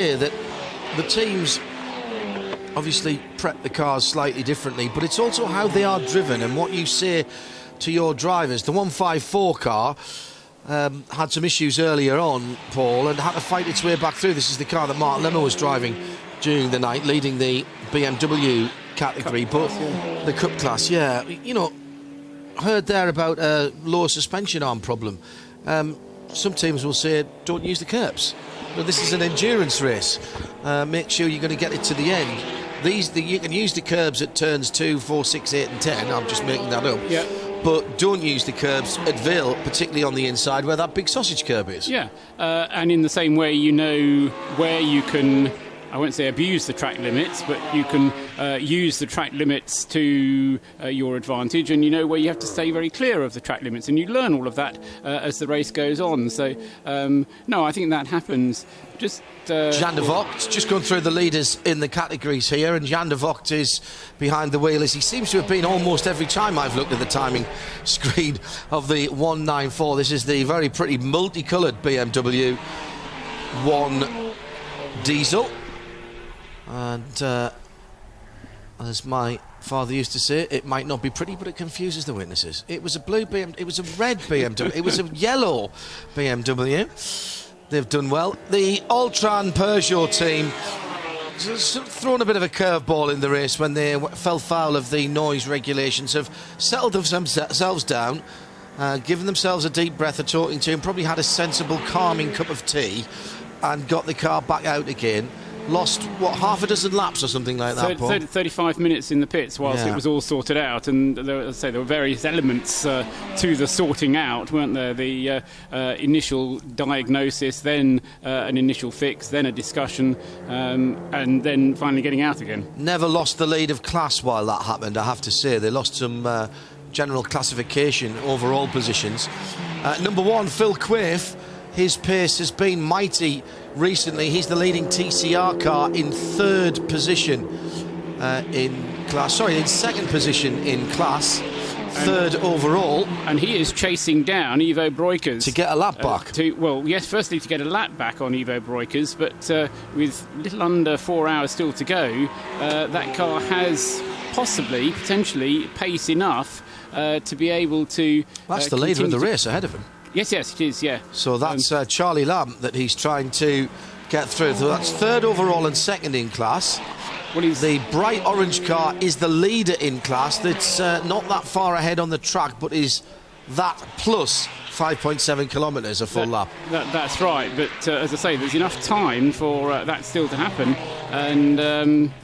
that the teams obviously prep the cars slightly differently, but it's also how they are driven and what you say to your drivers. The 154 car had some issues earlier on, Paul, and had to fight its way back through. This is the car that Mark Lemmer was driving during the night, leading the BMW category, but the Cup class, yeah. You know, heard there about a lower suspension arm problem. Some teams will say, don't use the curbs. But this is an endurance race. Make sure you're going to get it to the end. You can use the curbs at turns 2, 4, 6, 8 and 10. I'm just making that up. Yeah. But don't use the curbs at Vale, particularly on the inside where that big sausage curb is. Yeah, and in the same way, you know where you can, I won't say abuse the track limits, but you can use the track limits to your advantage, and you know where you have to stay very clear of the track limits, and you learn all of that as the race goes on. So, no, I think that happens. Just Jan de Vogt, just going through the leaders in the categories here, and Jan de Vogt is behind the wheel, as he seems to have been almost every time I've looked at the timing screen of the 194. This is the very pretty multicoloured BMW 1 diesel. And as my father used to say, it might not be pretty, but it confuses the witnesses. It was a blue BMW, it was a red BMW, it was a yellow BMW. They've done well. The Altran Peugeot team thrown a bit of a curveball in the race when they fell foul of the noise regulations, have settled themselves down, given themselves a deep breath of talking to, and probably had a sensible, calming cup of tea, and got the car back out again. Lost, half a dozen laps or something like that, Paul? 35 minutes in the pits whilst it was all sorted out, and there were various elements to the sorting out, weren't there? The initial diagnosis, then an initial fix, then a discussion, and then finally getting out again. Never lost the lead of class while that happened, I have to say. They lost some general classification overall positions. Number 1, Phil Quaife. His pace has been mighty recently. He's the leading TCR car in third position in second position in class, third overall. And he is chasing down Ivo Breukers. To get a lap back. Firstly to get a lap back on Ivo Breukers, but with little under 4 hours still to go, that car has potentially pace enough to be able to... That's the leader of the race ahead of him. Yes, it is, yeah. So that's Charlie Lamb that he's trying to get through. So that's third overall and second in class. Well, the bright orange car is the leader in class. That's not that far ahead on the track, but is that plus 5.7 kilometres a full lap. That's right, but as I say, there's enough time for that still to happen, and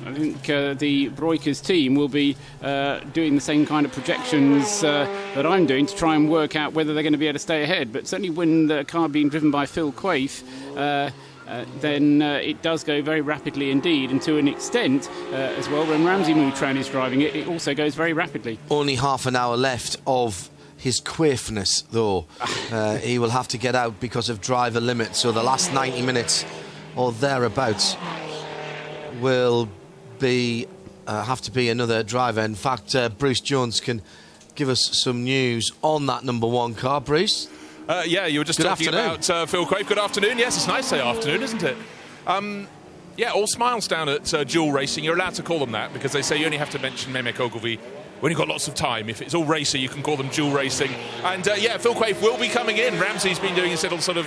I think the Breukers team will be doing the same kind of projections that I'm doing to try and work out whether they're going to be able to stay ahead. But certainly when the car being driven by Phil Quaife, then it does go very rapidly indeed, and to an extent as well, when Ramsey Moutran is driving it, it also goes very rapidly. Only half an hour left of his quaifness, though. He will have to get out because of driver limit, so the last 90 minutes or thereabouts will be have to be another driver. In fact, Bruce Jones can give us some news on that number 1 car. Bruce? You were just talking about Phil Quaife. Good afternoon. Yes, it's nice to say afternoon, isn't it? All smiles down at Dual Racing. You're allowed to call them that because they say you only have to mention Mehmet Ogilvy when you've got lots of time. If it's all racer, you can call them Dual Racing. And Phil Quaife will be coming in. Ramsey's been doing his little sort of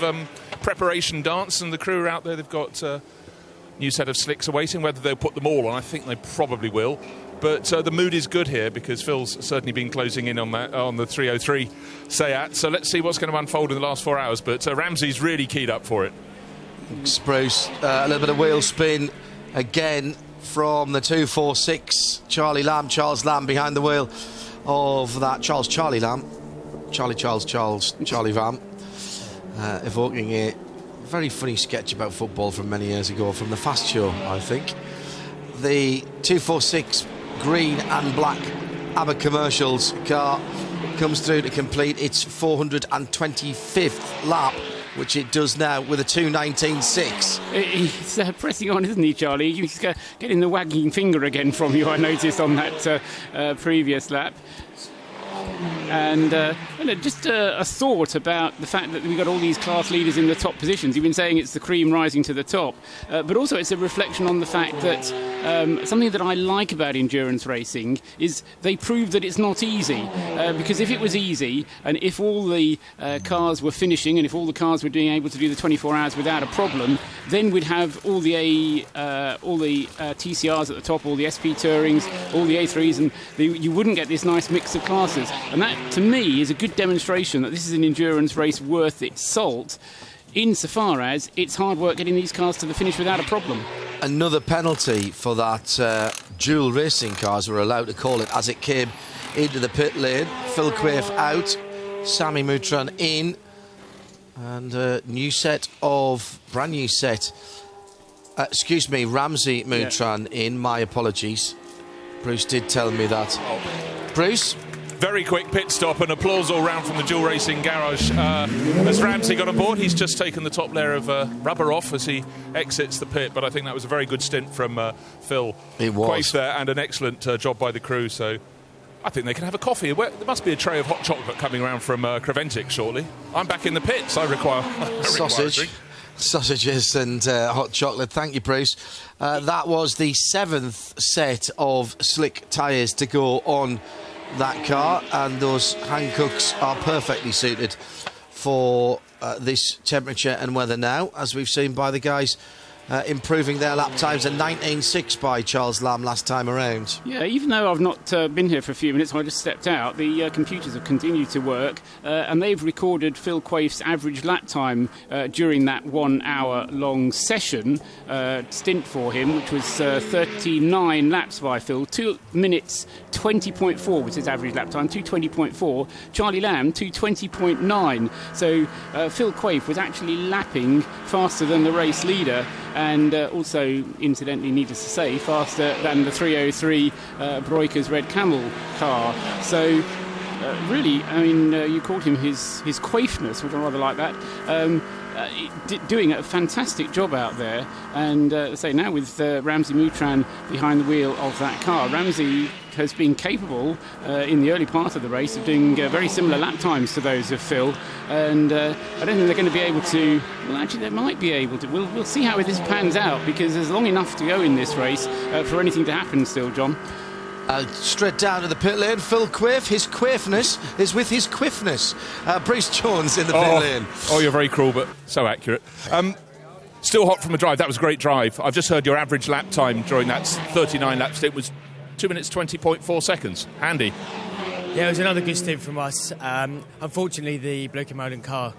preparation dance, and the crew are out there. They've got a new set of slicks awaiting. Whether they'll put them all on, I think they probably will. But the mood is good here because Phil's certainly been closing in on the 303 Seat. So let's see what's going to unfold in the last 4 hours. But Ramsey's really keyed up for it. Spruce, a little bit of wheel spin again from the 246. Charlie Lamb behind the wheel of that Charlie Lamb. Charlie Vam. Evoking a very funny sketch about football from many years ago from the Fast Show, I think. The 246 green and black ABBA Commercials car comes through to complete its 425th lap, which it does now with a 2:19.6. He's pressing on, isn't he, Charlie? He's getting the wagging finger again from you, I noticed on that previous lap. And just a thought about the fact that we've got all these class leaders in the top positions. You've been saying it's the cream rising to the top, but also it's a reflection on the fact that something that I like about endurance racing is they prove that it's not easy. Because if it was easy, and if all the cars were finishing, and if all the cars were being able to do the 24 hours without a problem, then we'd have all the TCRs at the top, all the SP Tourings, all the A3s, and you wouldn't get this nice mix of classes. And that, to me, is a good demonstration that this is an endurance race worth its salt, insofar as it's hard work getting these cars to the finish without a problem. Another penalty for that dual racing cars were allowed to call it as it came into the pit lane. Phil Quaife out, Sammy Moutran in, and brand new set. Ramsey Moutran in. My apologies. Bruce did tell me that. Bruce? Very quick pit stop and applause all round from the dual racing garage as Ramsey got on board. He's just taken the top layer of rubber off as he exits the pit, but I think that was a very good stint from Phil Quaife there, and an excellent job by the crew. So I think they can have a coffee. There must be a tray of hot chocolate coming around from Creventic shortly. I'm back in the pits. I require sausage. Sausages and hot chocolate. Thank you, Bruce. That was the 7th set of slick tyres to go on that car, and those Hankooks are perfectly suited for this temperature and weather now, as we've seen by the guys improving their lap times. A 19.6 by Charles Lamb last time around. Yeah, even though I've not been here for a few minutes, I just stepped out, the computers have continued to work, and they've recorded Phil Quaife's average lap time during that 1 hour long session stint for him, which was 39 laps by Phil. 2 minutes 20.4 was his average lap time, 2:20.4. Charlie Lamb 2:20.9. So Phil Quaife was actually lapping faster than the race leader, and also, incidentally, needless to say, faster than the 303 Broikers Red Camel car. So really, I mean, you called him his Quaifeness, which I rather like that. Doing a fantastic job out there, and say now with Ramsey Moutran behind the wheel of that car, Ramsey has been capable in the early part of the race of doing very similar lap times to those of Phil, and I don't think they're going to be able to. Well, actually, they might be able to. We'll see how this pans out, because there's long enough to go in this race for anything to happen still, John. Straight down to the pit lane, Phil Quaife. His Quaifeness is with his quiffness. Bruce Jones in the pit lane. Oh, you're very cruel, but so accurate. Still hot from a drive. That was a great drive. I've just heard your average lap time during that 39 lap stint was 2 minutes 20.4 seconds. Handy. Yeah, it was another good stint from us. Unfortunately, the Blue Molan car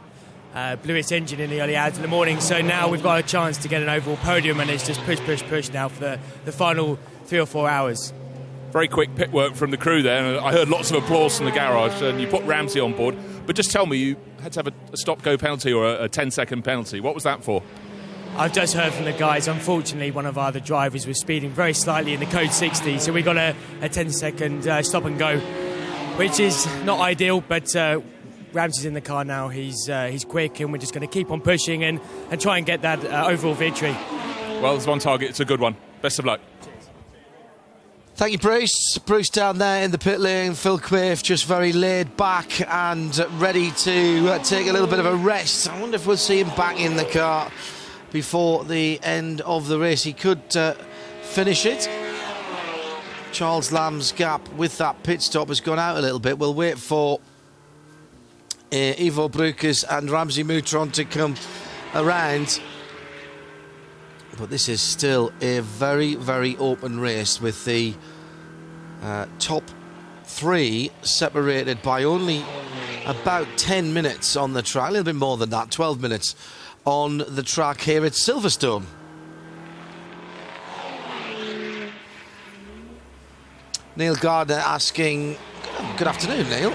blew its engine in the early hours in the morning, so now we've got a chance to get an overall podium, and it's just push now for the final 3 or 4 hours. Very quick pit work from the crew there, and I heard lots of applause from the garage, and you put Ramsey on board. But just tell me, you had to have a stop-go penalty or a 10-second penalty. What was that for? I've just heard from the guys, unfortunately, one of our other drivers was speeding very slightly in the code 60, so we got a 10-second stop and go, which is not ideal, but Ramsey's in the car now. He's quick, and we're just going to keep on pushing and try and get that overall victory. Well, there's one target. It's a good one. Best of luck. Thank you, Bruce. Bruce down there in the pit lane. Phil Quaife just very laid back and ready to take a little bit of a rest. I wonder if we'll see him back in the car before the end of the race. He could finish it. Charles Lamb's gap with that pit stop has gone out a little bit. We'll wait for Ivo Broekers and Ramsey Moutran to come around. But this is still a very, very open race, with the top 3 separated by only about 10 minutes on the track. A little bit more than that, 12 minutes on the track here at Silverstone. Neil Gardner asking, good afternoon, Neil.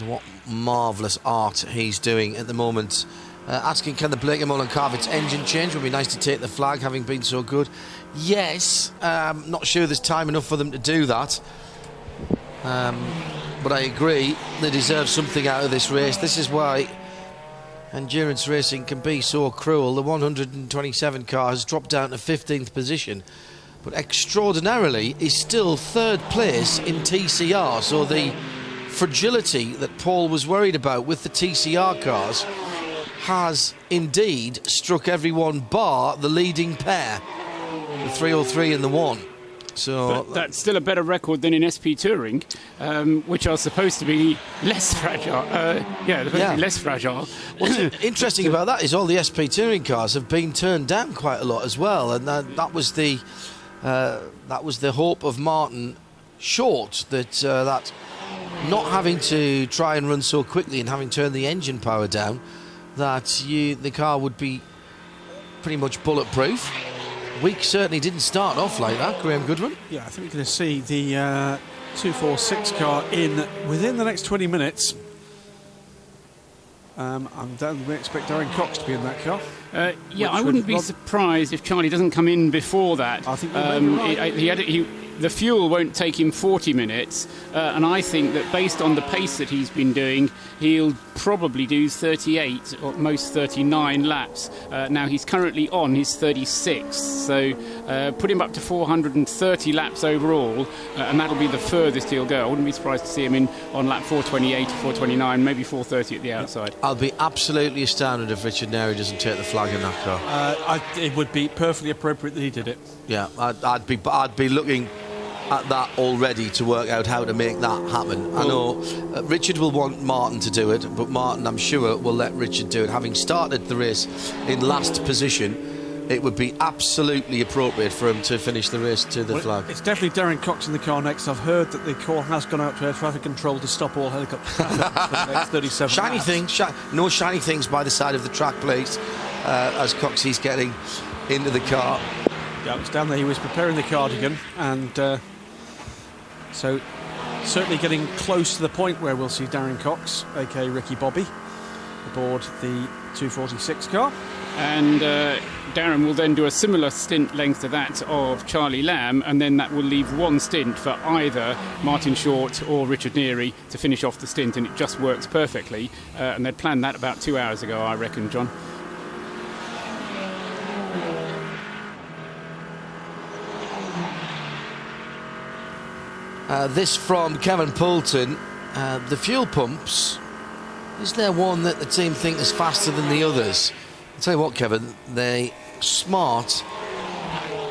What marvellous art he's doing at the moment. Asking, can the Blake & Mullen Carvett's engine change? Would be nice to take the flag, having been so good. Yes, not sure there's time enough for them to do that. But I agree, they deserve something out of this race. This is why endurance racing can be so cruel. The 127 car has dropped down to 15th position, but extraordinarily is still 3rd place in TCR. So the fragility that Paul was worried about with the TCR cars has indeed struck everyone bar the leading pair, the 303 and the 1. So but that's still a better record than in SP Touring, which are supposed to be less fragile. Less fragile. What's interesting about that is all the SP Touring cars have been turned down quite a lot as well, and that was the hope of Martin Short, that not having to try and run so quickly and having turned the engine power down, that the car would be pretty much bulletproof. Week certainly didn't start off like that, Graham Goodwin. Yeah, I think we're going to see the 246 car in within the next 20 minutes. We expect Darren Cox to be in that car. I wouldn't be surprised if Charlie doesn't come in before that. I think the fuel won't take him 40 minutes, and I think that based on the pace that he's been doing, he'll probably do 38 or most 39 laps. Now he's currently on his 36, so put him up to 430 laps overall, and that'll be the furthest he'll go. I wouldn't be surprised to see him on lap 428, 429, maybe 430 at the outside. I'll be absolutely astounded if Richard Neri doesn't take the flag in that car. It would be perfectly appropriate that he did it. Yeah, I'd be looking at that already to work out how to make that happen. I know Richard will want Martin to do it, but Martin, I'm sure, will let Richard do it. Having started the race in last position, it would be absolutely appropriate for him to finish the race to the flag. It's definitely Darren Cox in the car next. I've heard that the call has gone out to air traffic control to stop all helicopter traffic for the next 37 shiny laps. things, no shiny things by the side of the track, please, as Coxey's getting into the car. Yeah, it's down there. He was preparing the cardigan, and so certainly getting close to the point where we'll see Darren Cox, aka Ricky Bobby, aboard the 246 car. And Darren will then do a similar stint length to that of Charlie Lamb, and then that will leave one stint for either Martin Short or Richard Neri to finish off the stint, and it just works perfectly. And they'd planned that about 2 hours ago, I reckon, John. This from Kevin Poulton. The fuel pumps, is there one that the team think is faster than the others? I'll tell you what, Kevin, the smart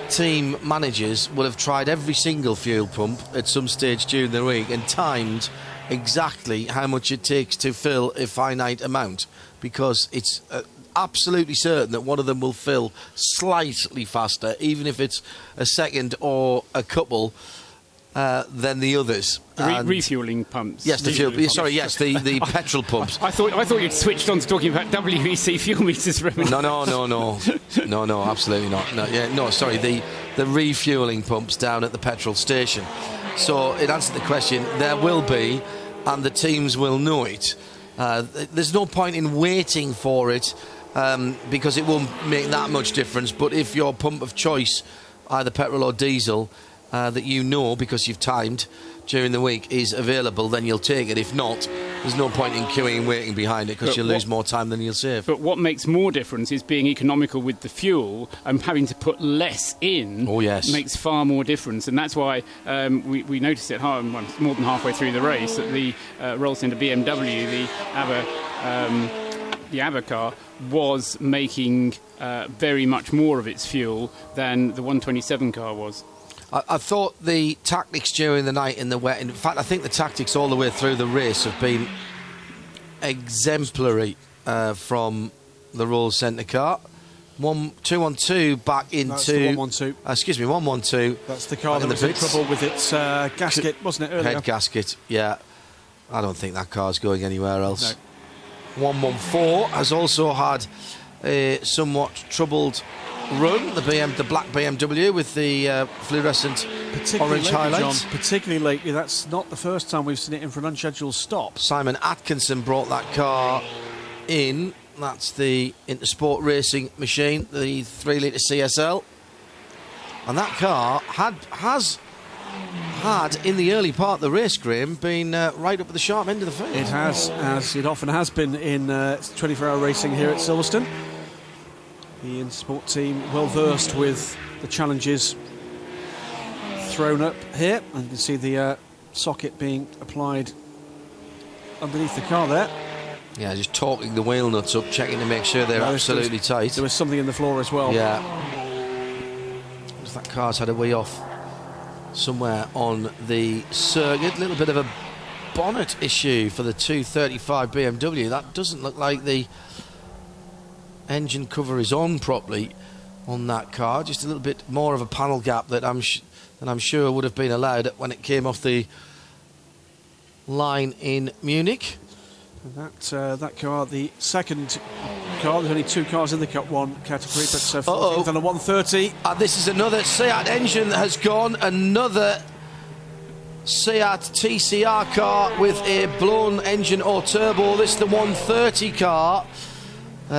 team managers will have tried every single fuel pump at some stage during the week and timed exactly how much it takes to fill a finite amount, because it's absolutely certain that one of them will fill slightly faster, even if it's a second or a couple than the others. Refueling pumps. Yes, the petrol pumps. I thought you'd switched on to talking about WEC fuel meters. No, absolutely not. The refueling pumps down at the petrol station. So it answered the question. There will be, and the teams will know it. There's no point in waiting for it because it won't make that much difference. But if your pump of choice, either petrol or diesel, that you know because you've timed during the week is available, then you'll take it. If not, there's no point in queuing and waiting behind it, because you'll lose more time than you'll save. But what makes more difference is being economical with the fuel, and having to put less in makes far more difference. And that's why we noticed it more than halfway through the race that the Rolls into BMW, the ABBA car, was making very much more of its fuel than the 127 car was. I thought the tactics during the night in the wet, in fact I think the tactics all the way through the race have been exemplary from the Rolls Centre car. 212 back into... That's the 112. Excuse me, 112. That's the car that was in trouble with its gasket, wasn't it, earlier? Head gasket, yeah. I don't think that car's going anywhere else. No. 114 has also had a somewhat troubled run, the black BMW with the fluorescent orange highlights. John, particularly lately, that's not the first time we've seen it in for an unscheduled stop. Simon Atkinson brought that car in. That's the Intersport Racing machine, the 3-litre CSL. And that car has had, in the early part of the race, Graham, been right up at the sharp end of the field. It has, as it often has been in 24-hour racing here at Silverstone. The Intersport team well versed with the challenges thrown up here, and you can see the socket being applied underneath the car there. Yeah, just torquing the wheel nuts up, checking to make sure they're absolutely tight. There was something in the floor as well. Yeah. That car's had a wee off somewhere on the circuit. A little bit of a bonnet issue for the 235 BMW. That doesn't look like the engine cover is on properly on that car. Just a little bit more of a panel gap that I'm sure would have been allowed when it came off the line in Munich. That car, the second car, there's only 2 cars in the Cup 1 category, but 14th on a 130. This is another Seat engine that has gone, another Seat TCR car with a blown engine or turbo. This is the 130 car,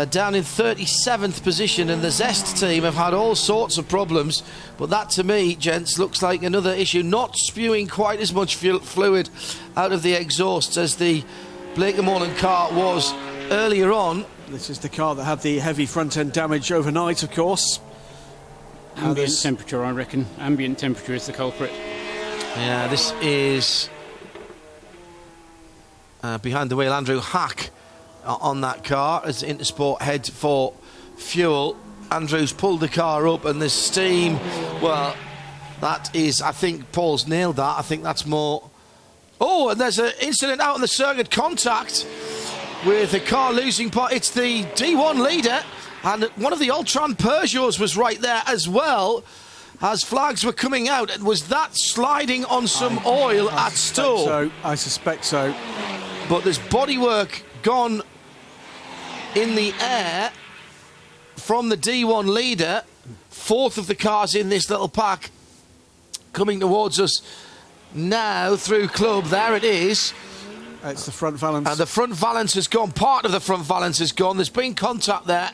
down in 37th position, and the Zest team have had all sorts of problems, but that to me, gents, looks like another issue, not spewing quite as much fluid out of the exhausts as the Blake & Moreland car was earlier on. This is the car that had the heavy front-end damage overnight, of course. Ambient temperature, I reckon. Ambient temperature is the culprit. Yeah, this is behind the wheel, Andrew Hack on that car as Intersport head for fuel. Andrew's pulled the car up and the steam, well, that is, I think Paul's nailed that. I think that's more... Oh, and there's an incident out on the circuit, contact with the car losing part. It's the D1 leader, and one of the Ultron Peugeots was right there as well as flags were coming out. And was that sliding on some oil at Stowe? I suspect so. But there's bodywork gone in the air from the D1 leader. 4th of the cars in this little pack coming towards us now through club. There it is. It's the front valance. And the front valance has gone. Part of the front valance has gone. There's been contact there.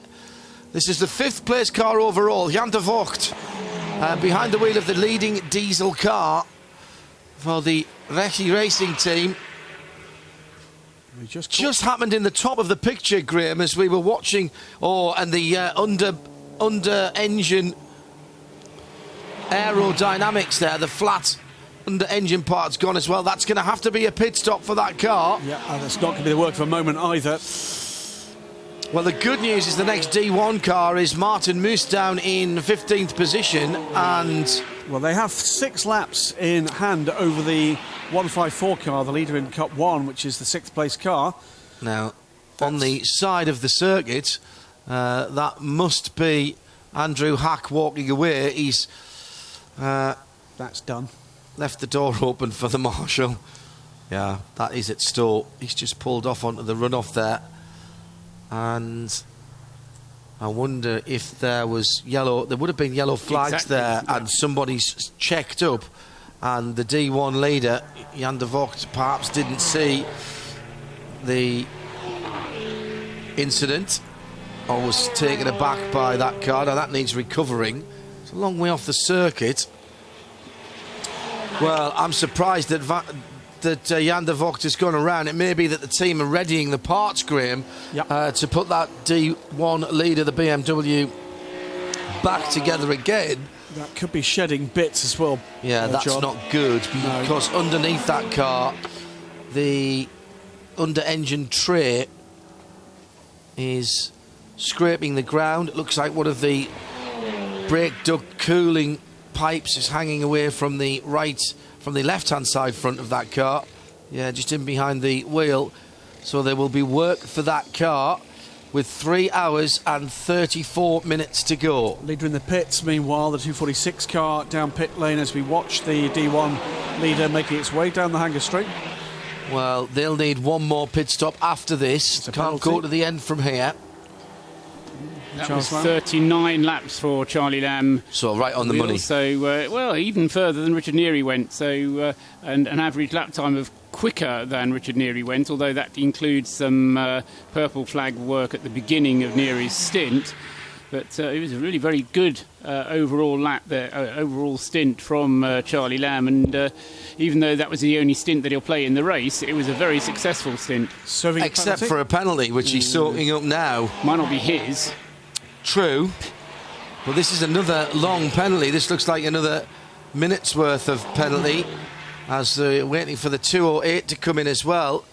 This is the 5th place car overall. Jan de Vocht behind the wheel of the leading diesel car for the Recce Racing team. Just happened in the top of the picture, Graham, as we were watching. And the under engine aerodynamics there, the flat under engine part's gone as well. That's going to have to be a pit stop for that car. Yeah, and it's not going to be the work of a moment either. Well, the good news is the next D1 car is Martin Moos down in 15th position, and... Well, they have 6 laps in hand over the 154 car, the leader in Cup 1, which is the 6th place car. Now, on the side of the circuit, that must be Andrew Hack walking away. He's... That's done. Left the door open for the marshal. Yeah, that is at Stowe. He's just pulled off onto the runoff there. And I wonder if there was yellow... There would have been yellow flags there, and somebody's checked up. And the D1 leader, Jan de Vocht, perhaps didn't see the incident or was taken aback by that car. Now, that needs recovering. It's a long way off the circuit. Well, I'm surprised that Jan de Vocht has gone around. It may be that the team are readying the parts, Graham, to put that D1 leader, the BMW, back together again. That could be shedding bits as well. Yeah, that's John. not good, because underneath that car, the under-engine tray is scraping the ground. It looks like one of the brake duct cooling pipes is hanging away from the left-hand side front of that car. Yeah, just in behind the wheel. So there will be work for that car with 3 hours and 34 minutes to go. Leader in the pits, meanwhile, the 246 car down pit lane as we watch the D1 leader making its way down the Hanger Straight. Well, they'll need one more pit stop after this. Can't go to the end from here. That was 39 laps for Charlie Lamb. So right on the money. So, well, even further than Richard Neary went. So, and an average lap time of quicker than Richard Neary went, although that includes some purple flag work at the beginning of Neary's stint. But it was a really very good overall lap there, overall stint from Charlie Lamb. And even though that was the only stint that he'll play in the race, it was a very successful stint. Except for a penalty, which he's sorting up now. Might not be his. True. Well, this is another long penalty. This looks like another minute's worth of penalty, as they're waiting for the 208 to come in as well.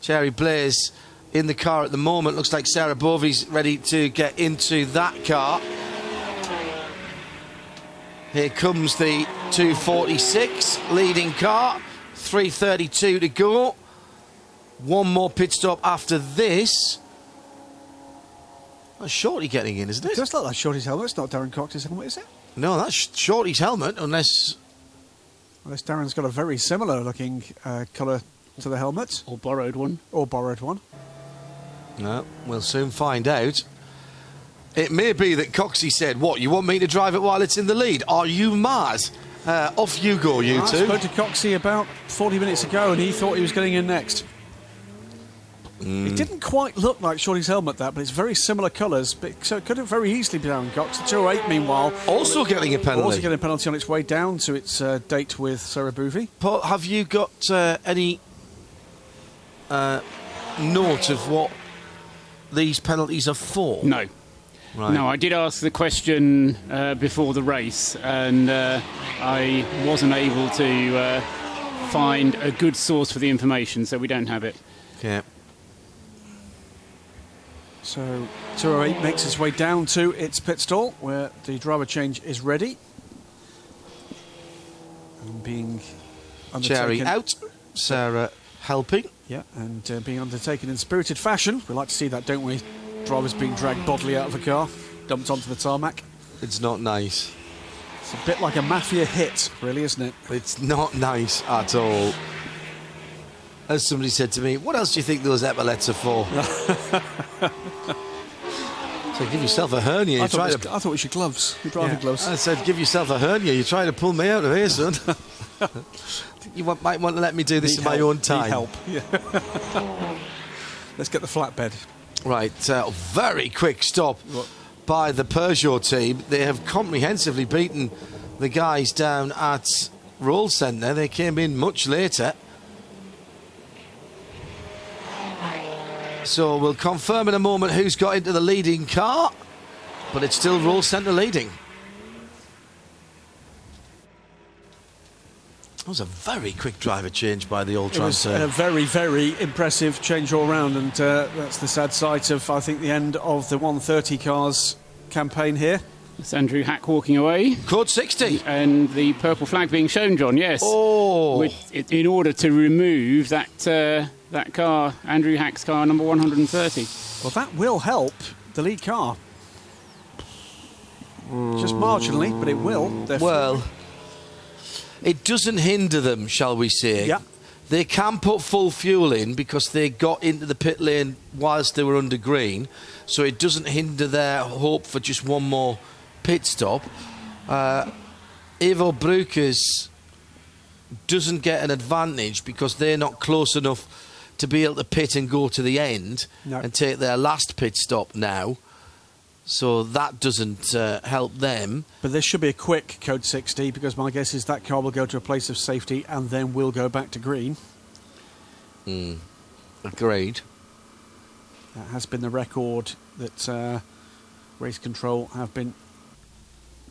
Cherry Blaze in the car at the moment. Looks like Sarah Bovey's ready to get into that car. Here comes the 246 leading car. 3:32 to go. One more pit stop after this. That's Shorty getting in, isn't it? It does look like Shorty's helmet. It's not Darren Cox's helmet, is it? No, that's Shorty's helmet, unless Darren's got a very similar looking colour to the helmet. Or borrowed one. Or borrowed one. No, we'll soon find out. It may be that Coxie said, "What, you want me to drive it while it's in the lead? Are you mad? Off you go, you two." I spoke to Coxie about 40 minutes ago and he thought he was getting in next. It didn't quite look like Shorty's helmet, that, but it's very similar colours, so it could have very easily been Darren Cox. The 208, meanwhile, Also getting a penalty. Also getting a penalty on its way down to its date with Sarah Bovey. Paul, have you got any note of what these penalties are for? No. Right. No, I did ask the question before the race, and I wasn't able to find a good source for the information, so we don't have it. Okay. So 208 makes its way down to its pit stall, where the driver change is ready. And being undertaken. Cherry out, Sarah helping. Yeah, and being undertaken in spirited fashion. We like to see that, don't we? Drivers being dragged bodily out of the car, dumped onto the tarmac. It's not nice. It's a bit like a mafia hit, really, isn't it? It's not nice at all. As somebody said to me, "What else do you think those epaulets are for?" So give yourself a hernia. I thought it was your gloves, your driving gloves. I said, "Give yourself a hernia. You're trying to pull me out of here, son." Might want to let me do this in my own time. Need help. Yeah. Let's get the flatbed. Right, very quick stop by the Peugeot team. They have comprehensively beaten the guys down at Roll Centre. They came in much later. So we'll confirm in a moment who's got into the leading car, but it's still Roll Centre leading. That was a very quick driver change by the old transfer. It was a very, very impressive change all round, and that's the sad sight of, I think, the end of the 130 cars campaign here. It's Andrew Hack walking away. Code 60. And the purple flag being shown, John, yes. Oh! In order to remove that car, Andrew Hack's car, number 130. Well, that will help the lead car. Just marginally, but it will. Well, it doesn't hinder them, shall we say. Yeah. They can put full fuel in because they got into the pit lane whilst they were under green, so it doesn't hinder their hope for just one more pit stop. Evo Brukers doesn't get an advantage because they're not close enough to be able to pit and go to the end and take their last pit stop now. So that doesn't help them. But this should be a quick code 60 because my guess is that car will go to a place of safety and then will go back to green. Agreed. That has been the record that race control have been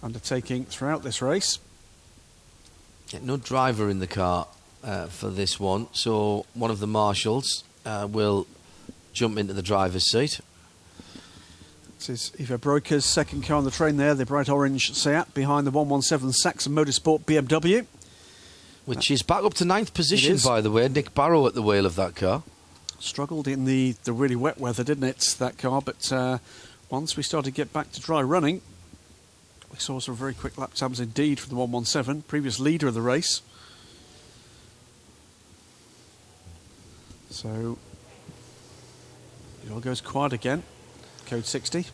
undertaking throughout this race. No driver in the car for this one, so one of the marshals will jump into the driver's seat. This is Eva Broeker's second car on the train there, the bright orange Seat behind the 117 Saxon Motorsport BMW. Which is back up to 9th position, by the way. Nick Barrow at the wheel of that car. Struggled in the really wet weather, didn't it, that car? But once we started to get back to dry running, we saw some very quick lap times indeed for the 117, previous leader of the race. So it all goes quiet again. Code 60.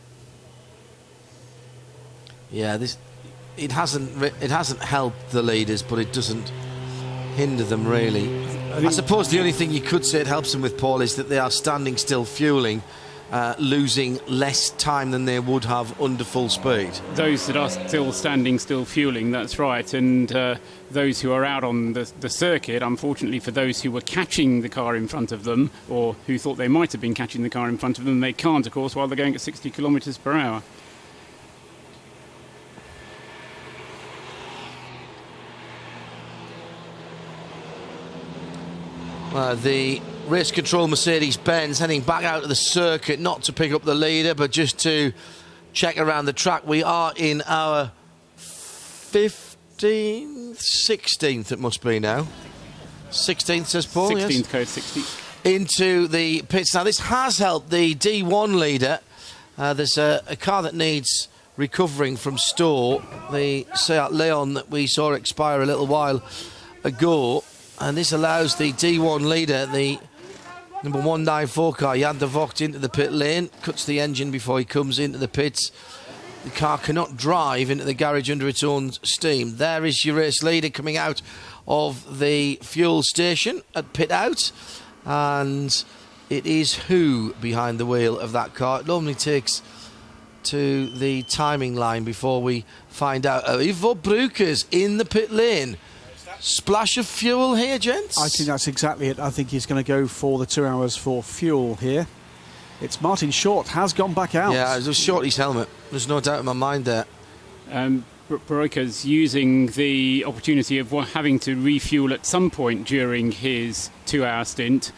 Yeah, it hasn't helped the leaders, but it doesn't hinder them really. I suppose the only thing you could say it helps them with, Paul, is that they are standing still fueling, losing less time than they would have under full speed. Those that are still standing still fueling, that's right, and those who are out on the circuit, unfortunately for those who were catching the car in front of them, or who thought they might have been catching the car in front of them, they can't, of course, while they're going at 60 kilometres per hour. The race control Mercedes-Benz heading back out of the circuit, not to pick up the leader, but just to check around the track. We are in our 15th, 16th it must be now. 16th, says Paul, 16th, yes. code 60. Into the pits. Now, this has helped the D1 leader. There's a car that needs recovering from store, the Seat Leon that we saw expire a little while ago, and this allows the D1 leader, the number 194 car, Jan de Vogt, into the pit lane, cuts the engine before he comes into the pits. The car cannot drive into the garage under its own steam. There is your race leader coming out of the fuel station at pit out, and it is who behind the wheel of that car. It normally takes to the timing line before we find out. Ivo Brukers in the pit lane. Splash of fuel here, gents? I think that's exactly it. I think he's going to go for the 2 hours for fuel here. It's Martin Short has gone back out. Yeah, it was Shorty's helmet. There's no doubt in my mind there. Baroka's using the opportunity of having to refuel at some point during his 2-hour stint,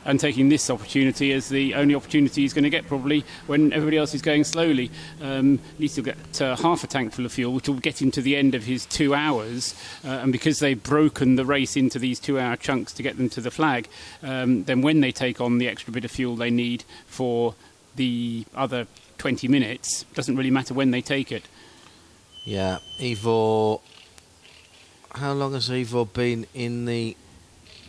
and taking this opportunity as the only opportunity he's going to get, probably, when everybody else is going slowly. At least he'll get half a tank full of fuel, which will get him to the end of his 2 hours. And because they've broken the race into these 2-hour chunks to get them to the flag, then when they take on the extra bit of fuel they need for the other 20 minutes, it doesn't really matter when they take it. Yeah, Ivo... How long has Ivo been in the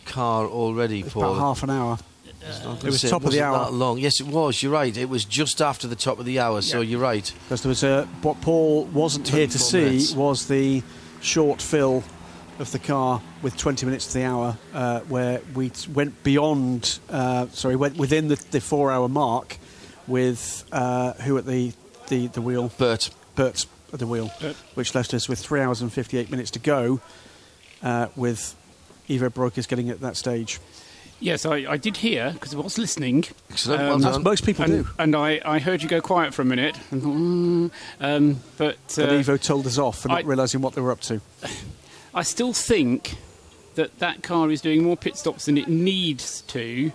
car already, Paul? About half an hour. It was top of the hour. That long. Yes, it was. You're right. It was just after the top of the hour. So you're right. Because there was what Paul wasn't here to see was the short fill of the car with 20 minutes to the hour, where we went beyond. Went within the 4 hour mark with who at the wheel? Bert at the wheel, which left us with 3 hours and 58 minutes to go, with Ivo Brokers getting at that stage. Yes, I did hear, because I was listening. Excellent. As most people do. And I heard you go quiet for a minute. But Ivo told us off for not realising what they were up to. I still think that car is doing more pit stops than it needs to,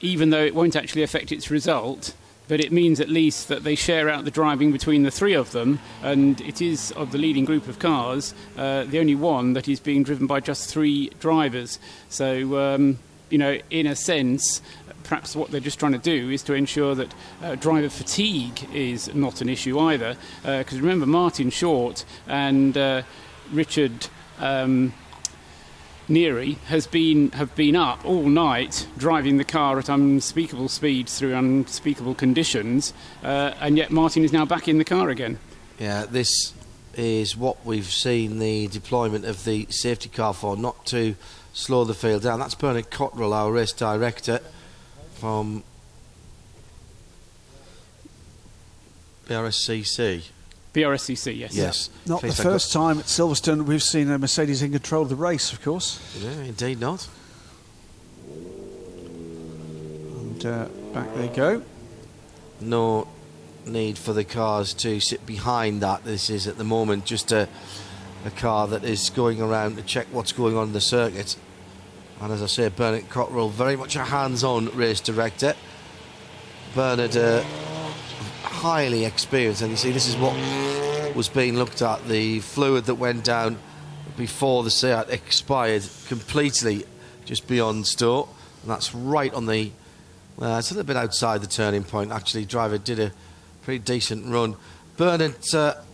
even though it won't actually affect its result. But it means at least that they share out the driving between the three of them, and it is, of the leading group of cars, the only one that is being driven by just 3 drivers. So, in a sense, perhaps what they're just trying to do is to ensure that driver fatigue is not an issue either. Because remember, Martin Short and Richard Neary have been up all night driving the car at unspeakable speeds through unspeakable conditions, and yet Martin is now back in the car again. Yeah, this is what we've seen the deployment of the safety car for, not to slow the field down. That's Bernard Cottrell, our race director from BRSCC. BRSCC, yes. Yes. Not the first time at Silverstone we've seen a Mercedes in control of the race, of course. Yeah, indeed not. And back they go. No need for the cars to sit behind that. This is at the moment just a car that is going around to check what's going on in the circuit. And as I say, Bernard Cottrell, very much a hands-on race director. Bernard, highly experienced, and you see this is what was being looked at, the fluid that went down before the Seat expired completely just beyond Stowe, and that's right on the it's a little bit outside the turning point. Actually, driver did a pretty decent run. Bernard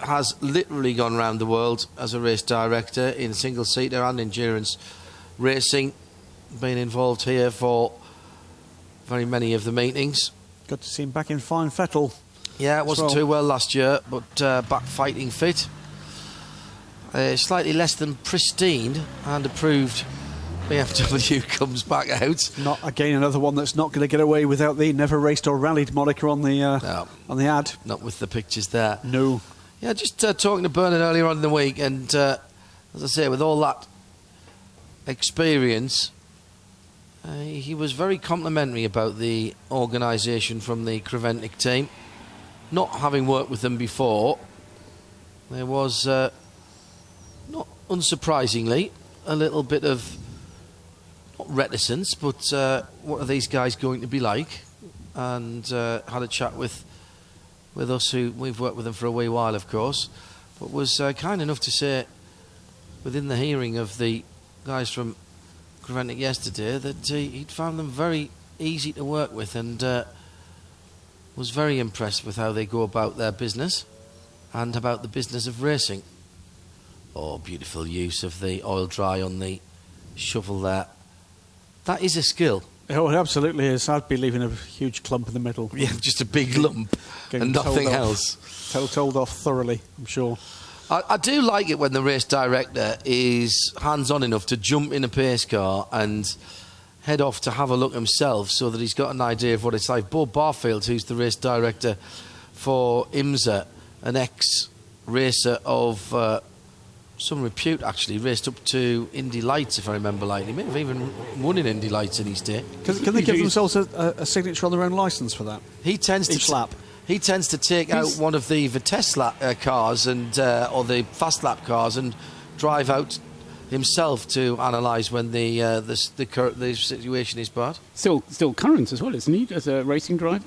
has literally gone around the world as a race director in single-seater and endurance racing, been involved here for very many of the meetings. Got to see him back in fine fettle. Yeah, it wasn't too well last year, but back fighting fit. Slightly less than pristine and approved BMW comes back out. Not again another one that's not going to get away without the never raced or rallied moniker on the ad. Not with the pictures there. No. Yeah, just talking to Bernard earlier on in the week, and as I say, with all that experience, he was very complimentary about the organisation from the Creventic team. Not having worked with them before, there was, not unsurprisingly, a little bit of, not reticence, but what are these guys going to be like? And had a chat with us, who we've worked with them for a wee while, of course, but was kind enough to say, within the hearing of the guys from Graventic yesterday, that he'd found them very easy to work with, and was very impressed with how they go about their business and about the business of racing. Oh, beautiful use of the oil dry on the shovel there. That is a skill. Oh, it absolutely is. I'd be leaving a huge clump in the middle. Yeah, just a big lump and nothing else. Told off thoroughly, I'm sure. I do like it when the race director is hands-on enough to jump in a pace car and head off to have a look himself, so that he's got an idea of what it's like. Bo Barfield, who's the race director for IMSA, an ex-racer of some repute, actually, raced up to Indy Lights, if I remember right. He may have even won in Indy Lights in his day. Can they give themselves a signature on their own licence for that? He tends each lap. He tends to take out one of the Vitesse cars and or the fast lap cars and drive out himself to analyse when the situation is bad. Still current as well, isn't he, as a racing driver?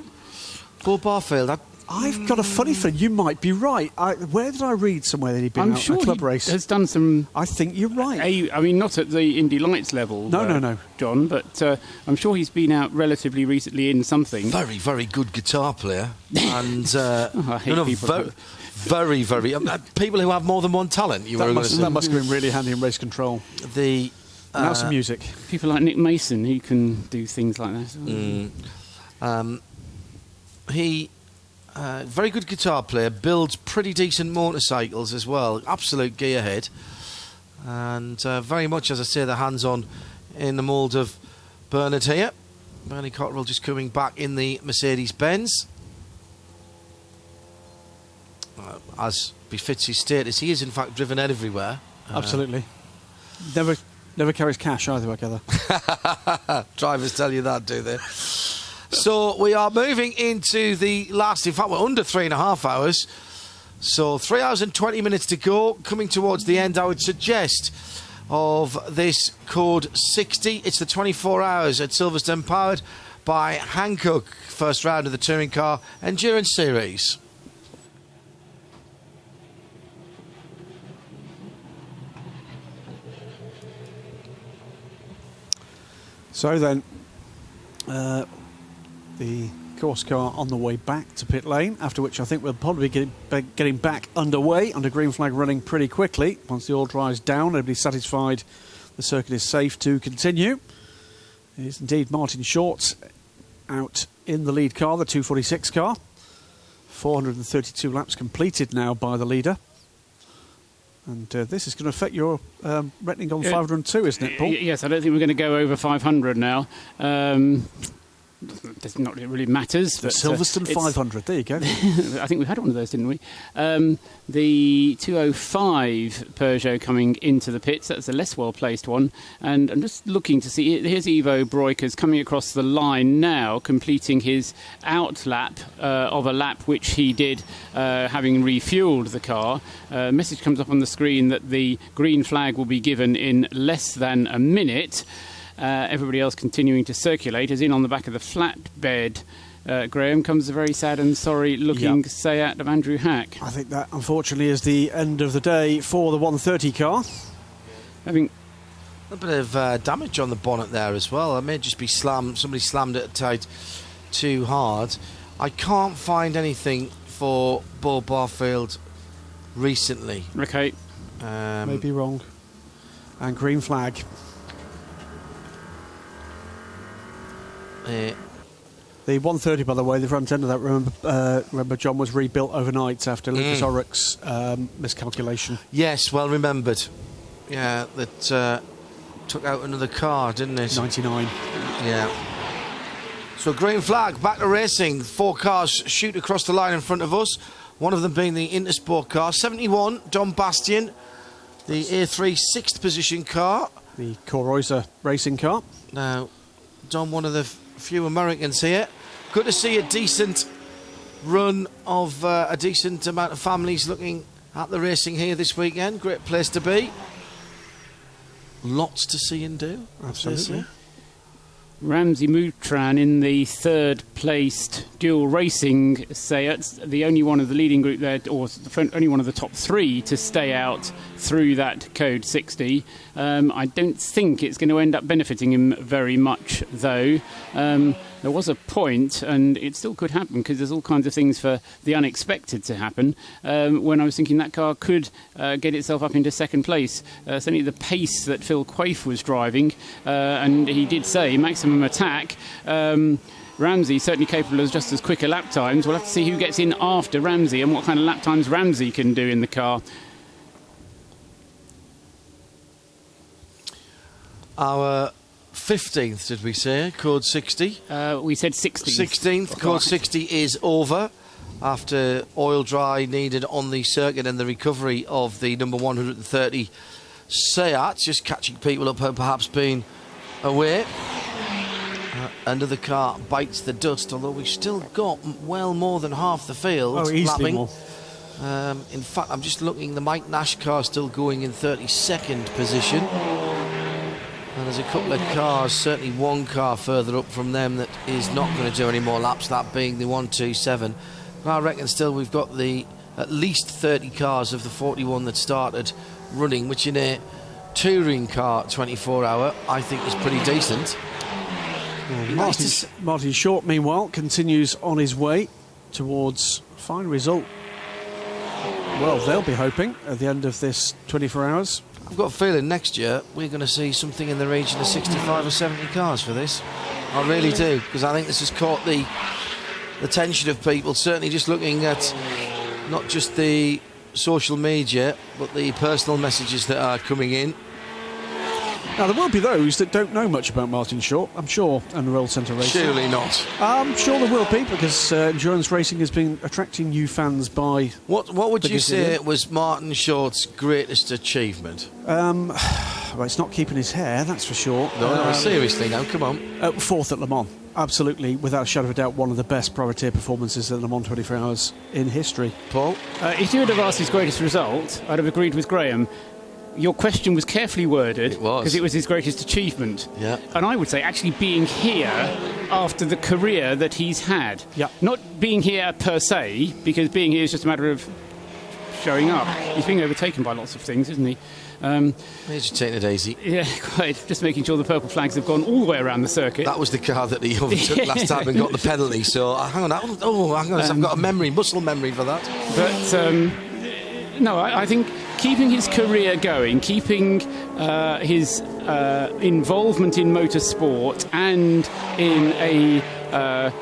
Bo Barfield, I've got a funny feeling you might be right. Where did I read somewhere that he'd been out sure a club he race? has done some. I think you're right. I mean, not at the Indy Lights level. No. John, but I'm sure he's been out relatively recently in something. Very, very good guitar player, and I hate people. Very, people who have more than one talent. That must have been really handy in race control. Now some music. People like Nick Mason, who can do things like that. He. Very good guitar player, builds pretty decent motorcycles as well, absolute gearhead, and very much, as I say, the hands-on in the mould of Bernard here. Bernie Cotterill just coming back in the Mercedes-Benz. As befits his status, he is in fact driven everywhere. Absolutely. Never carries cash either, I gather. Drivers tell you that, do they? So we are moving into the last, in fact we're under 3.5 hours, so 3 hours and 20 minutes to go, coming towards the end, I would suggest, of this Code 60. It's the 24 hours at Silverstone, powered by Hankook, first round of the Touring Car Endurance Series. So then, the course car on the way back to pit lane, after which I think we'll probably be getting back underway under green flag, running pretty quickly. Once the oil dries down, everybody's satisfied the circuit is safe to continue. It is indeed Martin Short out in the lead car, the 246 car. 432 laps completed now by the leader. And this is going to affect your rating on 502, isn't it, Paul? Yes, I don't think we're going to go over 500 now. Does not really matters. But, Silverstone 500, there you go. I think we had one of those, didn't we? The 205 Peugeot coming into the pits. That's a less well-placed one. And I'm just looking to see, here's Ivo Breukers coming across the line now, completing his out lap of a lap which he did having refuelled the car. Message comes up on the screen that the green flag will be given in less than a minute. Everybody else continuing to circulate, as in on the back of the flatbed, Graham, comes a very sad and sorry looking Seat of Andrew Hack. I think that unfortunately is the end of the day for the 130 car. I think a bit of damage on the bonnet there as well. It may just be somebody slammed it tight too hard. I can't find anything for Bo Barfield recently. Okay. Maybe wrong. And green flag. The 130, by the way, the front end of that, remember John, was rebuilt overnight after Lucas Oreck's miscalculation. Yes, well remembered. Yeah, that took out another car, didn't it? 99. Yeah. So green flag, back to racing. 4 cars shoot across the line in front of us. One of them being the Intersport car. 71, Dom Bastian. The A3 6th position car. The Coroisa racing car. Now, Dom, one of the few Americans here. Good to see a decent run of a decent amount of families looking at the racing here this weekend. Great place to be. Lots to see and do. Absolutely. Ramsey Moutran in the third placed dual racing Seat, the only one of the leading group there, or only one of the top three to stay out through that code 60. I don't think it's going to end up benefiting him very much, though. There was a point, and it still could happen because there's all kinds of things for the unexpected to happen, when I was thinking that car could get itself up into second place. Certainly the pace that Phil Quaife was driving, and he did say maximum attack. Ramsey certainly capable of just as quick a lap times. We'll have to see who gets in after Ramsey and what kind of lap times Ramsey can do in the car. Our 15th, did we say? Code 60? We said 16th. 16th, code 60 is over after oil dry needed on the circuit and the recovery of the number 130 Seat, just catching people up who have perhaps been away. Another car bites the dust, although we've still got well more than half the field easily lapping. more. In fact, I'm just looking, the Mike Nash car still going in 32nd position. And there's a couple of cars, certainly one car further up from them that is not going to do any more laps, that being the 127. But I reckon still we've got at least 30 cars of the 41 that started running, which in a touring car 24-hour I think is pretty decent. Martin Short, meanwhile, continues on his way towards a fine result. Well, they'll be hoping at the end of this 24 hours. I've got a feeling next year we're going to see something in the region of 65 or 70 cars for this. I really do, because I think this has caught the attention of people, certainly just looking at not just the social media, but the personal messages that are coming in. Now, there will be those that don't know much about Martin Short, I'm sure, and Royal Centre Racing. Surely not. I'm sure there will be, because endurance racing has been attracting new fans by... What would you say was Martin Short's greatest achievement? Well, it's not keeping his hair, that's for sure. No, seriously now, come on. Fourth at Le Mans. Absolutely, without a shadow of a doubt, one of the best privateer performances at Le Mans 24 Hours in history. Paul? If you would have asked his greatest result, I'd have agreed with Graham. Your question was carefully worded because it was his greatest achievement. Yeah. And I would say actually being here after the career that he's had. Yeah. Not being here per se, because being here is just a matter of showing up. He's being overtaken by lots of things, isn't he? He's just taking it easy. Yeah, quite. Just making sure the purple flags have gone all the way around the circuit. That was the car that he overtook last time and got the penalty. So hang on, I've got a muscle memory for that. But no, I think keeping his career going, keeping his involvement in motorsport and in a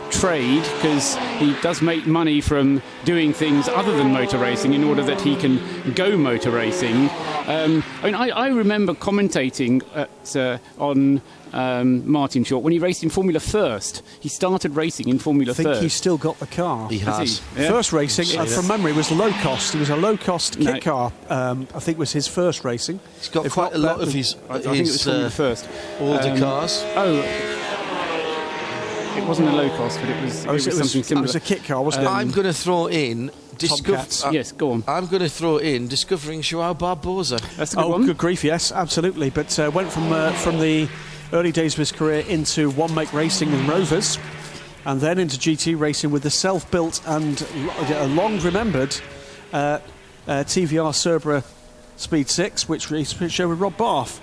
trade, because he does make money from doing things other than motor racing in order that he can go motor racing. I remember commentating on Martin Short when he raced in Formula First. He started racing in Formula First. I think he's still got the car. He has. Yeah. First racing, from mememory, was low cost. It was a low cost kit car. I think was his first racing. He's got quite a lot of his I think it was Formula First. older cars. It wasn't a low cost, but it was something similar. It was a kit car, wasn't it? I'm going to throw in... yes, go on. I'm going to throw in Discovering João Barbosa. That's a good one. Good grief, yes, absolutely. But went from the early days of his career into one-make racing and Rovers, and then into GT racing with the self-built and long-remembered TVR Cerbera Speed 6, which he showed with Rob Barth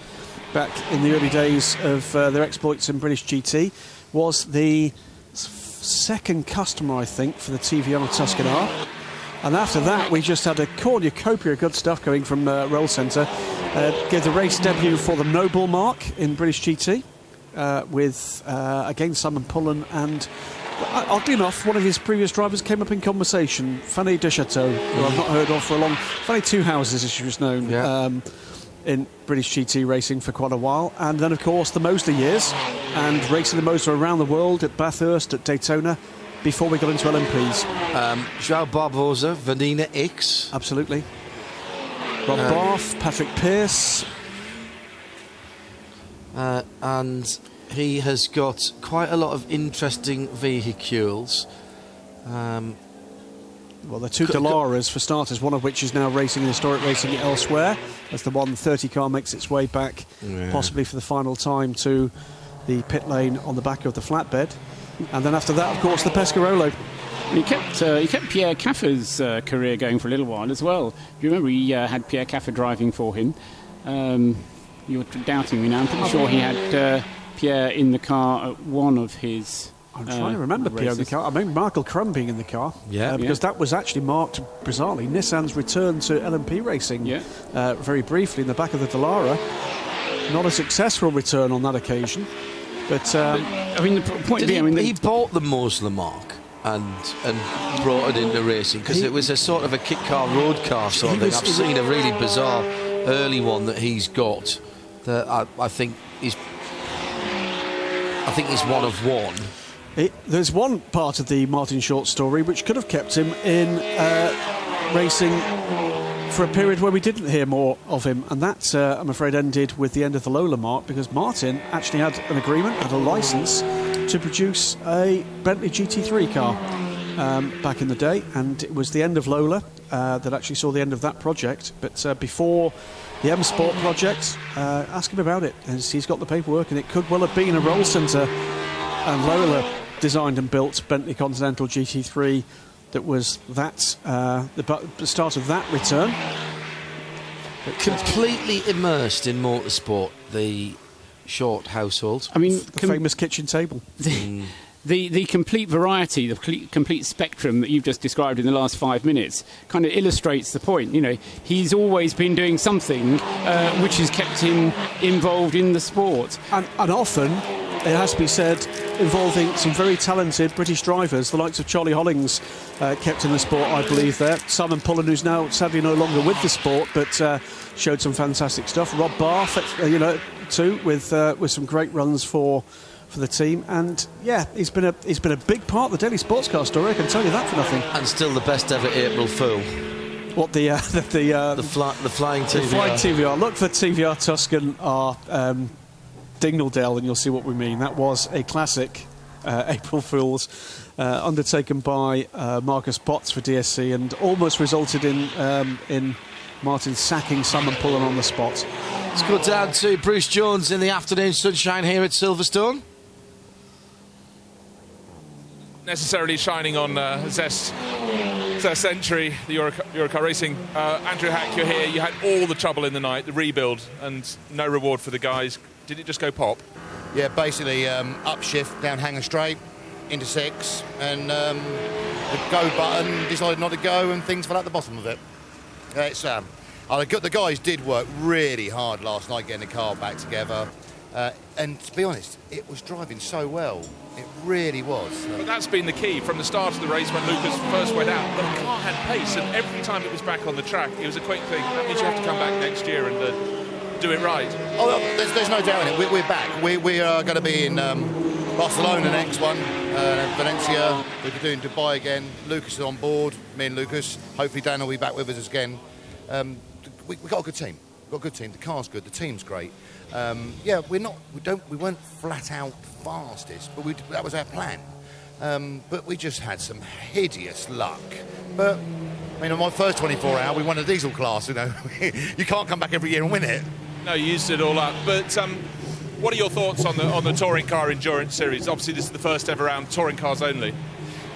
back in the early days of their exploits in British GT. Was the second customer, I think, for the TVR Tuscany. And after that, we just had a cornucopia of good stuff going from Roll Centre. Gave the race debut for the Noble Mark in British GT with, again, Simon Pullen. And, oddly enough, one of his previous drivers came up in conversation, Fanny Dechateau, who I've not heard of for a long... Fanny Two Houses, as she was known, in British GT racing for quite a while. And then, of course, the Mosley years, and racing the Mosley around the world at Bathurst, at Daytona, before we got into LMPs. João Barbosa, Vanina X. Absolutely. Rob Barth, Patrick Pearce. And he has got quite a lot of interesting vehicles. Well, the two Delaras, for starters, one of which is now racing in historic racing elsewhere, as the 130 car makes its way back, possibly for the final time, to the pit lane on the back of the flatbed. And then after that, of course, the Pescarolo. He kept Pierre Caffer's career going for a little while as well. Do you remember he had Pierre Caffer driving for him? You're doubting me now. I'm pretty sure he had Pierre in the car at one of his I'm trying to remember races. Pierre in the car. I remember Michael Crum being in the car. Because that was actually marked, bizarrely, Nissan's return to LMP racing very briefly in the back of the Dallara. Not a successful return on that occasion. But I mean, the point being, he bought the Mosler Mark and brought it into racing because it was a sort of a kit car, road car sort of thing. I've seen a really bizarre early one that he's got that I think is one of one. There's one part of the Martin Short story which could have kept him in racing for a period where we didn't hear more of him, and that, I'm afraid, ended with the end of the Lola Mark, because Martin actually had an agreement, had a licence to produce a Bentley GT3 car back in the day, and it was the end of Lola that actually saw the end of that project. But before the M Sport project, ask him about it, as he's got the paperwork, and it could well have been a roll centre, and Lola designed and built Bentley Continental GT3 that was that the start of that return. Completely immersed in motorsport, the Short household. I mean, the famous kitchen table. The complete variety, the complete spectrum that you've just described in the last 5 minutes kind of illustrates the point. You know, he's always been doing something which has kept him involved in the sport. And often, it has to be said, involving some very talented British drivers, the likes of Charlie Hollings, kept in the sport, I believe, there. Simon Pullen, who's now sadly no longer with the sport, but showed some fantastic stuff. Rob Barr, too, with some great runs for the team. And yeah, he's been a big part of the Daily Sports Car story, I can tell you that for nothing. And still the best ever April Fool. What the flying TVR. The flying TVR. Look for TVR Tuscan or Dingledale, and you'll see what we mean. That was a classic April Fool's undertaken by Marcus Potts for DSC, and almost resulted in Martin sacking Simon Pullen on the spot. Let's go down to Bruce Jones in the afternoon sunshine here at Silverstone. Necessarily shining on Zest entry, the Eurocar Racing. Andrew Hack, you're here. You had all the trouble in the night, the rebuild, and no reward for the guys. Did it just go pop? Yeah, basically upshift down Hanger Straight into 6, and the go button decided not to go, and things fell out the bottom of it. The guys did work really hard last night getting the car back together, and to be honest, it was driving so well. It really was. But that's been the key from the start of the race when Lucas first went out. The car had pace, and every time it was back on the track, it was a quick thing. That means you have to come back next year and do it right. Oh, well, there's no doubt in it. We're back. We are going to be in Barcelona next one, Valencia. We're doing Dubai again. Lucas is on board. Me and Lucas. Hopefully Dan will be back with us again. We've got a good team. The car's good. The team's great. We weren't flat out fastest, but that was our plan. But we just had some hideous luck. But I mean, on my first 24 hour, we won a diesel class. You know, you can't come back every year and win it. No, you used it all up. But what are your thoughts on the Touring Car Endurance Series? Obviously, this is the first ever round, touring cars only.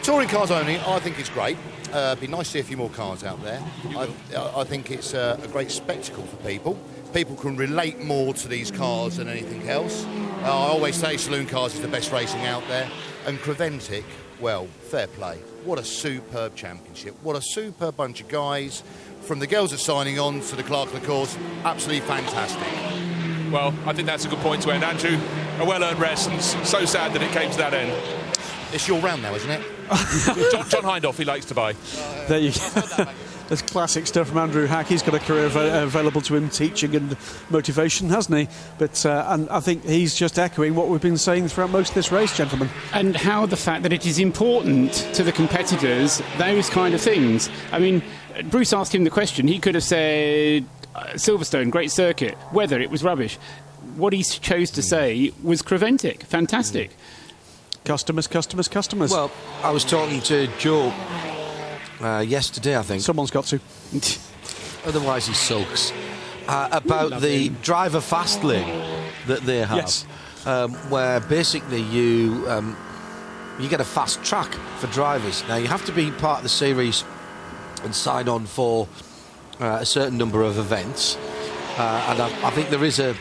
Touring cars only, I think it's great. It'd be nice to see a few more cars out there. I think it's a great spectacle for people. People can relate more to these cars than anything else. I always say saloon cars is the best racing out there. And Creventic, well, fair play. What a superb championship. What a superb bunch of guys. From the girls that's signing on to the Clerk of the Course, absolutely fantastic. Well, I think that's a good point to end. Andrew, a well-earned rest, and so sad that it came to that end. It's your round now, isn't it? John Hindhoff, he likes to buy. There you go. That's classic stuff from Andrew Hack. He's got a career available to him, teaching and motivation, hasn't he? But and I think he's just echoing what we've been saying throughout most of this race, gentlemen. And how the fact that it is important to the competitors, those kind of things. I mean, Bruce asked him the question. He could have said, Silverstone, great circuit. Weather, it was rubbish. What he chose to say was Creventic, fantastic. Customers. Well, I was talking to Joe yesterday, I think. Someone's got to. Otherwise he sulks. About the driver fast lane that they have. Yes. where basically you get a fast track for drivers. Now, you have to be part of the series and sign on for a certain number of events, and I think there is a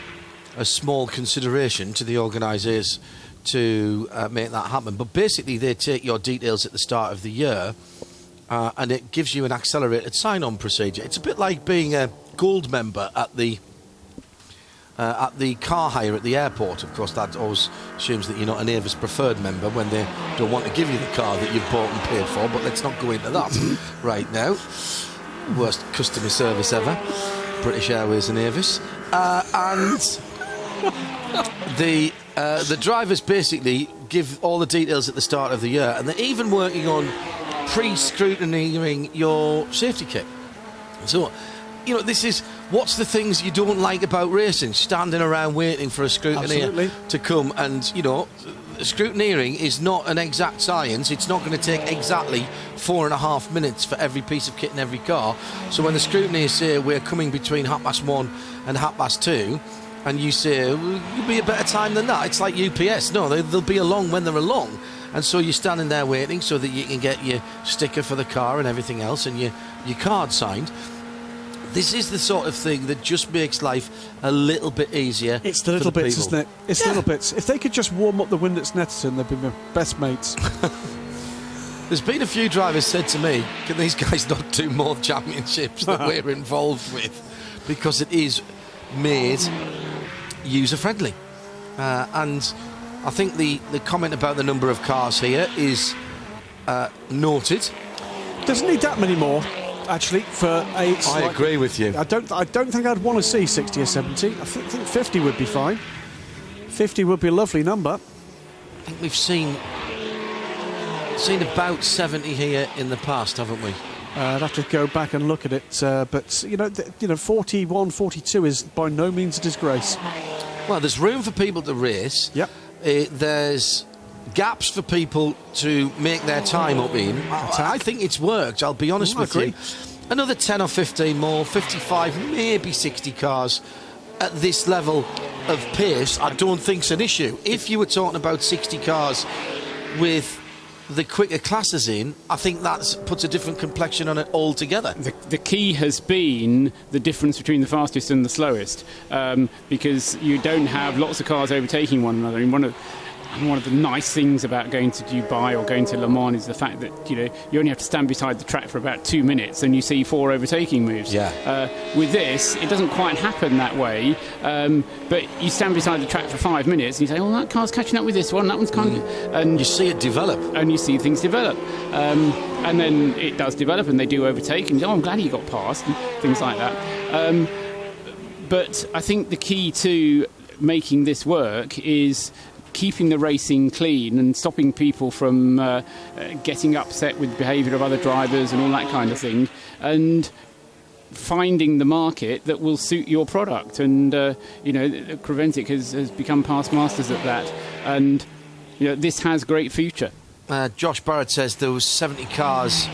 small consideration to the organisers to make that happen. But basically, they take your details at the start of the year, and it gives you an accelerated sign-on procedure. It's a bit like being a gold member at the car hire at the airport. Of course, that always assumes that you're not an Avis preferred member when they don't want to give you the car that you've bought and paid for, but let's not go into that right now. Worst customer service ever, British Airways and Avis. And the drivers basically give all the details at the start of the year, and they're even working on pre-scrutinying your safety kit. So, this is what's the things you don't like about racing? Standing around waiting for a scrutineer to come, and scrutineering is not an exact science. It's not going to take exactly 4.5 minutes for every piece of kit in every car. So when the scrutineers say we're coming between 1:30 and 2:30, and you say you'll be a better time than that, it's like UPS. No, they'll be along when they're along. And so you're standing there waiting so that you can get your sticker for the car and everything else, and your card signed. This is the sort of thing that just makes life a little bit easier. It's the little bits, isn't it? It's little bits. If they could just warm up the wind at Snetterton, they'd be my best mates. There's been a few drivers said to me, can these guys not do more championships that we're involved with? Because it is made user-friendly. And I think the comment about the number of cars here is noted. Doesn't need that many more. Actually, for a... I agree with you. I don't think I'd want to see 60 or 70. I think 50 would be fine. 50 would be a lovely number. I think we've seen about 70 here in the past, haven't we? I'd have to go back and look at it. But 41, 42 is by no means a disgrace. Well, there's room for people to race. Yep. There's gaps for people to make their time up in. I think it's worked, I'll be honest with you. Another 10 or 15 more, 55, maybe 60 cars at this level of pace, I don't think's an issue. If you were talking about 60 cars with the quicker classes in, I think that puts a different complexion on it altogether. The key has been the difference between the fastest and the slowest, because you don't have lots of cars overtaking one another. One of the nice things about going to Dubai or going to Le Mans is the fact that you only have to stand beside the track for about 2 minutes and you see 4 overtaking moves. With this, it doesn't quite happen that way, but you stand beside the track for 5 minutes and you say, "Oh, that car's catching up with this one, that one's kind of..." And you see it develop, and you see things develop, and then it does develop, and they do overtake, and I'm glad he got past, and things like that. But I think the key to making this work is keeping the racing clean and stopping people from getting upset with the behaviour of other drivers and all that kind of thing, and finding the market that will suit your product. And Creventic has become past masters at that, and this has great future. Josh Barrett says there was 70 cars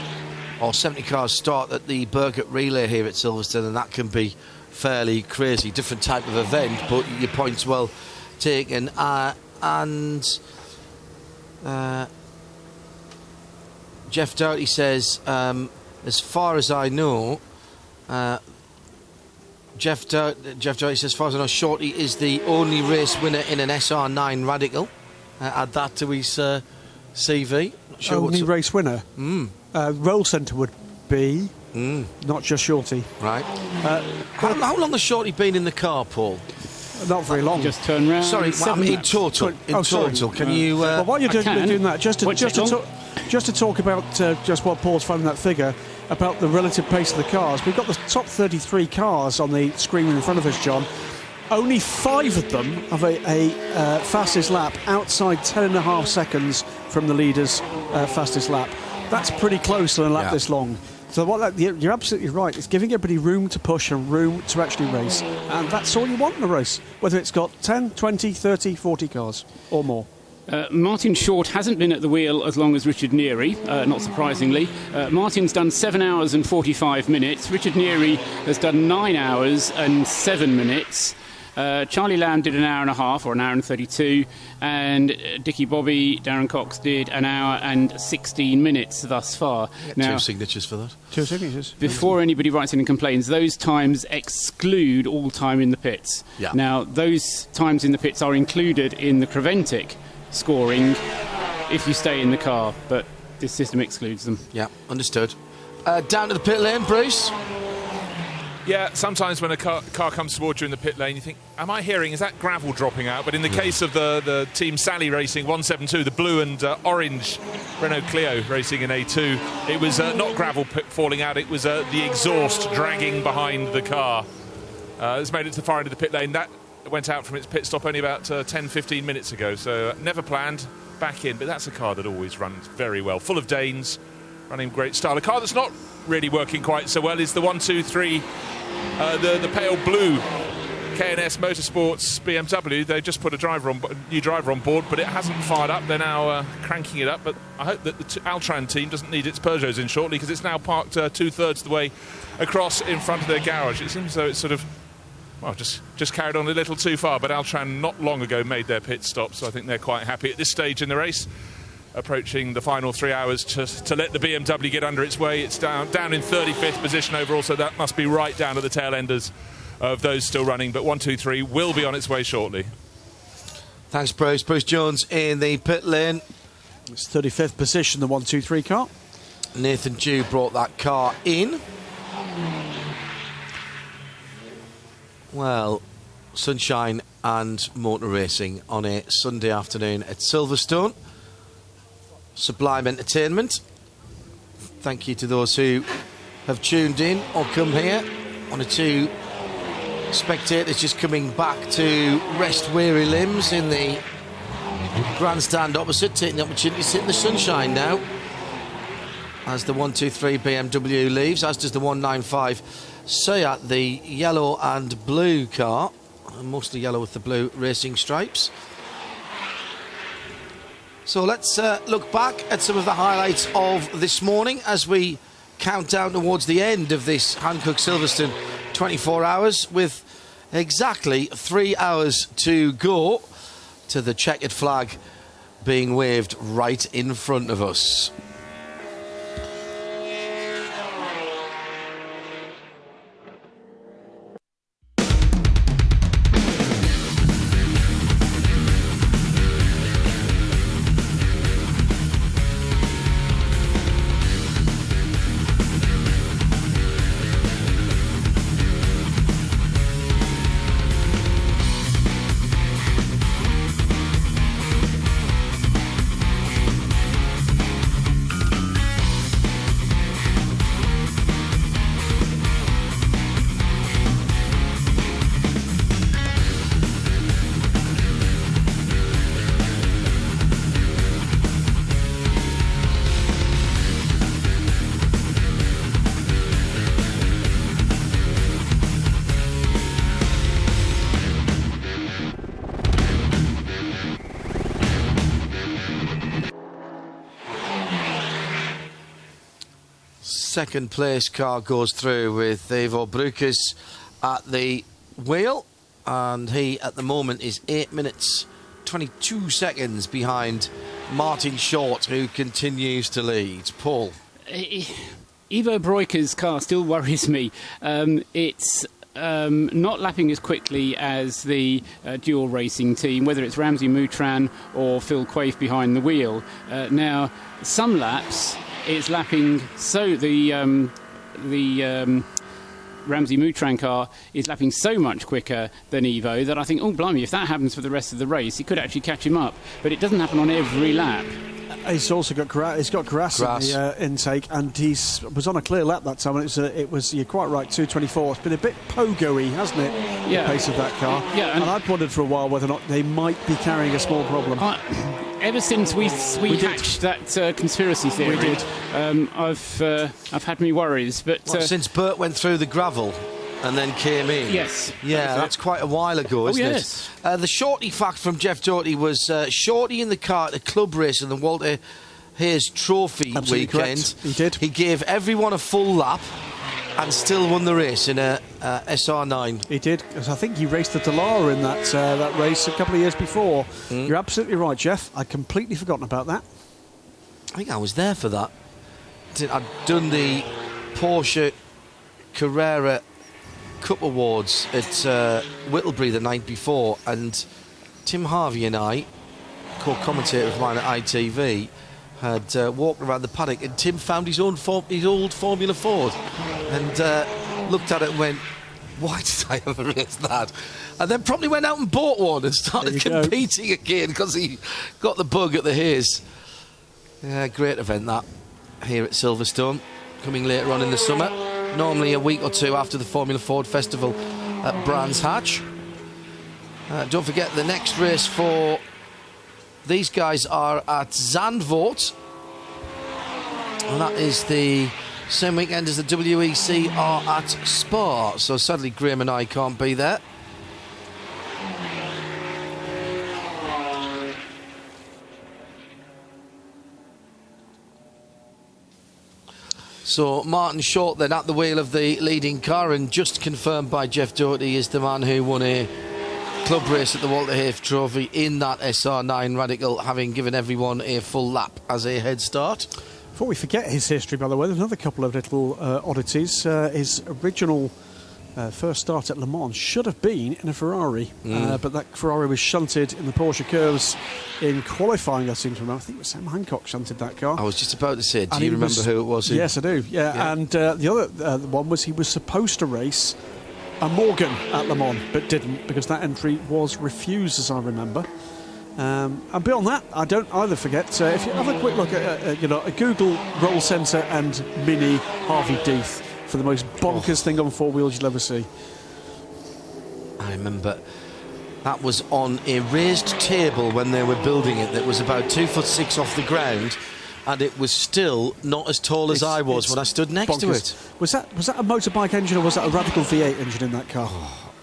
start at the Burgett Relay here at Silverstone, and that can be fairly crazy. Different type of event, but your point's well taken. And Jeff Doughty says, as far as I know, Jeff Doughty says, as far as I know, Shorty is the only race winner in an SR9 Radical. Add that to his CV. Not sure only race winner? Roll Centre would be, not just Shorty. Right. How long has Shorty been in the car, Paul? Not very long. Just turn round. Sorry, in total. Can you? Well, while you're doing that, just to talk about just what Paul's finding that figure about the relative pace of the cars. We've got the top 33 cars on the screen in front of us, John. Only 5 of them have a fastest lap outside 10.5 seconds from the leader's fastest lap. That's pretty close on a lap this long. So you're absolutely right. It's giving everybody room to push and room to actually race. And that's all you want in a race, whether it's got 10, 20, 30, 40 cars or more. Martin Short hasn't been at the wheel as long as Richard Neary, not surprisingly. Martin's done 7 hours and 45 minutes. Richard Neary has done 9 hours and 7 minutes. Charlie Lamb did an hour and a half, or an hour and 32, and Dickie Bobby, Darren Cox did an hour and 16 minutes thus far. Now, 2 signatures for that. 2 signatures. Before anybody writes in and complains, those times exclude all time in the pits. Yeah. Now, those times in the pits are included in the Creventic scoring if you stay in the car, but this system excludes them. Yeah, understood. Down to the pit lane, Bruce. Yeah, sometimes when a car comes towards you in the pit lane, you think, am I hearing, is that gravel dropping out? But in the case of the Team Sally Racing 172, the blue and orange Renault Clio racing in A2, it was not gravel falling out, it was the exhaust dragging behind the car. It's made it to the far end of the pit lane. That went out from its pit stop only about 10-15 minutes ago, so never planned, back in. But that's a car that always runs very well, full of Danes, running great style. A car that's not really working quite so well is the 123, the pale blue K&S Motorsports BMW. They've just put a new driver on board, but it hasn't fired up. They're now cranking it up, but I hope that the Altran team doesn't need its Peugeots in shortly, because it's now parked 2/3 of the way across in front of their garage. It seems as though it's sort of, well, just carried on a little too far, but Altran not long ago made their pit stop, so I think they're quite happy at this stage in the race. Approaching the final 3 hours to let the BMW get under its way. It's down in 35th position overall, so that must be right down at the tail enders of those still running. But 123 will be on its way shortly. Thanks, Bruce. Bruce Jones in the pit lane. It's 35th position, the 123 car. Nathan Dew brought that car in. Well, sunshine and motor racing on a Sunday afternoon at Silverstone. Sublime entertainment. Thank you to those who have tuned in or come here. One or two spectators just coming back to rest weary limbs in the grandstand opposite, taking the opportunity to sit in the sunshine now as the 123 BMW leaves, as does the 195 Seat, the yellow and blue car, mostly yellow with the blue racing stripes. So let's look back at some of the highlights of this morning as we count down towards the end of this Hankook Silverstone 24 hours, with exactly 3 hours to go to the checkered flag being waved right in front of us. Second place car goes through with Ivo Brukas at the wheel, and he at the moment is 8 minutes 22 seconds behind Martin Short, who continues to lead. Paul. Ivo Brukas' car still worries me. It's not lapping as quickly as the dual racing team, whether it's Ramsey Moutran or Phil Quaife behind the wheel. Now, some laps it's lapping, so the Ramsey Moutran car is lapping so much quicker than Ivo that I think, oh blimey, if that happens for the rest of the race, he could actually catch him up. But it doesn't happen on every lap. He's also got grass in the intake, and he was on a clear lap that time, and it was you're quite right, 2:24. It's been a bit pogo-y, hasn't it? Yeah. The pace of that car. Yeah, and I'd wondered for a while whether or not they might be carrying a small problem. Ever since we hatched that conspiracy theory, we did. I've had me worries, but since Bert went through the gravel and then came in. Yes. Yeah, that's quite a while ago, isn't it? The Shorty fact from Jeff Doherty was Shorty in the car at a club race in the Walter Hayes Trophy Absolutely weekend. Correct. He did. He gave everyone a full lap, and still won the race in a SR9. He did, because I think he raced the Dallara in that race a couple of years before. You're absolutely right, Jeff. I'd completely forgotten about that. I think I was there for that. I'd done the Porsche Carrera Cup Awards at Whittlebury the night before, and Tim Harvey and I, co-commentator of mine at ITV, had walked around the paddock, and Tim found his old Formula Ford and looked at it and went, why did I ever race that? And then probably went out and bought one and started competing again because he got the bug at the Hayes. Yeah, great event that here at Silverstone, coming later on in the summer, normally a week or two after the Formula Ford Festival at Brands Hatch. Don't forget, the next race for these guys are at Zandvoort, and that is the same weekend as the WEC are at Spa, so sadly Graham and I can't be there. So Martin Short then at the wheel of the leading car, and just confirmed by Jeff Doherty is the man who won a club race at the Walter Hayes Trophy in that SR9 Radical, having given everyone a full lap as a head start. Before we forget his history, by the way, there's another couple of little oddities. His original first start at Le Mans should have been in a Ferrari, but that Ferrari was shunted in the Porsche curves in qualifying, I seem to remember. I think it was Sam Hankook shunted that car. I was just about to say, do you remember who it was? Yes, I do, yeah. And the other one was he was supposed to race a Morgan at Le Mans, but didn't, because that entry was refused, as I remember. And beyond that, I don't either forget, if you have a quick look at a Google Roll Centre and Mini Harvey Deeth for the most bonkers thing on four wheels you'll ever see. I remember that was on a raised table when they were building it that was about 2'6" off the ground, and it was still not as tall as I was when I stood next to it. Was that a motorbike engine, or was that a Radical V8 engine in that car?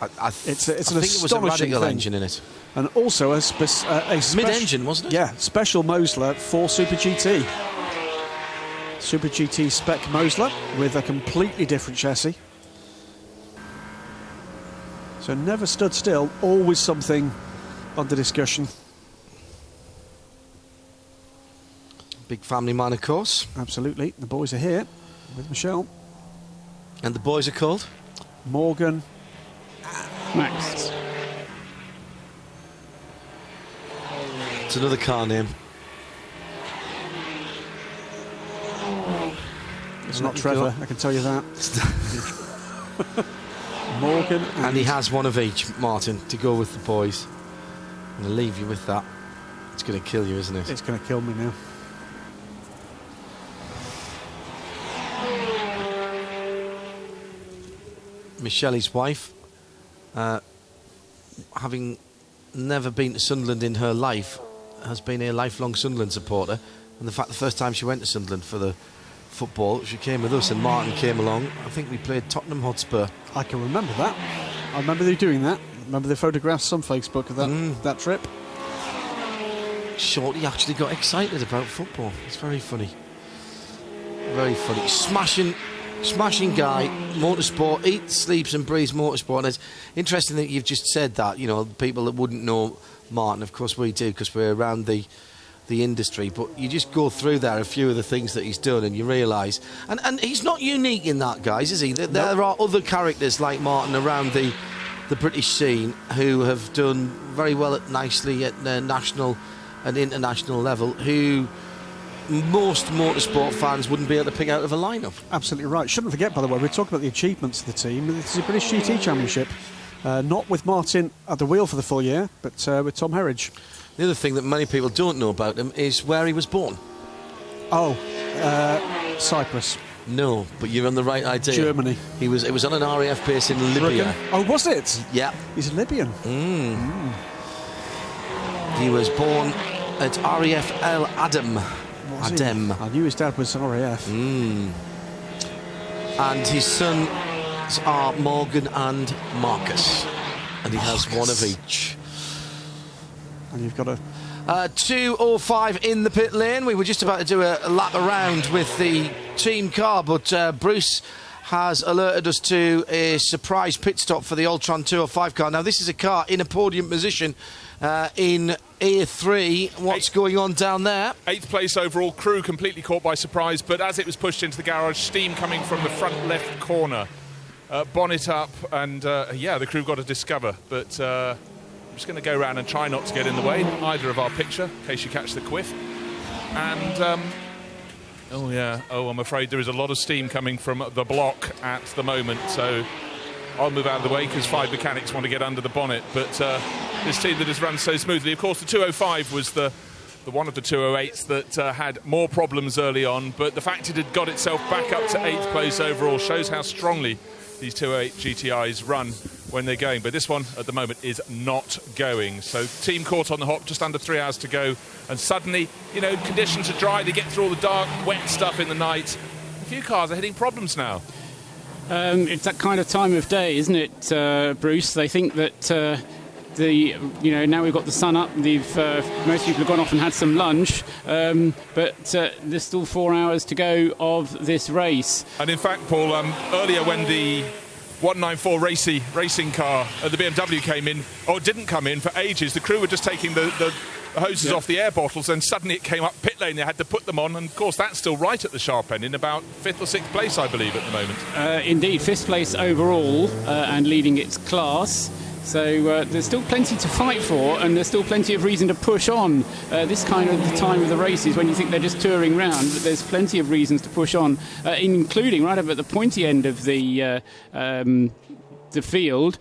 I think it was a Radical engine in it. And also a mid-engine, wasn't it? Yeah, special Mosler for Super GT. Super GT spec Mosler with a completely different chassis. So never stood still, always something under discussion. Big family man, of course. Absolutely. The boys are here with Michelle. And the boys are called? Morgan. Max. It's another car name. It's not Trevor, I can tell you that. Morgan. And he has one of each, Martin, to go with the boys. I'm going to leave you with that. It's going to kill you, isn't it? It's going to kill me now. Michelle's wife, having never been to Sunderland in her life, has been a lifelong Sunderland supporter. And the fact the first time she went to Sunderland for the football, she came with us and Martin came along. I think we played Tottenham Hotspur. I can remember that. I remember they doing that. I remember the photographs on Facebook of that trip. Shorty actually got excited about football. It's very funny. Very funny. Smashing guy, motorsport, eats, sleeps and breathes motorsport. And it's interesting that you've just said that, people that wouldn't know Martin, of course we do because we're around the industry, but you just go through there a few of the things that he's done and you realise, and he's not unique in that, guys, is he? There are other characters like Martin around the British scene who have done very well nicely at national and international level, who most motorsport fans wouldn't be able to pick out of a lineup. Absolutely right. Shouldn't forget, by the way, we're talking about the achievements of the team. This is a British GT Championship, not with Martin at the wheel for the full year, but with Tom Herridge. The other thing that many people don't know about him is where he was born. Oh, Cyprus. No, but you're on the right idea. Germany. It was on an RAF base in Libya. Oh, was it? Yeah. He's a Libyan. He was born at RAF El Adem. I knew his dad was RAF. And his sons are Morgan and Marcus. And he has one of each. And you've got a 2:05 in the pit lane. We were just about to do a lap around with the team car, but Bruce has alerted us to a surprise pit stop for the Ultron 205 car. Now, this is a car in a podium position in A3. What's going on down there? 8th place overall, crew completely caught by surprise, but as it was pushed into the garage, steam coming from the front left corner. Bonnet up, and the crew got to discover, but I'm just going to go around and try not to get in the way, either of our picture, in case you catch the quiff. And I'm afraid there is a lot of steam coming from the block at the moment, so I'll move out of the way because 5 mechanics want to get under the bonnet. But this team that has run so smoothly, of course, the 205 was the one of the 208s that had more problems early on, but the fact it had got itself back up to 8th place overall shows how strongly these 208 GTIs run when they're going. But this one at the moment is not going. So team caught on the hop, just under 3 hours to go, and suddenly, conditions are dry, they get through all the dark, wet stuff in the night. A few cars are hitting problems now. It's that kind of time of day, isn't it, Bruce? They think that now we've got the sun up. Most people have gone off and had some lunch, but there's still 4 hours to go of this race. And in fact, Paul, earlier when the 194 racing car at the BMW came in, or didn't come in for ages, the crew were just taking the hoses off the air bottles, and suddenly it came up pit lane. They had to put them on, and of course that's still right at the sharp end, in about 5th or 6th place, I believe, at the moment. Indeed, 5th place overall, and leading its class. So there's still plenty to fight for, and there's still plenty of reason to push on. This kind of the time of the races when you think they're just touring round, but there's plenty of reasons to push on, including right up at the pointy end of the field.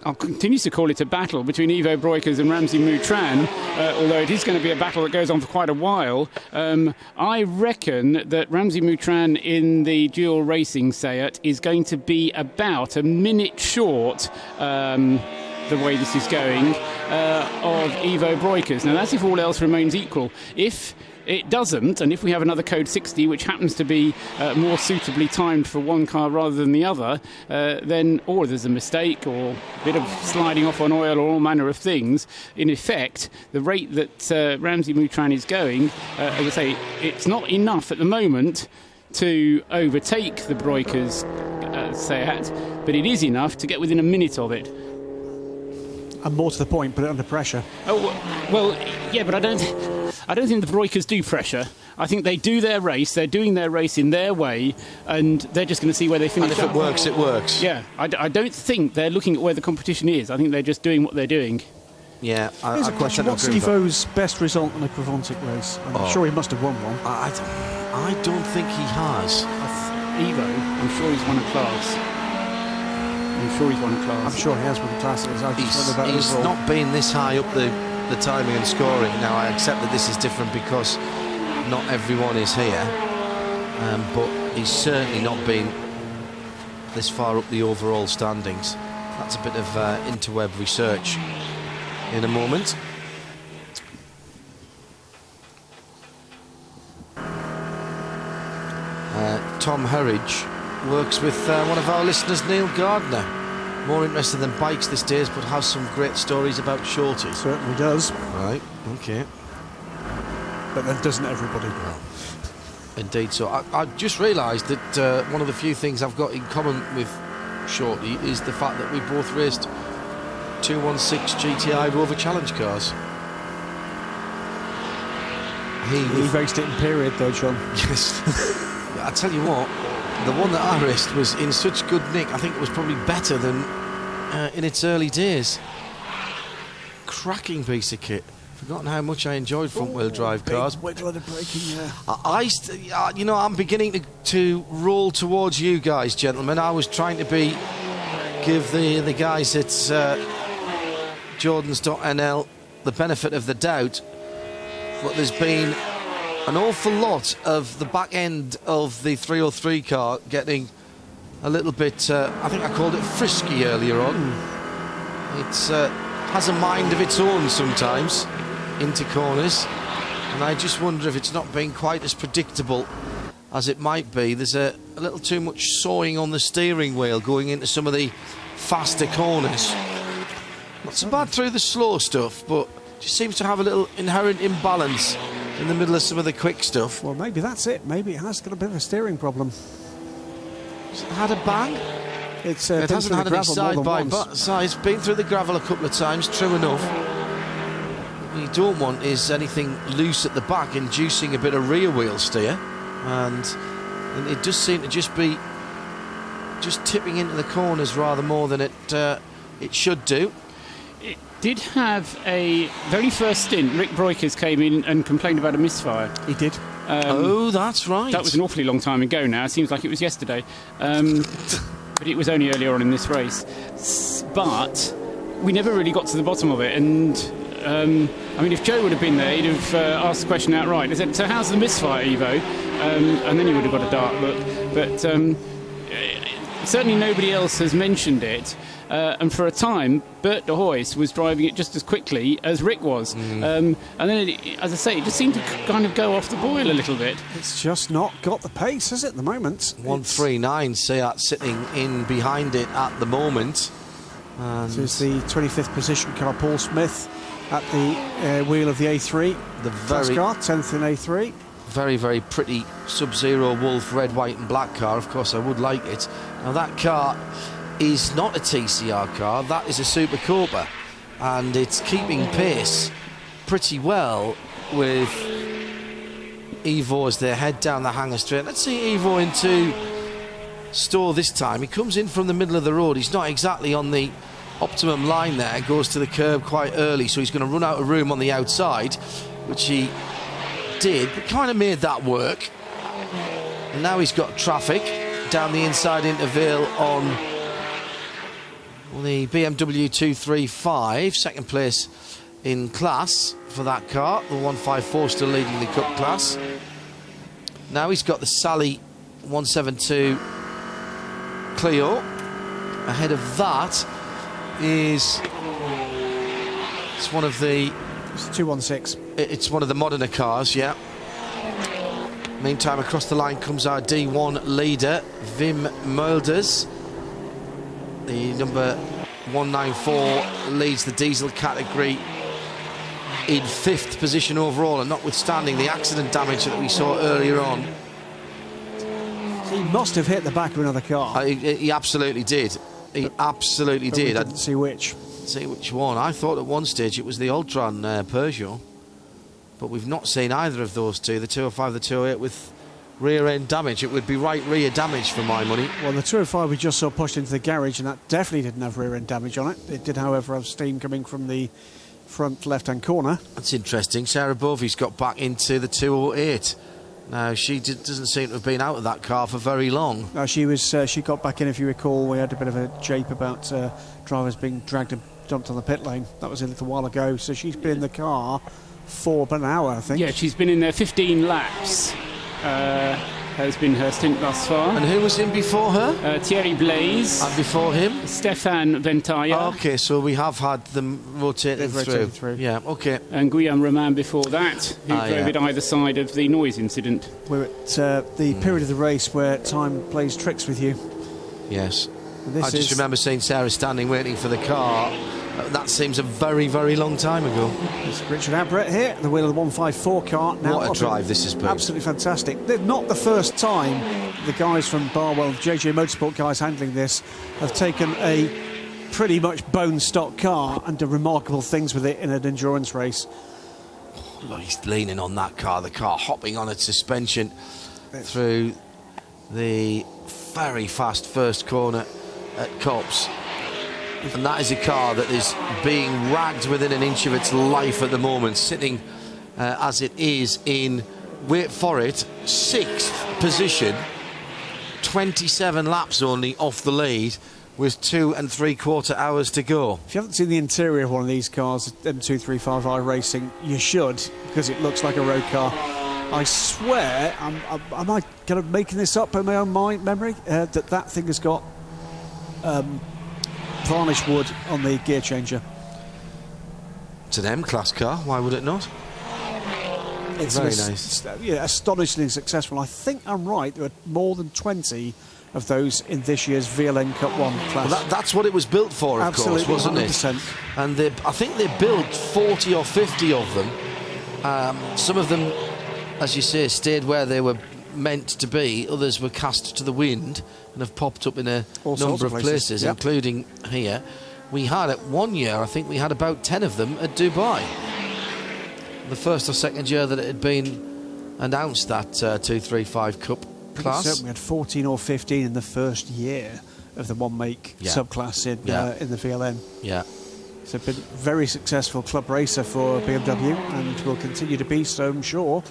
I'll continue to call it a battle between Ivo Breukers and Ramzi Moutran, although it is going to be a battle that goes on for quite a while. I reckon that Ramzi Moutran in the dual racing Seat is going to be about a minute short, the way this is going, of Ivo Breukers. Now, that's if all else remains equal. If it doesn't, and if we have another code 60 which happens to be more suitably timed for one car rather than the other, then or there's a mistake or a bit of sliding off on oil or all manner of things, in effect the rate that Ramzi Moutran is going, as I say, it's not enough at the moment to overtake the Breukers Seat, but it is enough to get within a minute of it. And more to the point, put it under pressure. Oh, well, yeah, but I don't think the Breukers do pressure. I think they do their race. They're doing their race in their way, and they're just going to see where they finish. And if it works, it works. Yeah, I don't think they're looking at where the competition is. I think they're just doing what they're doing. Yeah, Here's a question. What's Ivo's best result in a Quavantic race? I'm sure he must have won one. I don't think he has. Ivo, I'm sure he's won a class. I'm sure he's won a class. I'm sure he has won classes. He's not been this high up the timing and scoring. Now, I accept that this is different because not everyone is here, but he's certainly not been this far up the overall standings. That's a bit of interweb research in a moment. Tom Herridge works with one of our listeners, Neil Gardner. More interested than bikes these days, but has some great stories about shorties. Certainly does. Right, okay. But then doesn't everybody? Well, indeed so. I just realised that one of the few things I've got in common with Shorty is the fact that we both raced 216 GTI Rover Challenge cars. He raced it in period though, John. Yes. I tell you what, the one that I raced was in such good nick, I think it was probably better than in its early days. Cracking piece of kit. Forgotten how much I enjoyed front-wheel drive cars. Wiggle of the braking, yeah. I'm beginning to roll towards you guys, gentlemen. I was trying to give the guys at Jordans.nl the benefit of the doubt, but there's been an awful lot of the back end of the 303 car getting a little bit, I think I called it frisky earlier on. It has a mind of its own sometimes into corners, and I just wonder if it's not being quite as predictable as it might be. There's a little too much sawing on the steering wheel going into some of the faster corners. Not so bad through the slow stuff, but just seems to have a little inherent imbalance in the middle of some of the quick stuff. Well, maybe that's it. Maybe it has got a bit of a steering problem. Has it had a bang? It hasn't had any side. It's been through the gravel a couple of times, true enough. What you don't want is anything loose at the back, inducing a bit of rear wheel steer. And it does seem to just be tipping into the corners rather more than it should do. It did have a very first stint. Rick Breukers came in and complained about a misfire. He did. That's right. That was an awfully long time ago now. It seems like it was yesterday. But it was only earlier on in this race. But we never really got to the bottom of it. And, I mean, if Joe would have been there, he'd have asked the question outright. He said, so how's the misfire, Evo? And then he would have got a dark look. But certainly nobody else has mentioned it. And for a time, Bert de Hoijs was driving it just as quickly as Rick was. And then, as I say, it just seemed to kind of go off the boil a little bit. It's just not got the pace, has it, at the moment? 139, Seat sitting in behind it at the moment. This is the 25th position car, Paul Smith, at the wheel of the A3. The very car, 10th in A3. Very, very pretty Sub-Zero Wolf red, white and black car. Of course, I would like it. Now, that car is not a TCR car, that is a Super Copa, and it's keeping pace pretty well with Evo as they head down the hangar straight. Let's see Evo into store this time. He comes in from the middle of the road. He's not exactly on the optimum line there, goes to the curb quite early, so he's going to run out of room on the outside, which he did, but kind of made that work. And now he's got traffic down the inside interval on the BMW 235, second place in class for that car. The 154 still leading the Cup class. Now he's got the Sally 172 Clio. Ahead of that is it's one of the 216. It's one of the Modena cars, yeah. Meantime, across the line comes our D1 leader, Wim Mulders. The number 194 leads the diesel category in 5th position overall, and notwithstanding the accident damage that we saw earlier on. He must have hit the back of another car. He absolutely did. He absolutely did. We didn't see which. See which one. I thought at one stage it was the Ultron Peugeot, but we've not seen either of those two, the 205, the 208, with rear end damage. It would be right rear damage for my money. Well, the 205 we just saw pushed into the garage, and that definitely didn't have rear end damage on it. It did, however, have steam coming from the front left hand corner. That's interesting. Sarah Bovey's got back into the 208. Now, she doesn't seem to have been out of that car for very long. No, she got back in, if you recall. We had a bit of a jape about drivers being dragged and dumped on the pit lane. That was a little while ago. So she's been in the car for about an hour, I think. Yeah, she's been in there 15 laps. Has been her stint thus far. And who was in before her? Thierry Blaise. And before him? Stefan Ventaya. OK, so we have had them rotating through. Yeah, OK. And Guillaume Romain before that, who drove it either side of the noise incident. We're at the period of the race where time plays tricks with you. Yes. I just remember seeing Sarah standing waiting for the car. That seems a very, very long time ago. It's Richard Abrett here, the wheel of the 154 car. Now, what a drive this has been. Absolutely fantastic. They're not the first time the guys from Barwell, JJ Motorsport guys handling this, have taken a pretty much bone stock car and done remarkable things with it in an endurance race. Oh, look, he's leaning on that car, the car hopping on its suspension through the very fast first corner at Copse. And that is a car that is being ragged within an inch of its life at the moment, sitting as it is in, wait for it, 6th position, 27 laps only off the lead, with 2 3/4 hours to go. If you haven't seen the interior of one of these cars, M235i Racing, you should, because it looks like a road car. I swear, am I kind of making this up in my own memory, that thing has got varnished wood on the gear changer. It's an M-class car, why would it not? It's very nice. Yeah, astonishingly successful. I think I'm right, there are more than 20 of those in this year's VLN Cup 1 class. Well, that's what it was built for, of Absolutely, course, wasn't 100%. it? And I think they built 40 or 50 of them. Some of them, as you say, stayed where they were meant to be. Others were cast to the wind and have popped up in a number of places, yep. including here. We had it one year, I think we had about 10 of them at Dubai. The first or second year that it had been announced, that 235 Cup class. We had 14 or 15 in the first year of the one-make subclass in the VLN. Yeah. So been a very successful club racer for BMW and will continue to be so, I'm sure.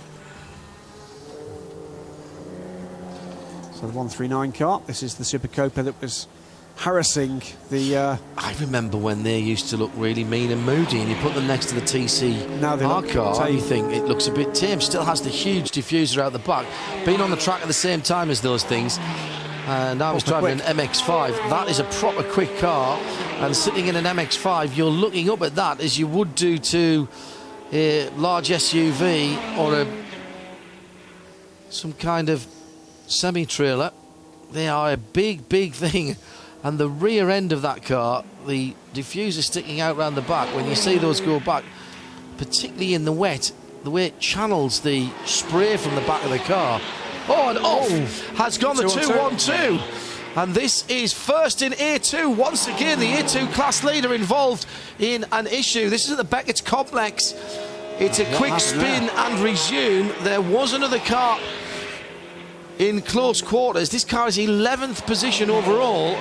So the 139 car, this is the Super Copa that was harassing the... I remember when they used to look really mean and moody, and you put them next to the TC now they R car tame. and you think it looks a bit tame. Still has the huge diffuser out the back. Been on the track at the same time as those things. And I was driving an MX-5. That is a proper quick car, and sitting in an MX-5, you're looking up at that as you would do to a large SUV or some kind of semi-trailer. They are a big, big thing. And the rear end of that car, the diffuser sticking out round the back, when you see those go back, particularly in the wet, the way it channels the spray from the back of the car. Oh, and off has gone the 2-1-2. And this is first in A2. Once again, the A2 class leader involved in an issue. This is at the Beckett's complex. It's a quick spin and resume. There was another car in close quarters. This car is 11th position overall.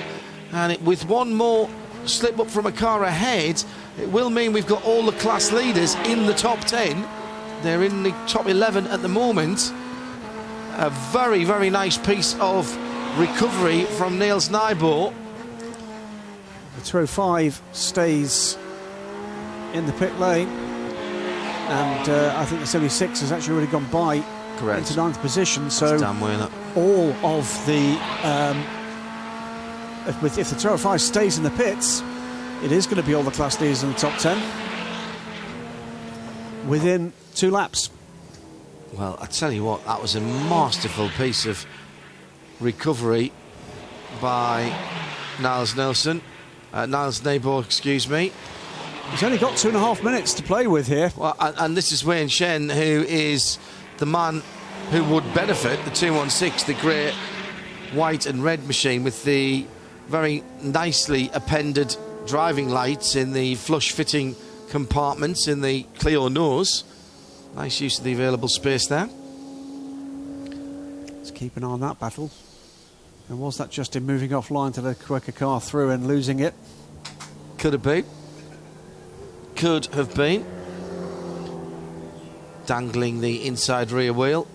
And with one more slip up from a car ahead, it will mean we've got all the class leaders in the top 10. They're in the top 11 at the moment. A very, very nice piece of recovery from Niels Nybo. The 205 stays in the pit lane. And I think the 76 has actually already gone by into 9th position. So all of the... if the 205 stays in the pits, it is going to be all the class leaders in the top 10 within 2 laps. Well, I tell you what, that was a masterful piece of recovery by Niels Nybo, excuse me. He's only got 2.5 minutes to play with here. Well, and this is Wayne Shen, who is the man who would benefit the 216, the grey, white and red machine with the very nicely appended driving lights in the flush fitting compartments in the Clio nose. Nice use of the available space there. Let's keep an eye on that battle. And was that just him moving offline to the quicker car through and losing it? Could have been. Could have been. Dangling the inside rear wheel.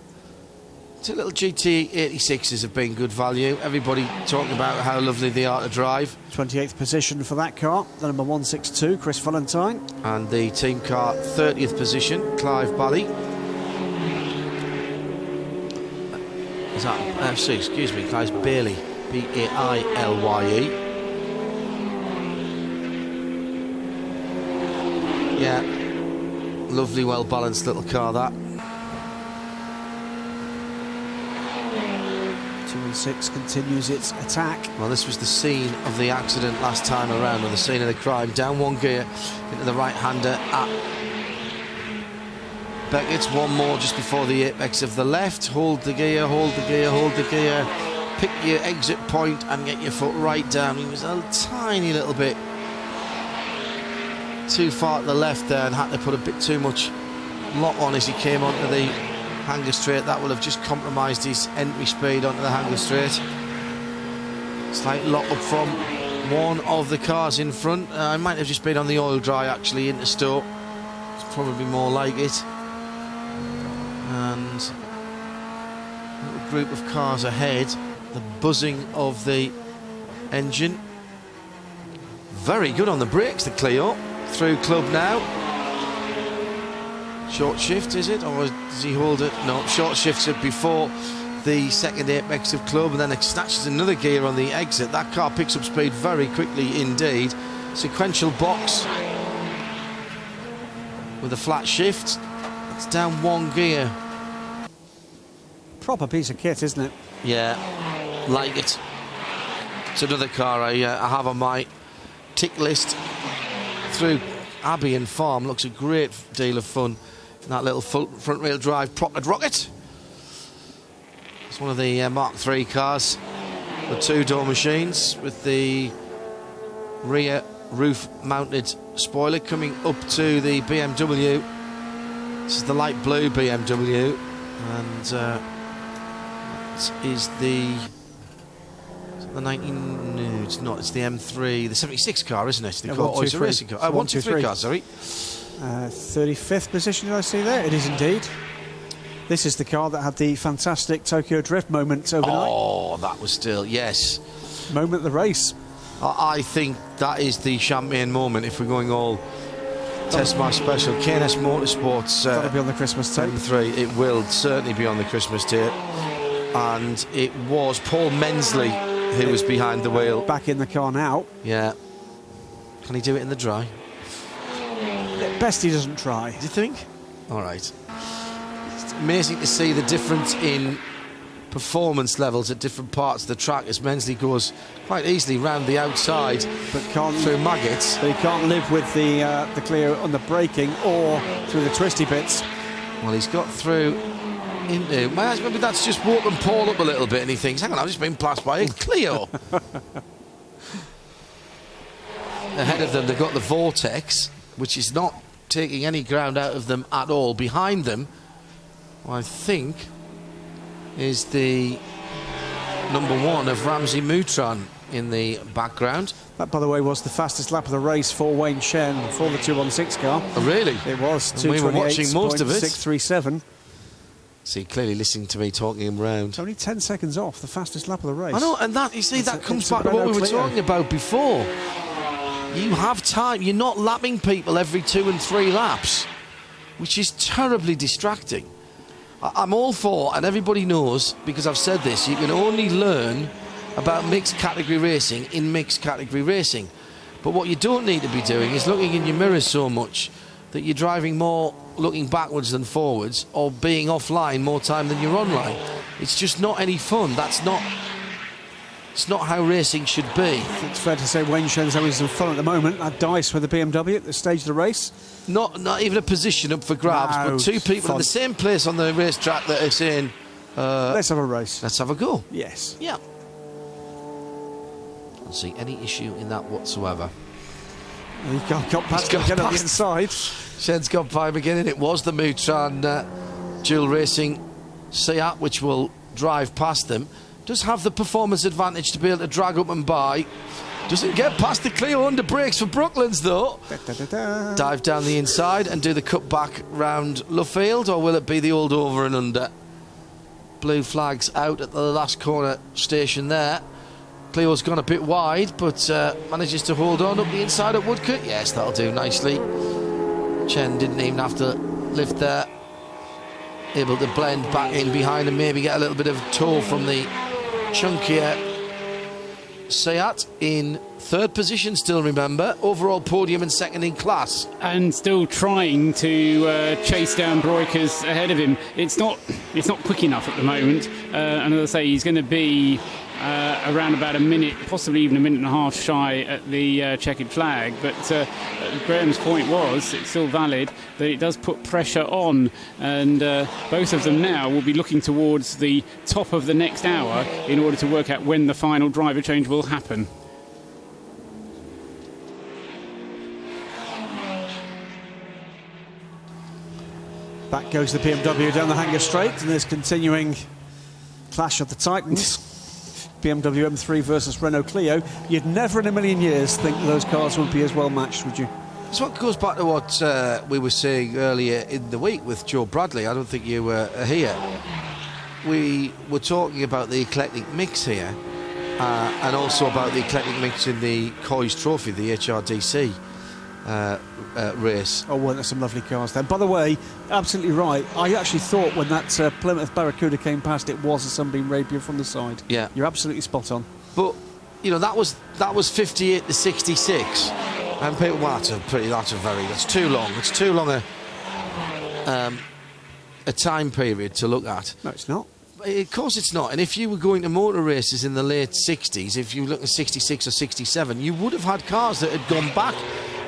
2 little GT86s have been good value. Everybody talking about how lovely they are to drive. 28th position for that car, the number 162, Chris Valentine. And the team car, 30th position, Clive Bally. Is that, excuse me, Clive Bailey, B-A-I-L-Y-E. Yeah, lovely, well-balanced little car, that. 216 continues its attack. Well, this was the scene of the accident last time around, or the scene of the crime. Down one gear into the right-hander at Beckett's. One more just before the apex of the left. Hold the gear, hold the gear, hold the gear. Pick your exit point and get your foot right down. He was a tiny little bit too far to the left there and had to put a bit too much lock on as he came onto the hanger straight. That will have just compromised his entry speed onto the hanger straight. Slight lock up from one of the cars in front. I might have just been on the oil dry actually into Stoke. It's probably more like it. And a little group of cars ahead. The buzzing of the engine. Very good on the brakes, the Clio. Through club now. Short shift, is it? Or does he hold it? No, short shifts it before the second apex of club, and then it snatches another gear on the exit. That car picks up speed very quickly indeed. Sequential box with a flat shift. It's down one gear. Proper piece of kit, isn't it? Yeah, like it. It's another car I have on my tick list through Abbey and Farm. Looks a great deal of fun. That little front wheel drive protected rocket. It's one of the Mark III cars, the two-door machines with the rear roof-mounted spoiler coming up to the BMW. This is the light blue BMW, and this is the 19. No, it's not. It's the M3, the 76 car, isn't it? They call it. Oh, it's a racing car. 123 car. Sorry. 35th position. Did I see there? It is indeed. This is the car that had the fantastic Tokyo Drift moment overnight. Oh, that was still, yes. Moment of the race. I think that is the champagne moment if we're going all test match special. K&S Motorsports. That'll be on the Christmas tape. M3. It will certainly be on the Christmas tape. And it was Paul Mensley who was behind the wheel. Back in the car now. Yeah. Can he do it in the dry? Best he doesn't try. Do you think? All right. It's amazing to see the difference in performance levels at different parts of the track as Mensley goes quite easily round the outside, but can't through maggots. But he can't live with the Clio on the braking or through the twisty bits. Well, he's got through into. Maybe that's just woken Paul up a little bit, and he thinks, "Hang on, I've just been passed by a Clio." Ahead of them, they've got the Vortex, which is not taking any ground out of them at all. Behind them, I think, is the #1 of Ramsey Moutran in the background. That, by the way, was the fastest lap of the race for Wayne Shen for the 216 car. Oh, really? It was. We were watching most of it. 637. See, clearly listening to me talking him round. It's only 10 seconds off the fastest lap of the race. I know, and that, you see, that comes back to what we were talking about before. You have time. You're not lapping people every 2 and 3 laps, which is terribly distracting. I'm all for, and everybody knows, because I've said this, you can only learn about mixed category racing in mixed category racing. But what you don't need to be doing is looking in your mirrors so much that you're driving more looking backwards than forwards, or being offline more time than you're online. It's just not any fun. It's not how racing should be. It's fair to say Wayne Shen's having some fun at the moment. That dice with the BMW at this stage of the race. Not even a position up for grabs, but two people in the same place on the racetrack that are saying, let's have a race. Let's have a go. Yes. Yeah. I don't see any issue in that whatsoever. He got past him again on the inside. Shen's got by him again, and it was the Moutran dual racing Seat which will drive past them. Does have the performance advantage to be able to drag up and by. Doesn't get past the Clio under brakes for Brooklands though. Dive down the inside and do the cut back round Luffield, or will it be the old over and under? Blue flags out at the last corner station there. Clio's gone a bit wide, but manages to hold on up the inside at Woodcote. Yes, that'll do nicely. Chen didn't even have to lift there. Able to blend back in behind and maybe get a little bit of tow from the chunkier Seat in third position still, remember. Overall podium and second in class. And still trying to chase down Breukers ahead of him. It's not quick enough at the moment. And as I say, he's going to be around about a minute, possibly even a minute and a half shy at the checkered flag. But Graham's point was, it's still valid, that it does put pressure on. And both of them now will be looking towards the top of the next hour in order to work out when the final driver change will happen. Back goes the BMW down the Hangar straight, and there's continuing clash of the Titans. BMW M3 versus Renault Clio. You'd never in a million years think those cars would be as well matched, would you? So what goes back to what we were saying earlier in the week with Joe Bradley. I don't think you were here. We were talking about the eclectic mix here, and also about the eclectic mix in the Coy's Trophy, the HRDC race. Oh, weren't there some lovely cars then? By the way, absolutely right. I actually thought when that Plymouth Barracuda came past, it was a Sunbeam Rapier from the side. Yeah, you're absolutely spot on. But you know, that was 58 to 66, and people, well, that's too long. It's too long a time period to look at. No, it's not. Of course it's not. And if you were going to motor races in the late 60s, if you look at 66 or 67, you would have had cars that had gone back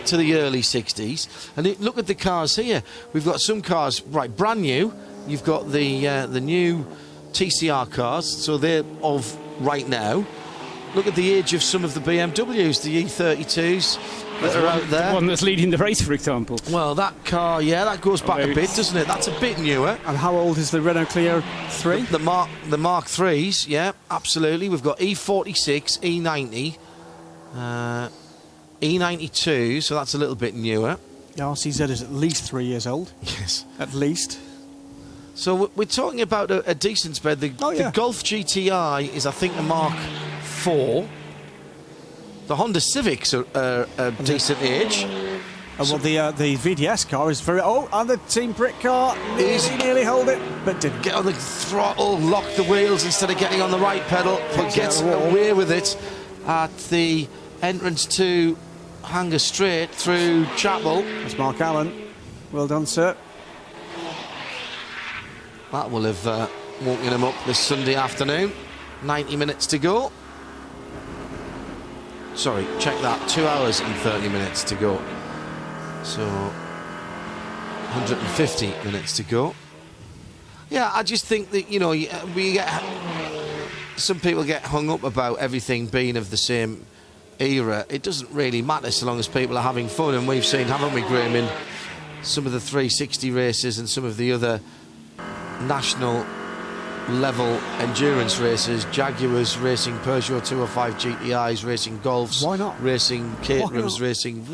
to the early 60s. And look at the cars here. We've got some cars, right, brand new. You've got the new TCR cars, so they're of right now. Look at the age of some of the BMWs, the E32s that are out there. The one that's leading the race, for example. Well, that car, that goes back a bit, doesn't it? That's a bit newer. And how old is the Renault Clio 3? The Mark 3s, yeah, absolutely. We've got E46, E90, E92, so that's a little bit newer. The RCZ is at least 3 years old. Yes. At least. So we're talking about a decent spec. The Golf GTI is, I think, a Mark 4. The Honda Civics are a decent age. Well, the VDS car is very... Oh, and the Team Brit car nearly held it, but didn't. Get on the throttle, lock the wheels instead of getting on the right pedal, but gets away with it at the entrance to Hanger Straight through Chapel. That's Mark Allen. Well done, sir. That will have woken him up this Sunday afternoon. 90 minutes to go. Sorry, check that. 2 hours and 30 minutes to go. So, 150 minutes to go. Yeah, I just think that, some people get hung up about everything being of the same era. It doesn't really matter so long as people are having fun, and we've seen, haven't we, Graham, in some of the 360 races and some of the other national level endurance races, Jaguars racing Peugeot 205 GTIs, racing Golfs. Why not? Racing Caterhams, racing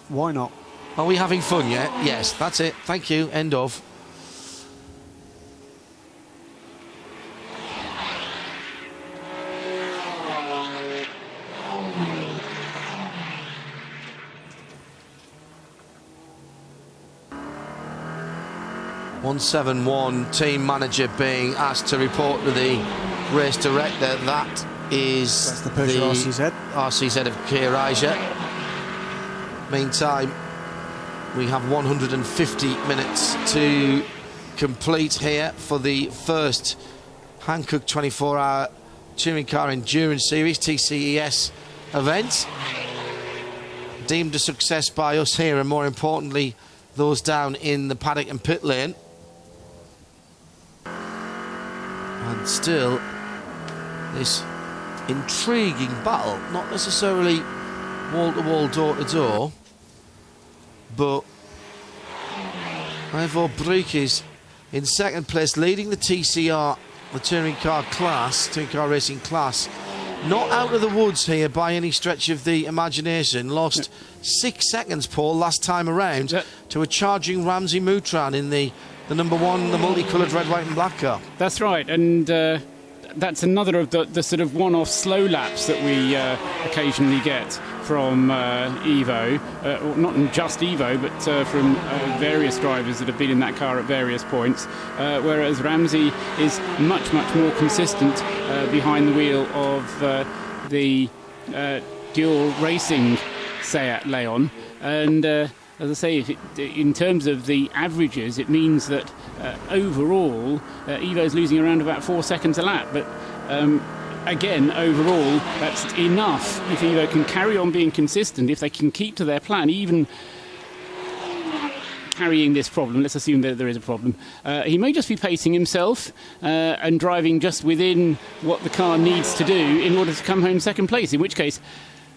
Why not? Are we having fun yet? Yes, that's it. Thank you. End of. .171, team manager being asked to report to the race director. That's the Peugeot RCZ of Kiraja. Meantime, we have 150 minutes to complete here for the first Hankook 24-hour Touring Car Endurance Series TCES event. Deemed a success by us here, and more importantly, those down in the paddock and pit lane. And still, this intriguing battle, not necessarily wall-to-wall, door-to-door, but Ivo Brit is in second place, leading the TCR, the touring car racing class. Not out of the woods here by any stretch of the imagination. Lost 6 seconds, Paul, last time around to a charging Ramsey Moutran in the number one, the multicoloured red, white and black car. That's right, and that's another of the sort of one-off slow laps that we occasionally get from Evo, not just Evo, but from various drivers that have been in that car at various points, whereas Ramsey is much, much more consistent behind the wheel of the dual racing Seat Leon. And as I say, in terms of the averages, it means that overall Evo's losing around about 4 seconds a lap, but again, overall, that's enough. If Evo can carry on being consistent, if they can keep to their plan, even carrying this problem, let's assume that there is a problem, he may just be pacing himself and driving just within what the car needs to do in order to come home second place, in which case,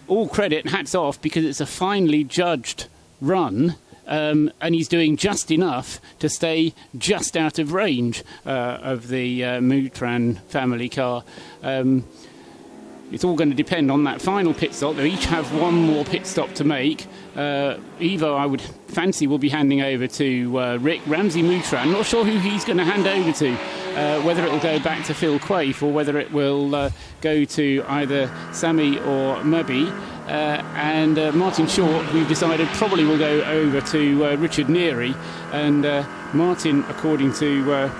all credit, hats off, because it's a finely judged run. And he's doing just enough to stay just out of range of the Moutran family car. It's all going to depend on that final pit stop. They each have one more pit stop to make. Evo, I would fancy, will be handing over to Rick. Ramsey Moutran, not sure who he's going to hand over to, whether it will go back to Phil Quaife or whether it will go to either Sammy or Mubby. And Martin Short, we've decided, probably will go over to Richard Neary. And Martin, according to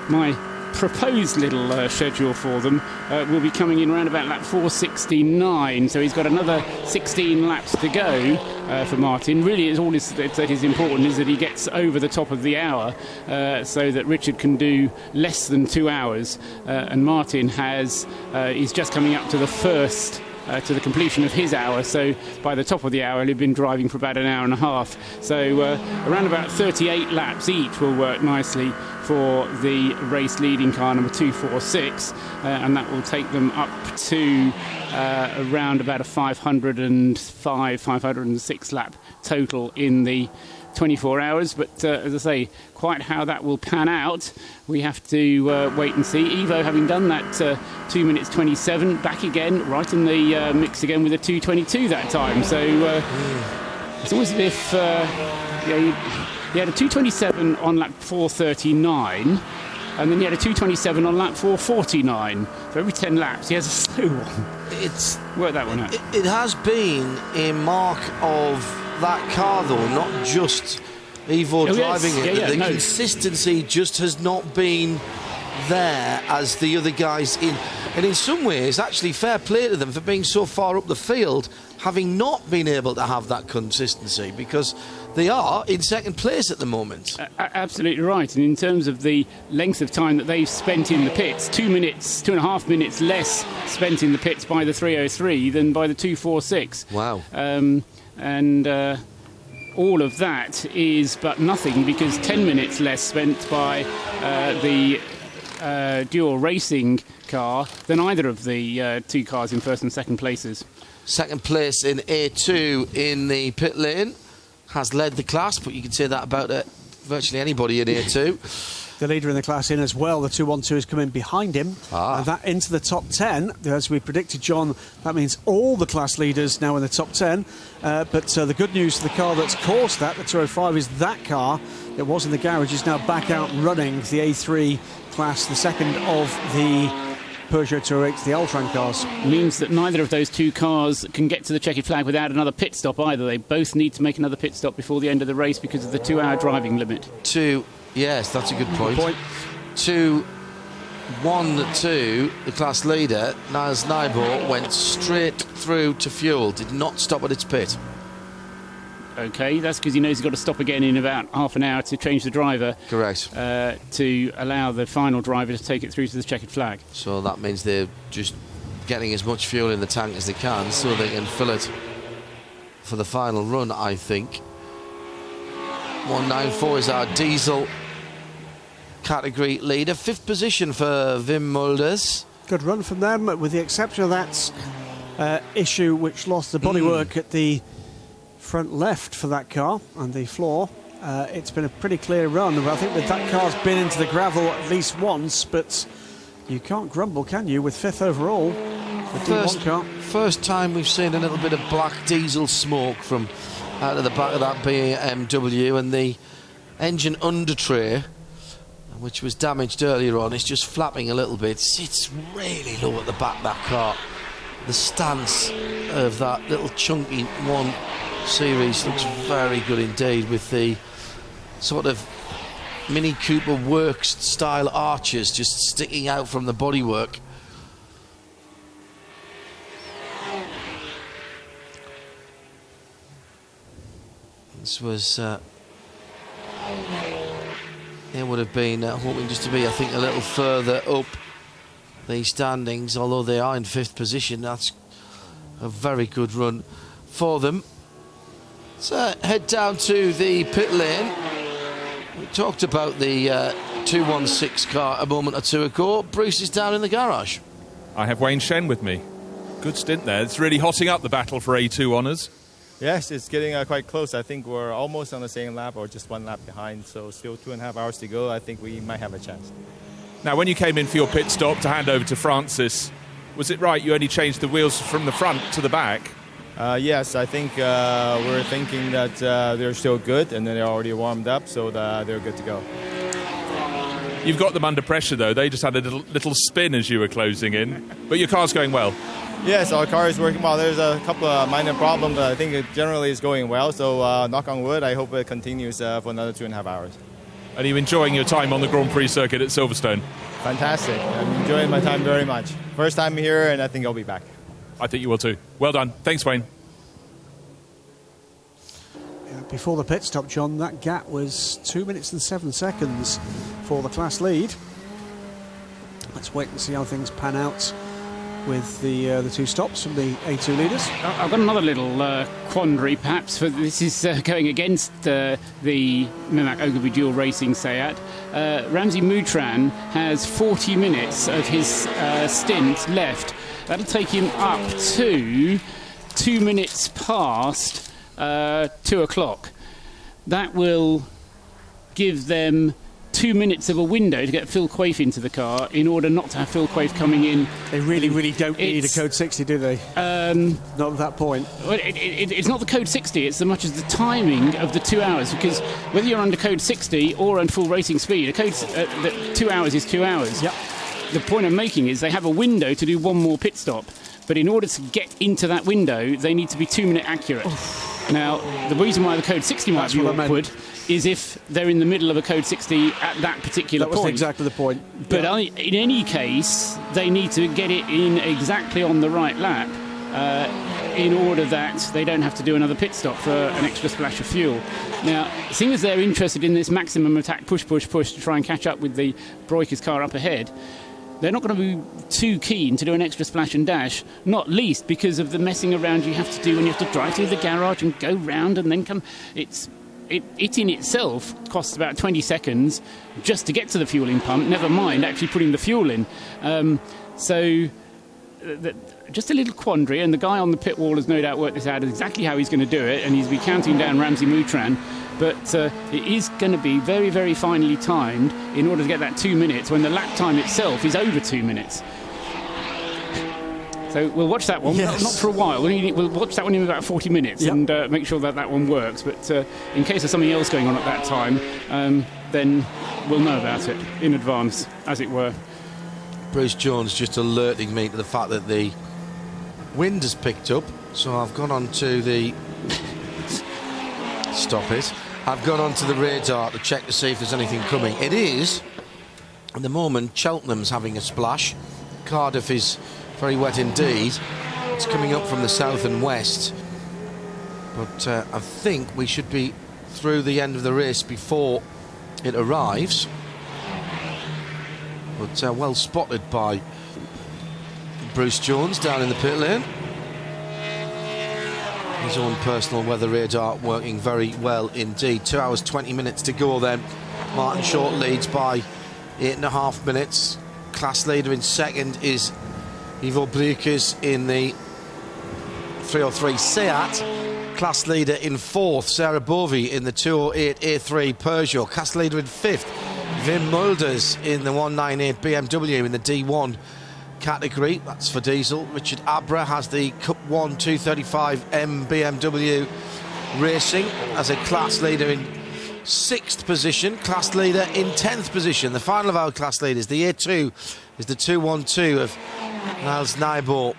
my proposed little schedule for them, will be coming in around about lap 469. So he's got another 16 laps to go for Martin. Really, all that is important is that he gets over the top of the hour so that Richard can do less than 2 hours. And Martin is just coming up to the first to the completion of his hour. So by the top of the hour, he'd been driving for about an hour and a half. So around about 38 laps each will work nicely for the race leading car number 246, and that will take them up to around about a 506 lap total in the 24 hours. But as I say, quite how that will pan out, we have to wait and see. Evo, having done that 2 minutes 27, back again, right in the mix again with a 2:22 that time. So it's almost as if he had a 2:27 on lap 439, and then he had a 2:27 on lap 449. So every 10 laps he has a slow one. It's work that one out. It has been a mark of that car, though, not just Evo driving it. The consistency just has not been there as the other guys in. And in some ways, actually, fair play to them for being so far up the field, having not been able to have that consistency, because they are in second place at the moment. Absolutely right. And in terms of the length of time that they've spent in the pits, 2.5 minutes less spent in the pits by the 303 than by the 246. Wow. And all of that is but nothing, because 10 minutes less spent by the dual racing car than either of the two cars in first and second places. Second place in A2 in the pit lane has led the class, but you can say that about virtually anybody in A2. The leader in the class in as well. The 212 is coming behind him. And that into the top 10. As we predicted, John, that means all the class leaders now in the top 10. But the good news for the car that's caused that, the 205, is that car that was in the garage is now back out running. The A3 class, the second of the Peugeot 208, the Ultron cars. Means that neither of those two cars can get to the checkered flag without another pit stop either. They both need to make another pit stop before the end of the race because of the 2-hour driving limit. Yes, that's a good point. 2-1-2, the class leader, Naz Naibo, went straight through to fuel, did not stop at its pit. OK, that's because he knows he's got to stop again in about half an hour to change the driver. Correct. To allow the final driver to take it through to the checkered flag. So that means they're just getting as much fuel in the tank as they can so they can fill it for the final run, I think. 194 is our diesel category leader. 5th position for Wim Mulders. Good run from them, with the exception of that issue which lost the bodywork at the front left for that car and the floor. It's been a pretty clear run. I think that car's been into the gravel at least once, but you can't grumble, can you, with 5th overall. The D1 car. First time we've seen a little bit of black diesel smoke from out of the back of that BMW, and the engine under tray, which was damaged earlier on, is just flapping a little bit. Sits really low at the back of that car. The stance of that little chunky 1 Series looks very good indeed, with the sort of Mini Cooper Works style arches just sticking out from the bodywork. This was it would have been hoping just to be, I think, a little further up the standings, although they are in 5th position. That's a very good run for them. So head down to the pit lane. We talked about the 216 car a moment or two ago. Bruce is down in the garage. I have Wayne Shen with me. Good stint there. It's really hotting up the battle for A2 honours. Yes, it's getting quite close. I think we're almost on the same lap, or just 1 lap behind, so still 2.5 hours to go. I think we might have a chance. Now, when you came in for your pit stop to hand over to Francis, was it right you only changed the wheels from the front to the back? Yes, I think we're thinking that they're still good, and then they're already warmed up, so they're good to go. You've got them under pressure, though. They just had a little spin as you were closing in. But your car's going well. Yes, our car is working well. There's a couple of minor problems, but I think it generally is going well. So knock on wood, I hope it continues for another 2.5 hours. Are you enjoying your time on the Grand Prix circuit at Silverstone? Fantastic. I'm enjoying my time very much. First time here, and I think I'll be back. I think you will too. Well done. Thanks, Wayne. Before the pit stop, John, that gap was 2 minutes and 7 seconds for the class lead. Let's wait and see how things pan out with the two stops from the A2 leaders. I've got another little quandary, perhaps, for this is going against the Mehmet Ogilvy dual racing Seat. Ramzi Moutran has 40 minutes of his stint left. That'll take him up to 2 minutes past 2 o'clock. That will give them 2 minutes of a window to get Phil Quaife into the car in order not to have Phil Quaife coming in. They really don't need a code 60, do they? Not at that point. Well, it's not the code 60, it's as much as the timing of the 2 hours, because whether you're under code 60 or on full racing speed, the 2 hours is 2 hours. Yep. The point I'm making is they have a window to do one more pit stop, but in order to get into that window, they need to be 2 minute accurate. Oof. Now, the reason why the code 60 might be awkward is if they're in the middle of a code 60 at that particular point. That was exactly the point. But in any case, they need to get it in exactly on the right lap in order that they don't have to do another pit stop for an extra splash of fuel. Now, seeing as they're interested in this maximum attack push to try and catch up with the Broikers car up ahead, they're not going to be too keen to do an extra splash and dash, not least because of the messing around you have to do when you have to drive through the garage and go round and then come. It in itself costs about 20 seconds just to get to the fueling pump, never mind actually putting the fuel in. Just a little quandary, and the guy on the pit wall has no doubt worked this out exactly how he's going to do it, and he's be counting down Ramzi Moutran. But it is going to be very, very finely timed in order to get that 2 minutes when the lap time itself is over 2 minutes. So we'll watch that one, not for a while. We'll watch that one in about 40 minutes and make sure that one works. But in case there's something else going on at that time, then we'll know about it in advance, as it were. Bruce Jones just alerting me to the fact that the wind has picked up. So I've gone on to the... Stop it. I've gone onto the radar to check to see if there's anything coming. It is, at the moment, Cheltenham's having a splash. Cardiff is very wet indeed. It's coming up from the south and west. But I think we should be through the end of the race before it arrives. But well spotted by Bruce Jones down in the pit lane. His own personal weather radar working very well indeed. 2 hours 20 minutes to go then. Martin Short leads by 8.5 minutes. Class leader in second is Ivo Briekes in the 303 Seat. Class leader in fourth, Sarah Bovey in the 208 A3 Peugeot. Class leader in fifth, Wim Mulders in the 198 BMW in the D1 category. That's for diesel. Richard Abra has the Cup 1 235M BMW Racing as a class leader in sixth position. Class leader in 10th position. The final of our class leaders, the A2, is the 212 of Niles Nybo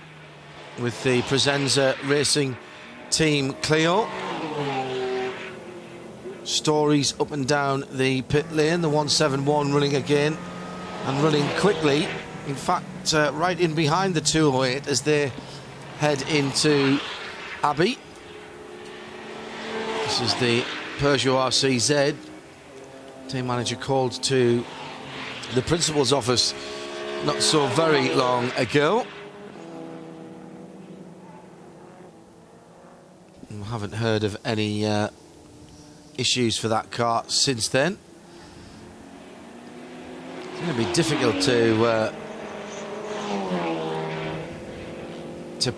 with the Presenza Racing Team Clio. Stories up and down the pit lane. The 171 running again and running quickly. In fact, right in behind the 208 as they head into Abbey. This is the Peugeot RCZ. Team manager called to the principal's office not so very long ago. We haven't heard of any issues for that car since then. It's going to be difficult to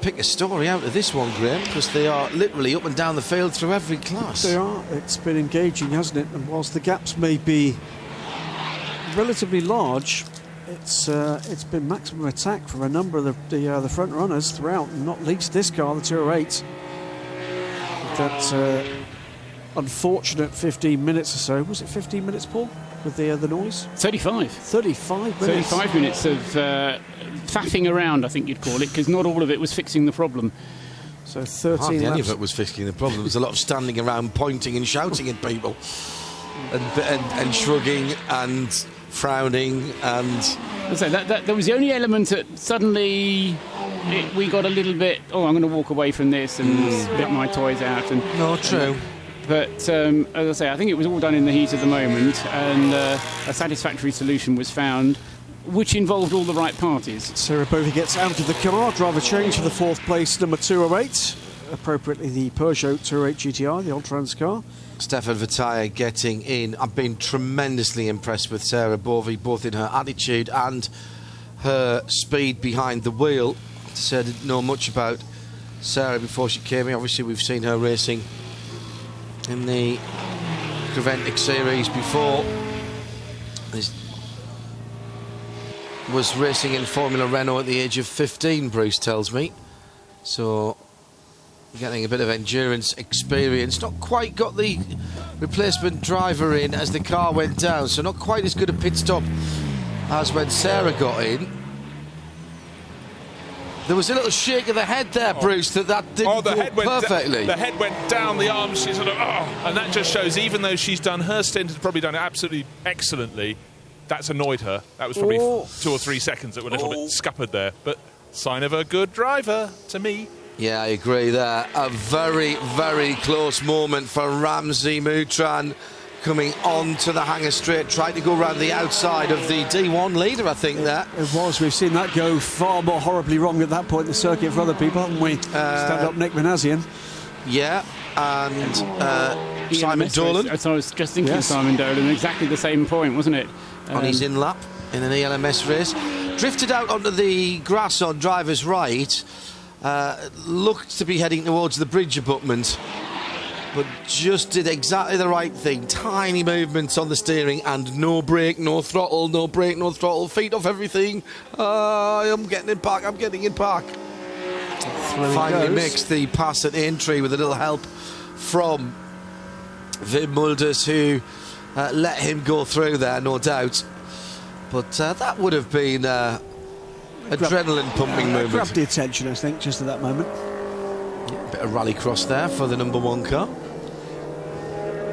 pick a story out of this one, Graham, because they are literally up and down the field through every class. They are. It's been engaging, hasn't it? And whilst the gaps may be relatively large, it's been maximum attack from a number of the front runners throughout, and not least this car, the 208. That unfortunate 15 minutes or so. Was it 15 minutes, Paul, with the noise? 35. 35 minutes. 35 minutes of faffing around, I think you'd call it, because not all of it was fixing the problem. So 13 Hardly laps. any of it was fixing the problem. There was a lot of standing around pointing and shouting at people and shrugging and frowning and... So that was the only element that suddenly we got a little bit, I'm going to walk away from this and spit my toys out. No, true. But as I say, I think it was all done in the heat of the moment, and a satisfactory solution was found which involved all the right parties. Sarah Bovey gets out of the car, driver change for the 4th place, number 208. Appropriately the Peugeot 208 GTI, the Ultrans car. Stefan Vataia getting in. I've been tremendously impressed with Sarah Bovey, both in her attitude and her speed behind the wheel. I said I didn't know much about Sarah before she came in. Obviously, we've seen her racing in the Creventic series before. Was racing in Formula Renault at the age of 15, Bruce tells me. So, getting a bit of endurance experience. Not quite got the replacement driver in as the car went down, so not quite as good a pit stop as when Sarah got in. There was a little shake of the head there, Bruce, that didn't go perfectly. The head went down, the arms, she's sort of, and that just shows, even though she's done her stint, has probably done it absolutely excellently, that's annoyed her. That was probably 2 or 3 seconds that were a little bit scuppered there, but sign of a good driver to me. Yeah, I agree there. A very, very close moment for Ramsey Moutran coming on to the hanger straight, trying to go around the outside of the D1 leader, I think, there. It was. We've seen that go far more horribly wrong at that point in the circuit for other people, haven't we? Stand up Nick Manassian. Yeah, and Simon Dolan. So I was just thinking of Simon Dolan, exactly the same point, wasn't it? On his in-lap in an ELMS race. Drifted out onto the grass on driver's right. Looked to be heading towards the bridge abutment, but just did exactly the right thing. Tiny movements on the steering and no brake, no throttle, no brake, no throttle. Feet off everything. I'm getting in park, Finally makes the pass at Aintree with a little help from Wim Mulders, who let him go through there, no doubt. But that would have been adrenaline pumping moment. Grabbed the attention, I think, just at that moment. Yeah, bit of rallycross there for the number 1 car.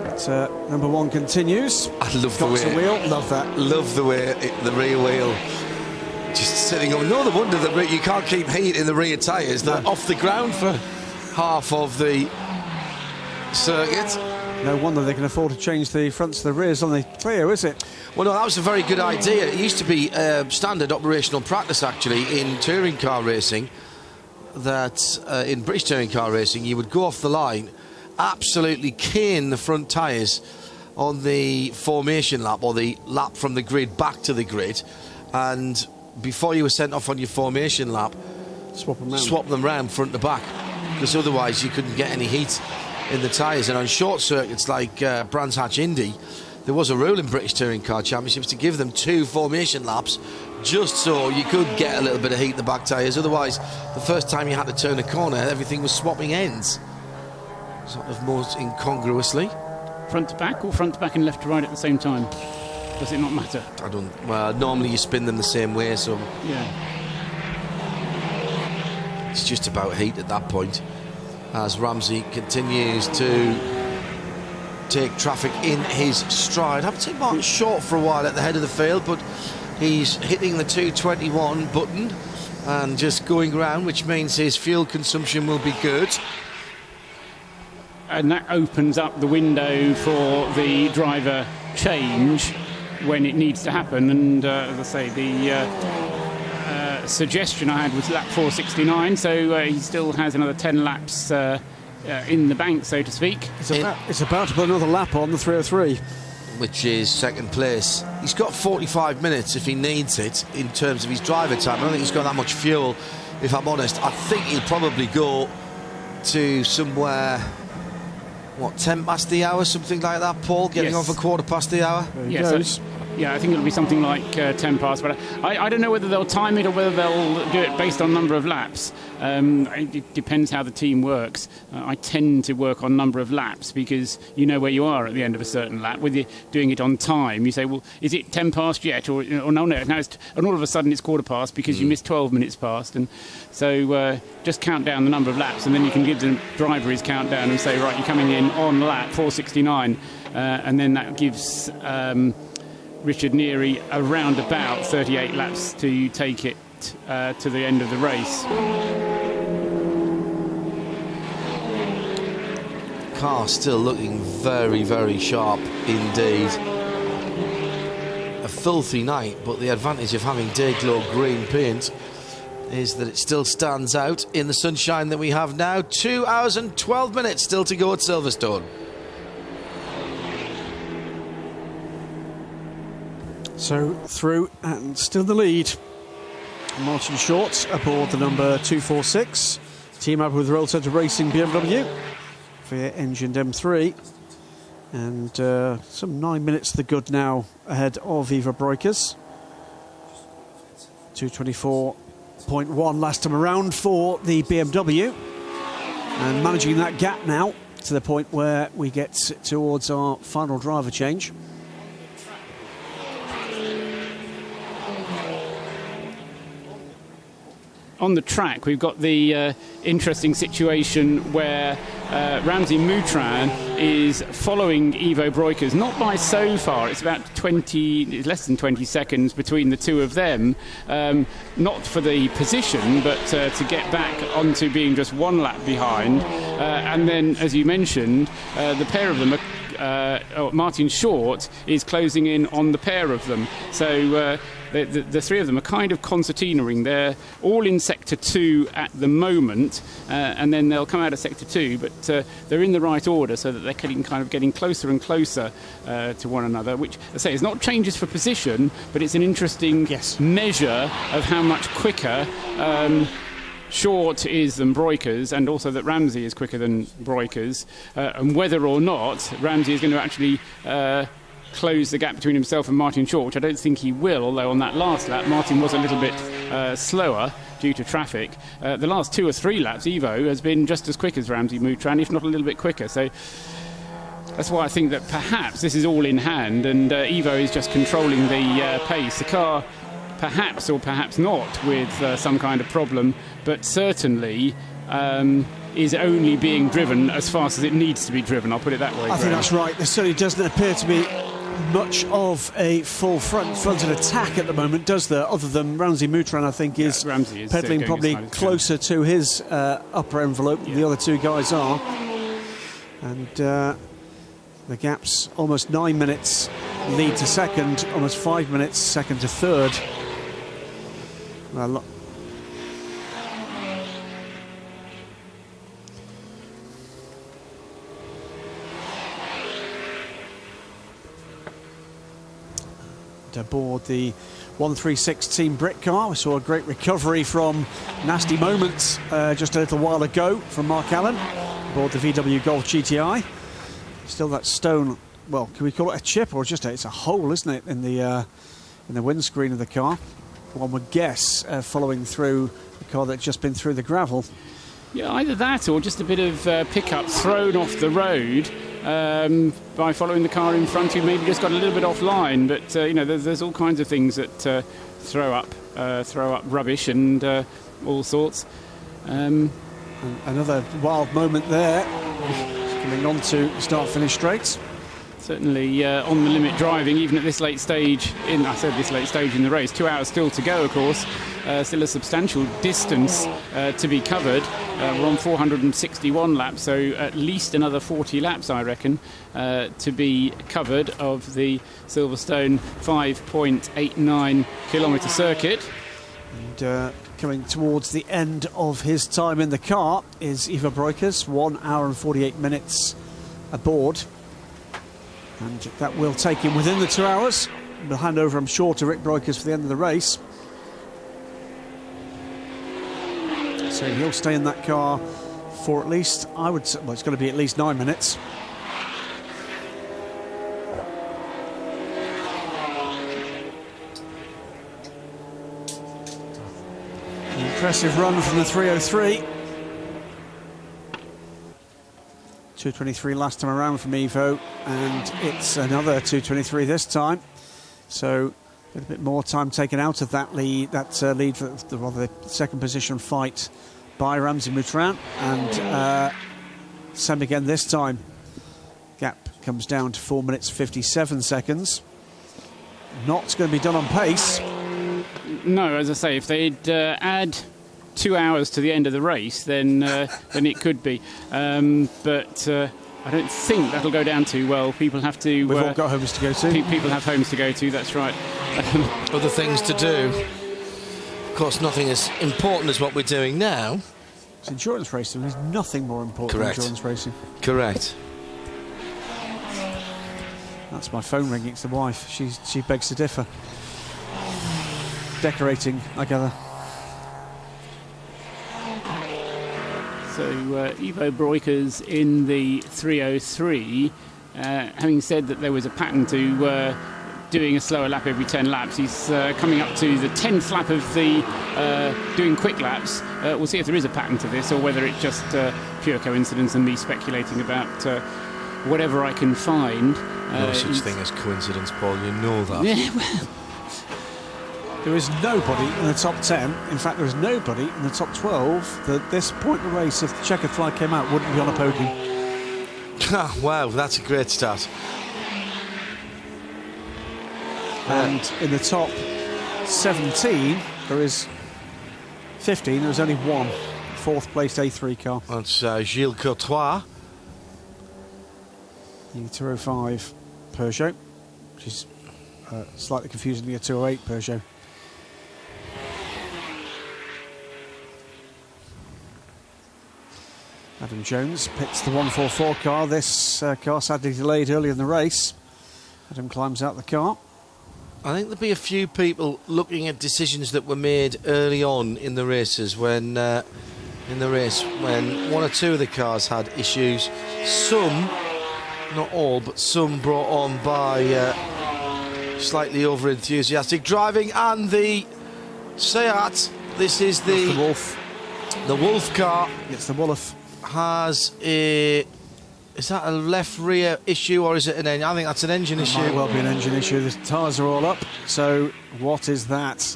But, number 1 continues. I love the way. The wheel, love that. Love the way the rear wheel just sitting on. No wonder that you can't keep heat in the rear tyres. They're off the ground for half of the circuit. No wonder they can afford to change the fronts to the rears on the Clio, is it? Well, no, that was a very good idea. It used to be standard operational practice, actually, in touring car racing, that in British touring car racing, you would go off the line, absolutely cane the front tyres on the formation lap, or the lap from the grid back to the grid, and before you were sent off on your formation lap, swap them round front to back, because otherwise you couldn't get any heat in the tyres. And on short circuits like Brands Hatch Indy, there was a rule in British Touring Car Championships to give them 2 formation laps, just so you could get a little bit of heat in the back tyres. Otherwise, the first time you had to turn a corner, everything was swapping ends, sort of most incongruously. Front to back, or front to back and left to right at the same time? Does it not matter? I don't. Well, normally you spin them the same way, so yeah, it's just about heat at that point. As Ramsey continues to take traffic in his stride. I haven't seen Martin Short for a while at the head of the field, but he's hitting the 221 button and just going around, which means his fuel consumption will be good. And that opens up the window for the driver change when it needs to happen. And as I say, the suggestion I had was lap 469, so he still has another 10 laps in the bank, so to speak. It's about to put another lap on the 303, which is second place. He's got 45 minutes if he needs it in terms of his driver time. I don't think he's got that much fuel, if I'm honest. I think he'll probably go to somewhere, 10 past the hour, something like that, Paul, getting off a quarter past the hour. Yes, yeah, I think it'll be something like 10 past, but I don't know whether they'll time it or whether they'll do it based on number of laps. It depends how the team works. I tend to work on number of laps because you know where you are at the end of a certain lap. Whether you're doing it on time, you say, well, is it 10 past yet? Or no, now it's, and all of a sudden it's quarter past because you missed 12 minutes past. And so just count down the number of laps, and then you can give the driver his countdown and say, right, you're coming in on lap 469, and then that gives Richard Neary around about 38 laps to take it to the end of the race. Car still looking very, very sharp indeed. A filthy night, but the advantage of having day-glow green paint is that it still stands out in the sunshine that we have now. 2 hours and 12 minutes still to go at Silverstone. So through and still the lead. Martin Short aboard the number 246. Team up with Roll Centre Racing BMW for engined M3. And some 9 minutes to the good now ahead of Eva Breukers. 224.1 last time around for the BMW. And managing that gap now to the point where we get towards our final driver change. On the track, we've got the interesting situation where Ramsey Moutran is following Ivo Breukers, not by so far. It's about less than 20 seconds between the two of them. Not for the position, but to get back onto being just one lap behind. And then, as you mentioned, the pair of them Martin Short is closing in on the pair of them. So the three of them are kind of concertinaing. They're all in Sector 2 at the moment, and then they'll come out of Sector 2, but they're in the right order so that they're getting closer and closer to one another, which, I say, is not changes for position, but it's an interesting measure of how much quicker Short is than Breukers, and also that Ramsey is quicker than Breukers, and whether or not Ramsey is going to actually close the gap between himself and Martin Short, which I don't think he will, although on that last lap Martin was a little bit slower due to traffic. The last 2 or 3 laps Ivo has been just as quick as Ramsey Moutran, if not a little bit quicker, so that's why I think that perhaps this is all in hand, and Ivo is just controlling the pace. The car, perhaps or perhaps not, with some kind of problem, but certainly is only being driven as fast as it needs to be driven. I'll put it that way. I think that's right. There certainly doesn't appear to be much of a full fronted attack at the moment, does there? Other than Ramsey Moutran, I think, is pedaling probably closer to his upper envelope than the other two guys are. And the gap's almost 9 minutes lead to second, almost 5 minutes second to third. Well, aboard the 136 Team Brit car, we saw a great recovery from nasty moments just a little while ago from Mark Allen aboard the VW Golf GTI. Still that stone, well, can we call it a chip or just it's a hole, isn't it, in the windscreen of the car? One would guess, following through the car that's just been through the gravel. Yeah, either that or just a bit of pickup thrown off the road by following the car in front who maybe just got a little bit offline. But there's all kinds of things that throw up rubbish and all sorts. Another wild moment there, coming on to start-finish straights. Certainly on the limit driving, even at this late stage in the race. 2 hours still to go, of course. Still a substantial distance to be covered. We're on 461 laps, so at least another 40 laps, I reckon, to be covered of the Silverstone 5.89 kilometre circuit. And coming towards the end of his time in the car is Ivo Breukers, 1 hour and 48 minutes aboard. And that will take him within the 2 hours. We'll hand over, I'm sure, to Rick Breukers for the end of the race. So he'll stay in that car for at least, I would say, well, it's going to be at least 9 minutes. An impressive run from the 303. 223 last time around from Ivo, and it's another 223 this time. So a little bit more time taken out of that lead. That lead for the second position fight by Ramsey Moutran, and same again this time. Gap comes down to 4 minutes 57 seconds. Not going to be done on pace. No, as I say, if they'd add 2 hours to the end of the race, then it could be. But I don't think that'll go down too well. People have to... We've all got homes to go to. People have homes to go to, that's right. Other things to do. Of course, nothing as important as what we're doing now. It's endurance racing. There's nothing more important Correct. than endurance racing. Correct. That's my phone ringing. It's the wife. She begs to differ. Decorating, I gather. So Ivo Breukers in the 3:03, having said that there was a pattern to doing a slower lap every 10 laps, he's coming up to the 10th lap of the doing quick laps. We'll see if there is a pattern to this or whether it's just pure coincidence and me speculating about whatever I can find. No such thing as coincidence, Paul, you know that. Yeah, well, There is nobody in the top 10. In fact, there is nobody in the top 12 that at this point in the race, if the checkered flag came out, wouldn't be on a podium. Wow, that's a great start. And in the top 17, there is 15. There is only one fourth placed A3 car. That's Gilles Courtois. The 205 Peugeot, which is slightly confusingly a 208 Peugeot. Adam Jones pits the 144 car. This car sadly delayed early in the race. Adam climbs out the car. I think there'll be a few people looking at decisions that were made early on in the races when one or two of the cars had issues. Some, not all, but some brought on by slightly over-enthusiastic driving. And the Seat, this is the Wolf. The Wolf car. It's the Wolf. Has a... Is that a left rear issue or is it an engine? I think that's an engine issue. Might well be an engine issue. The tyres are all up. So what is that?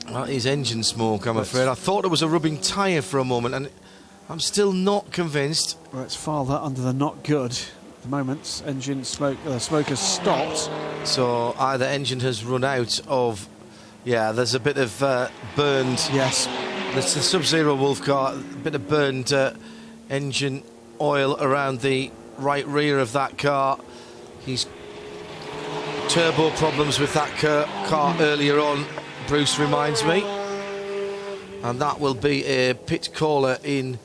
That is engine smoke, I'm afraid. I thought it was a rubbing tyre for a moment and I'm still not convinced. Let's file that under the not good. At the moment, engine smoke, smoke has stopped. So either engine has run out of... Yeah, there's a bit of burned... Yes. It's the Sub-Zero Wolf car, a bit of burned engine oil around the right rear of that car. He's turbo problems with that car earlier on, Bruce reminds me. And that will be a pit caller in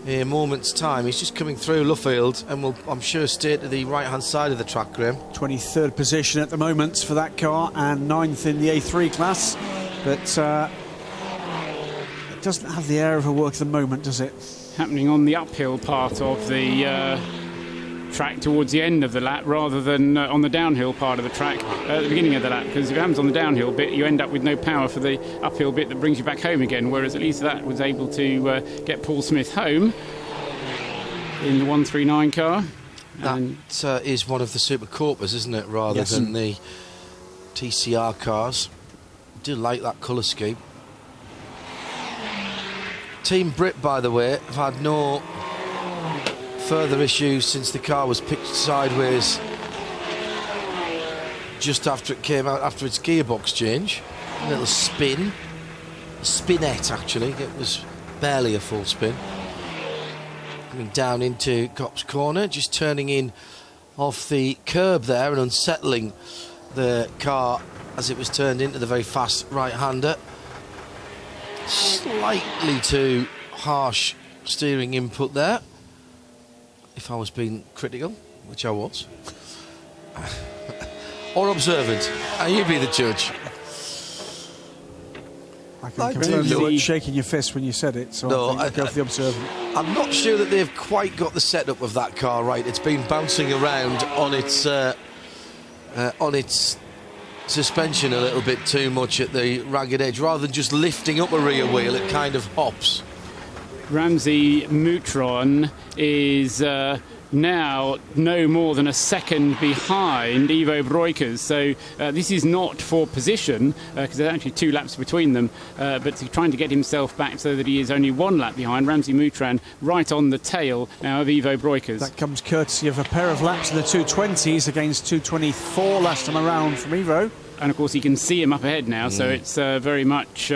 a moment's time. He's just coming through Luffield and will, I'm sure, stay to the right-hand side of the track, Graham. 23rd position at the moment for that car and 9th in the A3 class. But it doesn't have the air of a work at the moment, does it? happening on the uphill part of the track towards the end of the lap rather than on the downhill part of the track at the beginning of the lap, because if it happens on the downhill bit you end up with no power for the uphill bit that brings you back home again, whereas at least that was able to get Paul Smith home in the 139 car. That is one of the Super Corpers, isn't it, rather than the TCR cars. I do like that colour scheme. Team Brit, by the way, have had no further issues since the car was pitched sideways just after it came out, after its gearbox change. A little spin. A spinette, actually. It was barely a full spin. Coming down into Copse Corner, just turning in off the curb there and unsettling the car as it was turned into the very fast right-hander. Slightly too harsh steering input there, if I was being critical, which I was. Or observant. You be the judge. I can confirm you weren't shaking your fist when you said it, so no, I go for the observant. I'm not sure that they've quite got the setup of that car right. It's been bouncing around on its suspension a little bit too much at the ragged edge. Rather than just lifting up a rear wheel, it kind of hops. Ramsey Moutron is now no more than a second behind Ivo Breukers, so this is not for position because there's actually 2 laps between them, but he's trying to get himself back so that he is only 1 lap behind. Ramsey Moutron right on the tail now of Ivo Breukers. That comes courtesy of a pair of laps in the 220s against 224 last time around from Ivo. And of course he can see him up ahead now, so it's very much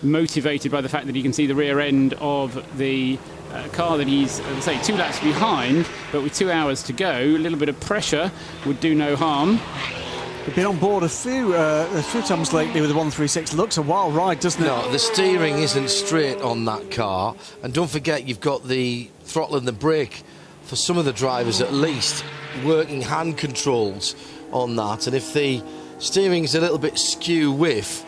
motivated by the fact that he can see the rear end of the a car that he's, as I say, 2 laps behind, but with 2 hours to go, a little bit of pressure would do no harm. We've been on board a few times lately with the 136. Looks a wild ride, doesn't it? No, the steering isn't straight on that car. And don't forget, you've got the throttle and the brake, for some of the drivers at least, working hand controls on that. And if the steering's a little bit skew-whiff,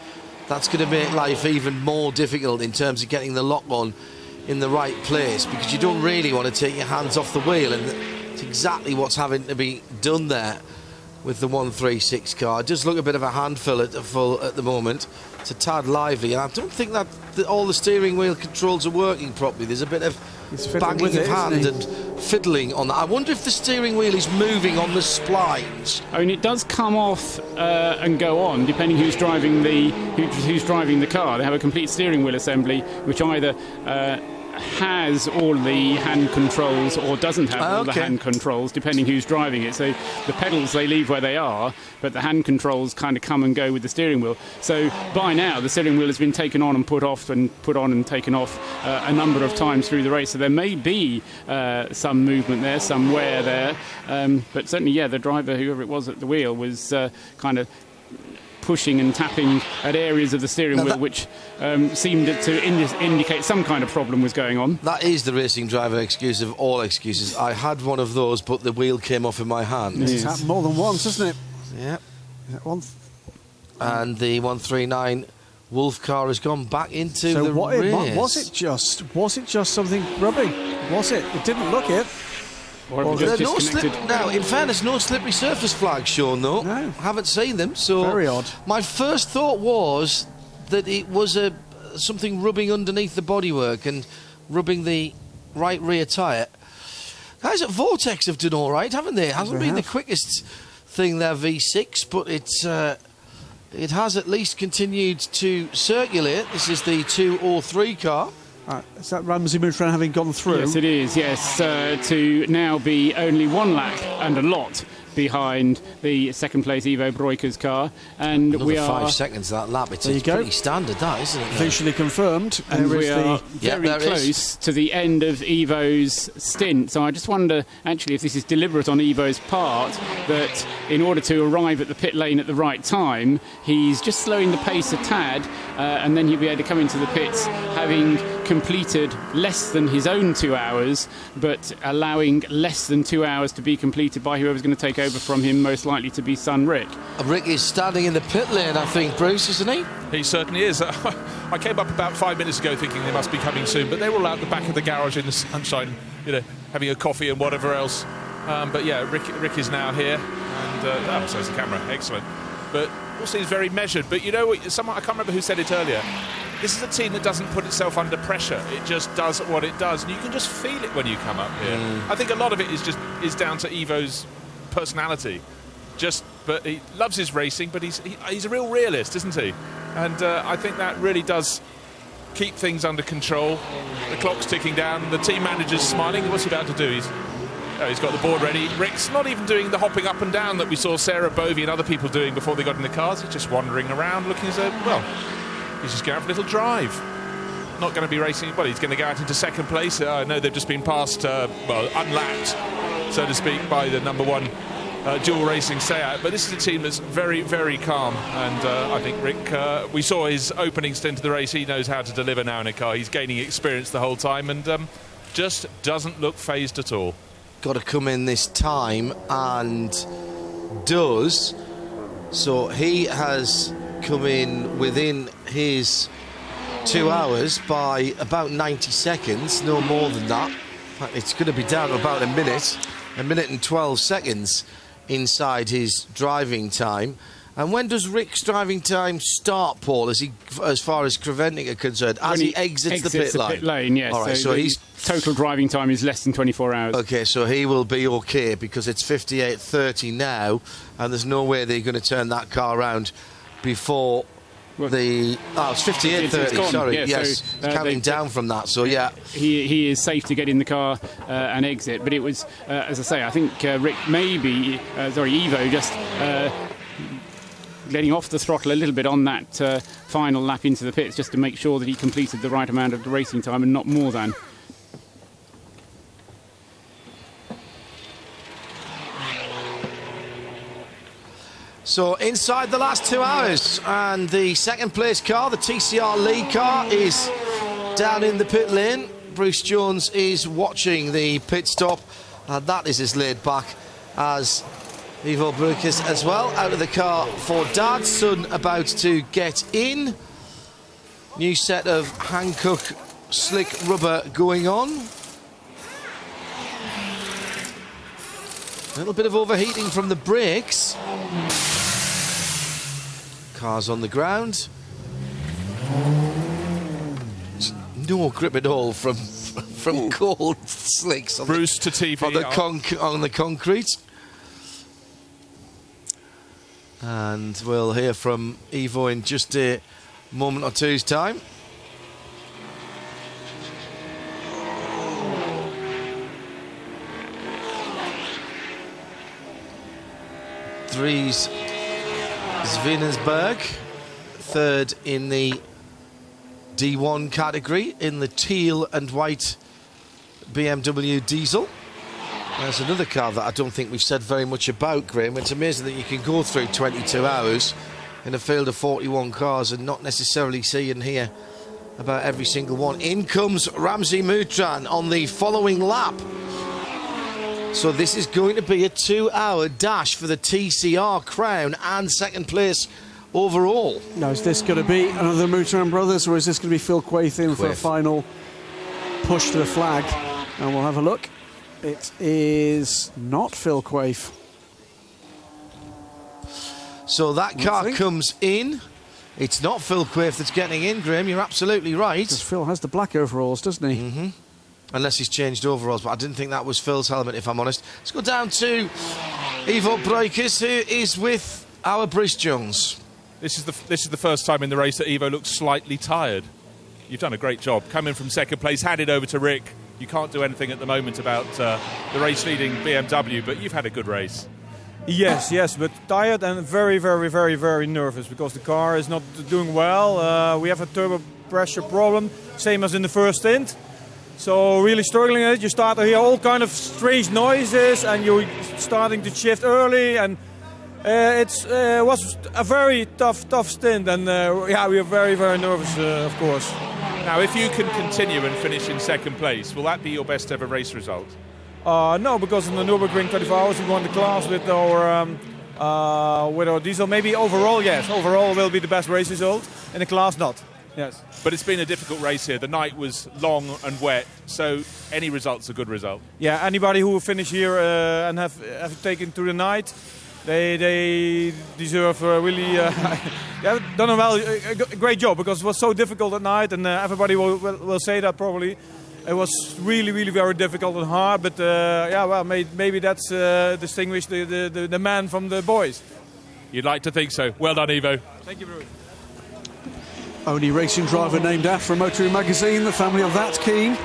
that's going to make life even more difficult in terms of getting the lock on in the right place, because you don't really want to take your hands off the wheel. And it's exactly what's having to be done there with the 136 car. It does look a bit of a handful at the moment. It's a tad lively, and I don't think that all the steering wheel controls are working properly. There's a bit of banging of hand and fiddling on that. I wonder if the steering wheel is moving on the splines. I mean, it does come off and go on depending who's driving the car. They have a complete steering wheel assembly, which either has all the hand controls or doesn't have all the hand controls, depending who's driving it. So the pedals, they leave where they are, but the hand controls kind of come and go with the steering wheel. So by now the steering wheel has been taken on and put off and put on and taken off a number of times through the race. So there may be some movement there, some wear there, but certainly, yeah, the driver, whoever it was at the wheel, was kind of pushing and tapping at areas of the steering wheel which seemed to indicate some kind of problem was going on. That is the racing driver excuse of all excuses. I had one of those, but the wheel came off in my hand. It's happened more than once, hasn't it? Yeah. And the 139 Wolf car has gone back into the race. Was it just something rubbing? Was it? It didn't look it. Or just disconnected. Now, in fairness, no slippery surface flags shown, though. No. Haven't seen them. So very odd. My first thought was that it was something rubbing underneath the bodywork and rubbing the right rear tyre. Guys at Vortex have done all right, haven't they? It hasn't been the quickest thing, their V6, but it has at least continued to circulate. This is the 203 car. Is that Ramsey Moufrin having gone through? Yes, it is, yes. To now be only 1 lap and a lot behind the second place Ivo Breuker's car. And another we are 5 seconds that lap. It's pretty standard, that, isn't it? Visually confirmed. And we are very close to the end of Ivo's stint. So I just wonder, actually, if this is deliberate on Ivo's part, that in order to arrive at the pit lane at the right time, he's just slowing the pace a tad, and then he'll be able to come into the pits having completed less than his own 2 hours, but allowing less than 2 hours to be completed by whoever's going to take over from him, most likely to be son Rick. Rick is standing in the pit lane, I think, Bruce, isn't he? He certainly is. I came up about 5 minutes ago thinking they must be coming soon, but they were all out the back of the garage in the sunshine, having a coffee and whatever else. But yeah, Rick is now here, and so is the camera. Excellent. But all seems very measured. But you know what? I can't remember who said it earlier. This is a team that doesn't put itself under pressure. It just does what it does, and you can just feel it when you come up here. I think a lot of it is down to Ivo's personality. But he loves his racing, but he's a real realist, isn't he? And I think that really does keep things under control. The clock's ticking down. The team manager's smiling. What's he about to do? He's got the board ready. Rick's not even doing the hopping up and down that we saw Sarah Bovey and other people doing before they got in the cars. He's just wandering around looking as though, he's just going for a little drive. Not going to be racing. Well, he's going to go out into second place. I know they've just been passed, unlapped, so to speak, by the number one dual racing Seat. But this is a team that's very, very calm. And I think Rick, we saw his opening stint of the race. He knows how to deliver now in a car. He's gaining experience the whole time and just doesn't look phased at all. Got to come in this time and does. So he has come in within his 2 hours by about 90 seconds, no more than that. In fact, it's going to be down to about a minute and 12 seconds inside his driving time. And when does Rick's driving time start, Paul, as far as preventing are concerned? As he exits the pit lane? Yes. All right, so his total driving time is less than 24 hours. OK, so he will be OK, because it's 58.30 now, and there's no way they're going to turn that car around before it's 58.30, sorry. Yeah, yes, so, counting down from that, so yeah. He is safe to get in the car and exit, but it was, as I say, I think Rick Ivo just letting off the throttle a little bit on that final lap into the pits, just to make sure that he completed the right amount of the racing time and not more than. So inside the last 2 hours, and the second place car, the TCR lead car, is down in the pit lane. Bruce Jones is watching the pit stop, and that is as laid back as Ivo Brukes as well. Out of the car for Dad, son about to get in. New set of Hankook slick rubber going on. A little bit of overheating from the brakes. Cars on the ground. No grip at all from cold slicks on Bruce to TV on the concrete. And we'll hear from Ivo in just a moment or two's time. Dries Svenensberg, third in the D1 category in the teal and white BMW diesel. There's another car that I don't think we've said very much about, Graham. It's amazing that you can go through 22 hours in a field of 41 cars and not necessarily see and hear about every single one. In comes Ramzi Mutran on the following lap. So this is going to be a 2-hour dash for the TCR crown and second place overall. Now, is this going to be another Mutran brothers, or is this going to be Phil Quaith in for a final push to the flag? And we'll have a look. It is not Phil Quaith. So that car comes in. It's not Phil Quaith that's getting in, Graham. You're absolutely right. Because Phil has the black overalls, doesn't he? Mm-hmm. Unless he's changed overalls, but I didn't think that was Phil's helmet, if I'm honest. Let's go down to Ivo Brukes, who is with our Bruce Jones. This is the first time in the race that Ivo looks slightly tired. You've done a great job. Coming from second place, handed over to Rick. You can't do anything at the moment about the race-leading BMW, but you've had a good race. Yes, but tired and very, very, very, very nervous because the car is not doing well. We have a turbo pressure problem, same as in the first stint. So really struggling with it. You start to hear all kind of strange noises and you're starting to shift early, and it was a very tough stint, and we are very, very nervous, of course. Now, if you can continue and finish in second place, will that be your best ever race result? No, because in the Nürburgring 24 hours we won the class with our diesel. Maybe overall, yes. Overall will be the best race result. In the class, not. Yes. But it's been a difficult race here. The night was long and wet, so any result's a good result. Yeah, anybody who will finish here and have taken to the night, they deserve really done a great job, because it was so difficult at night, and everybody will say that probably. It was really, really very difficult and hard, but maybe that's distinguished the man from the boys. You'd like to think so. Well done, Ivo. Thank you, Bruce. Only racing driver named after a motoring magazine, the family of that keen.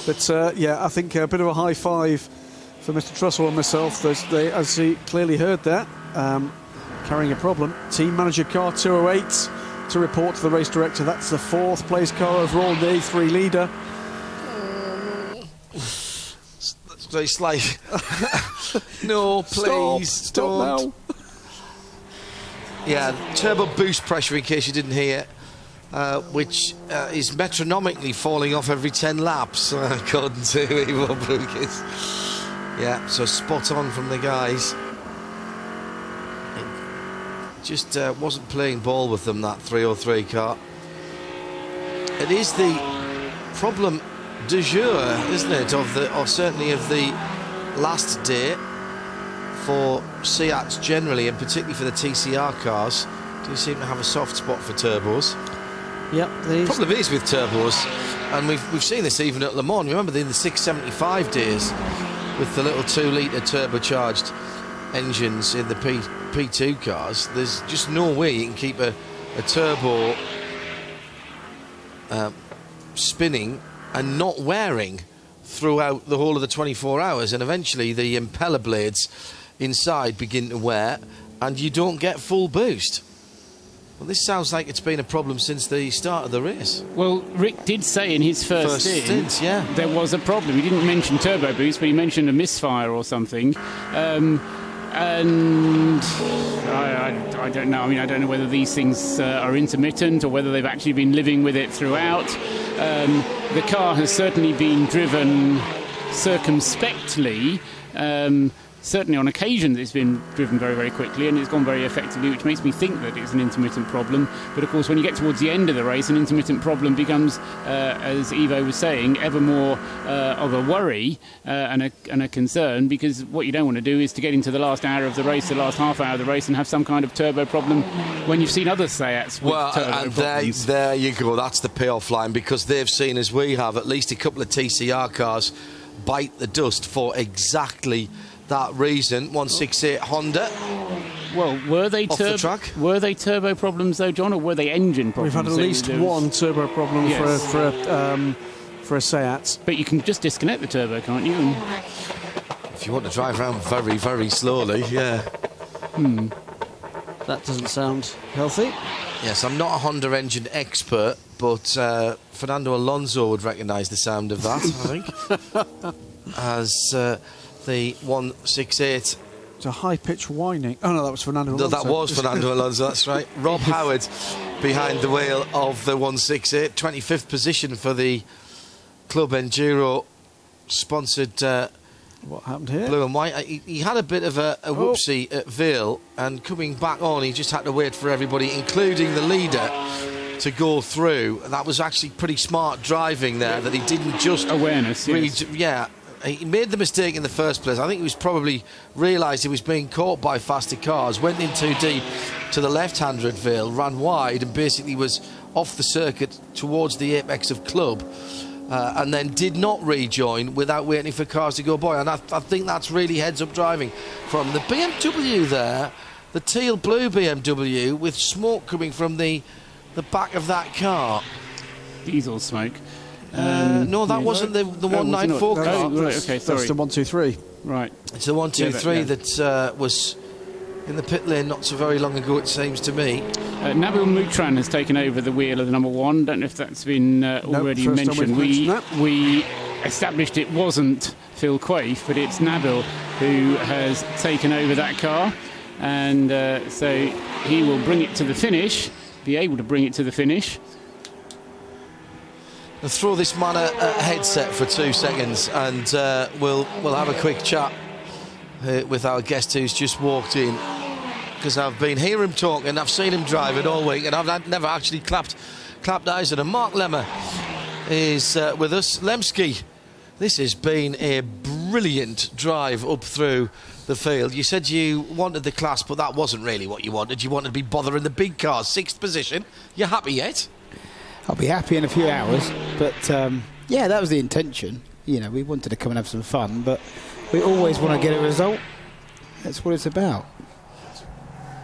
But I think a bit of a high five for Mr. Trussell and myself, as he clearly heard that, carrying a problem. Team manager car 208 to report to the race director. That's the fourth place car overall, the A3 leader. That's very slight. No, please, stop now. Yeah, turbo boost pressure, in case you didn't hear, which is metronomically falling off every 10 laps, according to Ivo Brukes. Yeah, so spot on from the guys. It just wasn't playing ball with them, that 303 car. It is the problem du jour, isn't it, or certainly of the last day for Seats generally, and particularly for the TCR cars. Do seem to have a soft spot for turbos. Yep, the problem is with turbos, and we've seen this even at Le Mans. Remember in the 675 days with the little 2-litre turbocharged engines in the P2 cars. There's just no way you can keep a turbo spinning and not wearing throughout the whole of the 24 hours, and eventually the impeller blades inside begin to wear and you don't get full boost. Well, this sounds like it's been a problem since the start of the race. Well, Rick did say in his first stint, there was a problem. He didn't mention turbo boost, but he mentioned a misfire or something. And I don't know. I mean, I don't know whether these things are intermittent or whether they've actually been living with it throughout. The car has certainly been driven circumspectly. Certainly on occasions it's been driven very, very quickly and it's gone very effectively, which makes me think that it's an intermittent problem. But of course, when you get towards the end of the race, an intermittent problem becomes, as Ivo was saying, ever more of a worry and a concern, because what you don't want to do is to get into the last hour of the race, the last half hour of the race, and have some kind of turbo problem when you've seen other Seats with turbo problems. There you go. That's the payoff line, because they've seen, as we have, at least a couple of TCR cars bite the dust for exactly that reason. 168 Honda. Well, were they turbo problems though, John, or were they engine problems? We've had at least one turbo problem for a Seat. But you can just disconnect the turbo, can't you? If you want to drive around very, very slowly, yeah. That doesn't sound healthy. Yes, I'm not a Honda engine expert, but Fernando Alonso would recognise the sound of that, I think. As the 168. It's a high-pitched whining. Oh, no, that was Fernando Alonso. No, that was Fernando Alonso, that's right. Rob Howard behind the wheel of the 168. 25th position for the Club Enduro sponsored what happened here? Blue and white. He had a bit of a whoopsie at Vale, and coming back on, he just had to wait for everybody, including the leader, to go through. That was actually pretty smart driving there, that he didn't just... Awareness, yes. He made the mistake in the first place. I think he was probably realised he was being caught by faster cars, went in too deep to the left-hander at Vale, ran wide and basically was off the circuit towards the apex of Club, and then did not rejoin without waiting for cars to go by. And I think that's really heads-up driving from the BMW there, the teal-blue BMW, with smoke coming from the back of that car. Diesel smoke. No, that wasn't the 194 car. Oh, right, okay, sorry. That's the 123. Right. It's the 123 that was in the pit lane not so very long ago, it seems to me. Nabil Moutran has taken over the wheel of the number one. Don't know if that's been already mentioned. We established it wasn't Phil Quaife, but it's Nabil who has taken over that car. And so he will bring it to the finish, be able to bring it to the finish. I'll throw this man a headset for 2 seconds, and we'll have a quick chat with our guest who's just walked in, because I've been hearing him talk and I've seen him drive it all week, and I've never actually clapped eyes at him. Mark Lemmer is with us. Lemsky, this has been a brilliant drive up through the field. You said you wanted the class, but that wasn't really what you wanted. You wanted to be bothering the big cars. 6th position. You happy yet? I'll be happy in a few hours, but yeah, that was the intention. You know, we wanted to come and have some fun, but we always want to get a result. That's what it's about.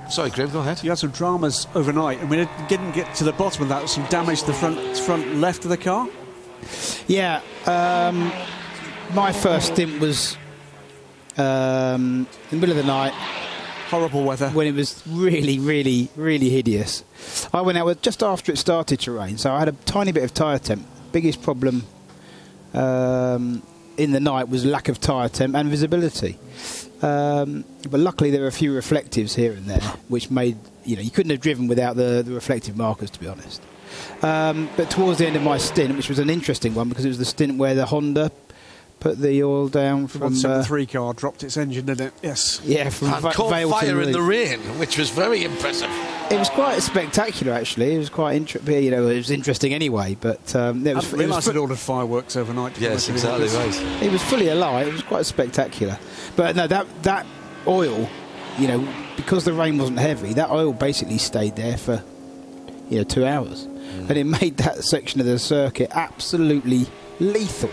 Sorry, Grim, go ahead. You had some dramas overnight, and we didn't get to the bottom of that. Some damage to the front left of the car. Yeah, my first stint was in the middle of the night. Horrible weather. When it was really, really, really hideous. I went out with just after it started to rain, so I had a tiny bit of tyre temp. Biggest problem in the night was lack of tyre temp and visibility. But luckily there were a few reflectives here and there, which made, you couldn't have driven without the reflective markers, to be honest. But towards the end of my stint, which was an interesting one because it was the stint where the Honda put the oil down from... The 173 car dropped its engine, didn't it? Yes. Yeah, from and caught Vale fire in the rain, which was very impressive. It was quite spectacular, actually. It was quite interesting. It was interesting anyway, but... I didn't realise they'd ordered fireworks overnight. Yes, exactly right. It was fully alight. It was quite spectacular. But no, that oil, because the rain wasn't heavy, that oil basically stayed there for, 2 hours. And it made that section of the circuit absolutely lethal.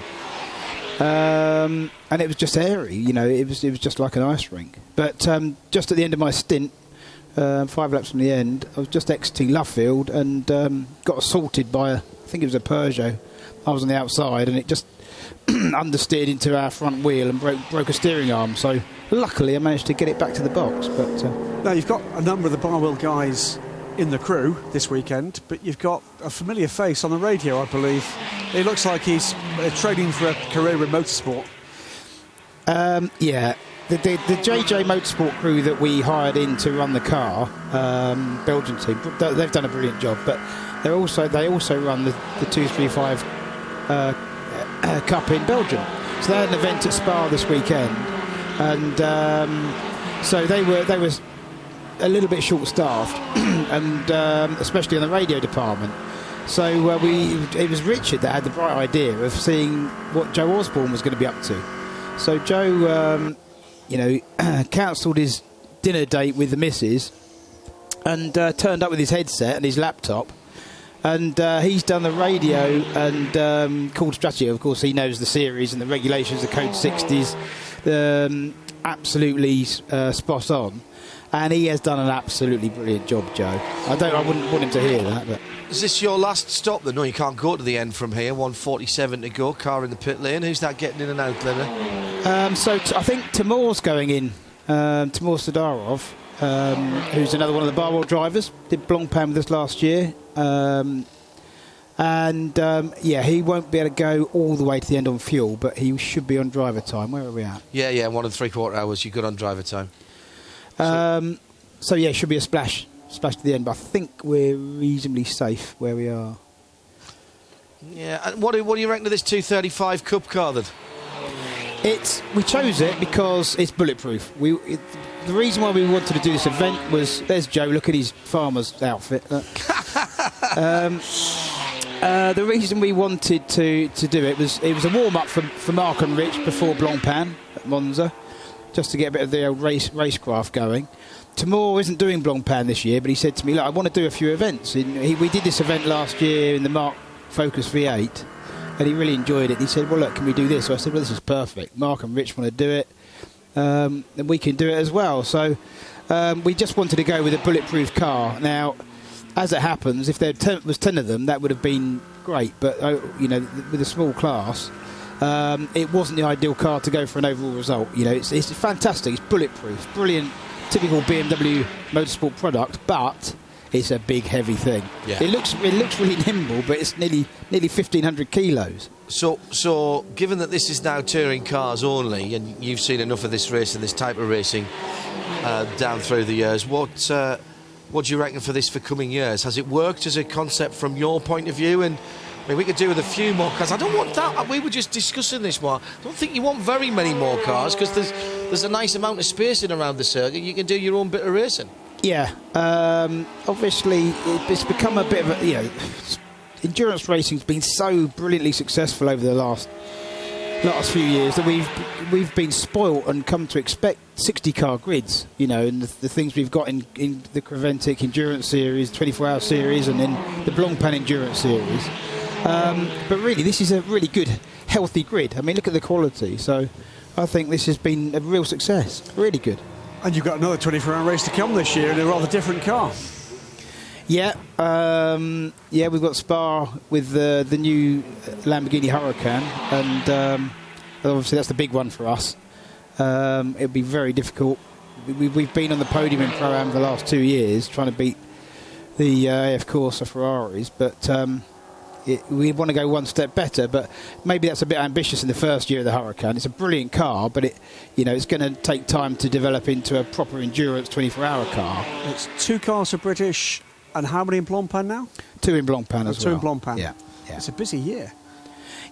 And it was just airy, it was just like an ice rink. But just at the end of my stint, 5 laps from the end, I was just exiting Lovefield and got assaulted by I think it was a Peugeot. I was on the outside and it just understeered into our front wheel and broke a steering arm. So luckily I managed to get it back to the box. But now you've got a number of the Barwell guys in the crew this weekend, but you've got a familiar face on the radio, I believe. It looks like he's training for a career in motorsport. Yeah, the JJ Motorsport crew that we hired in to run the car, Belgian team, they've done a brilliant job. But they also run the 235 Cup in Belgium. So they had an event at Spa this weekend, and so they were a little bit short-staffed, and especially in the radio department. So it was Richard that had the bright idea of seeing what Joe Osborne was going to be up to. So Joe, cancelled his dinner date with the missus and turned up with his headset and his laptop. And he's done the radio and called strategy. Of course, he knows the series and the regulations, the code 60s, absolutely spot on. And he has done an absolutely brilliant job, Joe. I wouldn't want him to hear that. But is this your last stop then? No, you can't go to the end from here. 1:47 to go. Car in the pit lane. Who's that getting in and out, Leonard? I think Timur's going in. Timur Sadarov, who's another one of the Barwell drivers. Did Blancpain with us last year. He won't be able to go all the way to the end on fuel, but he should be on driver time. Where are we at? Yeah, 1 3/4 hours. You're good on driver time. It should be a splash to the end, but I think we're reasonably safe where we are. Yeah, and what do you reckon of this 235 Cup car then? We chose it because it's bulletproof. The reason why we wanted to do this event was, there's Joe, look at his farmer's outfit. The reason we wanted to do it was a warm-up for Mark and Rich before Blancpain at Monza, just to get a bit of the old racecraft going. Timur isn't doing Blancpain this year, but he said to me, look, I want to do a few events. We did this event last year in the Mark Focus V8, and he really enjoyed it. He said, well, look, can we do this? So I said, well, this is perfect. Mark and Rich want to do it, and we can do it as well. So we just wanted to go with a bulletproof car. Now, as it happens, if there was 10 of them, that would have been great. But, with a small class, it wasn't the ideal car to go for an overall result. It's fantastic. It's bulletproof, brilliant, typical BMW motorsport product, but it's a big, heavy thing. Yeah. It looks really nimble, but it's nearly 1,500 kilos. So, given that this is now touring cars only, and you've seen enough of this race and this type of racing down through the years, what do you reckon for this for coming years? Has it worked as a concept from your point of view? And I mean, we could do with a few more cars. I don't want that. We were just discussing this one. I don't think you want very many more cars, because there's a nice amount of space in around the circuit. You can do your own bit of racing. Yeah. Obviously, it's become a bit of a, endurance racing's been so brilliantly successful over the last few years that we've been spoilt and come to expect 60-car grids, and the things we've got in the Creventic Endurance Series, 24-hour series, and in the Blancpain Endurance Series. But really, this is a really good, healthy grid. I mean, look at the quality. So I think this has been a real success. Really good. And you've got another 24-hour race to come this year in a rather different car. Yeah, we've got Spa with the new Lamborghini Huracan, and obviously that's the big one for us. It'll be very difficult. We've been on the podium in Pro-Am for the last 2 years, trying to beat the AF Corsa Ferraris, but we want to go one step better. But maybe that's a bit ambitious in the first year of the Huracan. It's a brilliant car, but it's going to take time to develop into a proper endurance 24-hour car. It's 2 cars for British. And how many in Blancpain now? 2 in Blancpain as well. 2 in Blancpain. Yeah. It's a busy year.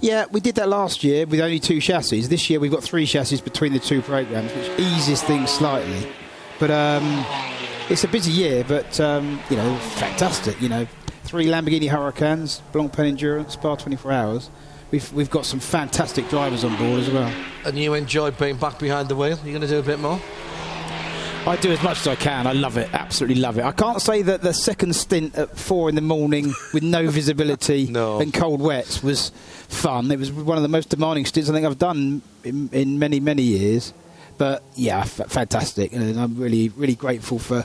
Yeah, we did that last year with only 2 chassis. This year we've got 3 chassis between the 2 programmes, which eases things slightly. But it's a busy year, but fantastic. 3 Lamborghini Huracans, Blancpain Endurance, Spa 24 Hours. We've got some fantastic drivers on board as well. And you enjoyed being back behind the wheel? You're going to do a bit more? I do as much as I can. I love it, absolutely love it. I can't say that the second stint at 4 in the morning with no visibility and cold wets was fun. It was one of the most demanding stints I think I've done in many, many years. But yeah, fantastic. And I'm really, really grateful for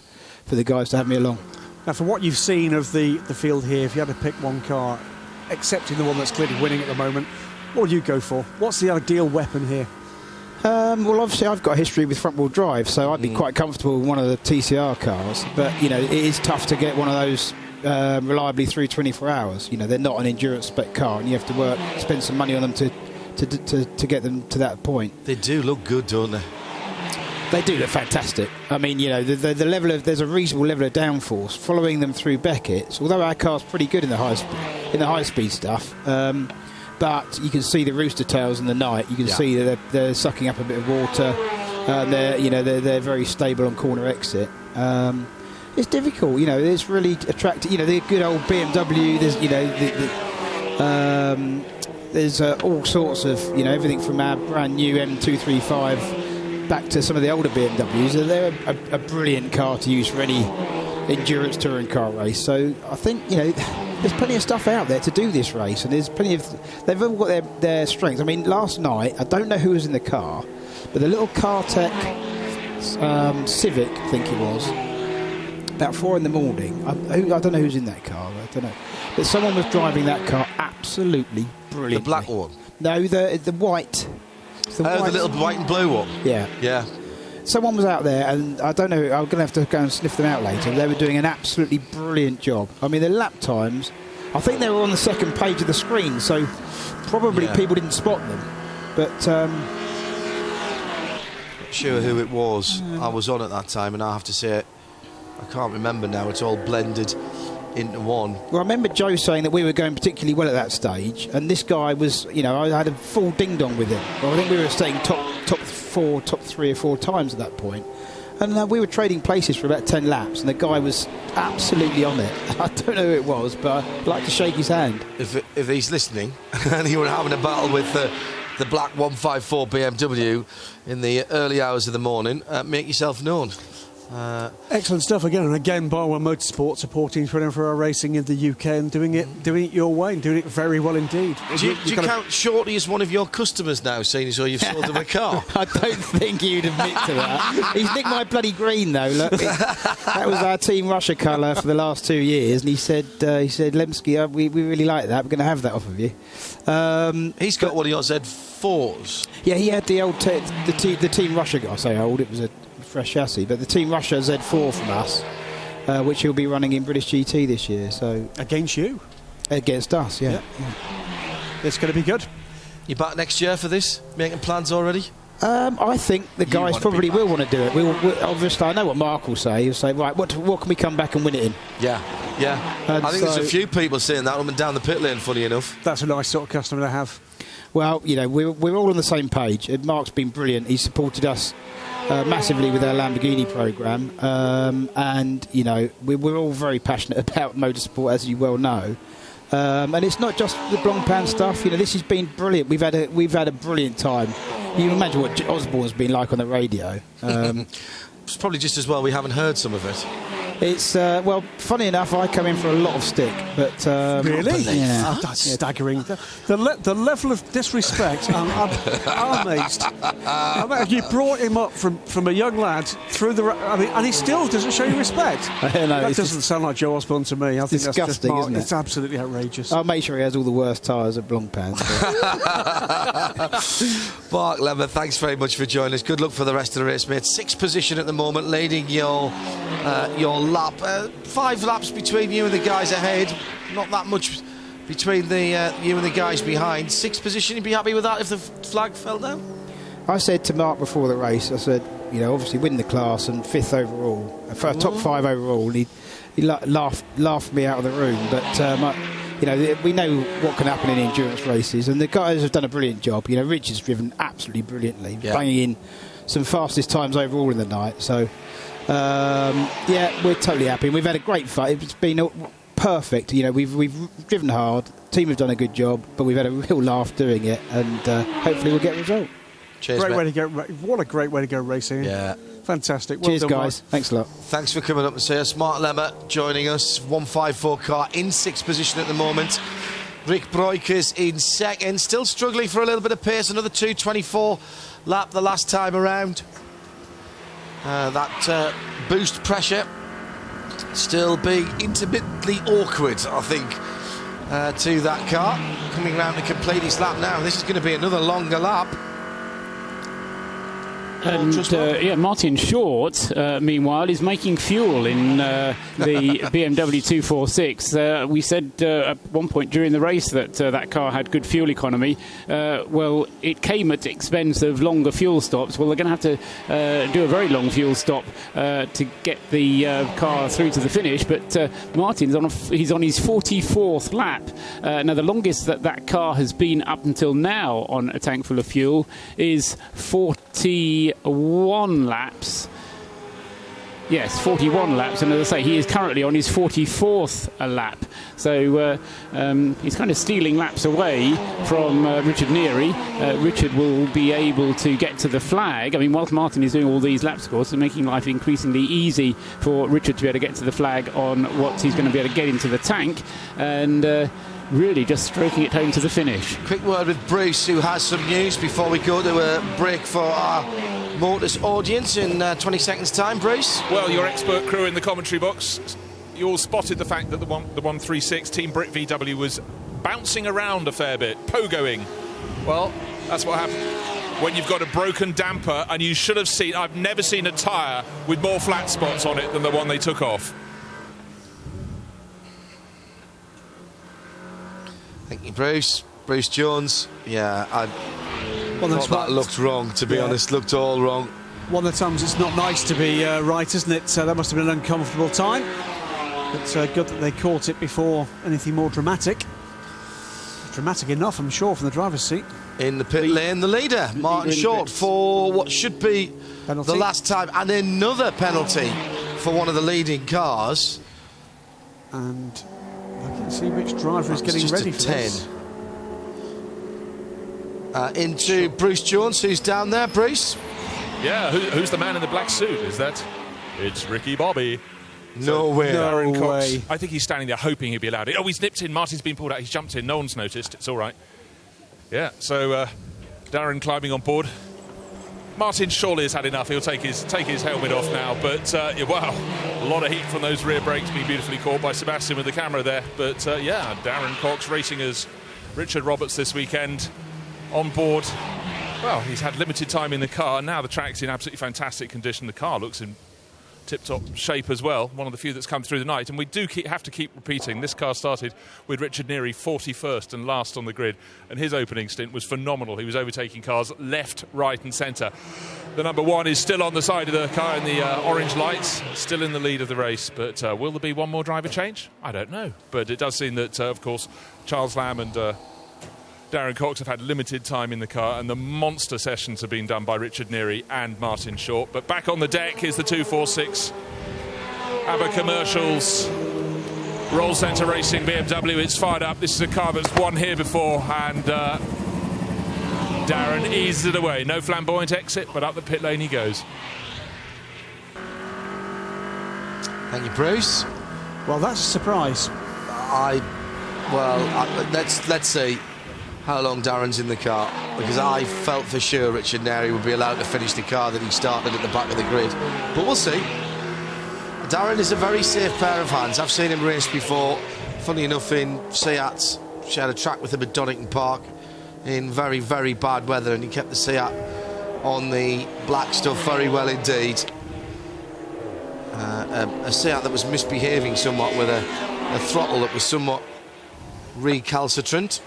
the guys to have me along. Now, from what you've seen of the field here, if you had to pick one car, excepting the one that's clearly winning at the moment, what would you go for? What's the ideal weapon here? Well, obviously I've got a history with front-wheel drive, so I'd be quite comfortable with one of the TCR cars. But, it is tough to get one of those reliably through 24 hours. They're not an endurance spec car, and you have to spend some money on them to get them to that point. They do look good, don't they? They do look fantastic. I mean, the level of, there's a reasonable level of downforce following them through Beckett's. Although our car's pretty good in the high speed stuff, but you can see the rooster tails in the night. You can see that they're sucking up a bit of water. They're very stable on corner exit. It's difficult, it's really attractive. The good old BMW. There's all sorts of everything from our brand new M235 back to some of the older BMWs. They're a brilliant car to use for any endurance touring car race. So I think there's plenty of stuff out there to do this race, and there's plenty of. They've all got their strengths. I mean, last night I don't know who was in the car, but the little CarTech Civic, I think it was, about 4 in the morning. I don't know who's in that car. I don't know, but someone was driving that car absolutely brilliantly. The black one? No, the white. The little white and blue one. Yeah. Someone was out there, and I don't know. I'm going to have to go and sniff them out later. They were doing an absolutely brilliant job. I mean, their lap times, I think they were on the second page of the screen, so probably people didn't spot them. But not sure who it was. I was on at that time, and I have to say, I can't remember now. It's all blended into one. Well, I remember Joe saying that we were going particularly well at that stage, and this guy was, I had a full ding-dong with him. Well, I think we were staying top 3 or 4 times at that point. And we were trading places for about 10 laps, and the guy was absolutely on it. I don't know who it was, but I'd like to shake his hand. If he's listening, and he were having a battle with the black 154 BMW in the early hours of the morning, make yourself known. Excellent stuff again, and again, Barwell Motorsport supporting 24-hour racing in the UK and doing it your way and doing it very well indeed. Do you count Shorty as one of your customers now, seeing as though you've sold him a car? I don't think he'd admit to that. He's nicked my bloody green though. Look, that was our Team Russia colour for the last 2 years, and he said, Lemsky, we really like that. We're going to have that off of you. He's got one of your Z4s. Yeah, he had the old the Team Russia. I say old, it was a fresh chassis, but the Team Russia Z4 from us, which he'll be running in British GT this year. So against you, against us, yeah. It's going to be good. You back next year for this? Making plans already? I think the guys probably will want to do it. We'll obviously, I know what Mark will say. He'll say, right, what can we come back and win it in? Yeah. I think there's a few people saying that up and down the pit lane, funny enough. That's a nice sort of customer to have. Well, we're all on the same page. Mark's been brilliant. He's supported us massively with our Lamborghini programme, and we're all very passionate about motorsport, as you well know. And it's not just the Blancpain stuff. This has been brilliant. We've had a brilliant time. You can imagine what Osborne's been like on the radio. It's probably just as well we haven't heard some of it. It's funny enough, I come in for a lot of stick, but really, yeah, that's staggering. The level of disrespect. I'm amazed. You brought him up from a young lad through the. And he still doesn't show you respect. That doesn't sound like Joe Osborne to me. I think disgusting, that's just isn't it? It's absolutely outrageous. I'll make sure he has all the worst tyres at Blancpain. Mark Lemmer, thanks very much for joining us. Good luck for the rest of the race, mate. 6th position at the moment, leading your lap. 5 laps between you and the guys ahead. Not that much between you and the guys behind. 6th position, you'd be happy with that if the flag fell down? I said to Mark before the race, I said, obviously win the class and 5th overall, top 5 overall. And he laughed me out of the room, but we know what can happen in endurance races, and the guys have done a brilliant job. Rich has driven absolutely brilliantly, banging in some fastest times overall in the night. So we're totally happy. And we've had a great fight. It's been perfect. We've driven hard. The team have done a good job, but we've had a real laugh doing it, and hopefully we'll get a result. Cheers, great way to go. What a great way to go racing. Yeah. Fantastic. Well Cheers, done, guys. Mark. Thanks a lot. Thanks for coming up and see us. Mark Lemmer joining us. 154 car in 6th position at the moment. Rick Broikers in 2nd. Still struggling for a little bit of pace. Another 2:24 lap the last time around. That boost pressure still being intermittently awkward, I think, to that car. Coming round to complete his lap now. This is going to be another longer lap. And Martin Short, meanwhile, is making fuel in the BMW 246. We said at one point during the race that that car had good fuel economy. Well, it came at the expense of longer fuel stops. Well, they're going to have to do a very long fuel stop to get the car through to the finish. But Martin's he's on his 44th lap. Now, the longest that car has been up until now on a tank full of fuel is 41 laps. Yes, 41 laps, and as I say, he is currently on his 44th lap. So he's kind of stealing laps away from Richard Neary. Richard will be able to get to the flag. I mean, whilst Martin is doing all these laps, of course, and making life increasingly easy for Richard to be able to get to the flag on what he's going to be able to get into the tank. And really just stroking it home to the finish. Quick word with Bruce, who has some news before we go to a break for our Motors audience in 20 seconds' time. Bruce? Well, your expert crew in the commentary box, you all spotted the fact that the 136 Team Brit VW was bouncing around a fair bit, pogoing. Well, that's what happened when you've got a broken damper, and you should have seen, I've never seen a tyre with more flat spots on it than the one they took off. Thank you, Bruce. Bruce Jones. Yeah, that looked wrong, to be honest. Looked all wrong. One of the times it's not nice to be right, isn't it? So that must have been an uncomfortable time. But good that they caught it before anything more dramatic. Dramatic enough, I'm sure, from the driver's seat. In the pit lane, the leader, Martin Short, for what should be penalty. The last time. And another penalty for one of the leading cars. And I can see which driver is getting ready for 10. this. Into Bruce Jones, who's down there. Bruce? Yeah, who's the man in the black suit? Is that? It's Ricky Bobby. No way. Darren Cox. I think he's standing there hoping he'll be allowed in. Oh, he's nipped in. Martin's been pulled out. He's jumped in. No one's noticed. It's all right. Yeah, so Darren climbing on board. Martin surely has had enough. He'll take his helmet off now. But, wow, a lot of heat from those rear brakes being beautifully caught by Sebastian with the camera there. But, Darren Cox racing as Richard Roberts this weekend on board. Well, he's had limited time in the car. Now the track's in absolutely fantastic condition. The car looks in tip-top shape as well. One of the few that's come through the night. And we do have to keep repeating. This car started with Richard Neary 41st and last on the grid. And his opening stint was phenomenal. He was overtaking cars left, right and centre. The number one is still on the side of the car in the orange lights. Still in the lead of the race. But will there be one more driver change? I don't know. But it does seem that, of course, Charles Lamb and Darren Cox have had limited time in the car, and the monster sessions have been done by Richard Neary and Martin Short. But back on the deck is the 246 ABBA Commercials Roll Centre Racing BMW. It's fired up. This is a car that's won here before, and Darren eases it away. No flamboyant exit, but up the pit lane he goes. Thank you, Bruce. Well, that's a surprise. Let's see how long Darren's in the car, because I felt for sure Richard Neary would be allowed to finish the car that he started at the back of the grid, but we'll see. Darren is a very safe pair of hands. I've seen him race before, funny enough, in Seat. She had a track with him at Donington Park in very, very bad weather, and he kept the Seat on the black stuff very well indeed. A Seat that was misbehaving somewhat, with a throttle that was somewhat recalcitrant,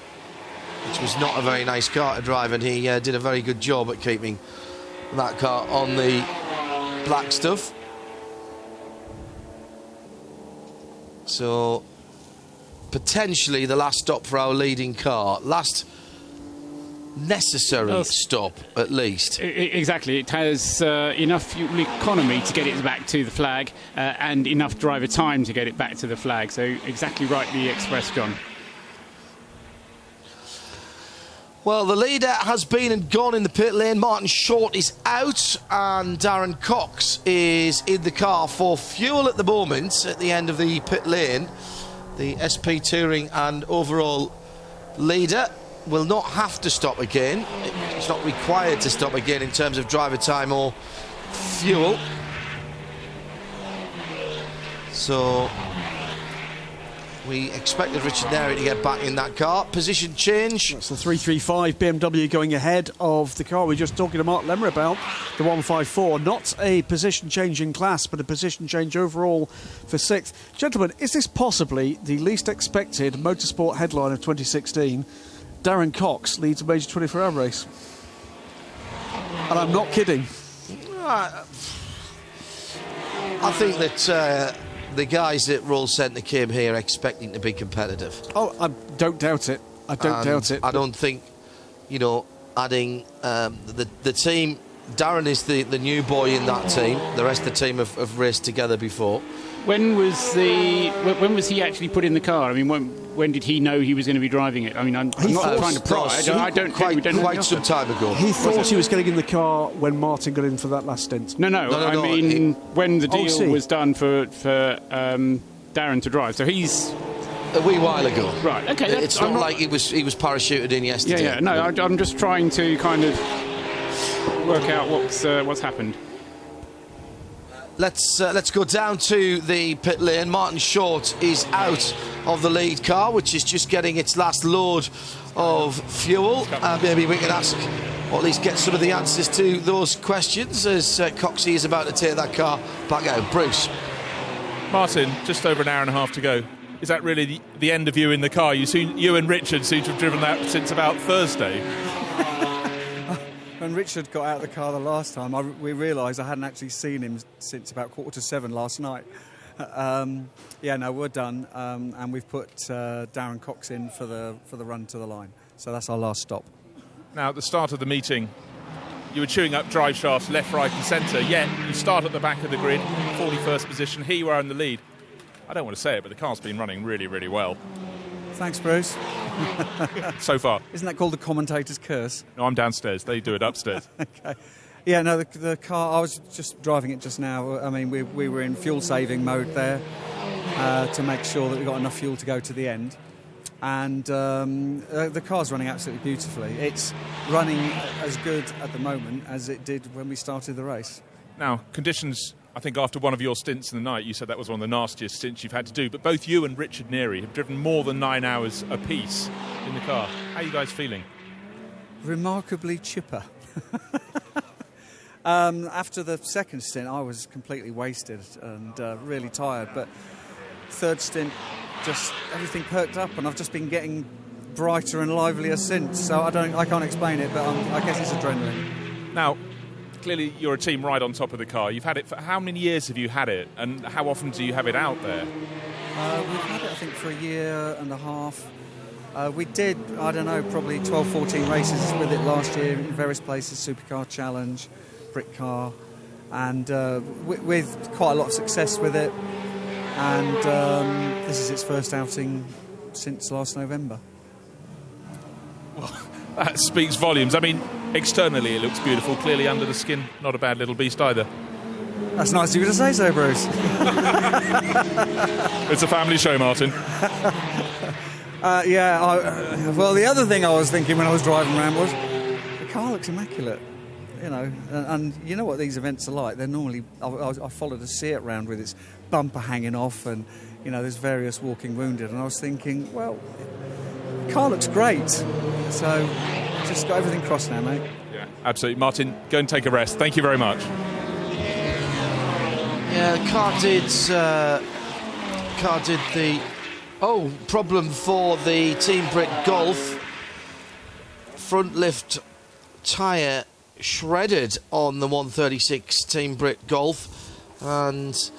which was not a very nice car to drive, and he did a very good job at keeping that car on the black stuff. So potentially the last stop for our leading car, last necessary stop at least. Exactly, it has enough fuel economy to get it back to the flag, and enough driver time to get it back to the flag. So exactly rightly expressed, John. Well, the leader has been and gone in the pit lane. Martin Short is out, and Darren Cox is in the car for fuel at the moment at the end of the pit lane. The SP Touring and overall leader will not have to stop again. It's not required to stop again in terms of driver time or fuel. So We expected Richard Neri to get back in that car. Position change. That's the 335 BMW going ahead of the car we were just talking to Mark Lemmer about, the 154. Not a position change in class, but a position change overall for 6th. Gentlemen, is this possibly the least expected motorsport headline of 2016? Darren Cox leads a major 24-hour race. And I'm not kidding. I think that the guys at Roll Centre came here expecting to be competitive. Oh, I don't doubt it. I don't think, adding the team. Darren is the new boy in that team. The rest of the team have raced together before. When was he actually put in the car? I mean, when did he know he was going to be driving it? I mean, I'm not trying to pry. I don't quite some time ago. He thought he was getting in the car when Martin got in for that last stint. No. I mean, when the deal was done for Darren to drive. So he's a wee while ago. Right. Okay. It's not like he was parachuted in yesterday. Yeah. No, I'm just trying to kind of work out what's happened. Let's go down to the pit lane. Martin Short is out of the lead car, which is just getting its last load of fuel. Maybe we can ask, or at least get some of the answers to those questions as Coxey is about to take that car back out. Bruce. Martin, just over an hour and a half to go. Is that really the end of you in the car? You and Richard seem to have driven that since about Thursday. When Richard got out of the car the last time, we realised I hadn't actually seen him since about 6:45 last night. We're done, and we've put Darren Cox in for the run to the line. So that's our last stop. Now, at the start of the meeting, you were chewing up drive shafts left, right and centre, yet you start at the back of the grid, 41st position. Here you are in the lead. I don't want to say it, but the car's been running really, really well. Thanks, Bruce. So far. Isn't that called the commentator's curse? No, I'm downstairs. They do it upstairs. Okay. Yeah, no, the car, I was just driving it just now. I mean, we were in fuel-saving mode there to make sure that we got enough fuel to go to the end. And the car's running absolutely beautifully. It's running as good at the moment as it did when we started the race. Now, conditions, I think after one of your stints in the night, you said that was one of the nastiest stints you've had to do, but both you and Richard Neri have driven more than 9 hours apiece in the car. How are you guys feeling? Remarkably chipper. After the second stint, I was completely wasted and really tired, but third stint, just everything perked up, and I've just been getting brighter and livelier since, so I can't explain it, but I guess it's adrenaline. Now, clearly you're a team right on top of the car. You've had it for how many years have you had it, and how often do you have it out there? We've had it, I think, for a year and a half. We did, I don't know, probably 12, 14 races with it last year in various places, Supercar Challenge, Brit Car, and with quite a lot of success with it. And this is its first outing since last November. Well, that speaks volumes. I mean, externally it looks beautiful. Clearly under the skin, not a bad little beast either. That's nice of you to say so, Bruce. It's a family show, Martin. Well, the other thing I was thinking when I was driving around was the car looks immaculate. You know, and you know what these events are like. They're normally, I followed a Seat round with its bumper hanging off, and you know, there's various walking wounded, and I was thinking, well, the car looks great, so just got everything crossed now, mate. Yeah, absolutely. Martin, go and take a rest. Thank you very much. Yeah, the car did the problem for the Team Brit Golf. Front lift tyre shredded on the 136 Team Brit Golf and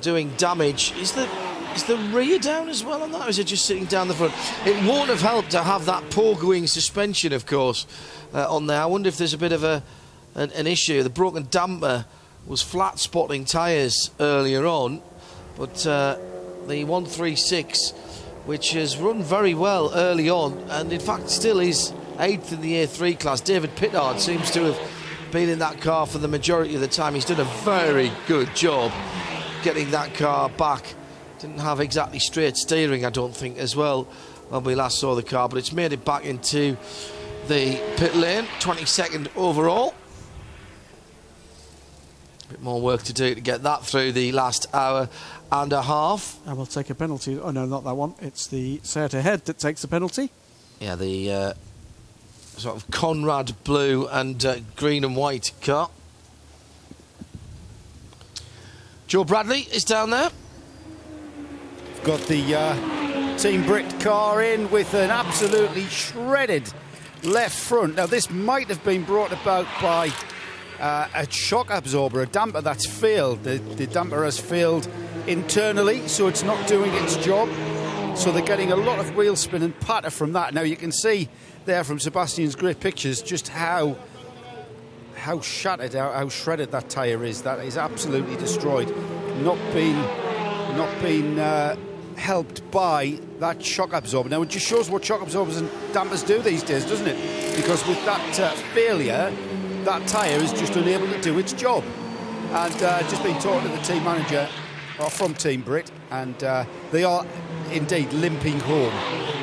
doing damage. Is the rear down as well on that, or is it just sitting down the front? It won't have helped to have that pogoing suspension, of course, on there. I wonder if there's a bit of an issue. The broken damper was flat spotting tyres earlier on, but the 136, which has run very well early on, and in fact still is 8th in the A3 class. David Pittard seems to have been in that car for the majority of the time. He's done a very good job getting that car back. Didn't have exactly straight steering, I don't think, as well when we last saw the car, but it's made it back into the pit lane. 22nd overall. bit more work to do to get that through the last hour and a half. And we'll take a penalty. Oh, no, not that one. It's the set ahead that takes the penalty. Yeah, the sort of Conrad blue and green and white car. Joe Bradley is down there. Got the Team Brit car in with an absolutely shredded left front. Now, this might have been brought about by a shock absorber, a damper that's failed. The damper has failed internally, so it's not doing its job. So they're getting a lot of wheel spin and patter from that. Now, you can see there from Sebastian's great pictures just how shattered, how shredded that tyre is. That is absolutely destroyed. Not been helped by that shock absorber. Now, it just shows what shock absorbers and dampers do these days, doesn't it? Because with that failure, that tyre is just unable to do its job. And just been talking to the team manager from Team Brit, and they are indeed limping home,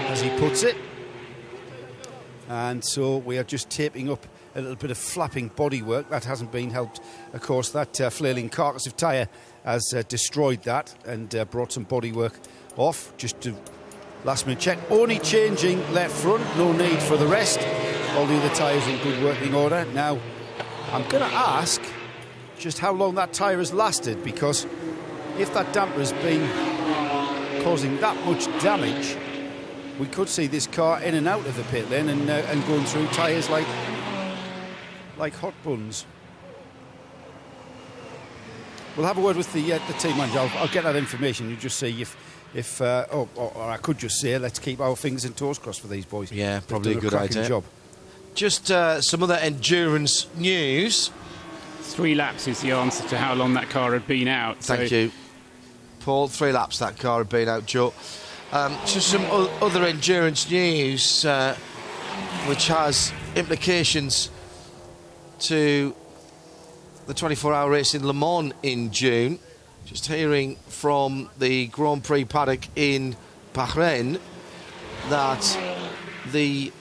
as he puts it. And so we are just taping up a little bit of flapping bodywork. That hasn't been helped. Of course, that flailing carcass of tyre has destroyed that and brought some bodywork off. Just to last minute check. Only changing left front, no need for the rest. All the other tyres in good working order. Now, I'm going to ask just how long that tyre has lasted, because if that damper has been causing that much damage, we could see this car in and out of the pit lane and going through tyres like hot buns. We'll have a word with the team manager. I'll get that information. You just see if or I could just say, let's keep our fingers and toes crossed for these boys. Yeah, probably a good idea. Job. Just some other endurance news. 3 laps is the answer to how long that car had been out. Thank you, Paul. 3 laps that car had been out, Joe. Just some other endurance news, which has implications to the 24-hour race in Le Mans in June. Just hearing from the Grand Prix paddock in Bahrain that the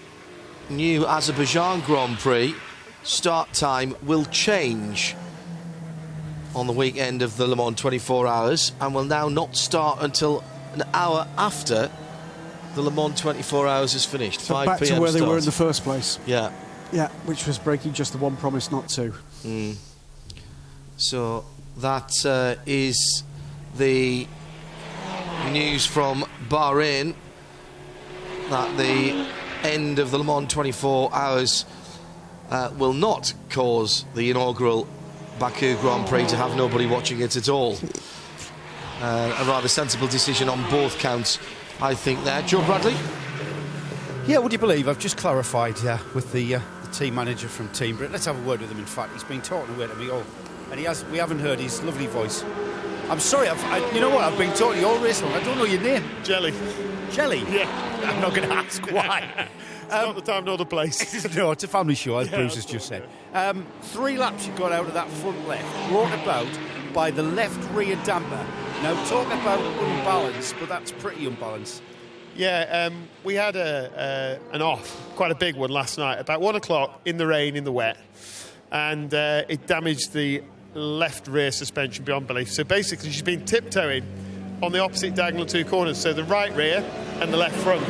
new Azerbaijan Grand Prix start time will change on the weekend of the Le Mans 24 hours and will now not start until an hour after the Le Mans 24 hours is finished. So 5 back PM to where start. they were in the first place. Yeah. Yeah, which was breaking just the one promise not to. So that is the news from Bahrain, that the end of the Le Mans 24 hours will not cause the inaugural Baku Grand Prix to have nobody watching it at all. A rather sensible decision on both counts, I think, there. Joe Bradley? Yeah, would you believe I've just clarified with the team manager from Team Brit. Let's have a word with him. In fact, he's been talking away to me all, and we haven't heard his lovely voice. I'm sorry, you know what, I've been talking to you all race long. I don't know your name. Jelly. Jelly? Yeah. I'm not going to ask why. It's not the time nor the place. No, it's a family show, as Bruce has just said. 3 laps you got out of that front left, brought about by the left rear damper. Now, talk about unbalanced, but that's pretty unbalanced. Yeah, we had an off, quite a big one last night, about 1 o'clock in the rain, in the wet, and it damaged the left rear suspension beyond belief. So basically, she's been tiptoeing on the opposite diagonal 2 corners, so the right rear and the left front.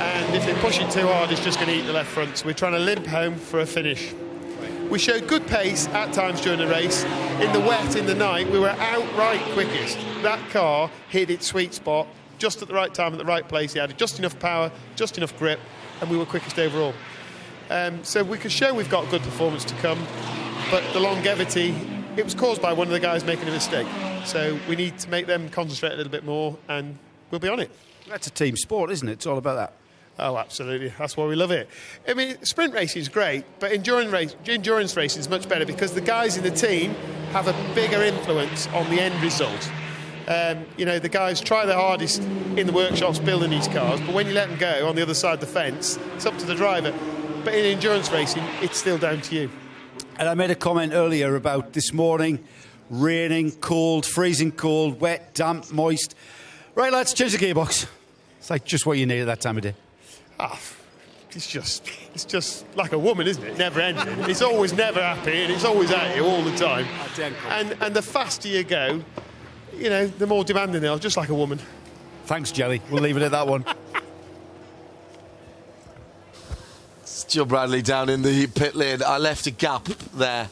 And if they push it too hard, it's just going to eat the left front. So we're trying to limp home for a finish. We showed good pace at times during the race. In the wet, in the night, we were outright quickest. That car hit its sweet spot just at the right time, at the right place. He had just enough power, just enough grip, and we were quickest overall. So we could show we've got good performance to come, but the longevity, it was caused by one of the guys making a mistake. So we need to make them concentrate a little bit more, and we'll be on it. That's a team sport, isn't it? It's all about that. Oh, absolutely. That's why we love it. I mean, sprint racing is great, but endurance racing is much better because the guys in the team have a bigger influence on the end result. The guys try their hardest in the workshops building these cars, but when you let them go on the other side of the fence, it's up to the driver. But in endurance racing, it's still down to you. And I made a comment earlier about this morning, raining, cold, freezing cold, wet, damp, moist. Right, lads, change the gearbox. It's like just what you need at that time of day. it's just like a woman, isn't it? Never ending. It's always never happy, and it's always at you all the time. And the faster you go, the more demanding they are, just like a woman. Thanks, Jelly. We'll leave it at that one. It's Joe Bradley down in the pit lane. I left a gap there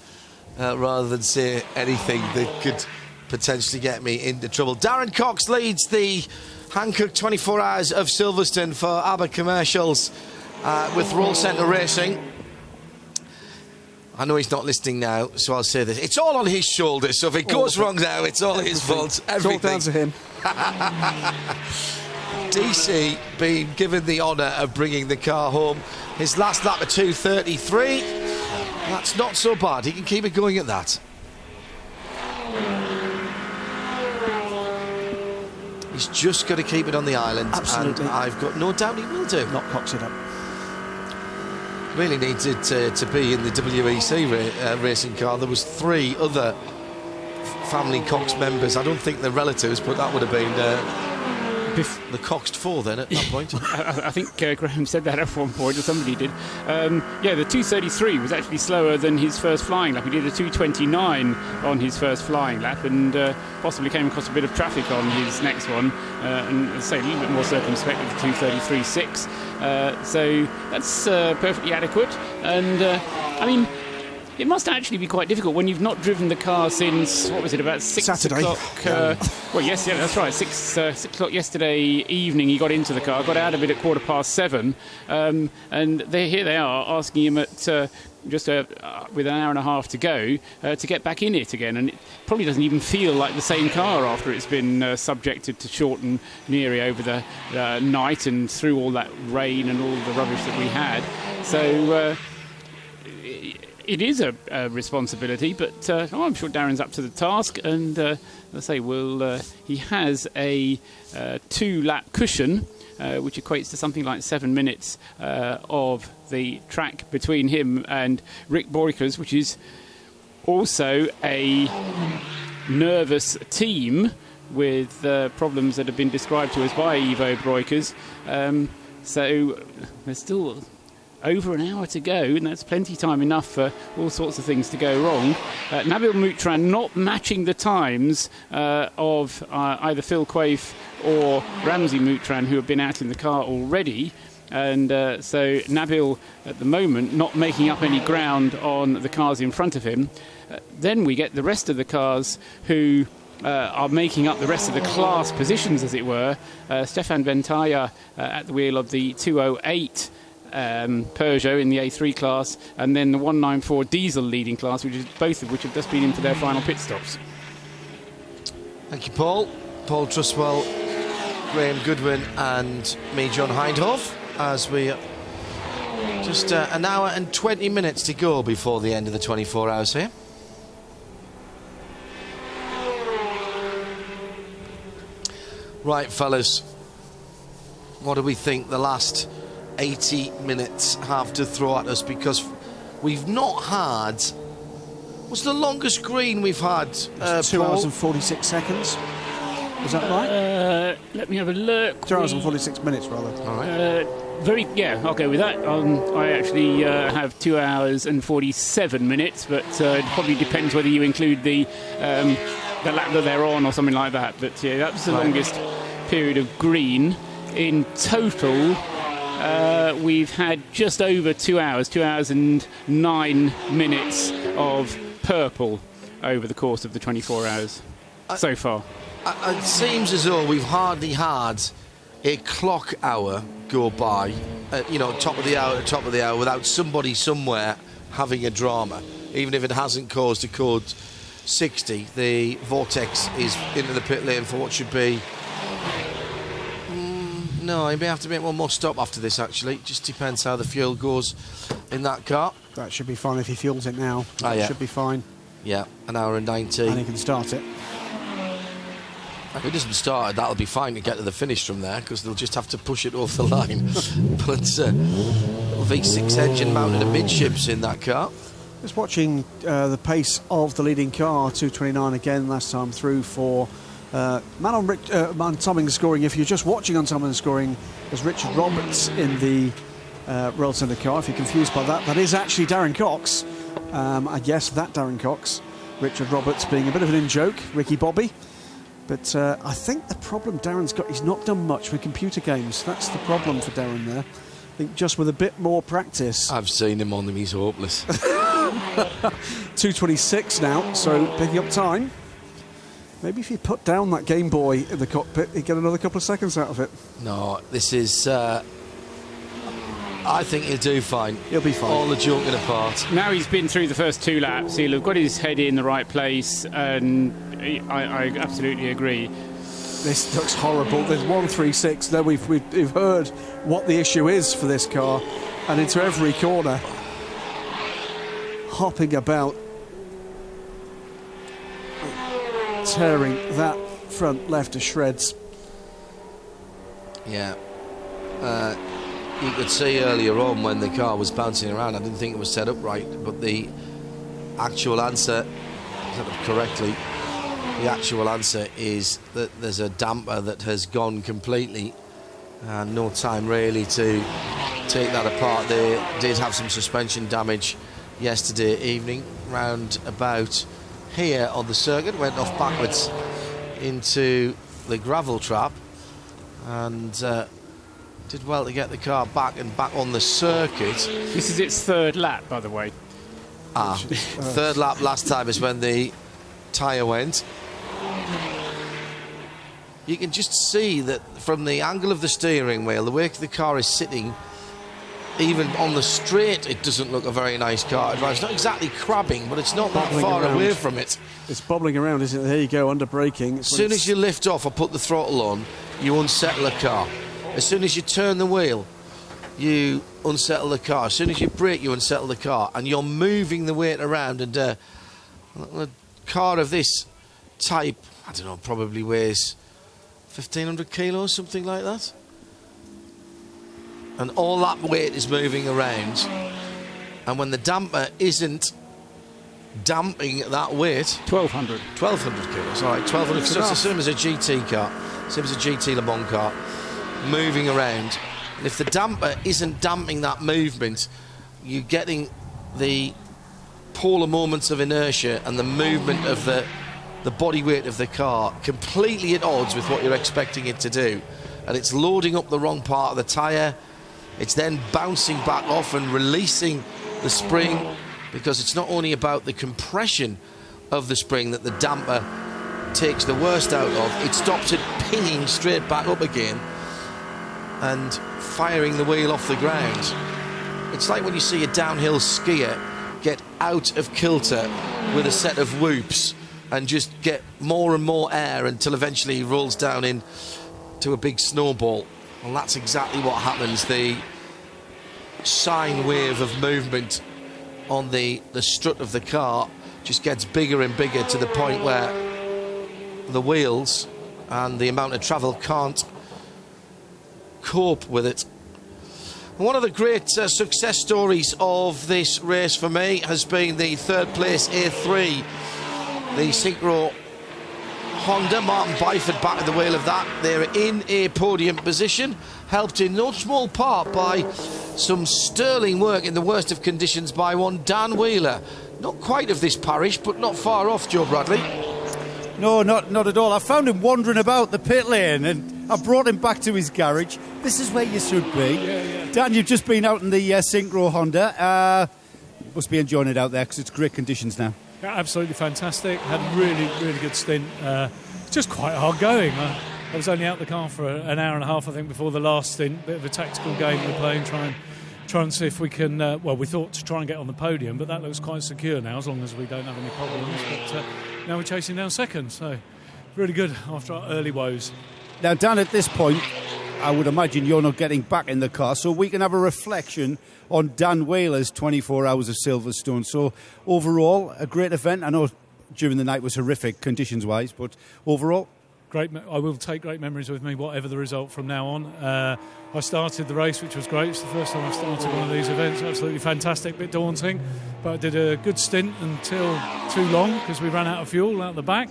rather than say anything that could potentially get me into trouble. Darren Cox leads the Hankook 24 Hours of Silverstone for ABBA Commercials with Roll Centre Racing. I know he's not listening now, so I'll say this. It's all on his shoulders, so if it goes wrong now, it's all his fault. Everything. It's all down to him. DC being given the honour of bringing the car home. His last lap of 2:33. That's not so bad. He can keep it going at that. He's just got to keep it on the island. Absolutely. And I've got no doubt he will do. Not Cox it up. Really needed to be in the WEC racing car. There was 3 other family Cox members. I don't think they're relatives, but that would have been the Coxed 4 then at that point. I think Graham said that at one point, or somebody did. The 2:33 was actually slower than his first flying lap. He did a 2:29 on his first flying lap, and possibly came across a bit of traffic on his next one, and as I say, a little bit more circumspect with the 2:33.6. So that's perfectly adequate, and I mean, it must actually be quite difficult when you've not driven the car since, what was it, about 6 Saturday. o'clock? That's right, 6 o'clock yesterday evening he got into the car, got out of it at 7:15, and here they are asking him at with an hour and a half to go to get back in it again, and it probably doesn't even feel like the same car after it's been subjected to short and neary over the night and through all that rain and all the rubbish that we had. So it is a responsibility, but I'm sure Darren's up to the task, and let's say, he has a 2-lap cushion, which equates to something like 7 minutes of the track between him and Rick Boykers, which is also a nervous team with problems that have been described to us by Ivo Boykers. So there's still over an hour to go, and that's plenty time enough for all sorts of things to go wrong. Nabil Moutran not matching the times of either Phil Quaife or Ramsey Moutran, who have been out in the car already, and so Nabil at the moment not making up any ground on the cars in front of him. Then we get the rest of the cars who are making up the rest of the class positions, as it were. Stefan Ventaya at the wheel of the 208 Peugeot in the A3 class, and then the 194 diesel leading class, both of which have just been in for their final pit stops. Thank you, Paul. Paul Trustwell, Graham Goodwin and me, John Hindhoff, as we just an hour and 20 minutes to go before the end of the 24 hours here. Right, fellas, what do we think the last 80 minutes have to throw at us? Because we've not had... What's the longest green we've had? 2 hours and 46 seconds. Is that right? Let me have a look. 2 hours and 46 minutes, rather. All right. I'll go with that. I actually have 2 hours and 47 minutes, but it probably depends whether you include the lap that they're on or something like that. But yeah, that's the longest period of green. In total, we've had just over 2 hours, 2 hours and 9 minutes of purple over the course of the 24 hours so far. It seems as though we've hardly had a clock hour go by, top of the hour, without somebody somewhere having a drama, even if it hasn't caused a code 60. The vortex is into the pit lane for what should be... No, he may have to make one more stop after this, actually. It just depends how the fuel goes in that car. That should be fine if he fuels it now. Yeah. Should be fine. Yeah, an hour and 90. And he can start it. If it doesn't start, that'll be fine to get to the finish from there, because they'll just have to push it off the line. But V6 engine mounted amidships in that car. Just watching the pace of the leading car, 2:29 again, last time through for man on time and scoring. If you're just watching on time and scoring, there's Richard Roberts in the rolls in the car. If you're confused by that, that is actually Darren Cox. And yes, that Darren Cox. Richard Roberts being a bit of an in-joke, Ricky Bobby. But I think the problem Darren's got, he's not done much with computer games. That's the problem for Darren there. I think just with a bit more practice. I've seen him on them, he's hopeless. 2:26 now, so picking up time. Maybe if you put down that Game Boy in the cockpit, you get another couple of seconds out of it. No, this is... I think he'll do fine. He'll be fine. All the joking apart. Now he's been through the first 2 laps, he'll have got his head in the right place, and I absolutely agree. This looks horrible. There's 136. Now we've heard what the issue is for this car, and into every corner, hopping about, tearing that front left to shreds. Yeah. You could see earlier on when the car was bouncing around, I didn't think it was set up right, but the actual answer, set up correctly, the actual answer is that there's a damper that has gone completely, and no time really to take that apart. They did have some suspension damage yesterday evening, round about here on the circuit, went off backwards into the gravel trap, and did well to get the car back on the circuit. This is its 3rd lap, by the way. 3rd lap last time is when the tyre went. You can just see that from the angle of the steering wheel, the way the car is sitting, even on the straight, it doesn't look a very nice car to drive. It's not exactly crabbing, but it's not that far away from it. It's bobbling around, isn't it? There you go, under braking. As soon as you lift off or put the throttle on, you unsettle the car. As soon as you turn the wheel, you unsettle the car. As soon as you brake, you unsettle the car. And you're moving the weight around. And a car of this type, I don't know, probably weighs 1,500 kilos, something like that. And all that weight is moving around. And when the damper isn't damping that weight... 1,200. 1,200 kilos, all right, 1,200. So it's the same as a GT car, same as a GT Le Mans car, moving around. And if the damper isn't damping that movement, you're getting the polar moments of inertia and the movement of the body weight of the car completely at odds with what you're expecting it to do. And it's loading up the wrong part of the tyre. It's then bouncing back off and releasing the spring, because it's not only about the compression of the spring that the damper takes the worst out of, it stops it pinging straight back up again and firing the wheel off the ground. It's like when you see a downhill skier get out of kilter with a set of whoops and just get more and more air until eventually he rolls down into a big snowball. Well, that's exactly what happens. The sine wave of movement on the strut of the car just gets bigger and bigger to the point where the wheels and the amount of travel can't cope with it. One of the great success stories of this race for me has been the 3rd place A3, the Synchro Honda. Martin Byford back at the wheel of that. They're in a podium position, helped in no small part by some sterling work in the worst of conditions by one Dan Wheeler. Not quite of this parish, but not far off, Joe Bradley. No, not at all. I found him wandering about the pit lane and I brought him back to his garage. This is where you should be. Yeah. Dan, you've just been out in the Synchro Honda. Must be enjoying it out there because it's great conditions now. Yeah, absolutely fantastic. Had a really good stint. It's just quite hard going. I was only out the car for an hour and a half, I think, before the last stint. Bit of a tactical game we're playing, try and see if we can... we thought to try and get on the podium, but that looks quite secure now, as long as we don't have any problems. But now we're chasing down second, so really good after our early woes. Now, Dan, at this point, I would imagine you're not getting back in the car, so we can have a reflection on Dan Wheeler's 24 hours of Silverstone. So, overall, a great event. I know during the night was horrific, conditions-wise, but overall... Great. I will take great memories with me, whatever the result from now on. I started the race, which was great. It's the first time I've started one of these events. Absolutely fantastic, a bit daunting, but I did a good stint until too long because we ran out of fuel out the back.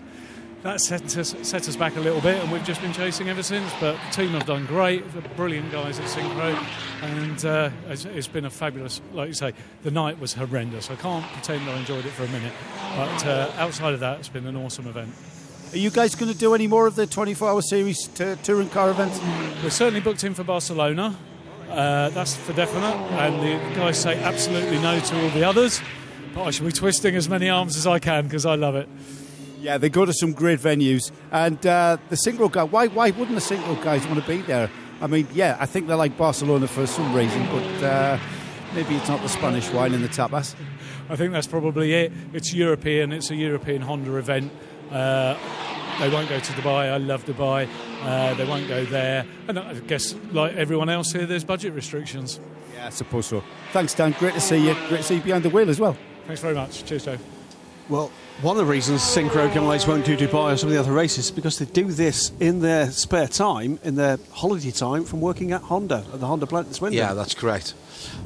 that set us back a little bit, and we've just been chasing ever since. But the team have done great, brilliant guys at Synchro, and it's been a fabulous, like you say, the night was horrendous. I can't pretend I enjoyed it for a minute, but outside of that, it's been an awesome event. Are you guys going to do any more of the 24-hour series touring car events? We're certainly booked in for Barcelona. That's for definite, and the guys say absolutely no to all the others, but I shall be twisting as many arms as I can because I love it. Yeah, they go to some great venues, and the synchro guy. Why wouldn't the synchro guys want to be there? I mean, yeah, I think they like Barcelona for some reason, but maybe it's not the Spanish wine and the tapas. I think that's probably it. It's European. It's a European Honda event. They won't go to Dubai. I love Dubai. They won't go there. And I guess, like everyone else here, there's budget restrictions. Yeah, I suppose so. Thanks, Dan. Great to see you. Great to see you behind the wheel as well. Thanks very much. Cheers, Joe. Well, one of the reasons Synchro guys won't do Dubai or some of the other races is because they do this in their spare time, in their holiday time, from working at Honda, at the Honda plant in Swindon. Yeah, that's correct.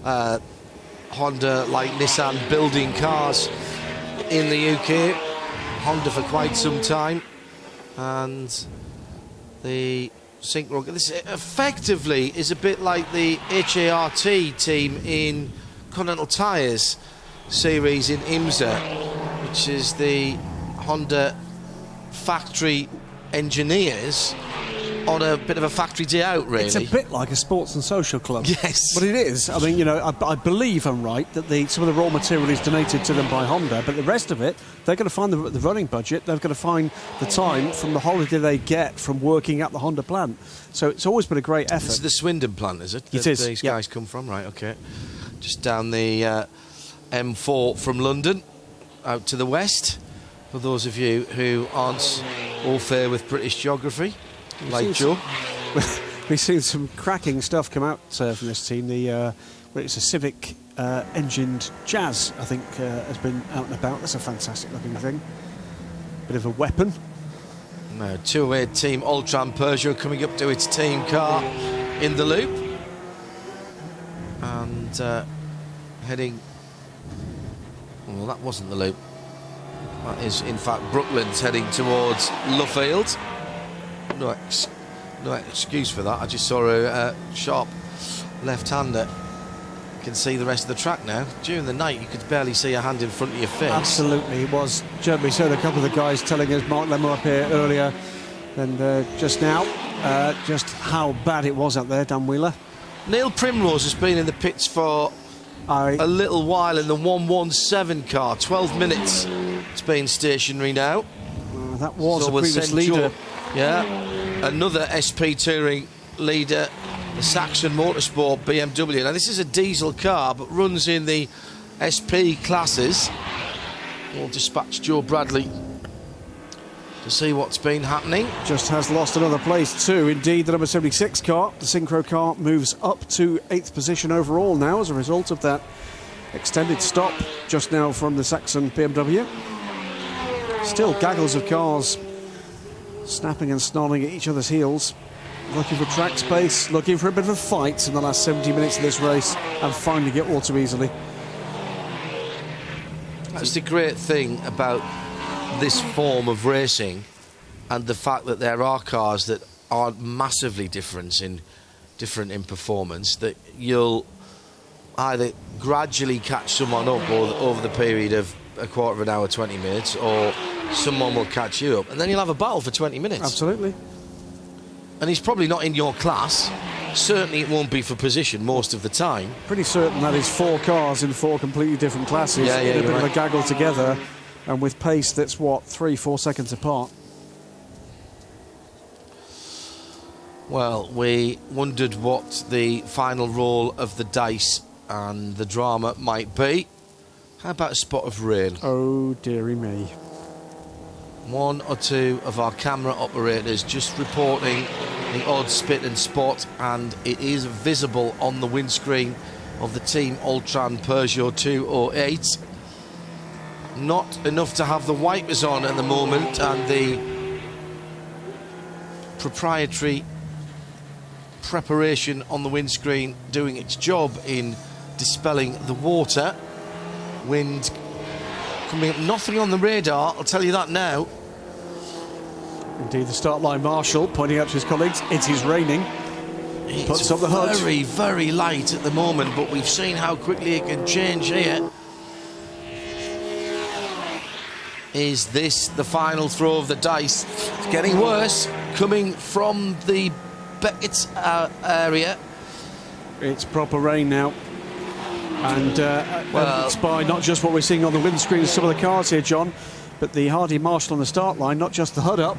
Honda, like Nissan, building cars in the UK. Honda for quite some time. And the Synchro, this effectively is a bit like the HART team in Continental Tyres series in IMSA, which is the Honda factory engineers on a bit of a factory day out, really. It's a bit like a sports and social club. Yes. But it is. I mean, I believe I'm right that some of the raw material is donated to them by Honda, but the rest of it, they're going to find the running budget, they're going to find the time from the holiday they get from working at the Honda plant. So it's always been a great effort. This is the Swindon plant, is it? It is. These guys come from, right, OK. Just down the M4 from London, out to the west, for those of you who aren't au fait with British geography. Like Joe. We've seen some cracking stuff come out from this team. It's a Civic engined Jazz, I think, has been out and about. That's a fantastic looking thing. Bit of a weapon. No, two-way team Ultron Peugeot coming up to its team car in the loop. And heading... Well, that wasn't the loop. That is, in fact, Brooklands heading towards Luffield. No excuse for that. I just saw a sharp left-hander. You can see the rest of the track now. During the night, you could barely see a hand in front of your face. Absolutely, it was. We heard a couple of the guys telling us, Mark Lemmer up here earlier, and just now, just how bad it was up there, Dan Wheeler. Neil Primrose has been in the pits for a little while in the 117 car. 12 minutes it's been stationary now. That was a previous leader. Yeah, another SP Touring leader, the Saxon Motorsport BMW. Now, this is a diesel car, but runs in the SP classes. We'll dispatch Joe Bradley to see what's been happening. Just has lost another place too. Indeed, the number 76 car, the Synchro car, moves up to 8th position overall now as a result of that extended stop just now from the Saxon BMW. Still gaggles of cars snapping and snarling at each other's heels, looking for track space, looking for a bit of a fight in the last 70 minutes of this race, and finding it all too easily. That's the great thing about this form of racing, and the fact that there are cars that are massively different in performance, that you'll either gradually catch someone up over the period of a quarter of an hour, 20 minutes, or someone will catch you up, and then you'll have a battle for 20 minutes. Absolutely. And he's probably not in your class. Certainly it won't be for position most of the time. Pretty certain that is 4 cars in 4 completely different classes, in a bit of a gaggle together, and with pace that's, 3-4 seconds apart. Well, we wondered what the final roll of the dice and the drama might be. How about a spot of rain? Oh, dearie me. One or two of our camera operators just reporting the odd spit and spot, and it is visible on the windscreen of the Team Ultron Peugeot 208. Not enough to have the wipers on at the moment, and the proprietary preparation on the windscreen doing its job in dispelling the water. Wind coming up, nothing on the radar, I'll tell you that now. Indeed, the start line marshal pointing out to his colleagues, it is raining. Puts It's up the hood. very, very light at the moment, but we've seen how quickly it can change here. Is this the final throw of the dice? It's getting worse, coming from the Beckett's area. It's proper rain now. And it's by not just what we're seeing on the windscreen of some of the cars here, John, but the Hardy Marshall on the start line, not just the hood up,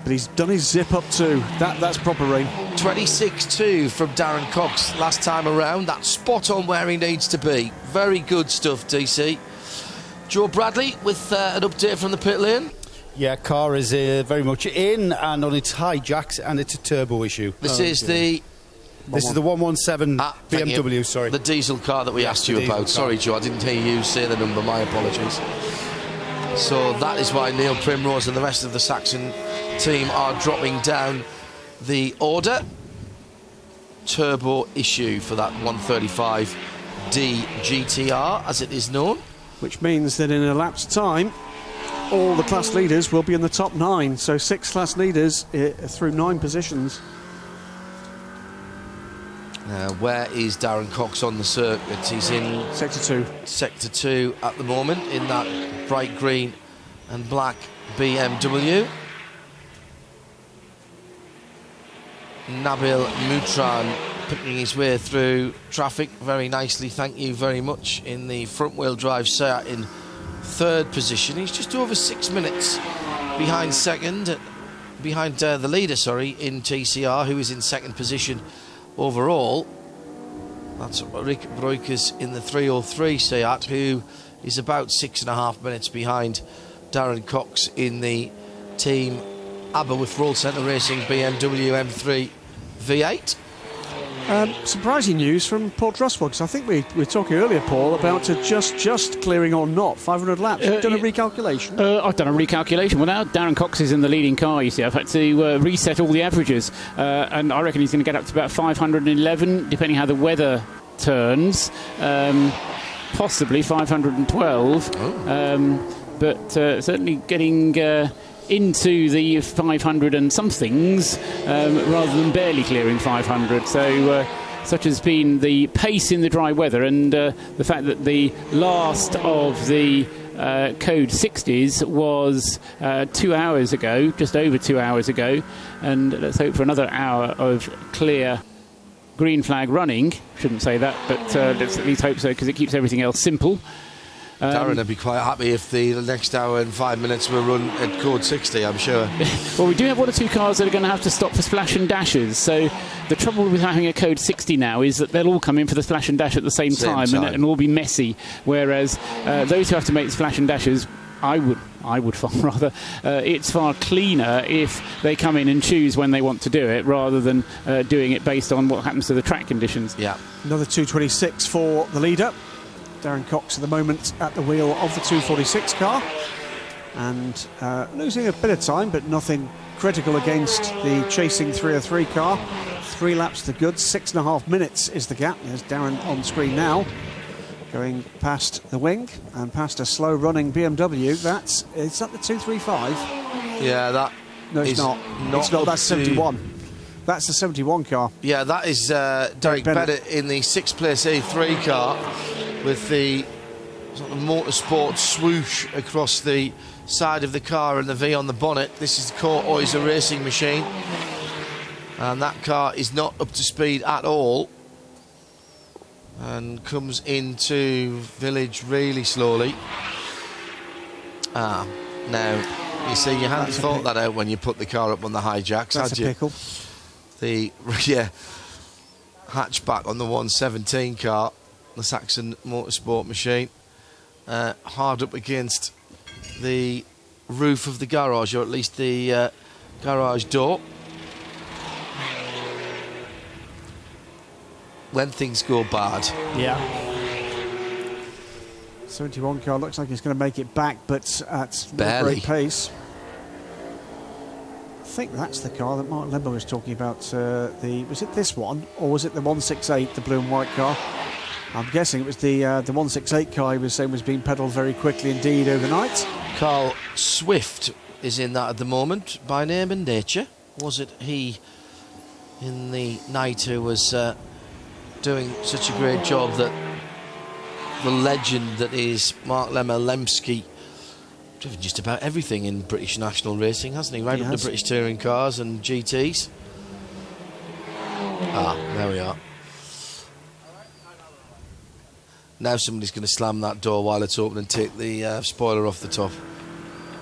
but he's done his zip up too. That's proper rain. 26.2 from Darren Cox last time around. That's spot on where he needs to be. Very good stuff, DC. Joe Bradley with an update from the pit lane. Yeah, car is very much in and on its high jacks, and it's a turbo issue. This is the 117 BMW, sorry. The diesel car that we asked you about. Sorry, Joe, I didn't hear you say the number. My apologies. So that is why Neil Primrose and the rest of the Saxon team are dropping down the order. Turbo issue for that 135D GTR, as it is known. Which means that in a lap's time, all the class leaders will be in the top 9. So 6 class leaders through 9 positions. Where is Darren Cox on the circuit? He's in Sector 2. Sector 2 at the moment, in that bright green and black BMW. Nabil Mutran picking his way through traffic very nicely, thank you very much, in the front-wheel drive Seat in 3rd position. He's just over 6 minutes behind the leader, in TCR, who is in 2nd position overall. That's Rick Broikers in the 303 Seat, who is about 6.5 minutes behind Darren Cox in the Team Aberworth Roll Centre Racing BMW M3 V8. Surprising news from Paul Trustwell, because I think we were talking earlier, Paul, about just clearing or not 500 laps. You've done a recalculation? I've done a recalculation. Well, now Darren Cox is in the leading car, you see. I've had to reset all the averages, and I reckon he's going to get up to about 511, depending how the weather turns. Possibly 512. But certainly getting into the 500 and somethings rather than barely clearing 500. So such has been the pace in the dry weather, and the fact that the last of the code 60s was 2 hours ago, just over 2 hours ago, and let's hope for another hour of clear green flag running. Shouldn't say that, but let's at least hope so, because it keeps everything else simple. Darren would be quite happy if the next hour and 5 minutes were run at code 60, I'm sure. Well, we do have 1 or 2 cars that are going to have to stop for splash and dashes. So the trouble with having a code 60 now is that they'll all come in for the splash and dash at the same time. And all be messy. Whereas those who have to make the splash and dashes, I would far rather. It's far cleaner if they come in and choose when they want to do it, rather than doing it based on what happens to the track conditions. Yeah. Another 2:26 for the leader. Darren Cox at the moment at the wheel of the 246 car, and losing a bit of time, but nothing critical against the chasing 303 car. 3 laps to good, 6.5 minutes is the gap. There's Darren on screen now, going past the wing and past a slow running BMW. Is that the 235? Yeah, that. No, it's not. It's not. That's 71. That's the 71 car. Yeah, that is Derek Bennett in the 6th place A3 car, with the sort of motorsport swoosh across the side of the car and the V on the bonnet. This is the Court Oyser racing machine, and that car is not up to speed at all and comes into village really slowly. Now you see, you hadn't thought that out when you put the car up on the high jacks, had you? Pickle. The hatchback on the 117 car, the Saxon Motorsport machine, hard up against the roof of the garage, or at least the garage door. When things go bad. Yeah. 71 car looks like he's going to make it back, but at a great pace. I think that's the car that Mark Lembo was talking about. Was it this one, or was it the 168, the blue and white car? I'm guessing it was the 168 car he was saying was being pedalled very quickly indeed overnight. Carl Swift is in that at the moment by name and nature. Was it he in the night who was doing such a great job that the legend that is Mark Lemski driven just about everything in British national racing, hasn't he? Right up to British touring cars and GTs. There we are. Now somebody's going to slam that door while it's open and take the spoiler off the top.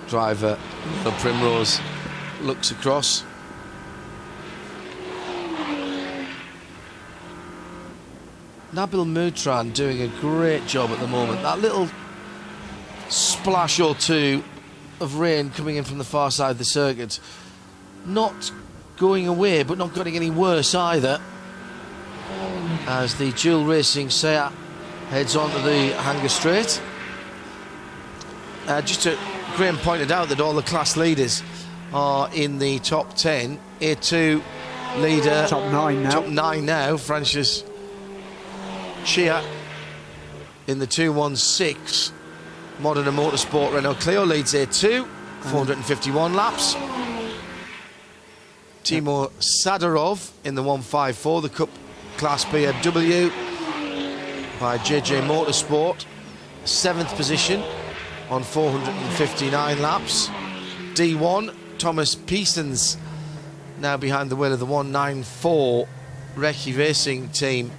Driver, the Primrose, looks across. Nabil Mutran doing a great job at the moment. That little splash or two of rain coming in from the far side of the circuit, not going away but not getting any worse either, as the dual racing Seat heads on to the Hanger Straight. Graham pointed out that all the class leaders are in the top 10. A2 leader, top 9 now. Francis Chia in the 216 Modern Motorsport Renault Clio leads A2, 451 laps. Timur Sadarov in the 154, the Cup Class BMW by JJ Motorsport, 7th position on 459 laps. D1, Thomas Peasons now behind the wheel of the 194 Recce Racing Team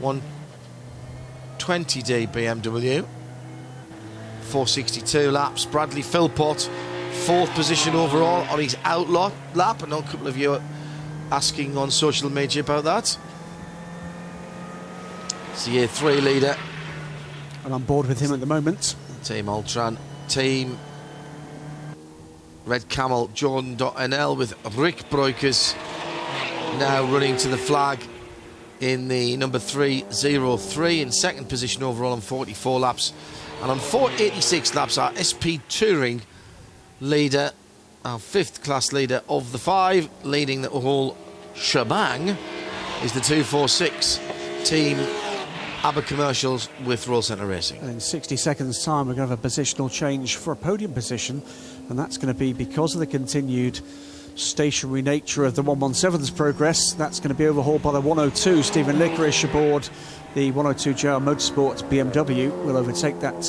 120D BMW, 462 laps. Bradley Philpott, 4th position overall on his outlaw lap. I know a couple of you are asking on social media about that. It's the A3 leader. And I'm bored with him at the moment. Team Ultran, Team Red Camel, Jordan.nl with Rick Breukers now running to the flag in the number 303 in 2nd position overall on 44 laps. And on 486 laps, our SP Touring leader, our 5th class leader of the 5, leading the whole shebang, is the 246 Team ABBA Commercials with Roll Centre Racing. And in 60 seconds time we're going to have a positional change for a podium position, and that's going to be because of the continued stationary nature of the 117's progress. That's going to be overhauled by the 102. Stephen Licorice aboard the 102 JR Motorsports BMW will overtake that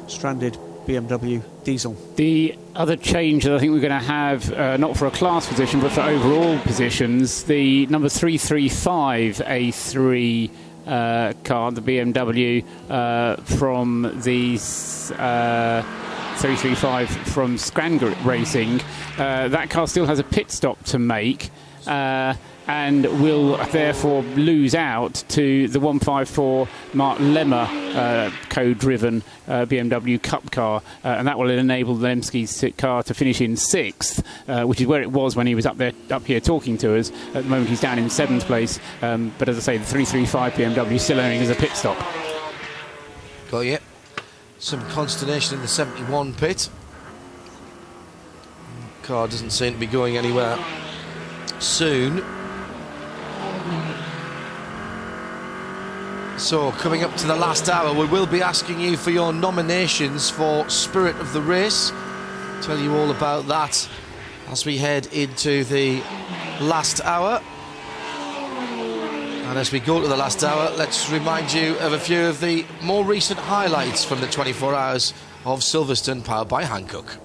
stranded BMW diesel. The other change that I think we're going to have, not for a class position but for overall positions, the number 335 A3 car, the BMW from the 335 from Scrangar Racing. That car still has a pit stop to make and will therefore lose out to the 154 Mark Lemmer co-driven BMW Cup car, and that will enable Lemski's car to finish in 6th, which is where it was when he was up here talking to us. At the moment he's down in 7th place, but as I say, the 335 BMW still owning as a pit stop. Got you. Some consternation in the 71 pit. The car doesn't seem to be going anywhere soon. So coming up to the last hour, we will be asking you for your nominations for Spirit of the Race. Tell you all about that as we head into the last hour. And as we go to the last hour, let's remind you of a few of the more recent highlights from the 24 hours of Silverstone, powered by Hankook.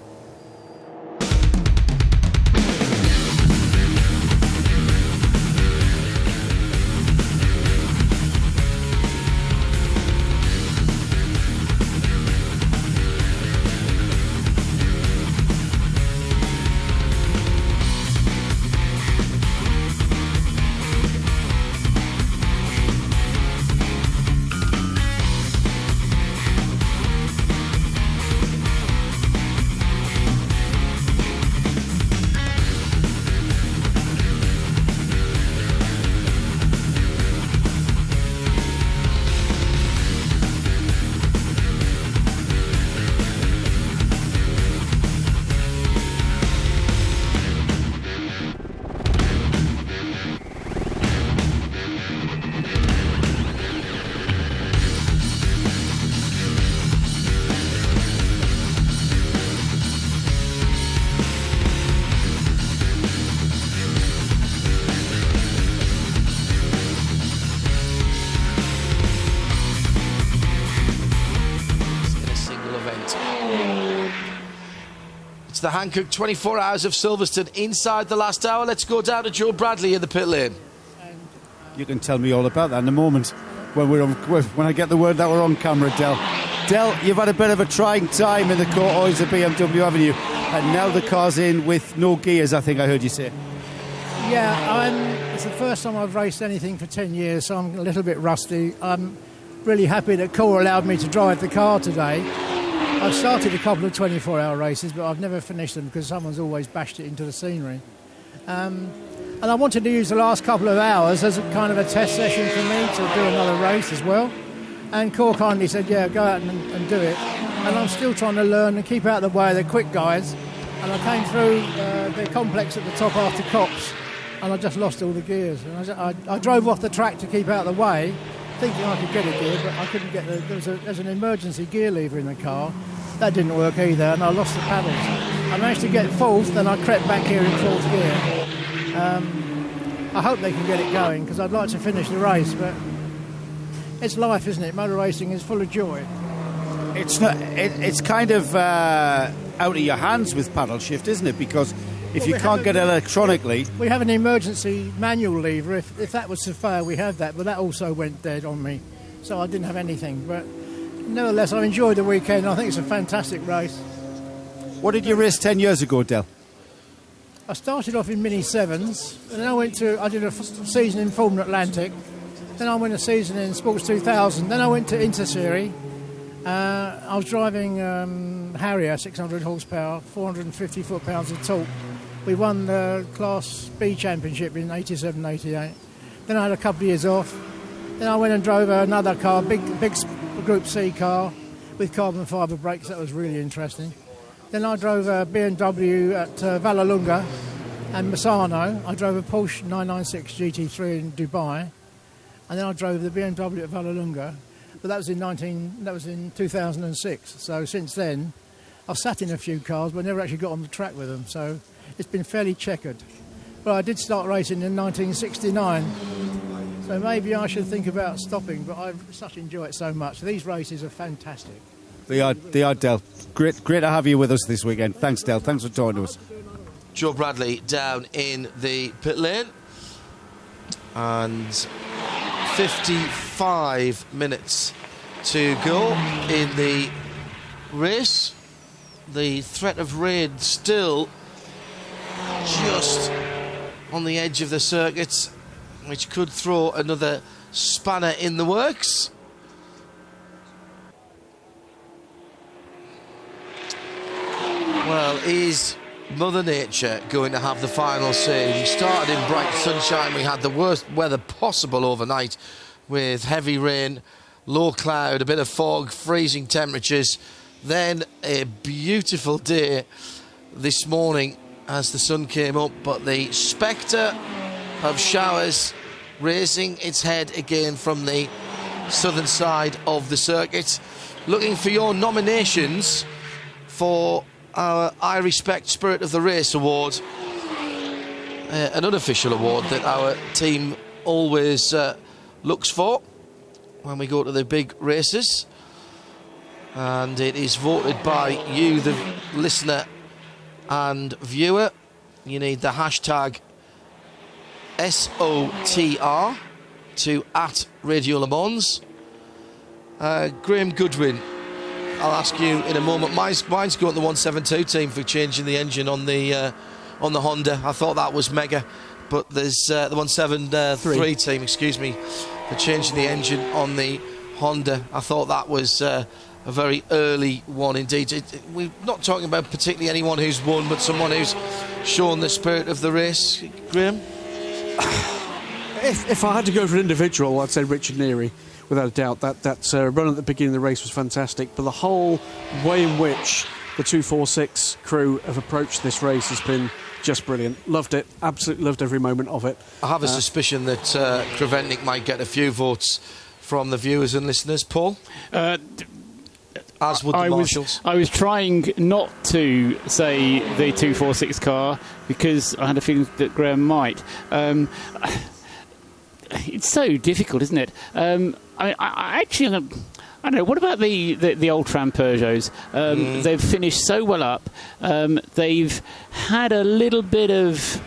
the Hankook 24 Hours of Silverstone inside the last hour. Let's go down to Joe Bradley in the pit lane. You can tell me all about that in a moment when I get the word that we're on camera, Del. Del, you've had a bit of a trying time in the Court Oils of BMW, haven't you? And now the car's in with no gears, I think I heard you say. Yeah, it's the first time I've raced anything for 10 years, so I'm a little bit rusty. I'm really happy that Core allowed me to drive the car today. I've started a couple of 24-hour races, but I've never finished them because someone's always bashed it into the scenery. And I wanted to use the last couple of hours as a kind of a test session for me to do another race as well. And Core kindly said, yeah, go out and do it. And I'm still trying to learn and keep out of the way of the quick guys. And I came through the complex at the top after Cops, and I just lost all the gears. And I drove off the track to keep out of the way, thinking I could get a gear, but I couldn't get there's an emergency gear lever in the car. That didn't work either, and I lost the paddles. I managed to get fourth, then I crept back here in fourth gear. I hope they can get it going, because I'd like to finish the race, but it's life, isn't it? Motor racing is full of joy. It's not. It's kind of out of your hands with paddle shift, isn't it? Because if you can't get it electronically... We have an emergency manual lever. If that was to fail, we have that, but that also went dead on me, so I didn't have anything. But nevertheless, I enjoyed the weekend. I think it's a fantastic race. What did you race 10 years ago, Del? I started off in Mini 7s, and then I did a season in Formula Atlantic, then I went a season in Sports 2000, then I went to Interserie. I was driving Harrier, 600 horsepower, 450 foot-pounds of torque. We won the Class B Championship in 87-88. Then I had a couple of years off. Then I went and drove another car, big Group C car with carbon fibre brakes. That was really interesting. Then I drove a BMW at Vallelunga and Misano. I drove a Porsche 996 GT3 in Dubai. And then I drove the BMW at Vallelunga. But that was in 2006. So since then, I've sat in a few cars, but never actually got on the track with them. So it's been fairly checkered. But I did start racing in 1969. So maybe I should think about stopping, but I such enjoy it so much. These races are fantastic. They are, Del. Great to have you with us this weekend. Thanks, Del. Thanks for talking to us. Joe Bradley down in the pit lane. And 55 minutes to go in the race. The threat of rain still just on the edge of the circuit, which could throw another spanner in the works. Well, is Mother Nature going to have the final say? We started in bright sunshine. We had the worst weather possible overnight with heavy rain, low cloud, a bit of fog, freezing temperatures. Then a beautiful day this morning as the sun came up, but the spectre of showers raising its head again from the southern side of the circuit. Looking for your nominations for our I Respect Spirit of the Race award, an unofficial award that our team always looks for when we go to the big races, and it is voted by you, the listener and viewer. You need the hashtag SOTR to @Radio Le Mans. Graham Goodwin, I'll ask you in a moment. Mine's going to the 172 team for changing the engine on the Honda. I thought that was mega, but there's the 173 team, excuse me, for changing the engine on the Honda. I thought that was a very early one indeed. We're not talking about particularly anyone who's won, but someone who's shown the spirit of the race. Graham? If I had to go for an individual, I'd say Richard Neary. Without a doubt, that run at the beginning of the race was fantastic, but the whole way in which the 246 crew have approached this race has been just brilliant. Loved it, absolutely loved every moment of it. I have a suspicion that Kravetnik might get a few votes from the viewers and listeners. Paul? As would the marshals. I was trying not to say the 246 car because I had a feeling that Graham might. It's so difficult, isn't it? I I know. What about the old Tram Peugeots? They've finished so well up. They've had a little bit of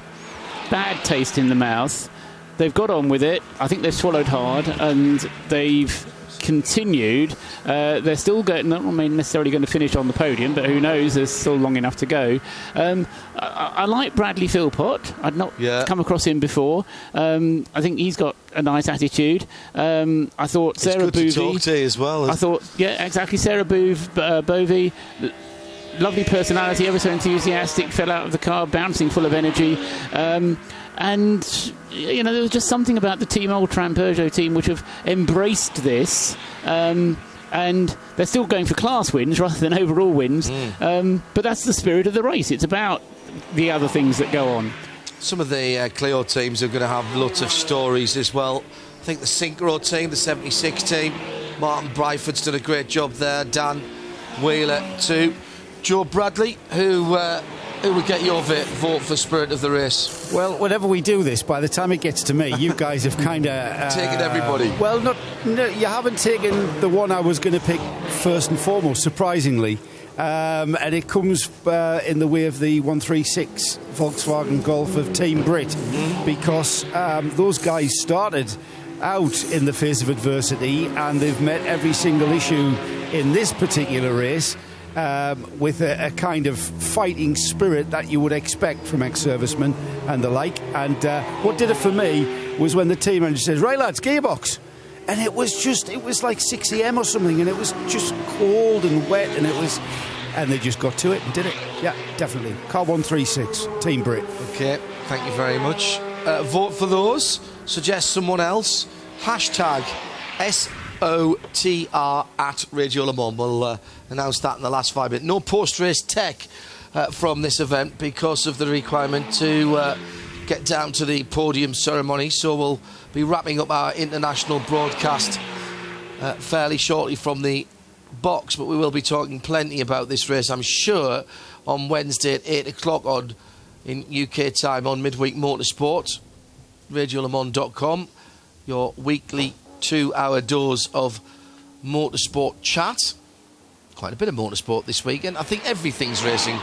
bad taste in the mouth. They've got on with it. I think they've swallowed hard, and they've continued. They're still not necessarily going to finish on the podium, but who knows? There's still long enough to go. I like Bradley Philpott. I'd not come across him before. I think he's got a nice attitude. I thought Sarah Bovey to talk to as well. I thought, exactly. Sarah Bovey, lovely personality, ever so enthusiastic. Fell out of the car, bouncing, full of energy. And, there was just something about the Team Old Tram Peugeot team which have embraced this. And they're still going for class wins rather than overall wins. But that's the spirit of the race. It's about the other things that go on. Some of the Clio teams are going to have lots of stories as well. I think the Synchro team, the 76 team, Martin Bryford's done a great job there. Dan Wheeler too. Joe Bradley, who would get your vote for spirit of the race? Well, whenever we do this, by the time it gets to me, you guys have kind of taken everybody. Well, no, you haven't taken the one I was going to pick first and foremost, surprisingly. And it comes in the way of the 136 Volkswagen Golf of Team Brit, because those guys started out in the face of adversity, and they've met every single issue in this particular race with a kind of fighting spirit that you would expect from ex-servicemen and the like. And what did it for me was when the team manager says, "Right lads, gearbox." And it was like 6 a.m. or something, and it was just cold and wet, and they just got to it and did it. Yeah, definitely. Car 136, Team Brit. Okay, thank you very much. Vote for those. Suggest someone else. Hashtag SOTR at Radio Le Mans. We'll announce that in the last 5 minutes. No post-race tech from this event because of the requirement to get down to the podium ceremony, so we'll be wrapping up our international broadcast fairly shortly from the box, but we will be talking plenty about this race, I'm sure, on Wednesday at 8 o'clock in UK time on Midweek Motorsport, radiolemans.com, your weekly 2-hour dose of motorsport chat. Quite a bit of motorsport this weekend. I think everything's racing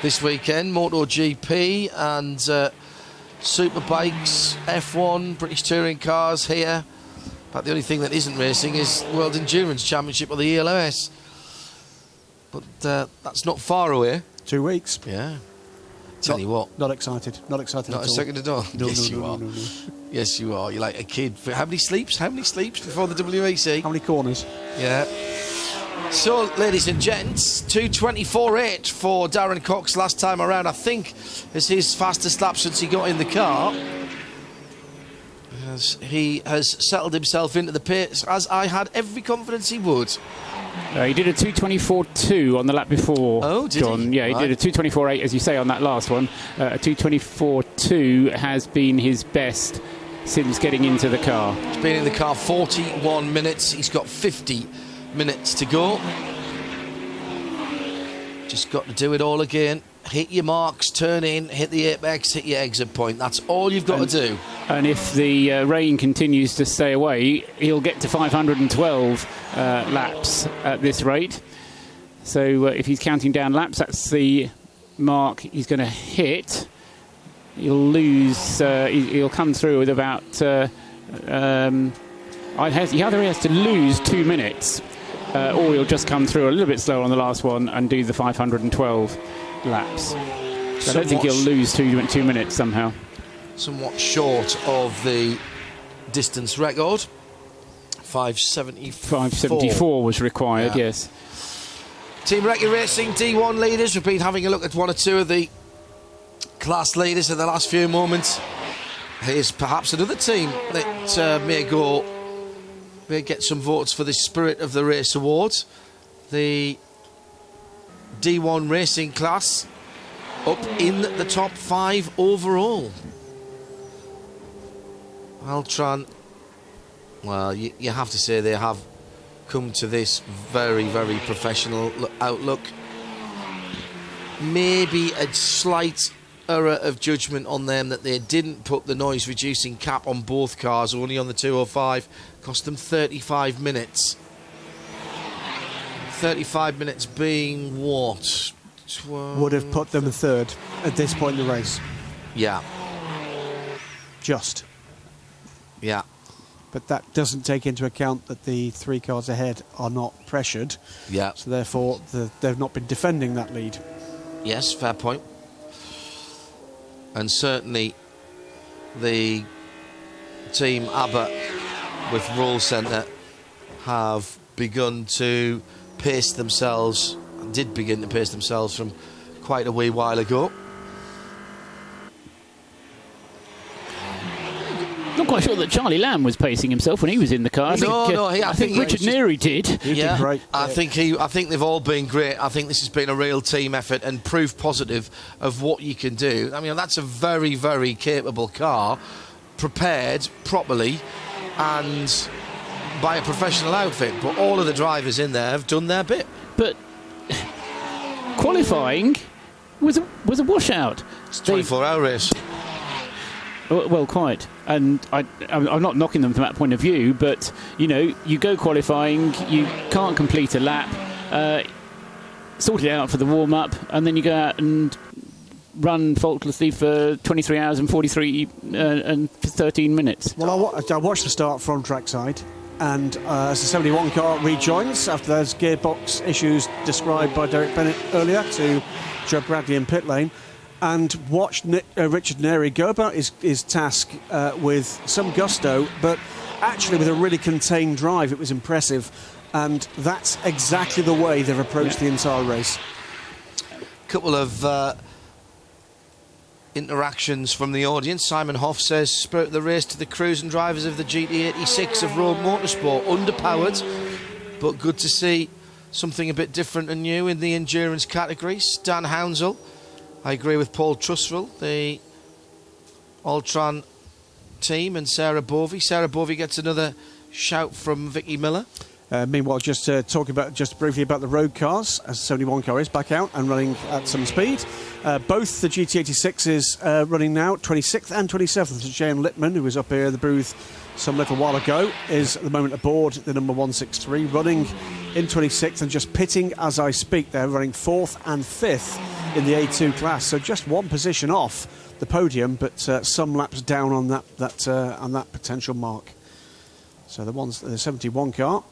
this weekend. MotoGP and Superbikes, F1, British touring cars here. But the only thing that isn't racing is World Endurance Championship or the ELOS. But that's not far away. 2 weeks. Yeah. Tell you what. Not excited. Not excited not at all. Not a second at all? No, yes, you are. No. Yes, you are. You're like a kid. How many sleeps? How many sleeps before the WEC? How many corners? Yeah. So, ladies and gents, 2:24.8 for Darren Cox last time around. I think is his fastest lap since he got in the car. As he has settled himself into the pace, as I had every confidence he would. He did a 2:24.2 on the lap before. Oh, did John? he? Yeah, he did a 2:24.8, as you say, on that last one. A 2:24.2 has been his best since getting into the car. He's been in the car 41 minutes. He's got 50 minutes to go. Just got to do it all again. Hit your marks, turn in, hit the apex, hit your exit point. That's all you've got to do. And if the rain continues to stay away, he'll get to 512 laps at this rate. So if he's counting down laps, that's the mark he's going to hit. He'll lose. He'll come through with about. He either has to lose 2 minutes, or he'll just come through a little bit slower on the last one and do the 512 laps. So I don't think he'll lose 2 minutes somehow. Somewhat short of the distance record. 574 was required, yes. Team Recce Racing D1 leaders. We've been having a look at one or two of the class leaders in the last few moments. Here's perhaps another team that may get some votes for the Spirit of the Race Award. The D1 racing class up in the top 5 overall. Altran, well, you have to say they have come to this very, very professional outlook. Maybe a slight error of judgment on them that they didn't put the noise reducing cap on both cars, only on the 205. Cost them 35 minutes. 35 minutes being what? 12... Would have put them third at this point in the race. Yeah. Just. Yeah. But that doesn't take into account that the 3 cars ahead are not pressured. Yeah. So therefore, they've not been defending that lead. Yes, fair point. And certainly the team Abbott with Roll Centre have begun to pace themselves, did begin to pace themselves from quite a wee while ago. Not quite sure that Charlie Lamb was pacing himself when he was in the car. I think Richard Neary did. He did great. I think they've all been great. I think this has been a real team effort and proof positive of what you can do. I mean, that's a very, very capable car, prepared properly and by a professional outfit. But all of the drivers in there have done their bit. But qualifying was a washout. It's a 24-hour race. Well, quite. And I'm not knocking them from that point of view, but, you go qualifying, you can't complete a lap, sort it out for the warm-up, and then you go out and run faultlessly for 23 hours and 43 and 13 minutes. Well, I watched the start from trackside, and as the 71 car rejoins after those gearbox issues described by Derek Bennett earlier to Joe Bradley in pit lane, and watched Richard Neary go about his task with some gusto, but actually with a really contained drive. It was impressive, and that's exactly the way they've approached the entire race. Couple of interactions from the audience. Simon Hoff says, spirit of the race to the crews and drivers of the GT86 of Road Motorsport. Underpowered, but good to see something a bit different and new in the endurance category. Stan Hounsell, I agree with Paul Trusville, the Altran team, and Sarah Bovey. Sarah Bovey gets another shout from Vicky Miller. Meanwhile, just talking briefly about the road cars, as the 71 car is back out and running at some speed. Both the GT86 is running now, 26th and 27th. So Jan Littman, who was up here at the booth some little while ago, is at the moment aboard the number 163, running in 26th and just pitting as I speak. They're running 4th and 5th in the A2 class, so just one position off the podium, but some laps down on that potential mark. So the 71 car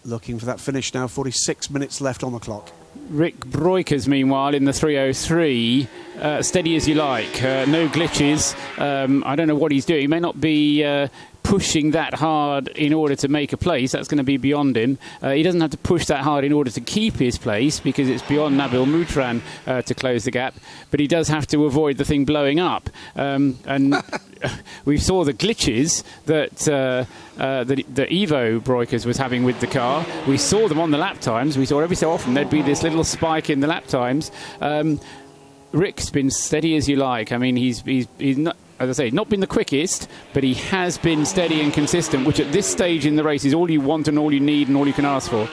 looking for that finish now. 46 minutes left on the clock. Rick Broikers, meanwhile, in the 303, steady as you like, no glitches. I don't know what he's doing. He may not be pushing that hard in order to make a place. That's going to be beyond him. He doesn't have to push that hard in order to keep his place, because it's beyond Nabil Moutran to close the gap. But he does have to avoid the thing blowing up. And we saw the glitches that the Evo Broikers was having with the car. We saw them on the lap times. We saw every so often there'd be this little spike in the lap times. Rick's been steady as you like. I mean, he's not, as I say, not been the quickest, but he has been steady and consistent, which at this stage in the race is all you want and all you need and all you can ask for.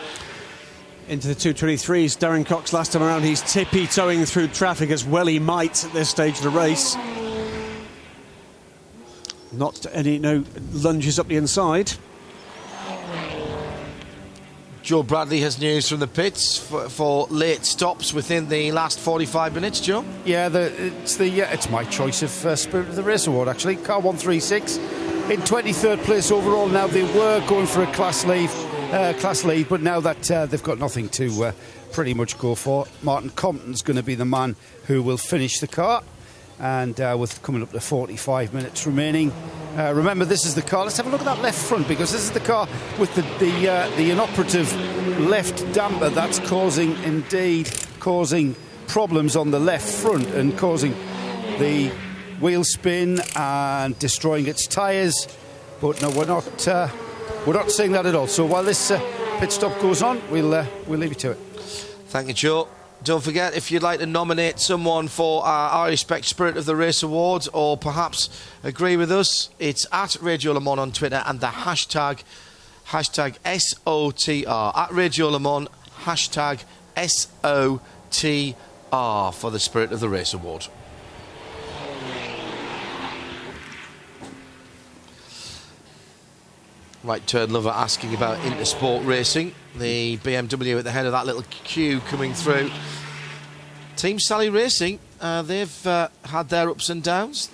Into the 223s, Darren Cox last time around, he's tippy-toeing through traffic as well he might at this stage of the race. No lunges up the inside. Joe Bradley has news from the pits for late stops within the last 45 minutes, Joe. Yeah, it's my choice of Spirit of the Race award, actually. Car 136 in 23rd place overall. Now, they were going for a class lead, but now that they've got nothing to pretty much go for, Martin Compton's going to be the man who will finish the car. And with coming up to 45 minutes remaining. Remember, this is the car. Let's have a look at that left front, because this is the car with the inoperative left damper that's causing problems on the left front and causing the wheel spin and destroying its tyres. But no, we're not seeing that at all. So while this pit stop goes on, we'll leave you to it. Thank you, Joe. Don't forget, if you'd like to nominate someone for our Respect Spirit of the Race Awards, or perhaps agree with us, it's at Radio Le Mans on Twitter and the hashtag SOTR. At Radio Le Mans, hashtag SOTR for the Spirit of the Race Award. Right turn lover asking about Intersport Racing. The BMW at the head of that little queue coming through. Team Sally Racing, they've had their ups and downs.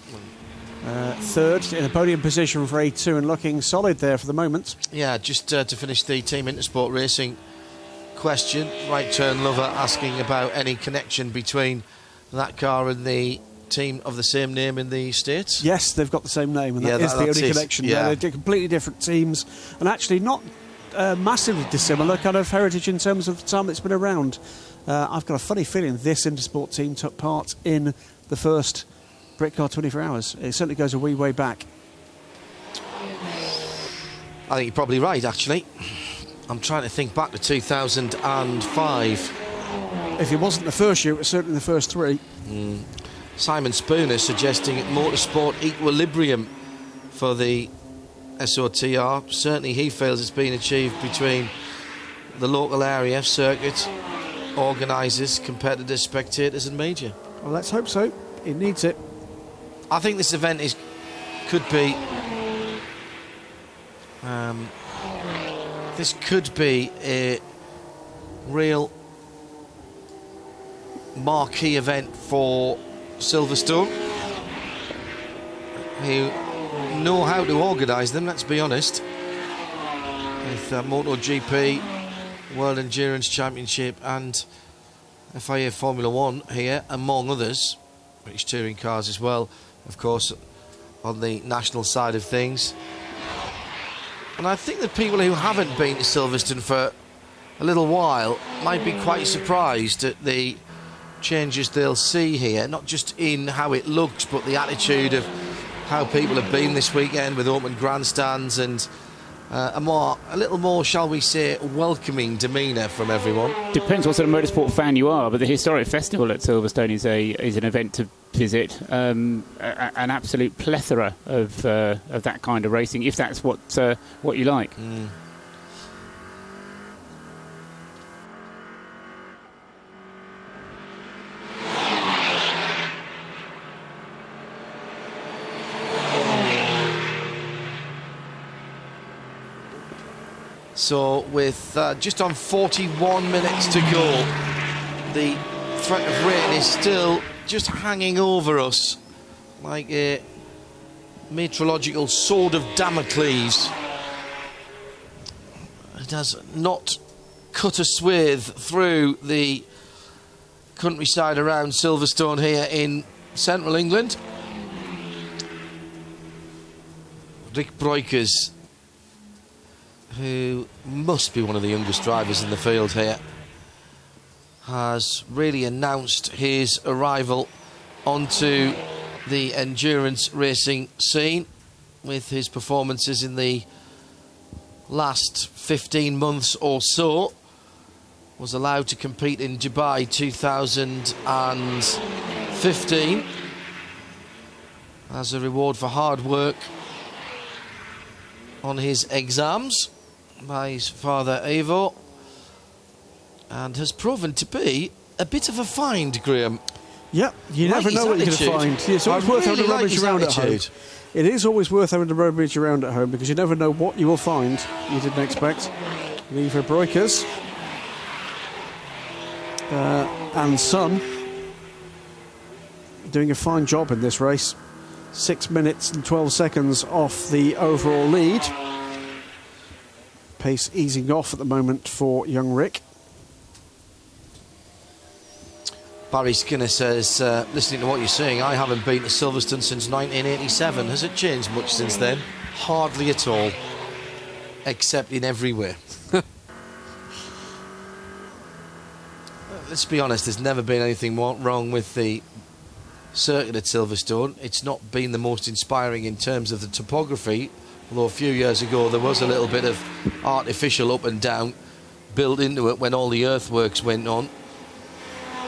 Third in a podium position for A2 and looking solid there for the moment. Yeah, just to finish the Team Intersport Racing question, right turn lover asking about any connection between that car and the team of the same name in the States. Yes, they've got the same name, and that is the only connection. Yeah. They're completely different teams, and actually not massively dissimilar kind of heritage in terms of the time it's been around. I've got a funny feeling this Intersport team took part in the first Brit Car 24 Hours. It certainly goes a wee way back. I think you're probably right, actually. I'm trying to think back to 2005. If it wasn't the first year, it was certainly the first three. Simon Spooner suggesting motorsport equilibrium for the SOTR. Certainly he feels it's been achieved between the local area, circuit, organisers, competitors, spectators and media. Well, let's hope so. It needs it. I think this event could be a real marquee event for Silverstone, who know how to organise them, let's be honest, with MotoGP, World Endurance Championship and FIA Formula 1 here, among others. British touring cars as well, of course, on the national side of things. And I think that people who haven't been to Silverstone for a little while might be quite surprised at the changes they'll see here, not just in how it looks, but the attitude of how people have been this weekend with open grandstands and a little more, shall we say, welcoming demeanour from everyone. Depends what sort of motorsport fan you are, but the historic festival at Silverstone is an event to visit. An absolute plethora of that kind of racing, if that's what you like. So with just on 41 minutes to go, the threat of rain is still just hanging over us like a meteorological sword of Damocles. It has not cut a swathe through the countryside around Silverstone here in central England. Rick Breukers, who must be one of the youngest drivers in the field here, has really announced his arrival onto the endurance racing scene with his performances in the last 15 months or so. Was allowed to compete in Dubai 2015 as a reward for hard work on his exams by his father Evo, and has proven to be a bit of a find, Graham. Yep, you never know what you're going to find. It's always worth having a rubbish around at home. It is always worth having a rubbish around at home because you never know what you will find you didn't expect. Lever Breukers and son doing a fine job in this race. 6 minutes and 12 seconds off the overall lead. Pace easing off at the moment for young Rick. Barry Skinner says, listening to what you're saying, I haven't been to Silverstone since 1987. Has it changed much since then? Hardly at all, except in every way. Let's be honest, there's never been anything wrong with the circuit at Silverstone. It's not been the most inspiring in terms of the topography, although a few years ago there was a little bit of artificial up and down built into it when all the earthworks went on.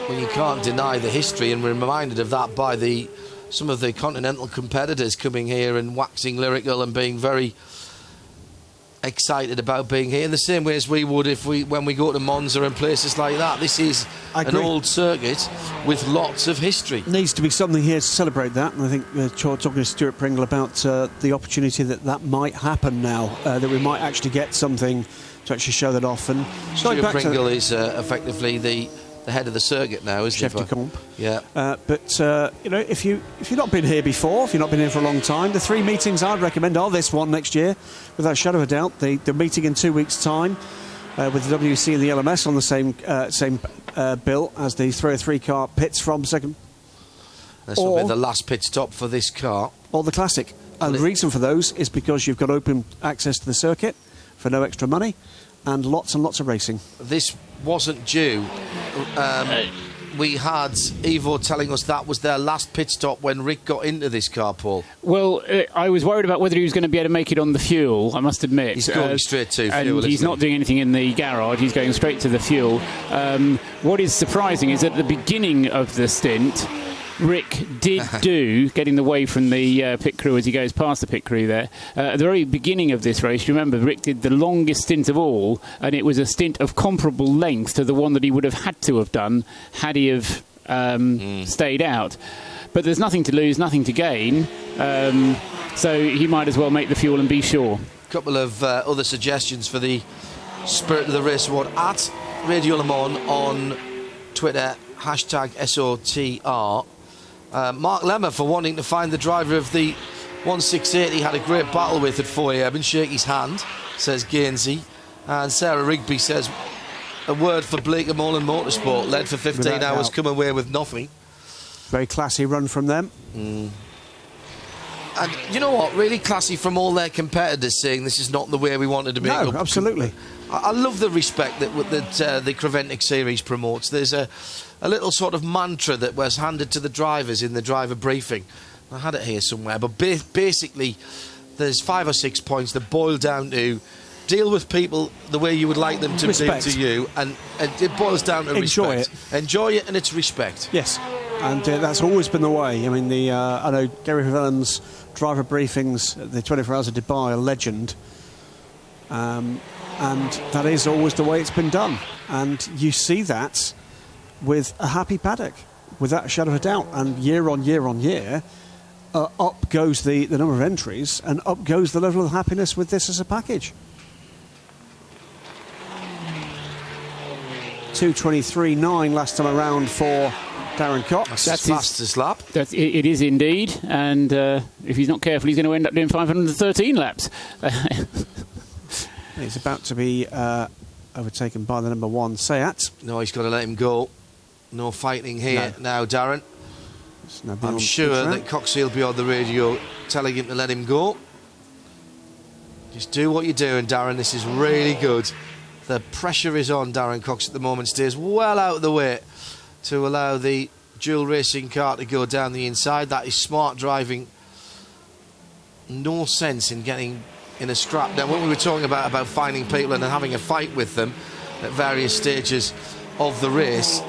Well, you can't deny the history, and we're reminded of that by some of the continental competitors coming here and waxing lyrical and being very excited about being here in the same way as we would when we go to Monza and places like that. This is an old circuit with lots of history. Needs to be something here to celebrate that, and I think talking to Stuart Pringle about the opportunity that might happen now, that we might actually get something to actually show that off. And Stuart Pringle is effectively the head of the circuit now, isn't Chef he? de Camp. Yeah. But if you've not been here before, if you've not been here for a long time, the 3 meetings I'd recommend are this one next year, without a shadow of a doubt. The meeting in 2 weeks' time with the WC and the LMS on the same bill as the 303 car pits from second. This will be the last pit stop for this car. Or the Classic. And the reason for those is because you've got open access to the circuit for no extra money and lots of racing. This wasn't due. We had Evo telling us that was their last pit stop when Rick got into this car, Paul. Well, I was worried about whether he was going to be able to make it on the fuel, I must admit. He's going straight to and fuel, he's not doing anything in the garage, he's going straight to the fuel. What is surprising is at the beginning of the stint, Rick did getting away from the pit crew as he goes past the pit crew there. At the very beginning of this race, you remember Rick did the longest stint of all, and it was a stint of comparable length to the one that he would have had to have done had he have stayed out. But there's nothing to lose, nothing to gain, so he might as well make the fuel and be sure. A couple of other suggestions for the Spirit of the Race Award at Radio Le Mans on Twitter, #SOTR. Mark Lemmer for wanting to find the driver of the 168 he had a great battle with at 4 a.m. and shake his hand, says Gainsey. And Sarah Rigby says, a word for Blake and Molan Motorsport, led for 15 hours, come away with nothing. Very classy run from them. And you know what, really classy from all their competitors saying this is not the way we wanted to make up. No, absolutely. I love the respect that the Creventic series promotes. There's a little sort of mantra that was handed to the drivers in the driver briefing. I had it here somewhere, but basically there's 5 or 6 points that boil down to deal with people the way you would like them to respect. do to you, and it boils down to enjoy respect. Enjoy it, and it's respect. Yes, and that's always been the way. I mean, I know Gary Havilland's driver briefings, the 24 Hours of Dubai, are legend. And that is always the way it's been done. And you see that with a happy paddock, without a shadow of a doubt. And year on year on year, up goes the number of entries, and up goes the level of happiness with this as a package. 2:23.9 last time around for Darren Cox. That's his fastest lap. It is indeed. And if he's not careful, he's going to end up doing 513 laps. He's about to be overtaken by the number 1 Seat. No, he's got to let him go. No fighting here now, Darren. I'm sure that Coxey will be on the radio telling him to let him go. Just do what you're doing, Darren. This is really good. The pressure is on Darren Cox at the moment. Stays well out of the way to allow the dual racing car to go down the inside. That is smart driving. No sense in getting in a scrap. Now, when we were talking about finding people and having a fight with them at various stages of the race,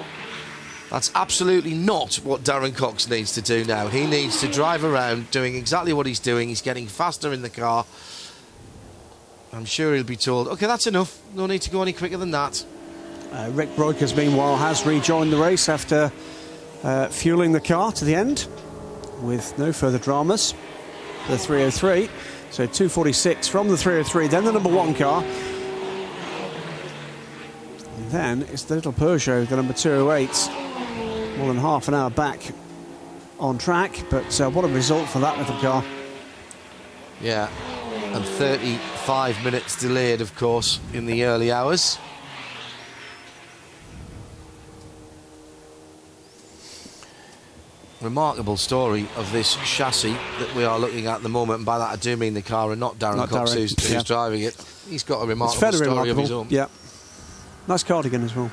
that's absolutely not what Darren Cox needs to do now. He needs to drive around doing exactly what he's doing. He's getting faster in the car. I'm sure he'll be told, OK, that's enough. No need to go any quicker than that. Rick Broikers, meanwhile, has rejoined the race after fueling the car to the end with no further dramas. The 303. So 2:46 from the 303, then the number 1 car. And then it's the little Peugeot, the number 208. More than half an hour back on track, but what a result for that little car. Yeah, and 35 minutes delayed, of course, in the early hours. Remarkable story of this chassis that we are looking at the moment, and by that I do mean the car and not Darren Cox who's driving it. He's got a remarkable story of his own. Yeah, nice cardigan as well.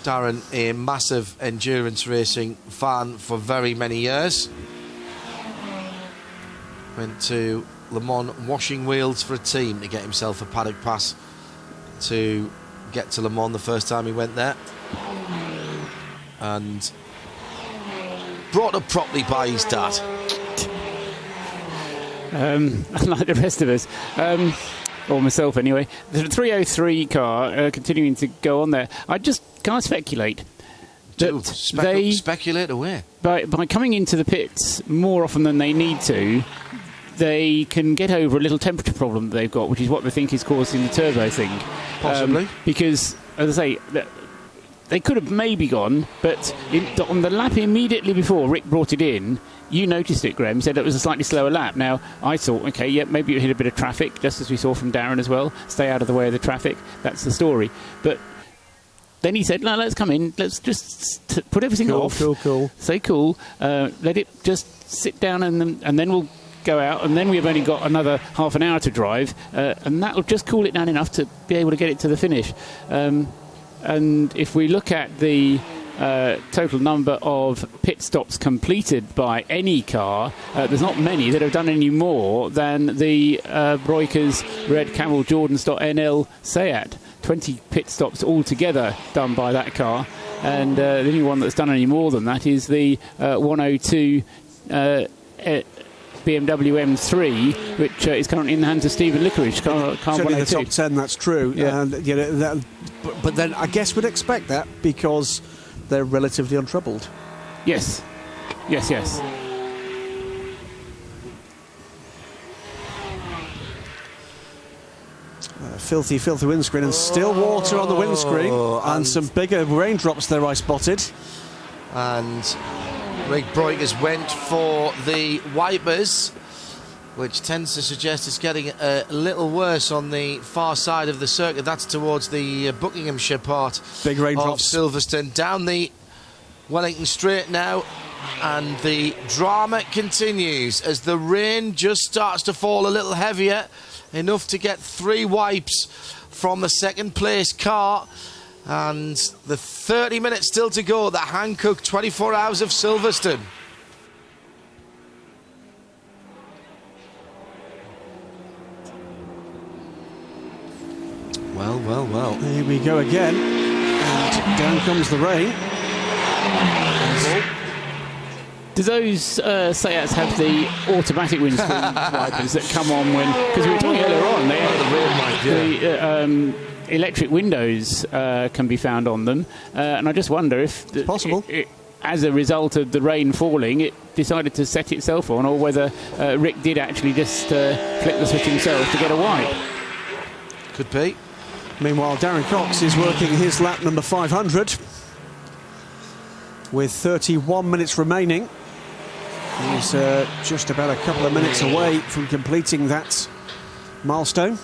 Darren, a massive endurance racing fan for very many years. Went to Le Mans washing wheels for a team to get himself a paddock pass to get to Le Mans the first time he went there. And brought up properly by his dad. Like the rest of us. or myself anyway. The 303 car continuing to go on there. I just can't speculate. Speculate away. By coming into the pits more often than they need to, they can get over a little temperature problem that they've got, which is what they think is causing the turbo thing. Possibly. Because, as I say, they could have maybe gone, but on the lap immediately before Rick brought it in, you noticed it, Graham, said it was a slightly slower lap. Now, I thought, OK, yeah, maybe it hit a bit of traffic, just as we saw from Darren as well. Stay out of the way of the traffic. That's the story. But then he said, no, let's come in. Let's just put everything off. Cool. Say cool. Let it just sit down and then we'll go out. And then we've only got another half an hour to drive. And that'll just cool it down enough to be able to get it to the finish. And if we look at the total number of pit stops completed by any car, there's not many that have done any more than the Breukers Red Camel Jordan.NL Seat. 20 pit stops altogether done by that car, and the only one that's done any more than that is the 102 BMW M3, which is currently in the hands of Stephen Licorice. Car Certainly the 102. top 10, that's true. Yeah. But then I guess we'd expect that because they're relatively untroubled. Yes. Filthy windscreen, and still water on the windscreen, and some bigger raindrops there I spotted. And Rick Breukers went for the wipers, which tends to suggest it's getting a little worse on the far side of the circuit. That's towards the Buckinghamshire part Big raindrops. of Silverstone. Down the Wellington Straight now, and the drama continues as the rain just starts to fall a little heavier, enough to get 3 wipes from the second place car. And the 30 minutes still to go, the Hankook 24 Hours of Silverstone. Well. Here we go again, and down comes the rain. Do those Seats have the automatic windscreen wipers that come on when... Because we were talking earlier on, they have the electric windows can be found on them. And I just wonder if... It's possible. As a result of the rain falling, it decided to set itself on, or whether Rick did actually just flick the switch himself to get a wipe. Could be. Meanwhile, Darren Cox is working his lap number 500 with 31 minutes remaining. He's just about a couple of minutes away from completing that milestone.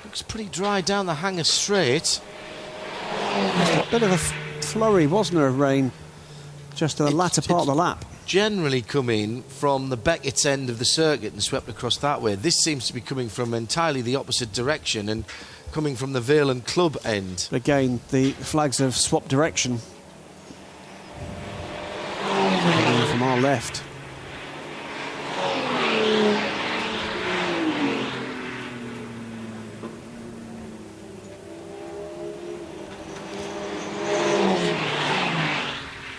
Looks pretty dry down the Hanger Straight. A bit of a flurry, wasn't there, of rain just to the latter part of the lap. Generally coming from the Beckett's end of the circuit and swept across that way. This seems to be coming from entirely the opposite direction and coming from the Vale and Club end. Again, the flags have swapped direction. From our left.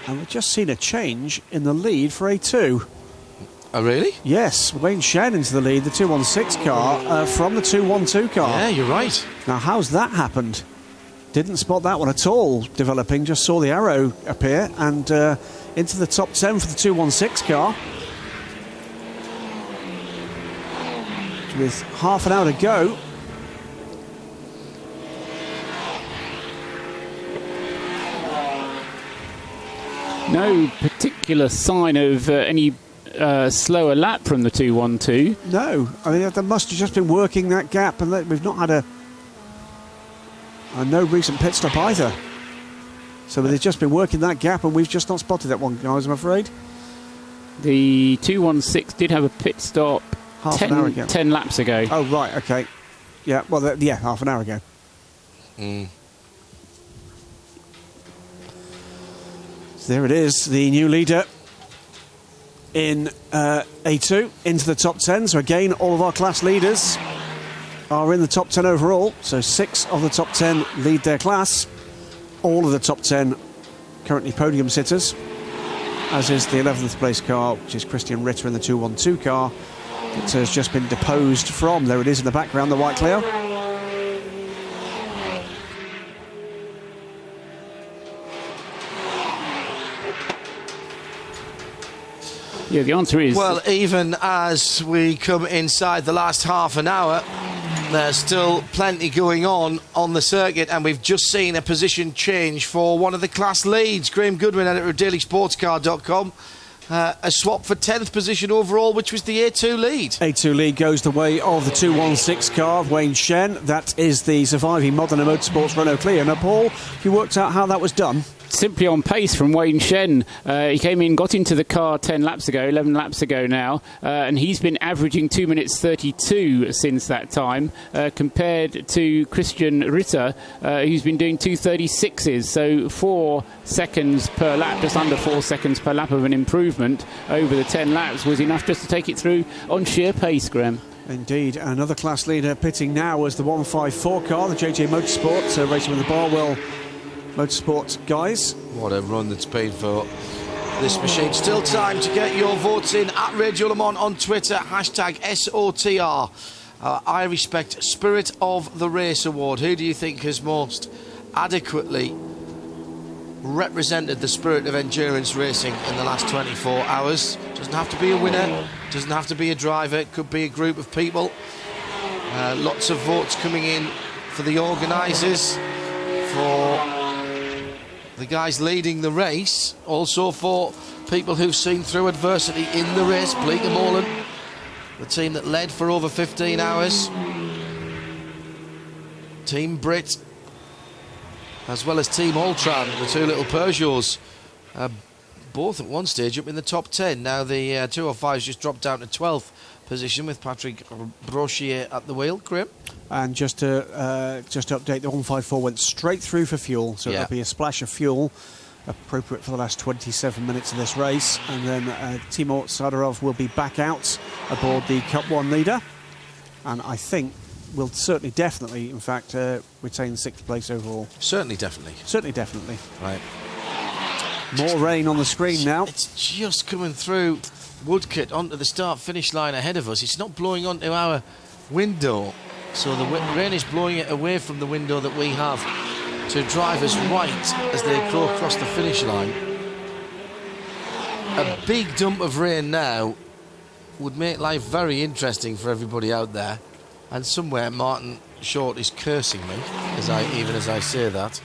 And we've just seen a change in the lead for A2. Oh, really? Yes, Wayne Shan into the lead, the 216 car, from the 212 car. Yeah, you're right. Now, how's that happened? Didn't spot that one at all developing, just saw the arrow appear, and into the top 10 for the 216 car. With half an hour to go. No particular sign of any slower lap from the 212. No, I mean, they must have just been working that gap, and we've not had a no recent pit stop either. So they've just been working that gap, and we've just not spotted that one, guys, I'm afraid. The 216 did have a pit stop half an hour ago. 10 laps ago. Oh, right, okay. Yeah, well, half an hour ago. So there it is, the new leader in A2 into the top 10. So again, all of our class leaders are in the top 10 overall. So 6 of the top 10 lead their class. All of the top 10 currently podium sitters. as is the 11th place car, which is Christian Ritter in the 212 car. It has just been deposed from. There it is in the background, the white Clio. Yeah, the answer is... Well, even as we come inside the last half an hour, there's still plenty going on the circuit, and we've just seen a position change for one of the class leads. Graham Goodwin, editor of dailysportscar.com. A swap for 10th position overall, which was the A2 lead. A2 lead goes the way of the 216 car of Wayne Shen. That is the surviving Modena Motorsports Renault Clio. Now, Paul, you worked out how that was done. Simply on pace from Wayne Shen. He came in, got into the car 11 laps ago now, and he's been averaging 2 minutes 32 since that time, compared to Christian Ritter, who's been doing 2:36s, so 4 seconds per lap, just under 4 seconds per lap of an improvement over the 10 laps was enough just to take it through on sheer pace, Graham. Indeed, another class leader pitting now was the 154 car, the JJ Motorsport, racing with the Barwell Motorsport guys. What a run that's been for this machine. Still time to get your votes in at Radio Le Mans on Twitter, hashtag SOTR. I Respect Spirit of the Race Award. Who do you think has most adequately represented the spirit of endurance racing in the last 24 hours? Doesn't have to be a winner, doesn't have to be a driver, it could be a group of people. Lots of votes coming in for the organisers, for the guys leading the race, also for people who've seen through adversity in the race. Bleecker Moreland, the team that led for over 15 hours. Team Brit, as well as Team Altran, the two little Peugeots, both at one stage up in the top 10. Now the 205's just dropped down to 12th position with Patrick Brochier at the wheel. Grim. And just to update, the 154 went straight through for fuel, so there'll be a splash of fuel appropriate for the last 27 minutes of this race, and then Timur Sadarov will be back out aboard the Cup 1 leader, and I think will definitely, in fact, retain 6th place overall. Certainly, definitely. Right. More rain on the screen now. It's just coming through Woodcote onto the start-finish line ahead of us. It's not blowing onto our window, so the rain is blowing it away from the window that we have to drivers right as they go across the finish line. A big dump of rain now would make life very interesting for everybody out there, and somewhere Martin Short is cursing me as I say that.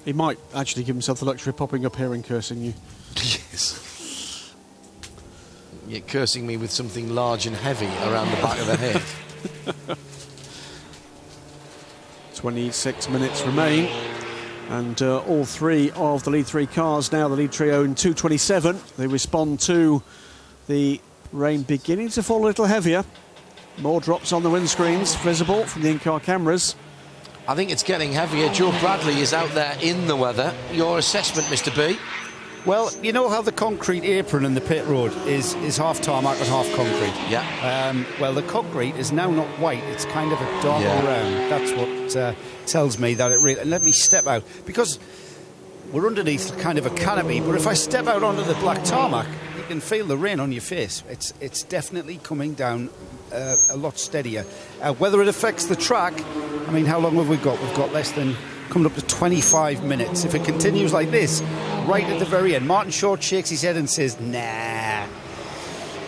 He might actually give himself the luxury of popping up here and cursing you. Yes. You're cursing me with something large and heavy around the back of the head. 26 minutes remain, and all three of the lead three cars now, the lead trio in 227, they respond to the rain beginning to fall a little heavier. More drops on the windscreens visible from the in-car cameras. I think it's getting heavier. Joe Bradley is out there in the weather. Your assessment, Mr. B? Well, you know how the concrete apron in the pit road is half tarmac and half concrete? Yeah. Well, the concrete is now not white. It's kind of a dark brown. That's what tells me that it really... And let me step out, because we're underneath kind of a canopy, but if I step out onto the black tarmac, you can feel the rain on your face. It's definitely coming down a lot steadier. Whether it affects the track, I mean, how long have we got? We've got less than... coming up to 25 minutes. If it continues like this, right at the very end, Martin Short shakes his head and says, nah.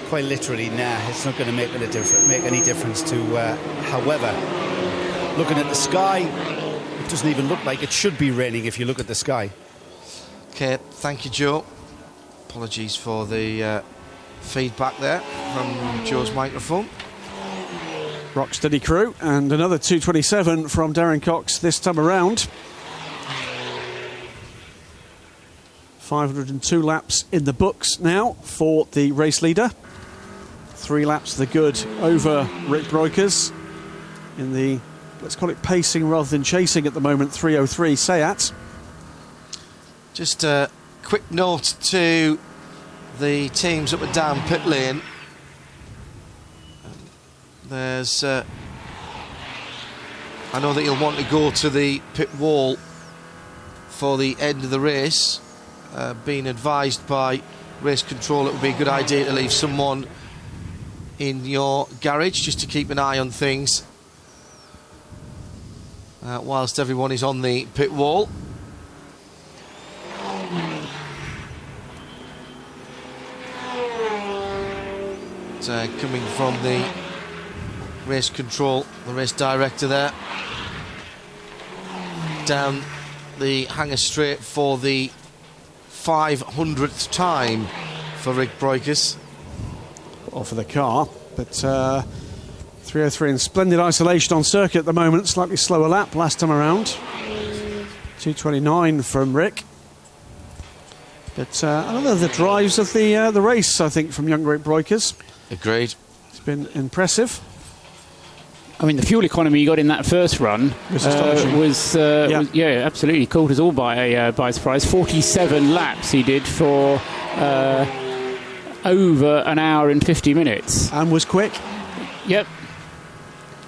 Quite literally, nah. It's not going to make any difference to... however, looking at the sky, it doesn't even look like it should be raining if you look at the sky. OK, thank you, Joe. Apologies for the feedback there from Joe's microphone. Rock steady crew, and another 227 from Darren Cox this time around. 502 laps in the books now for the race leader. 3 laps to the good over Rick Breukers in the, let's call it pacing rather than chasing at the moment, 303 Seat. Just a quick note to the teams up and down pit lane. There's I know that you'll want to go to the pit wall for the end of the race. been advised by race control it would be a good idea to leave someone in your garage just to keep an eye on things whilst everyone is on the pit wall. Coming from the race control, the race director there, down the hangar straight for the 500th time for Rick Breukers. Or for the car, but 303 in splendid isolation on circuit at the moment, slightly slower lap last time around. 229 from Rick. But another of the drives of the race, I think, from young Rick Breukers. Agreed. It's been impressive. I mean, the fuel economy he got in that first run was absolutely caught us all by surprise. 47 laps he did for over an hour and 50 minutes. And was quick. Yep.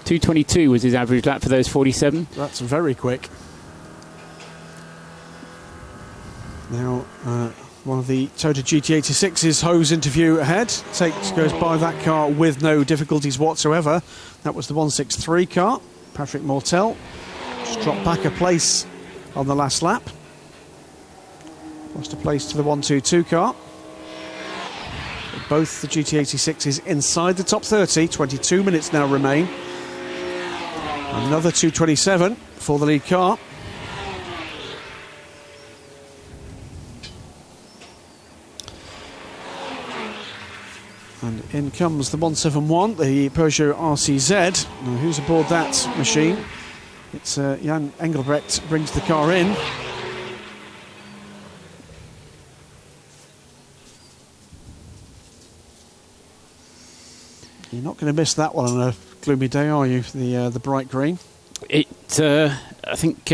2:22 was his average lap for those 47. That's very quick. Now, one of the Toyota GT86's hose interview ahead. Goes by that car with no difficulties whatsoever. That was the 163 car. Patrick Mortel just dropped back a place on the last lap. Lost a place to the 122 car. Both the GT86s inside the top 30. 22 minutes now remain. Another 2:27 for the lead car. And in comes the 171, the Peugeot RCZ. Now, who's aboard that machine? It's Jan Engelbrecht brings the car in. You're not going to miss that one on a gloomy day, are you? The bright green. I think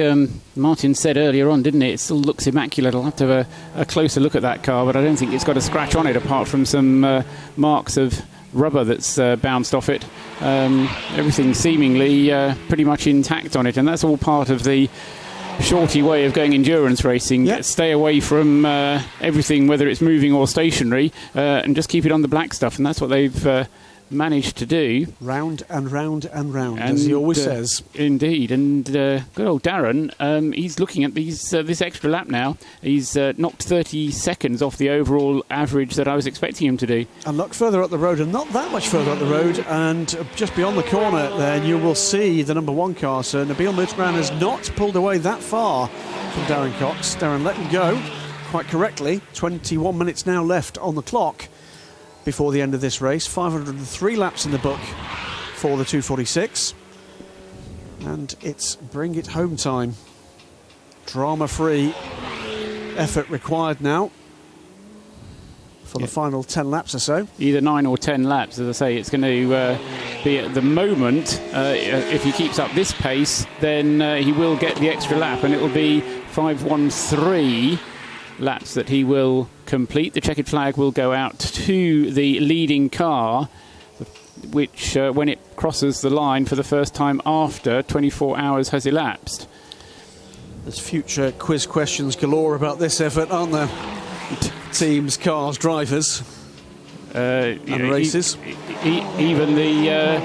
Martin said earlier on, didn't it? It still looks immaculate. I'll have to have a closer look at that car, but I don't think it's got a scratch on it apart from some marks of rubber that's bounced off it. Everything seemingly pretty much intact on it, and that's all part of the shorty way of going endurance racing. Yep. Stay away from everything, whether it's moving or stationary, and just keep it on the black stuff, and that's what they've managed to do. Round and round and round, as he always says. Indeed, and good old Darren, he's looking at this extra lap now. He's knocked 30 seconds off the overall average that I was expecting him to do. And look further up the road, and not that much further up the road, and just beyond the corner there, you will see the number one car. So Nabil Mutran has not pulled away that far from Darren Cox. Darren let him go quite correctly. 21 minutes now left on the clock before the end of this race. 503 laps in the book for the 246. And it's bring it home time. Drama-free effort required now for the final 10 laps or so. Either 9 or 10 laps, as I say. It's going to be at the moment, if he keeps up this pace, then he will get the extra lap, and it will be 513 laps that he will complete. The checkered flag will go out to the leading car, which when it crosses the line for the first time after 24 hours has elapsed. There's future quiz questions galore about this effort, aren't there? Teams, cars, drivers, and races. Even the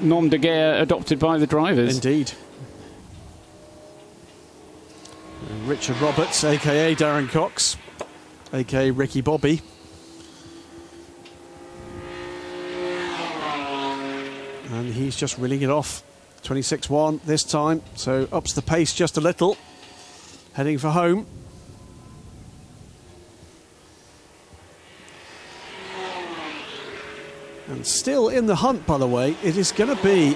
nom de guerre adopted by the drivers. Indeed. Richard Roberts, a.k.a. Darren Cox, a.k.a. Ricky Bobby. And he's just reeling it off. 26-1 this time, so ups the pace just a little. Heading for home. And still in the hunt, by the way. It is going to be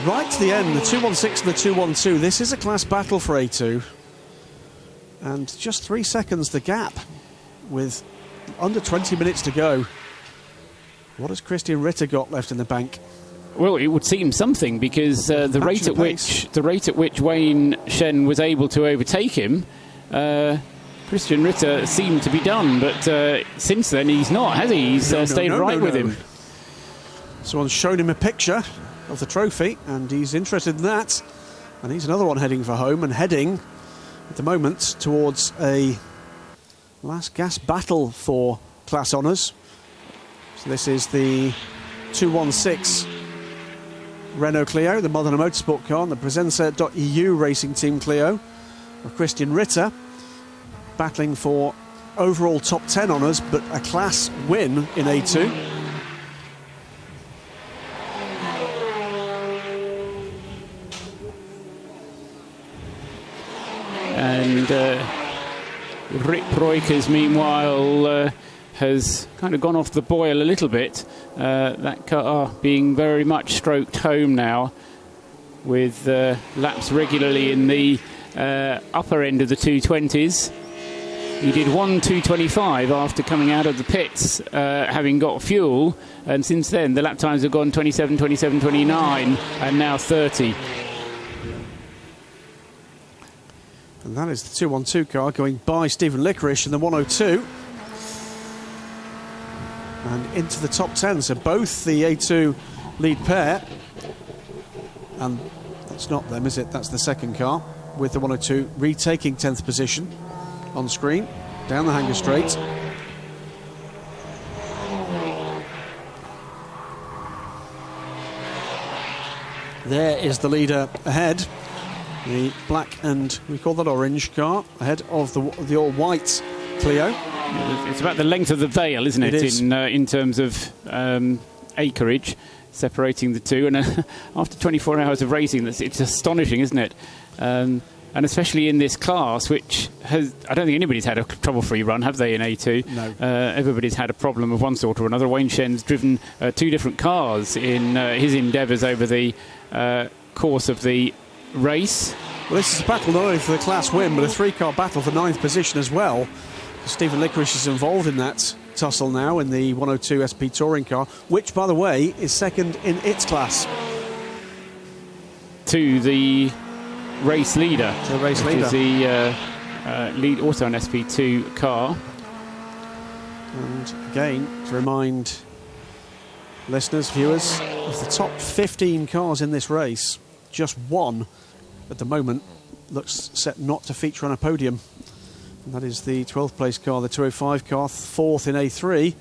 right to the end, the 216 and the 212. This is a class battle for A2. And just 3 seconds the gap with under 20 minutes to go. What has Christian Ritter got left in the bank? Well, it would seem something, because the rate at which Wayne Shen was able to overtake him, Christian Ritter seemed to be done, but since then he's not, has he? He's stayed right with him. Someone's shown him a picture of the trophy, and he's interested in that. And he's another one heading for home, and heading at the moment towards a last gas battle for class honours. So this is the 216 Renault Clio, the Modena Motorsport car, and the Presenza.eu Racing Team Clio of Christian Ritter, battling for overall top 10 honours, but a class win in A2. And Brit Breukers, meanwhile, has kind of gone off the boil a little bit. That car being very much stroked home now, with laps regularly in the upper end of the 220s. He did 1:2:25 after coming out of the pits, having got fuel, and since then the lap times have gone 27, 27, 29, and now 30. And that is the 212 car going by Stephen Licorice in the 102. And into the top 10, so both the A2 lead pair. And that's not them, is it? That's the second car, with the 102 retaking 10th position on screen, down the hanger straight. There is the leader ahead. The black and, we call that orange car, ahead of the all-white Clio. It's about the length of the veil, isn't it? It is. In terms of acreage, separating the two. And after 24 hours of racing, it's astonishing, isn't it? And especially in this class, which has, I don't think anybody's had a trouble-free run, have they, in A2? No. Everybody's had a problem of one sort or another. Wayne Shen's driven two different cars in his endeavours over the course of the race. Well, this is a battle not only for the class win, but a three-car battle for 9th position as well. Stephen Licorice is involved in that tussle now in the 102 SP Touring car, which, by the way, is second in its class. To the race leader. To the race leader. Is the lead, also an SP2 car. And again, to remind listeners, viewers, of the top 15 cars in this race, just one at the moment looks set not to feature on a podium. And that is the 12th place car, the 205 car, 4th in A3.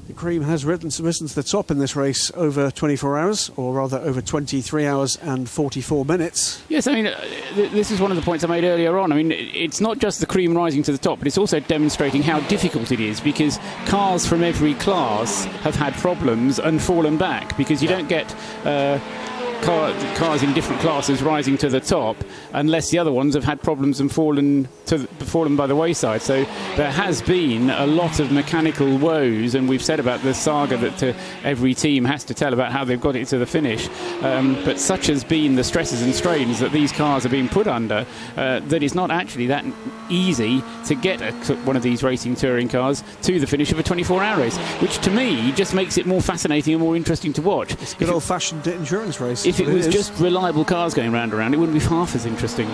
The cream has risen to the top in this race over 24 hours, or rather over 23 hours and 44 minutes. Yes, I mean, this is one of the points I made earlier on. I mean, it's not just the cream rising to the top, but it's also demonstrating how difficult it is, because cars from every class have had problems and fallen back, because you don't get cars in different classes rising to the top unless the other ones have had problems and fallen by the wayside. So there has been a lot of mechanical woes, and we've said about the saga that every team has to tell about how they've got it to the finish, but such has been the stresses and strains that these cars are being put under, that it's not actually that easy to get one of these racing touring cars to the finish of a 24-hour race, which to me just makes it more fascinating and more interesting to watch. It's a good old-fashioned endurance race. If it was just reliable cars going round and around, it wouldn't be half as interesting.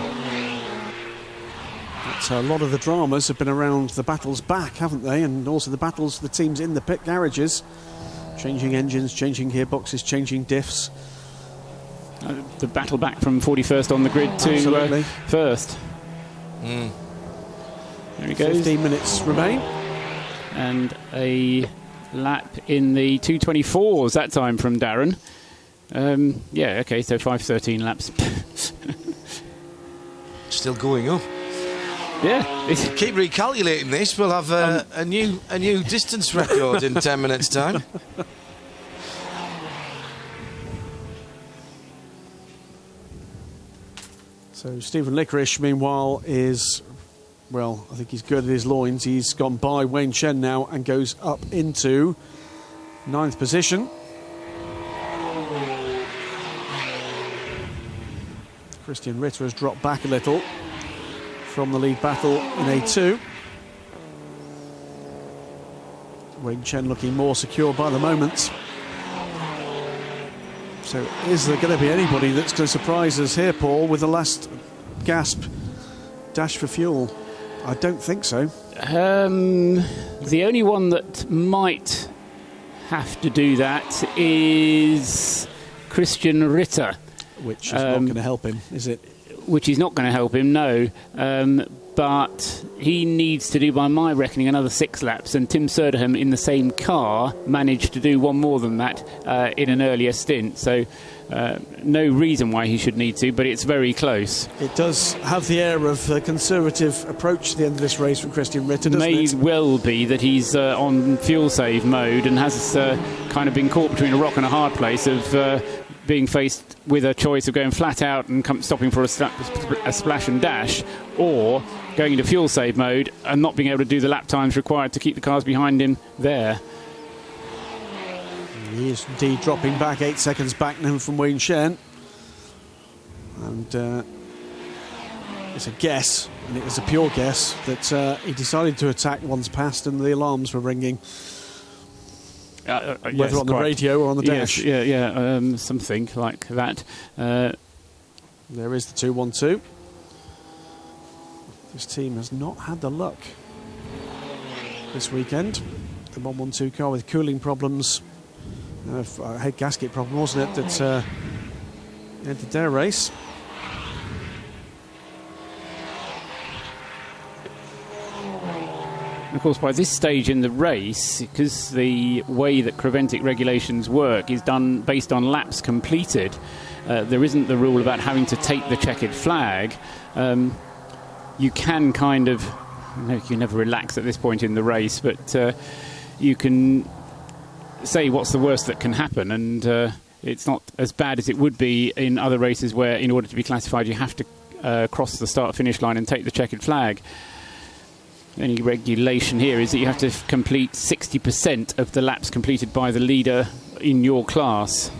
But a lot of the dramas have been around the battles back, haven't they? And also the battles for the teams in the pit garages. Changing engines, changing gearboxes, changing diffs. The battle back from 41st on the grid to first. There he goes. 15 minutes remain. And a lap in the 224s that time from Darren. Yeah, okay, so 5:13 laps. Still going up. Yeah. Keep recalculating this, we'll have a new distance record in 10 minutes' time. So Stephen Licorice, meanwhile, is, well, I think he's good at his loins. He's gone by Wayne Shen now and goes up into 9th position. Christian Ritter has dropped back a little from the lead battle in A2. Wayne Chen looking more secure by the moment. So is there going to be anybody that's going to surprise us here, Paul, with the last gasp dash for fuel? I don't think so. The only one that might have to do that is Christian Ritter. Which is not going to help him, is it? which is not going to help him, no. But he needs to do, by my reckoning, another 6 laps, and Tim Surderham in the same car managed to do one more than that in an earlier stint. So no reason why he should need to, but it's very close. It does have the air of a conservative approach to the end of this race from Christian Ritter, doesn't it? May well be that he's on fuel save mode and has kind of been caught between a rock and a hard place of being faced with a choice of going flat out and stopping for a splash and dash, or going into fuel save mode and not being able to do the lap times required to keep the cars behind him there. He is indeed dropping back 8 seconds back now from Wayne Shen. And it's a guess, and it was a pure guess, that he decided to attack once past and the alarms were ringing. Whether yes, on the radio or on the dash. Yes, something like that. There is the 2-1-2. This team has not had the luck this weekend. The 1-1-2 car with cooling problems, a head gasket problem, wasn't it, that ended their race. Of course, by this stage in the race, because the way that Creventic regulations work is done based on laps completed, there isn't the rule about having to take the checkered flag. You can kind of, you never relax at this point in the race, but you can say what's the worst that can happen, and it's not as bad as it would be in other races where, in order to be classified, you have to cross the start-finish line and take the checkered flag. Any regulation here is that you have to complete 60% of the laps completed by the leader in your class.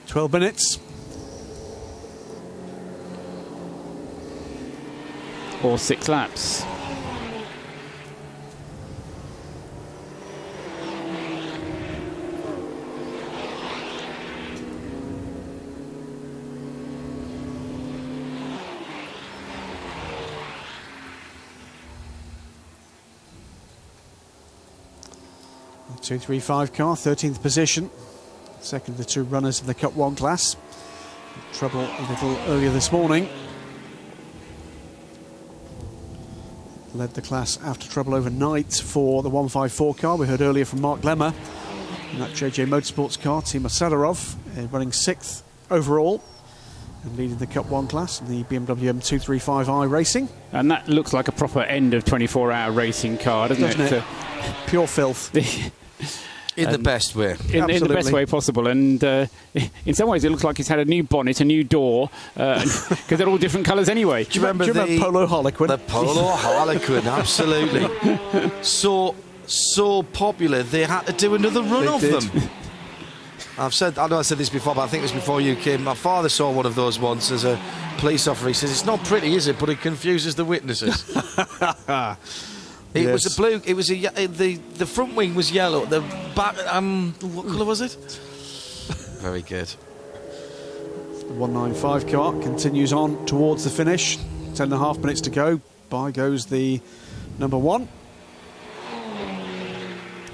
12 minutes. Or 6 laps. The 2-3-5 car, 13th position. Second, the 2 runners of the Cup 1 class. Trouble a little earlier this morning. Led the class after trouble overnight for the 154 car. We heard earlier from Mark Lemmer in that JJ Motorsports car, Timo Sadarov, running 6th overall and leading the Cup 1 class in the BMW M235i Racing. And that looks like a proper end of 24-hour racing car, doesn't it? Pure filth. In the best way. In the best way possible. And in some ways it looks like it's had a new bonnet, a new door, because they're all different colours anyway. Do you remember Polo Harlequin? The Polo Harlequin, absolutely. So popular, they had to do another run of them. I know I said this before, but I think it was before you came. My father saw one of those once as a police officer. He says, it's not pretty, is it? But it confuses the witnesses. It was a blue. It was the front wing was yellow. The back, what colour was it? Very good. The 195 car continues on towards the finish. 10.5 minutes to go. By goes the number 1,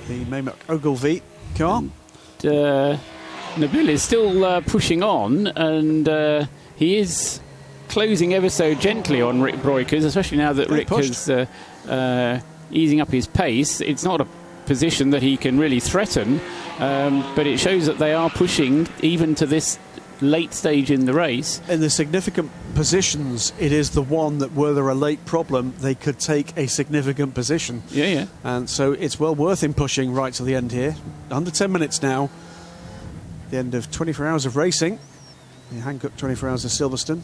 the Mehmet Ogilvie car. Nabil is still pushing on, and he is closing ever so gently on Rick Breukers, especially now that Rick has easing up his pace. It's not a position that he can really threaten, but it shows that they are pushing even to this late stage in the race. In the significant positions, it is the one that, were there a late problem, they could take a significant position. Yeah. And so it's well worth him pushing right to the end here. Under 10 minutes now. The end of 24 hours of racing. The Hankook 24 hours of Silverstone.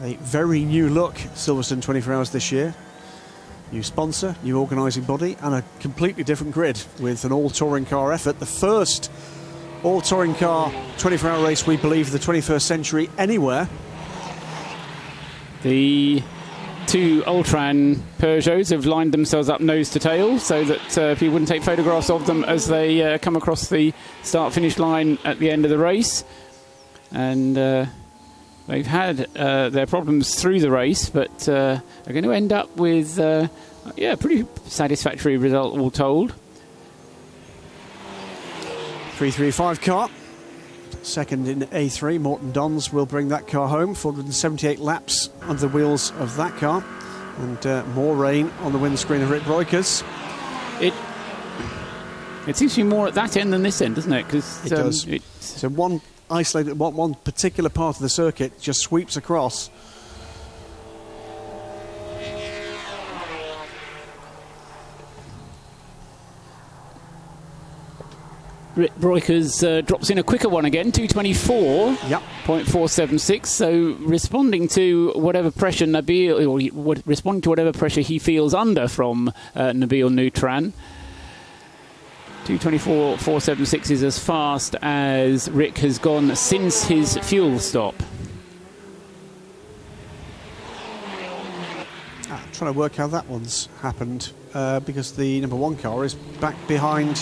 A very new look Silverstone 24 hours this year. New sponsor, new organising body, and a completely different grid with an all-touring car effort. The first all-touring car 24-hour race, we believe, of the 21st century anywhere. The 2 Ultran Peugeots have lined themselves up nose to tail so that people wouldn't take photographs of them as they come across the start-finish line at the end of the race. And they've had their problems through the race, but are going to end up with a pretty satisfactory result, all told. 335 car. second in A3. Morton Dons will bring that car home. 478 laps under the wheels of that car. And more rain on the windscreen of Rick Breukers. It seems to be more at that end than this end, doesn't it? Because it does. So one isolated, one particular part of the circuit just sweeps across. Rick Breukers drops in a quicker one again, 224. Yep. 0.476. So responding to whatever pressure responding to whatever pressure he feels under from Nabil Nutran. 224.476 is as fast as Rick has gone since his fuel stop. Trying to work how that one's happened because the number 1 car is back behind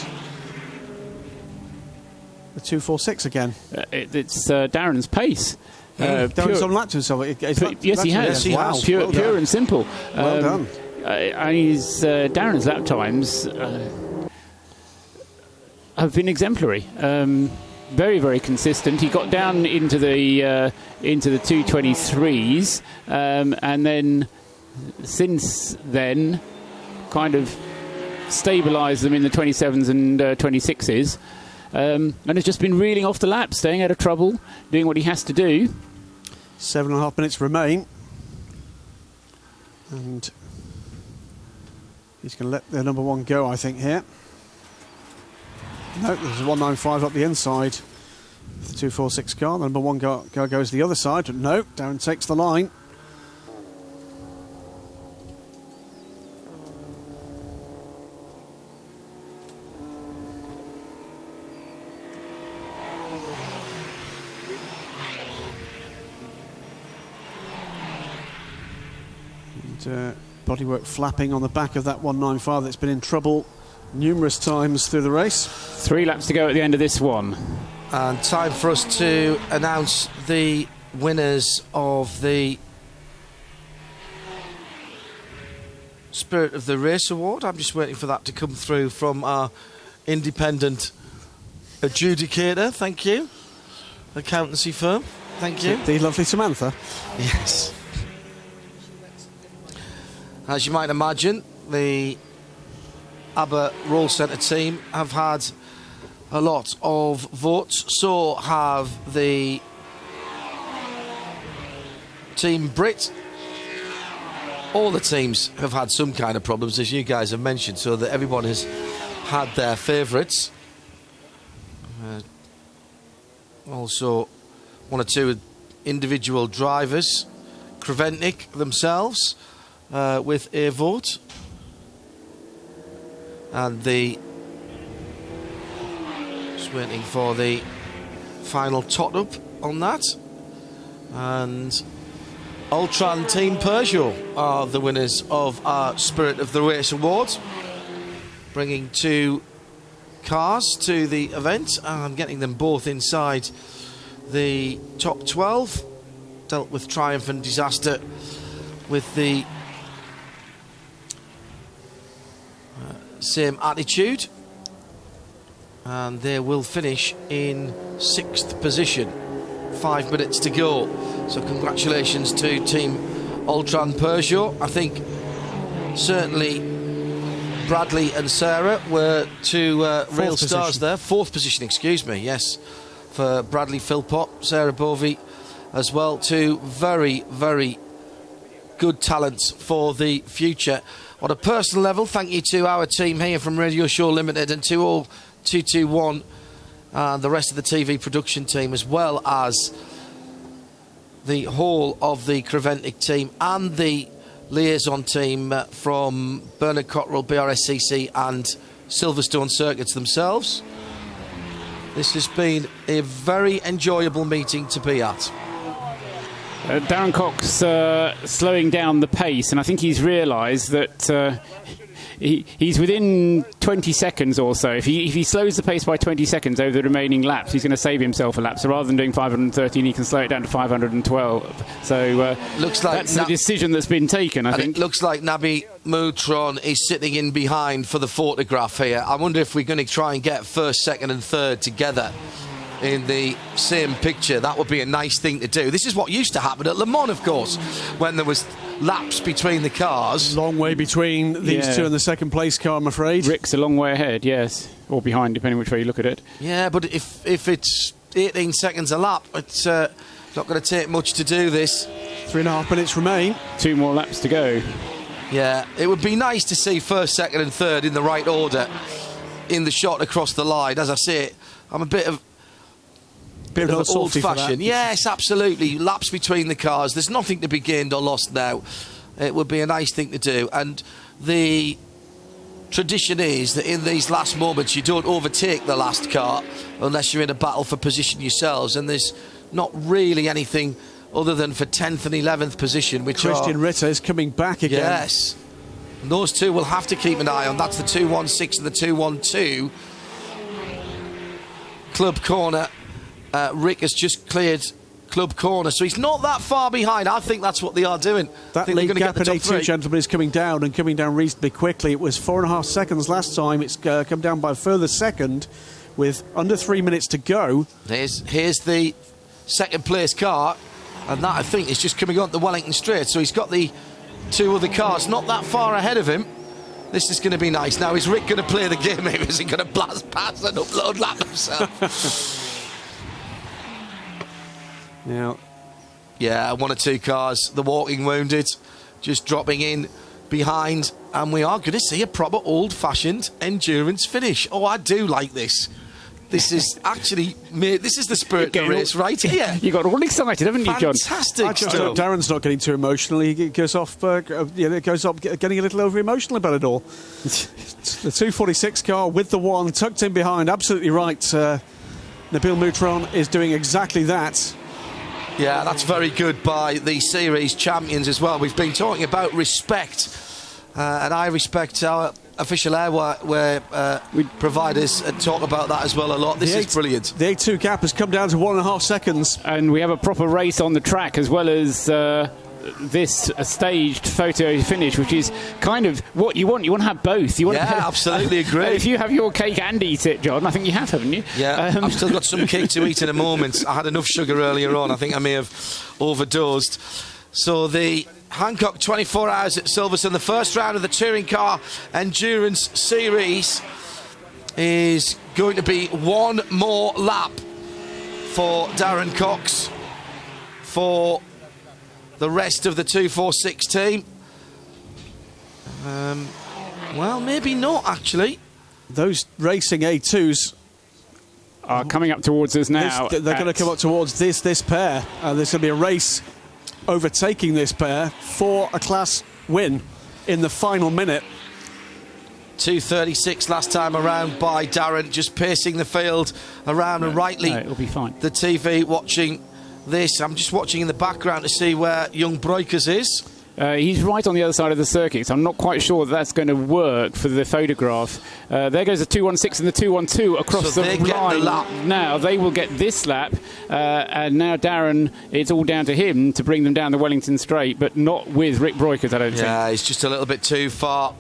the 246 again. It's Darren's pace. Darren's on lap to himself. Yes, he has. Wow. Pure and simple. Well done. Darren's lap times have been exemplary. Very, very consistent. He got down into the 223s, and then since then, kind of stabilised them in the 27s and 26s, and has just been reeling off the lap, staying out of trouble, doing what he has to do. 7.5 minutes remain, and he's going to let the number 1 go, I think, here. No, there's a 195 up the inside. The 246 car. The number 1 car goes the other side. But no, Darren takes the line. And bodywork flapping on the back of that 195 that's been in trouble numerous times through the race. 3 laps to go at the end of this one. And time for us to announce the winners of the Spirit of the Race Award. I'm just waiting for that to come through from our independent adjudicator. Thank you. Accountancy firm. Thank you. The lovely Samantha. Yes. As you might imagine, the ABBA Roll Centre team have had a lot of votes. So have the team Brit. All the teams have had some kind of problems, as you guys have mentioned, so that everyone has had their favourites. Also, 1 or 2 individual drivers, Creventic themselves, with a vote. And just waiting for the final tot-up on that. And Ultran Team Peugeot are the winners of our Spirit of the Race Awards, bringing 2 cars to the event, and I'm getting them both inside the top 12. Dealt with triumph and disaster with the same attitude, and they will finish in 6th position. 5 minutes to go, so congratulations to Team Ultran Peugeot. I think certainly Bradley and Sarah were 2 real stars there. 4th position, excuse me, yes, for Bradley Philpott, Sarah Bovey as well. 2 very, very good talents for the future. On a personal level, thank you to our team here from Radio Show Limited and to all 221 and the rest of the TV production team, as well as the whole of the Creventic team and the liaison team from Bernard Cotterill, BRSCC and Silverstone Circuits themselves. This has been a very enjoyable meeting to be at. Darren Cox slowing down the pace, and I think he's realised that he's within 20 seconds or so. If he slows the pace by 20 seconds over the remaining laps, he's going to save himself a lap. So rather than doing 513, he can slow it down to 512. So looks like that's the decision that's been taken, I think. It looks like Nabi Moutron is sitting in behind for the photograph here. I wonder if we're going to try and get 1st, 2nd and 3rd together in the same picture. That would be a nice thing to do. This is what used to happen at Le Mans, of course, when there was laps between the cars. Long way between these two and the second place car, I'm afraid. Rick's a long way ahead, yes, or behind, depending which way you look at it. Yeah, but if it's 18 seconds a lap, it's not going to take much to do this. 3.5 minutes remain. 2 more laps to go. Yeah, it would be nice to see first, second and third in the right order in the shot across the line. As I say, I'm a bit of old-fashioned. Yes, absolutely. Laps between the cars. There's nothing to be gained or lost now. It would be a nice thing to do. And the tradition is that in these last moments you don't overtake the last car unless you're in a battle for position yourselves. And there's not really anything other than for 10th and 11th position, which Christian Ritter is coming back again. Yes. And those two will have to keep an eye on. That's the 216 and the 212. Club corner. Rick has just cleared club corner, so he's not that far behind. I think that's what they are doing. That lead gap at A2, gentlemen, is coming down and coming down reasonably quickly. It was 4.5 seconds last time. It's come down by a further second with under 3 minutes to go. Here's the second place car, and that, I think, is just coming on the Wellington Straight. So he's got the 2 other cars not that far ahead of him. This is going to be nice. Now, is Rick going to play the game? Maybe is he going to blast past and upload lap himself? Now, yeah, 1 or 2 cars, the walking wounded, just dropping in behind, and we are going to see a proper old-fashioned endurance finish. Oh, I do like this. This is actually, this is the spirit of the race right here. You got all excited, haven't you, John? Fantastic stuff. Darren's not getting too emotional. He goes off, getting a little over-emotional about it all. The 246 car with the 1 tucked in behind, absolutely right. Nabil Moutron is doing exactly that. Yeah, that's very good by the series champions as well. We've been talking about respect, and I respect our official airway providers talk about that as well a lot. This is brilliant. The A2 gap has come down to 1.5 seconds. And we have a proper race on the track as well as this staged photo finish, which is kind of what you want. You want to have both. You want to absolutely agree. If you have your cake and eat it, John, I think you have, haven't you? Yeah, I've still got some cake to eat in a moment. I had enough sugar earlier on. I think I may have overdosed. So the Hankook 24 hours at Silverstone, the first round of the Touring Car Endurance Series, is going to be 1 more lap for Darren Cox for the rest of the 246 team. Well, maybe not, actually. Those racing A2s are coming up towards us now. They're going to come up towards this pair. There's going to be a race overtaking this pair for a class win in the final minute. 2:36 last time around by Darren, just pacing the field around, and rightly it'll be fine. The TV watching this. I'm just watching in the background to see where young Breukers is. He's right on the other side of the circuit, so I'm not quite sure that's going to work for the photograph. There goes the 216 and the 212 across the line. Now they will get this lap, and now Darren, it's all down to him to bring them down the Wellington Straight, but not with Rick Breukers, I don't think. Yeah, he's just a little bit too far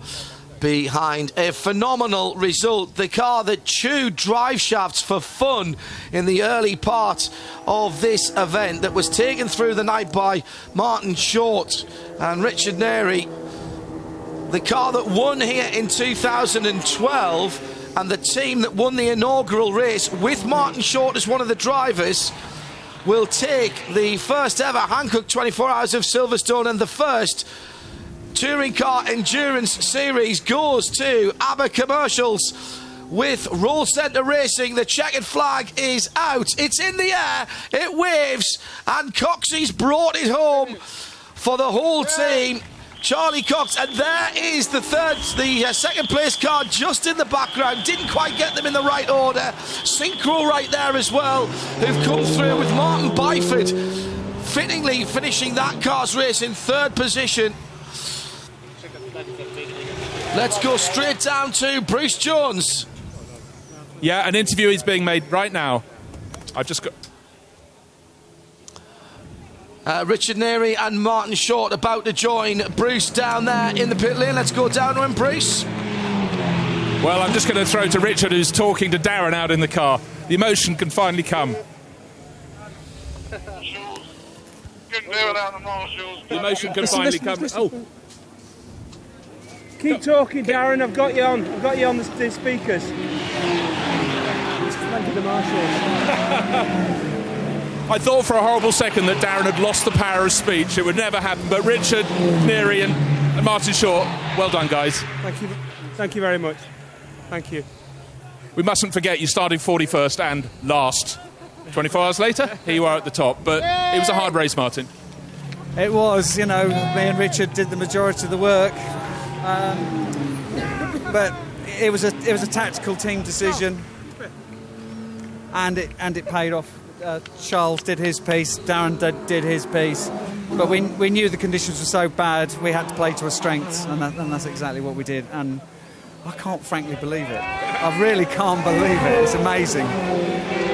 behind. A phenomenal result. The car that chewed drive shafts for fun in the early part of this event, that was taken through the night by Martin Short and Richard Neri. The car that won here in 2012, and the team that won the inaugural race with Martin Short as one of the drivers, will take the first ever Hankook 24 Hours of Silverstone, and the first Touring Car Endurance Series goes to ABBA Commercials with Roll Centre Racing. The checkered flag is out. It's in the air. It waves. And Coxey's brought it home for the whole team. Charlie Cox. And there is the second place car just in the background. Didn't quite get them in the right order. Synchro right there as well, who've come through with Martin Byford fittingly finishing that car's race in 3rd position. Let's go straight down to Bruce Jones. Yeah, an interview is being made right now. I've just got... Richard Neri and Martin Short about to join Bruce down there in the pit lane. Let's go down to him, Bruce. Well, I'm just going to throw to Richard, who's talking to Darren out in the car. the emotion can finally come. The emotion can finally come. Oh. Keep talking, Darren. I've got you on. I've got you on the speakers. The marshals. I thought for a horrible second that Darren had lost the power of speech. It would never happen. But Richard, Neary and Martin Short, well done, guys. Thank you. Thank you very much. Thank you. We mustn't forget you started 41st and last. 24 hours later, here you are at the top. But it was a hard race, Martin. It was, me and Richard did the majority of the work. But it was a tactical team decision. And it paid off. Charles did his piece, Darren did his piece, but we knew the conditions were so bad we had to play to our strengths, and that's exactly what we did. And I can't frankly believe it. I really can't believe it. It's amazing.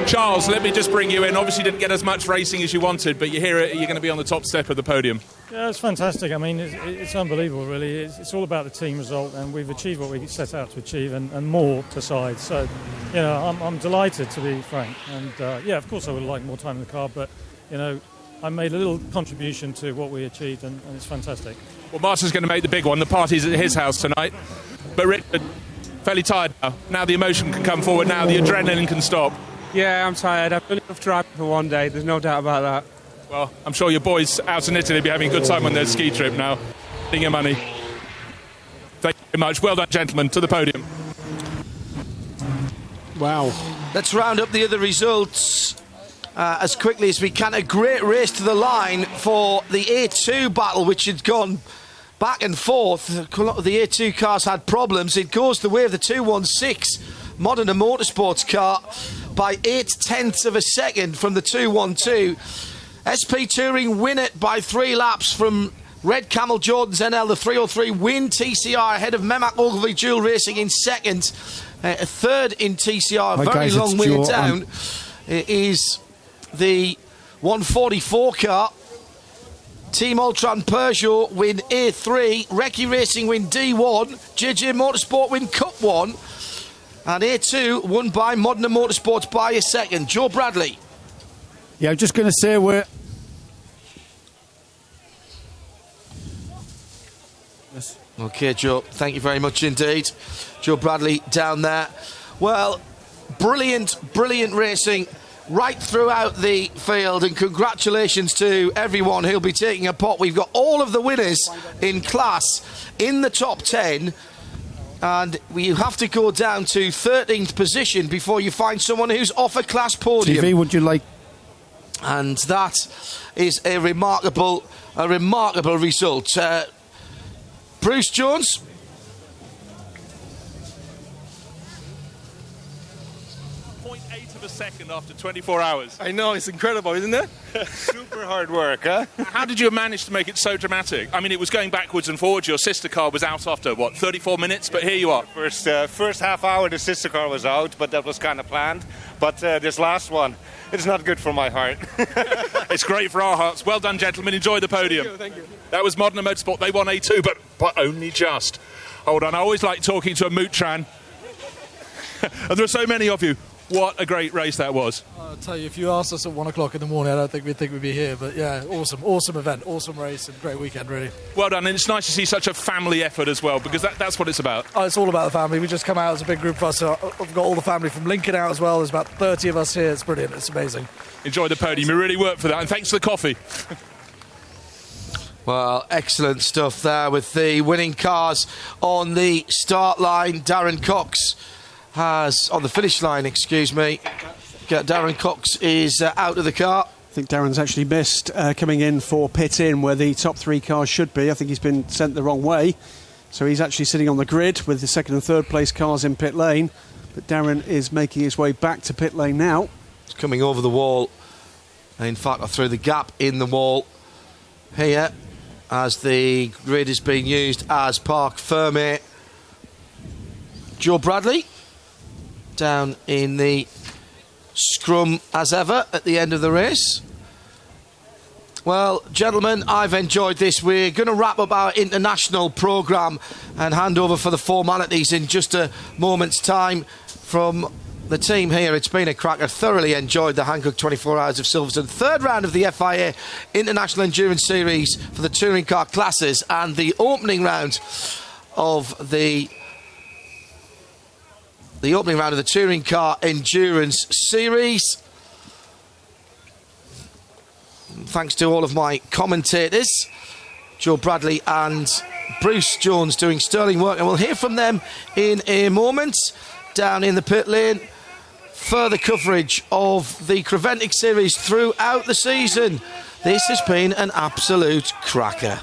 Charles, let me just bring you in. Obviously didn't get as much racing as you wanted, but you're going to be on the top step of the podium. Yeah, it's fantastic. I mean, it's unbelievable, really. It's all about the team result, and we've achieved what we set out to achieve, and more to side. So, I'm delighted, to be frank. And, of course I would like more time in the car, but, I made a little contribution to what we achieved, and it's fantastic. Well, Martin's going to make the big one. The party's at his house tonight. But Richard, fairly tired now. Now the emotion can come forward. Now the adrenaline can stop. Yeah, I'm tired. I've done enough driving for one day. There's no doubt about that. Well, I'm sure your boys out in Italy will be having a good time on their ski trip now. Getting your money. Thank you very much. Well done, gentlemen. To the podium. Wow. Let's round up the other results as quickly as we can. A great race to the line for the A2 battle, which had gone back and forth. The A2 cars had problems. It goes the way of the 216 Modern Motorsports car by 0.8 of a second from the 212. SP Touring win it by 3 laps from Red Camel Jordan's NL. The 303 win TCR ahead of Memak Ogilvy Dual Racing in second. A third in TCR, a very long way down. It is the 144 car. Team Ultron Peugeot win A3. Recce Racing win D1. JJ Motorsport win Cup 1. And A2 won by Modern Motorsports by a second. Joe Bradley. Yeah, I'm just going to say we're... Yes. OK, Joe, thank you very much indeed. Joe Bradley down there. Well, brilliant racing right throughout the field, and congratulations to everyone who'll be taking a pot. We've got all of the winners in class in the top 10. And you have to go down to 13th position before you find someone who's off a class podium. TV, would you like? And that is a remarkable result. Bruce Jones. A second after 24 hours. I know, it's incredible, isn't it? Super hard work, huh? How did you manage to make it so dramatic? I mean, it was going backwards and forwards. Your sister car was out after, 34 minutes? But here you are. First half hour, the sister car was out, but that was kind of planned. But this last one, it's not good for my heart. It's great for our hearts. Well done, gentlemen. Enjoy the podium. Thank you. That was Modern Motorsport. They won A2, but only just. Hold on, I always like talking to a Mootran. And there are so many of you. What a great race that was. I'll tell you, if you asked us at 1 o'clock in the morning, I don't think we'd be here. But yeah, awesome event, awesome race, and great weekend, really. Well done, and it's nice to see such a family effort as well, because that's what it's about. Oh, it's all about the family. We just come out as a big group for us. So I've got all the family from Lincoln out as well. There's about 30 of us here. It's brilliant. It's amazing. Enjoy the podium. You really worked for that, and thanks for the coffee. Well, excellent stuff there with the winning cars on the start line. Darren Cox has on the finish line, Darren Cox is out of the car. I think Darren's actually missed coming in for pit in where the top 3 cars should be. I think he's been sent the wrong way, so he's actually sitting on the grid with the 2nd and 3rd place cars in pit lane, but Darren is making his way back to pit lane now. It's coming over the wall, in fact through the gap in the wall here as the grid is being used as Parc Fermé. Joe Bradley down in the scrum as ever at the end of the race. Well, gentlemen, I've enjoyed this. We're going to wrap up our international programme and hand over for the formalities in just a moment's time. From the team here. It's been a cracker. Thoroughly enjoyed the Hankook 24 Hours of Silverstone. Third round of the FIA International Endurance Series for the touring car classes, and the opening round of the touring car endurance series. Thanks to all of my commentators, Joe Bradley and Bruce Jones, doing sterling work, and we'll hear from them in a moment. Down in the pit lane, further coverage of the Creventic series throughout the season. This has been an absolute cracker.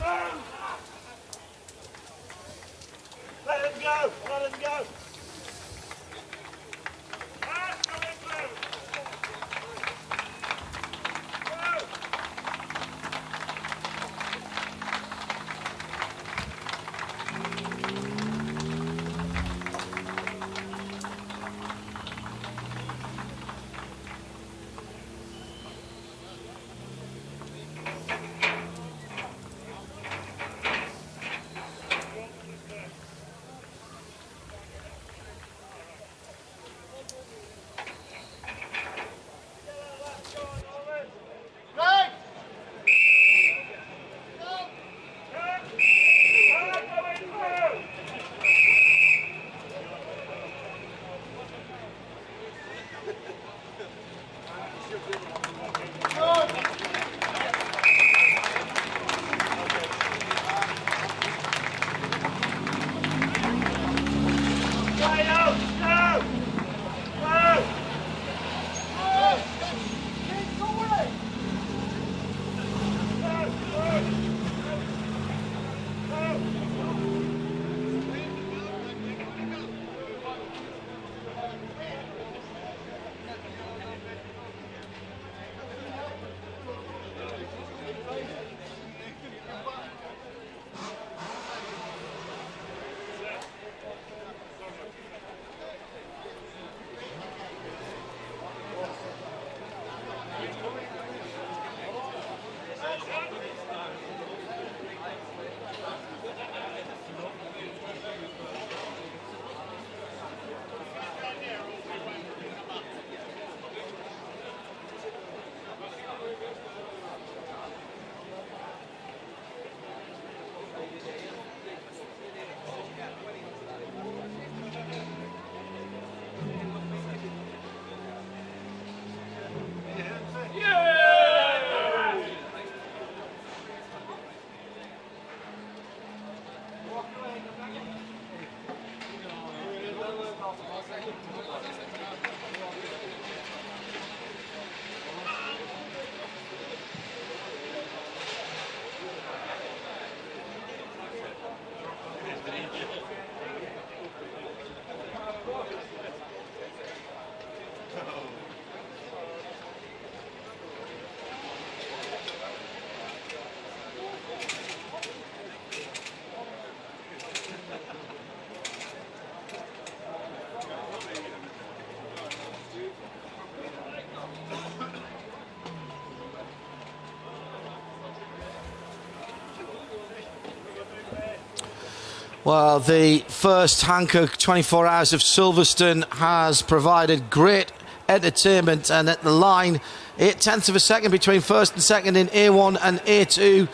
Well, the first Hankook 24 Hours of Silverstone has provided great entertainment, and at the line, 0.8 of a second between first and second in A1 and A2.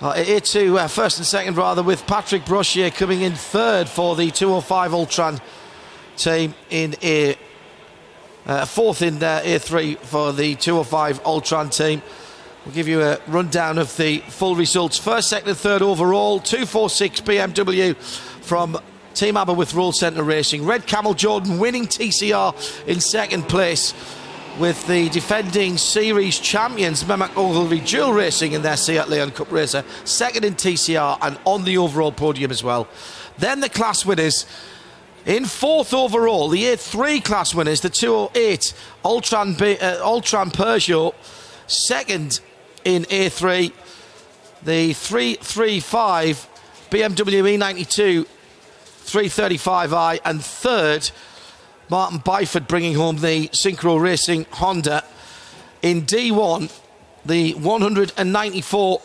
A2, first and second rather, with Patrick Broshier coming in third for the 205 Ultron team, in fourth in A3 for the 205 Ultron team. We'll give you a rundown of the full results. First, second and third overall, 246 BMW from Team Aberystwyth Roll Centre Racing. Red Camel Jordan winning TCR in second place, with the defending series champions Mehmet Ogilvy Dual Racing in their Seat Leon Cup Racer second in TCR and on the overall podium as well. Then the class winners in fourth overall, the A3 class winners, the 208 Ultron Peugeot, second in A3, the 335 BMW E92 335i, and third Martin Byford bringing home the Synchro Racing Honda. In D1, the 194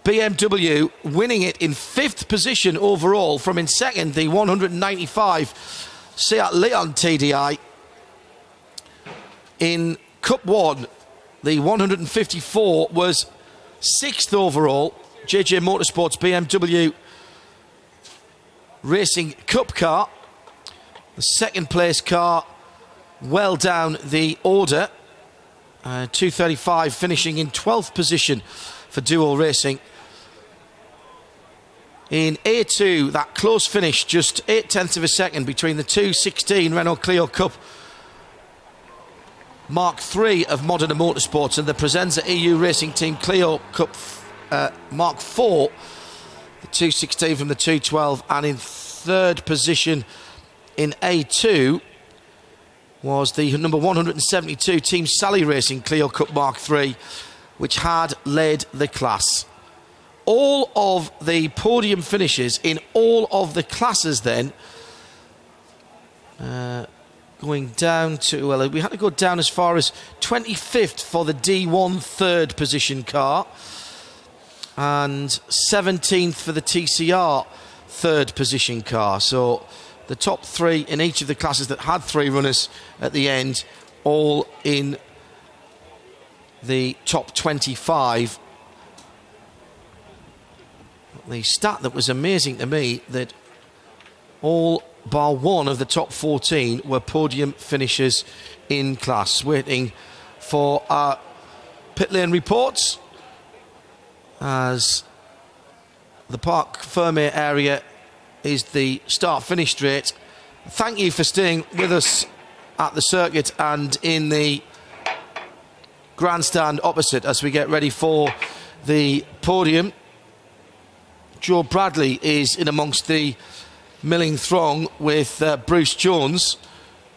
BMW winning it in fifth position overall, from in second the 195 Seat Leon TDI, In Cup 1, the 154 was 6th overall. JJ Motorsports BMW Racing Cup car. The second place car well down the order. 235 finishing in 12th position for Duo Racing. In A2, that close finish, just 0.8 of a second between the 216 Renault Clio Cup Mark III of Modena Motorsports and the Presenza EU Racing Team Clio Cup Mark IV, the 216 from the 212, and in third position in A2 was the number 172 Team Sally Racing Clio Cup Mark III, which had led the class. All of the podium finishes in all of the classes then, going down to, well, we had to go down as far as 25th for the D1 third position car and 17th for the TCR third position car. So the top 3 in each of the classes that had 3 runners at the end, all in the top 25. The stat that was amazing to me, that all bar one of the top 14 were podium finishers in class. Waiting for our pit lane reports as the Parc Fermé area is the start-finish straight. Thank you for staying with us at the circuit and in the grandstand opposite as we get ready for the podium. Joe Bradley is in amongst the milling throng with Bruce Jones.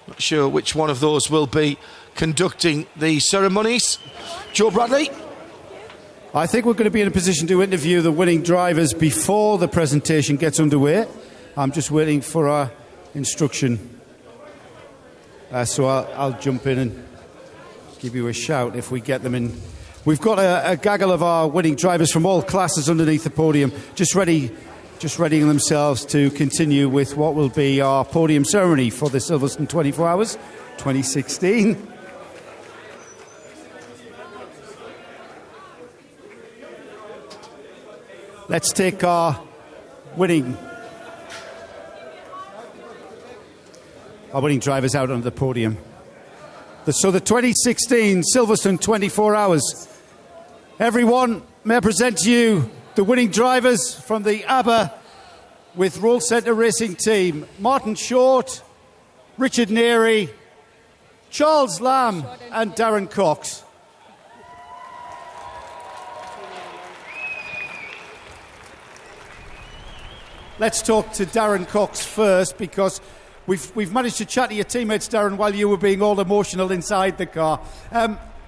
Not sure which one of those will be conducting the ceremonies. Joe Bradley? I think we're going to be in a position to interview the winning drivers before the presentation gets underway. I'm just waiting for our instruction. So I'll jump in and give you a shout if we get them in. We've got a gaggle of our winning drivers from all classes underneath the podium, just readying themselves to continue with what will be our podium ceremony for the Silverstone 24 Hours 2016. Let's take our winning drivers out onto the podium. So the 2016 Silverstone 24 Hours. Everyone, may I present to you the winning drivers from the ABBA with Roll Centre Racing Team. Martin Short, Richard Neary, Charles Lamb and Darren Cox. Let's talk to Darren Cox first, because we've managed to chat to your teammates, Darren, while you were being all emotional inside the car.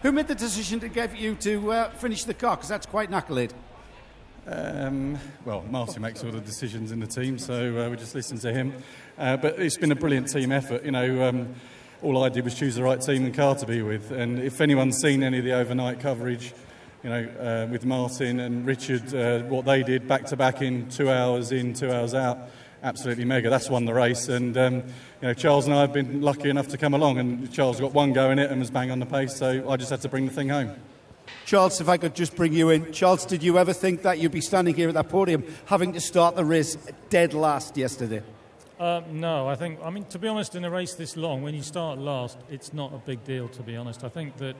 Who made the decision to get you to finish the car? Because that's quite an accolade. Well, Martin makes all the decisions in the team, so we just listen to him. But it's been a brilliant team effort. You know, all I did was choose the right team and car to be with. And if anyone's seen any of the overnight coverage, you know, with Martin and Richard, what they did back-to-back in 2 hours in, 2 hours out, absolutely mega. That's won the race. And, you know, Charles and I have been lucky enough to come along, and Charles got one go in it and was bang on the pace, so I just had to bring the thing home. Charles, if I could just bring you in. Charles, did you ever think that you'd be standing here at that podium having to start the race dead last yesterday? No, I mean, to be honest, in a race this long, when you start last, it's not a big deal, to be honest. I think that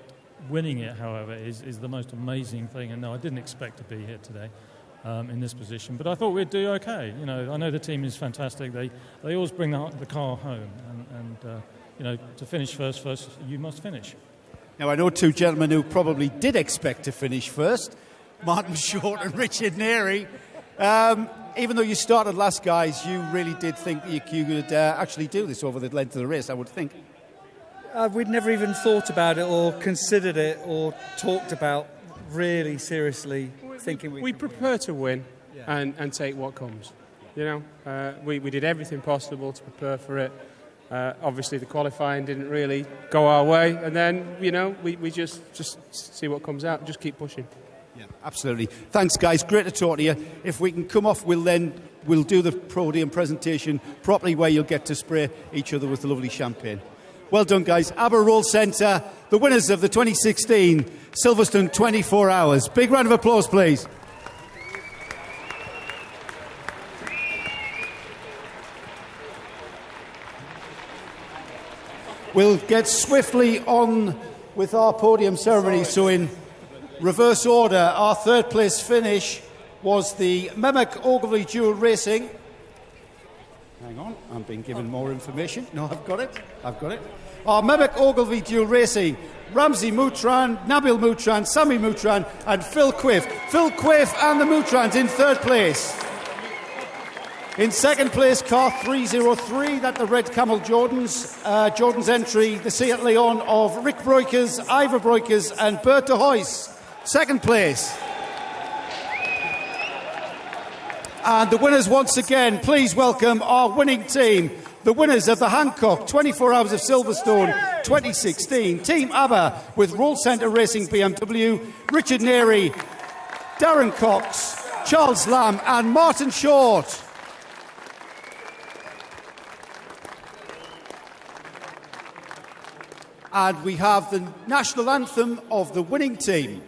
winning it, however, is the most amazing thing. And no, I didn't expect to be here today in this position, but I thought we'd do okay. You know, I know the team is fantastic. They always bring the car home, and you know, to finish first, you must finish. Now, I know two gentlemen who probably did expect to finish first, Martin Short and Richard Neary. Even though you started last, guys, you really did think that you could actually do this over the length of the race, I would think. We'd never even thought about it or considered it or talked about really seriously thinking we prefer to win and take what comes. You know, we did everything possible to prepare for it. Obviously, the qualifying didn't really go our way, and then, you know, we just see what comes out and just keep pushing. Yeah, absolutely. Thanks, guys. Great to talk to you. If we can come off, we'll do the podium presentation properly, where you'll get to spray each other with the lovely champagne. Well done, guys. Aber Roll Centre, the winners of the 2016 Silverstone 24 Hours. Big round of applause, please. We'll get swiftly on with our podium ceremony. So in reverse order, our third place finish was the Mehmet Ogilvy Dual Racing. Hang on, I'm being given more information. No, I've got it. Our Mehmet Ogilvy Dual Racing, Ramsey Moutran, Nabil Moutran, Sami Moutran and Phil Quiff. Phil Quiff and the Moutrans in third place. In second place, car 303, that the Red Camel Jordan's entry, the Seat Leon of Rick Breukers, Ivor Breukers and Bert de Huys. Second place. And the winners once again, please welcome our winning team, the winners of the Hankook 24 Hours of Silverstone 2016. Team ABBA with Roll Centre Racing BMW, Richard Neary, Darren Cox, Charles Lamb and Martin Short. And we have the national anthem of the winning team.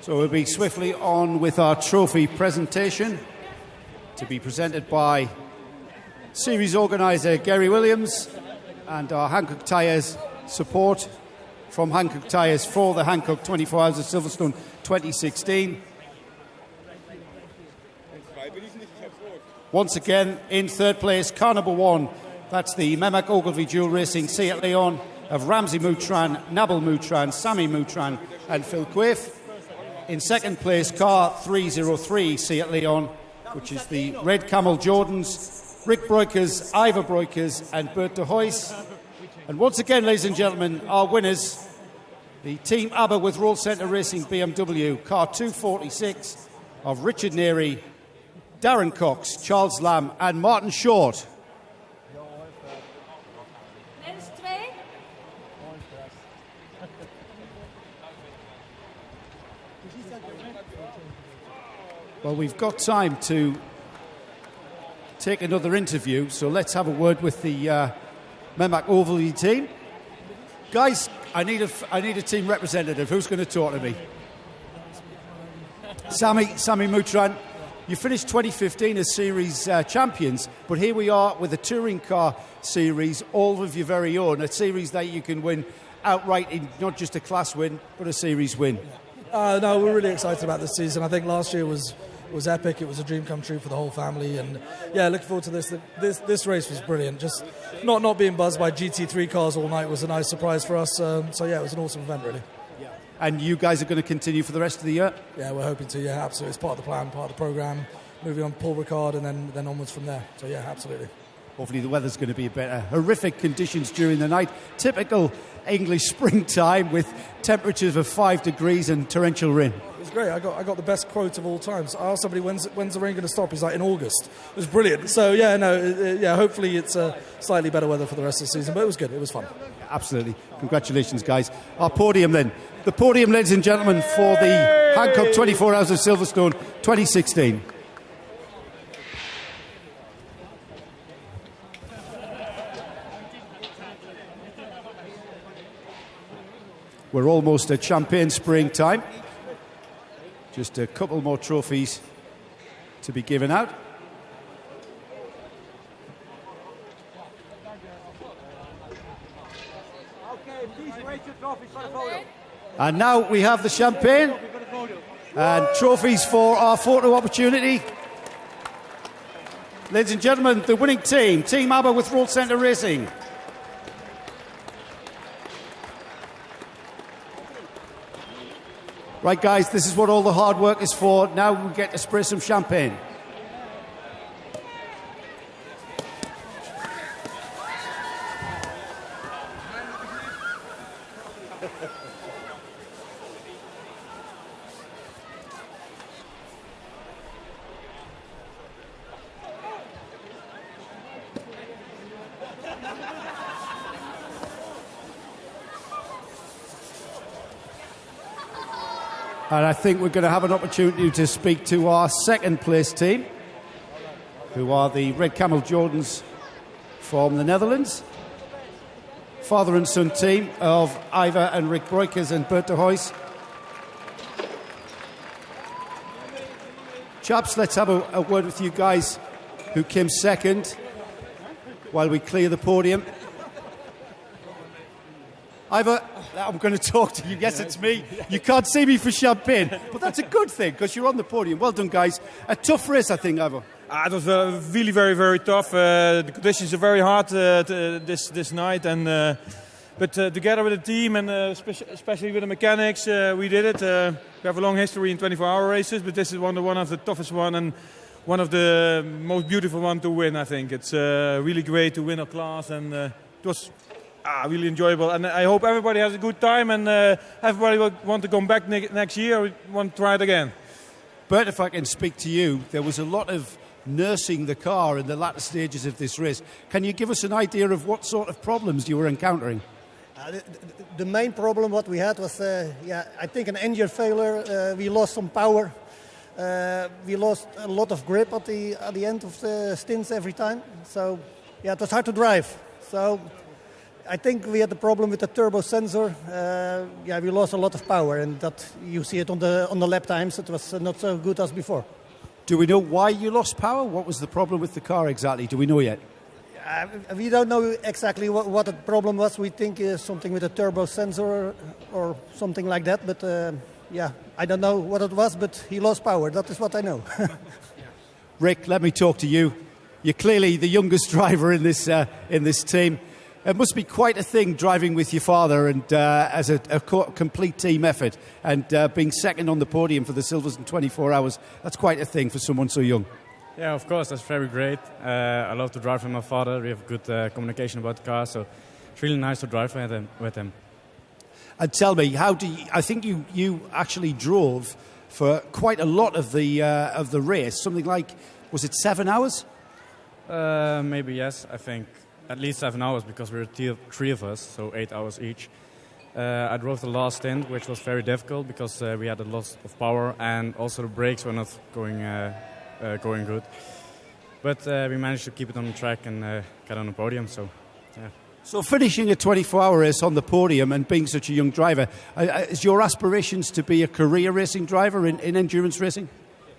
So we'll be swiftly on with our trophy presentation to be presented by series organiser Gary Williams and our Hankook Tyres support from Hankook Tyres for the Hankook 24 Hours of Silverstone 2016. Once again, in third place, car number 1, that's the Mehmet Ogilvy Dual Racing Seat Leon of Ramsey Moutran, Nabil Moutran, Sami Moutran and Phil Quiff. In second place, car 303 Seat Leon, which is the Red Camel Jordans, Rick Breukers, Ivor Breukers and Bert de Huys. And once again, ladies and gentlemen, our winners, the Team ABBA with Roll Centre Racing BMW, car 246 of Richard Neary, Darren Cox, Charles Lamb and Martin Short. Well, we've got time to take another interview, so let's have a word with the Mehmet Ogilvy team. Guys, I need a team representative. Who's going to talk to me? Sami Moutran, you finished 2015 as series champions, but here we are with a touring car series, all of your very own, a series that you can win outright in not just a class win, but a series win. No, we're really excited about this season. I think last year was epic. It was a dream come true for the whole family, and yeah, looking forward to this. This race was brilliant. Just not being buzzed by GT3 cars all night was a nice surprise for us. So yeah, it was an awesome event, really. Yeah. And you guys are going to continue for the rest of the year? Yeah, we're hoping to. Yeah, absolutely. It's part of the plan, part of the program. Moving on Paul Ricard, and then onwards from there. So yeah, absolutely. Hopefully the weather's going to be better. Horrific conditions during the night. Typical English springtime with temperatures of 5 degrees and torrential rain. It was great. I got the best quote of all time. So I asked somebody, when's the rain going to stop? He's like, in August. It was brilliant. So yeah, hopefully it's slightly better weather for the rest of the season, but it was good. It was fun. Absolutely. Congratulations, guys. Our podium then. The podium, ladies and gentlemen, for the Hankook 24 Hours of Silverstone 2016. We're almost at champagne spraying time. Just a couple more trophies to be given out. And now we have the champagne and trophies for our photo opportunity. Ladies and gentlemen, the winning team, Team ABBA with Roll Centre Racing. Right, guys, this is what all the hard work is for. Now we get to spray some champagne. And I think we're going to have an opportunity to speak to our second place team, who are the Red Camel Jordans from the Netherlands. Father and son team of Ivar and Rick Breukers and Bert de Huys. Chaps, let's have a word with you guys who came second while we clear the podium. Ivar, I'm going to talk to you. Yes, it's me. You can't see me for champagne, but that's a good thing because you're on the podium. Well done, guys. A tough race, I think, Ivar. It was really very, very tough. The conditions are very hard this night, and but together with the team and especially with the mechanics, we did it. We have a long history in 24-hour races, but this is one of the toughest one and one of the most beautiful one to win. I think it's really great to win a class, and it was really enjoyable. And I hope everybody has a good time, and everybody will want to come back next year. We want to try it again. Bert, if I can speak to you, there was a lot of nursing the car in the latter stages of this race. Can you give us an idea of what sort of problems you were encountering? The main problem what we had was, I think an engine failure. We lost some power. We lost a lot of grip at the end of the stints every time. So, it was hard to drive. So, I think we had the problem with the turbo sensor. We lost a lot of power, and that you see it on the lap times. It was not so good as before. Do we know why you lost power? What was the problem with the car exactly? Do we know yet? We don't know exactly what the problem was. We think something with a turbo sensor or something like that. But I don't know what it was, but he lost power. That is what I know. Rick, let me talk to you. You're clearly the youngest driver in this team. It must be quite a thing driving with your father and as a complete team effort, and being second on the podium for the Silverstone 24 hours. That's quite a thing for someone so young. Yeah, of course, that's very great. I love to drive with my father. We have good communication about the car, so it's really nice to drive with him. And tell me, I think you actually drove for quite a lot of the race. Something like, was it 7 hours? Maybe yes. I think at least 7 hours because we were three of us, so 8 hours each. I drove the last stint, which was very difficult because we had a lot of power and also the brakes were not going good. But we managed to keep it on the track and get on the podium. So, yeah. So finishing a 24-hour race on the podium and being such a young driver, is your aspirations to be a career racing driver in endurance racing?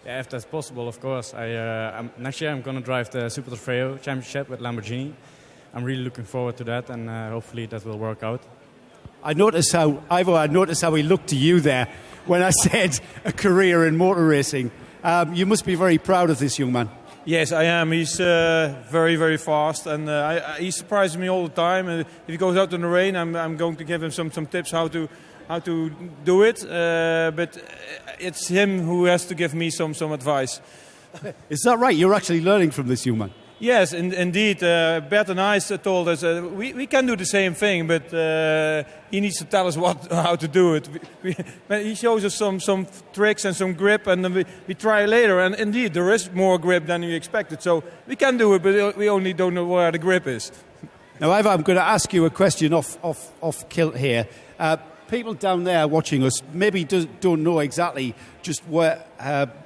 Yeah, if that's possible, of course. Next year I'm going to drive the Super Trofeo Championship with Lamborghini. I'm really looking forward to that, and hopefully that will work out. I noticed how he looked to you there when I said a career in motor racing. You must be very proud of this young man. Yes, I am. He's very, very fast, and he surprises me all the time. If he goes out in the rain, I'm going to give him some tips how to do it. But it's him who has to give me some advice. Is that right? You're actually learning from this young man. Yes, indeed. Bert and I told us we can do the same thing, but he needs to tell us how to do it. He shows us some tricks and some grip, and then we try later. And indeed, there is more grip than we expected. So we can do it, but we only don't know where the grip is. Now, Ivar, I'm going to ask you a question off kilt here. People down there watching us maybe don't know exactly just what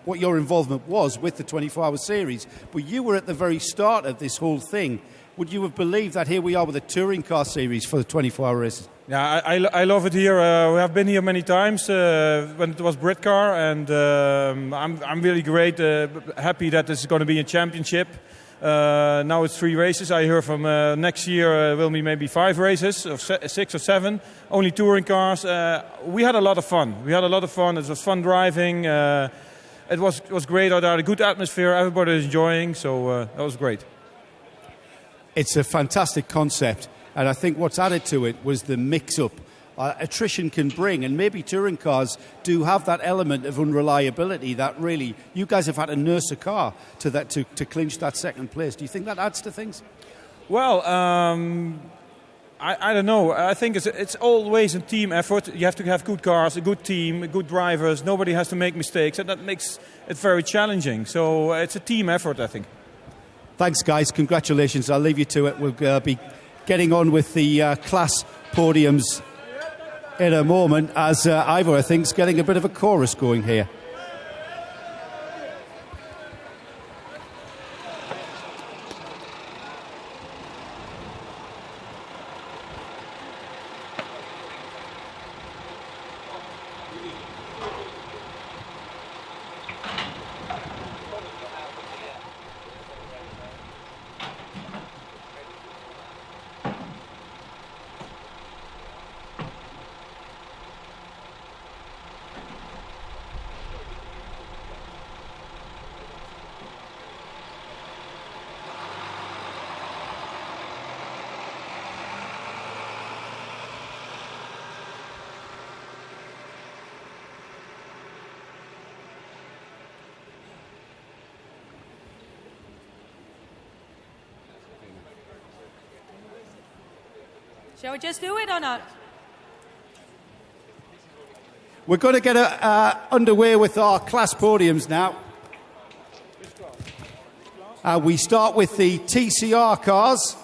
your involvement was with the 24-hour series, but you were at the very start of this whole thing. Would you have believed that here we are with a touring car series for the 24-hour races? Yeah, I love it here. We have been here many times when it was Brit car, and I'm really great, happy that this is going to be a championship. Now it's 3 races. I heard from next year will be maybe 5 races, or 6 or 7. Only touring cars. We had a lot of fun. It was fun driving. it was great out there. A good atmosphere. Everybody is enjoying. So that was great. It's a fantastic concept, and I think what's added to it was the mix-up attrition can bring, and maybe touring cars do have that element of unreliability that really you guys have had to nurse a car to that to clinch that second place. Do you think that adds to things? Well, I don't know. I think it's always a team effort. You have to have good cars, a good team, good drivers. Nobody has to make mistakes, and that makes it very challenging. So it's a team effort, I think. Thanks, guys. Congratulations. I'll leave you to it. We'll be getting on with the class podiums in a moment as Ivor, I think, is getting a bit of a chorus going here. Shall we just do it or not? We're going to get underway with our class podiums now. We start with the TCR cars,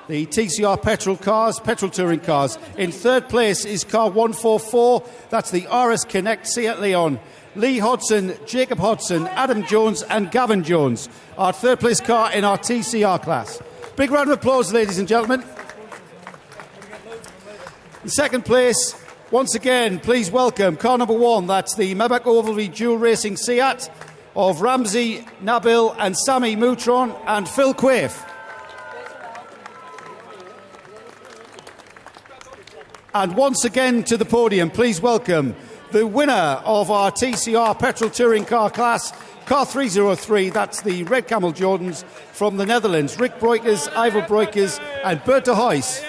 the TCR petrol cars, petrol touring cars. In third place is car 144. That's the RS Connect Seat Leon. Lee Hodson, Jacob Hodson, Adam Jones and Gavin Jones. Our third place car in our TCR class. Big round of applause, ladies and gentlemen. In second place, once again, please welcome car number 1. That's the Maybach Ovalry Dual Racing Seat of Ramsey, Nabil and Sami Moutron and Phil Quaife. And once again to the podium, please welcome the winner of our TCR petrol touring car class, car 303. That's the Red Camel Jordans from the Netherlands. Rick Breukers, Ivor Breukers and Bert de Huys.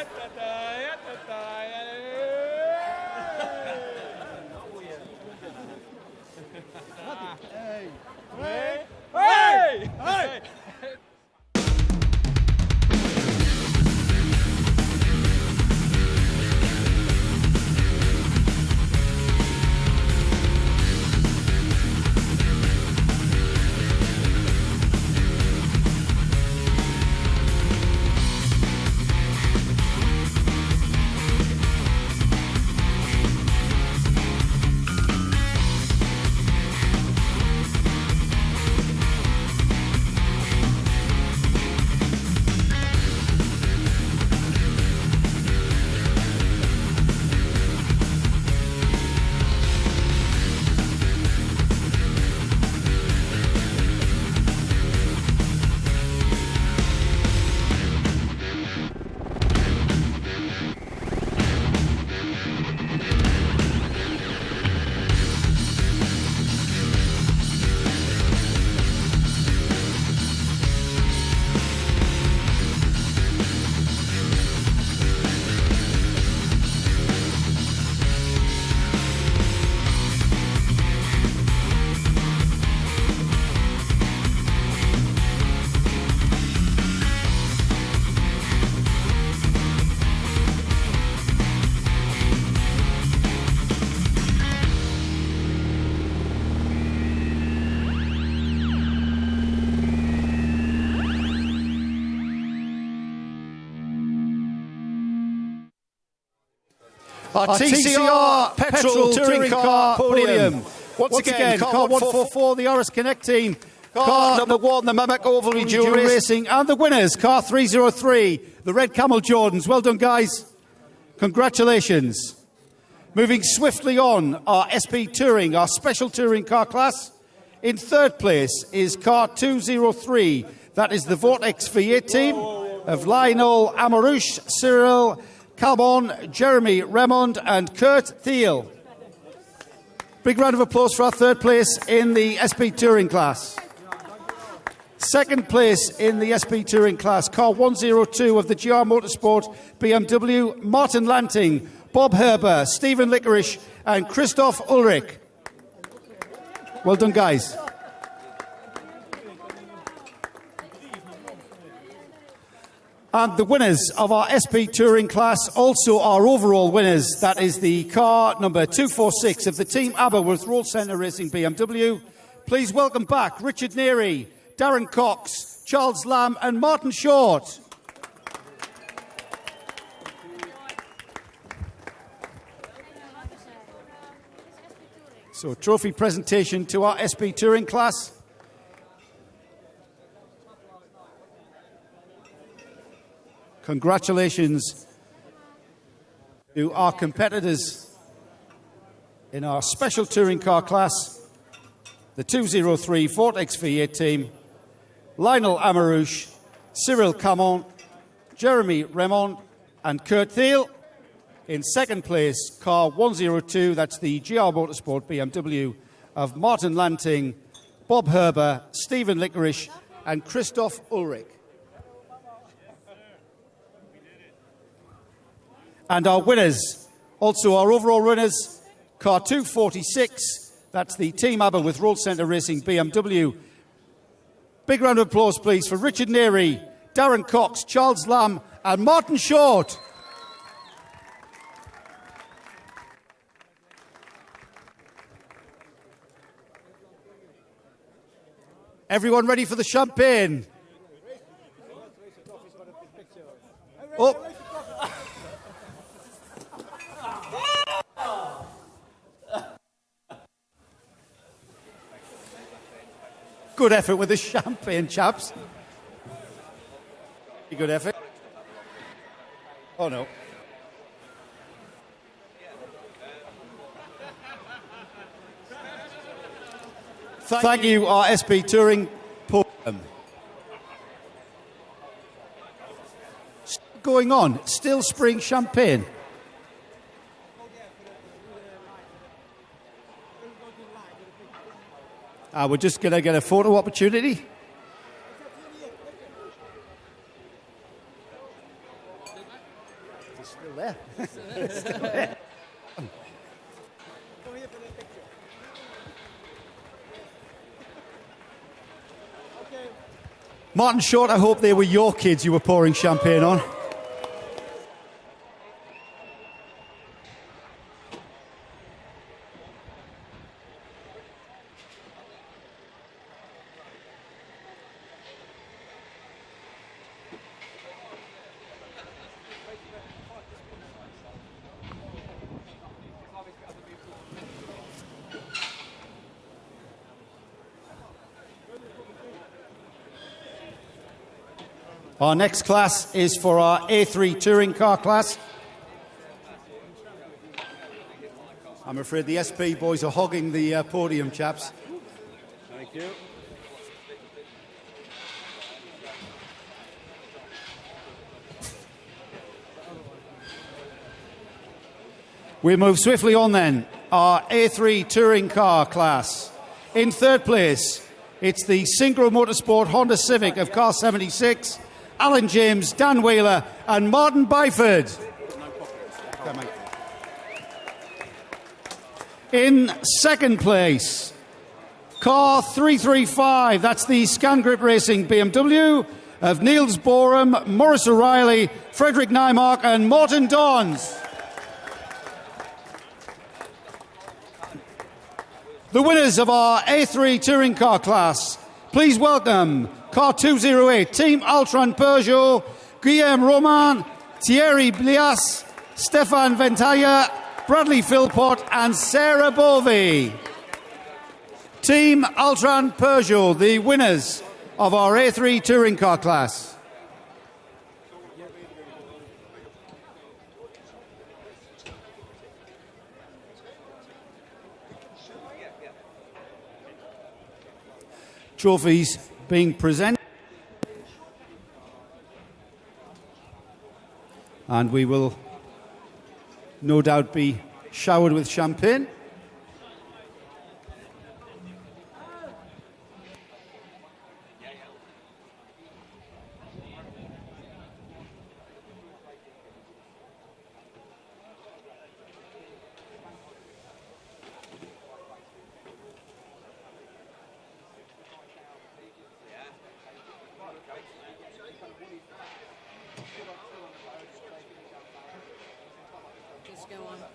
Our TCR petrol touring car podium. Once again, car 144, the RS Connect team. Car number 1, the Maybach Ovalry Dual Racing. And the winners, car 303, the Red Camel Jordans. Well done, guys. Congratulations. Moving swiftly on, our SP Touring, our special touring car class. In third place is car 203. That is the Vortex V8 team of Lionel Amarouche, Cyril Calmon, Jeremy Remond and Kurt Thiel. Big round of applause for our third place in the SP Touring class. Second place in the SP Touring class, car 102 of the GR Motorsport BMW, Martin Lanting, Bob Herber, Stephen Licorice and Christoph Ulrich. Well done, guys. And the winners of our SP Touring class, also our overall winners, that is the car number 246 of the Team Aberworth Roll Centre Racing BMW. Please welcome back Richard Neary, Darren Cox, Charles Lamb and Martin Short. So, trophy presentation to our SP Touring class. Congratulations to our competitors in our special touring car class, the 203 Vortex V8 team, Lionel Amarouche, Cyril Camon, Jeremy Remond and Kurt Thiel. In second place, car 102, that's the GR Motorsport BMW of Martin Lanting, Bob Herber, Stephen Licorice and Christoph Ulrich. And our winners, also our overall winners, car 246, that's the Team Aberworth Roll Centre Racing BMW. Big round of applause, please, for Richard Neary, Darren Cox, Charles Lamb and Martin Short. Everyone ready for the champagne? Oh. Good effort with the champagne, chaps. Good effort. Oh, no. Thank you, our SP Touring Podium. Going on, still spring champagne. We're just going to get a photo opportunity. It's still there. It's still there. Martin Short, I hope they were your kids you were pouring champagne on. Our next class is for our A3 touring car class. I'm afraid the SP boys are hogging the podium, chaps. Thank you. We move swiftly on then. Our A3 touring car class. In third place, it's the Synchro Motorsport Honda Civic of car 76. Alan James, Dan Wheeler and Martin Byford. In second place, car 335, that's the Scan Grip Racing BMW of Niels Borum, Maurice O'Reilly, Frederick Nymark and Morton Dons. The winners of our A3 touring car class, please welcome car 208, Team Altran Peugeot, Guillaume Roman, Thierry Blias, Stefan Ventaya, Bradley Philpott and Sarah Bovey. Team Altran Peugeot, the winners of our A3 touring car class. Trophies being presented. And we will no doubt be showered with champagne.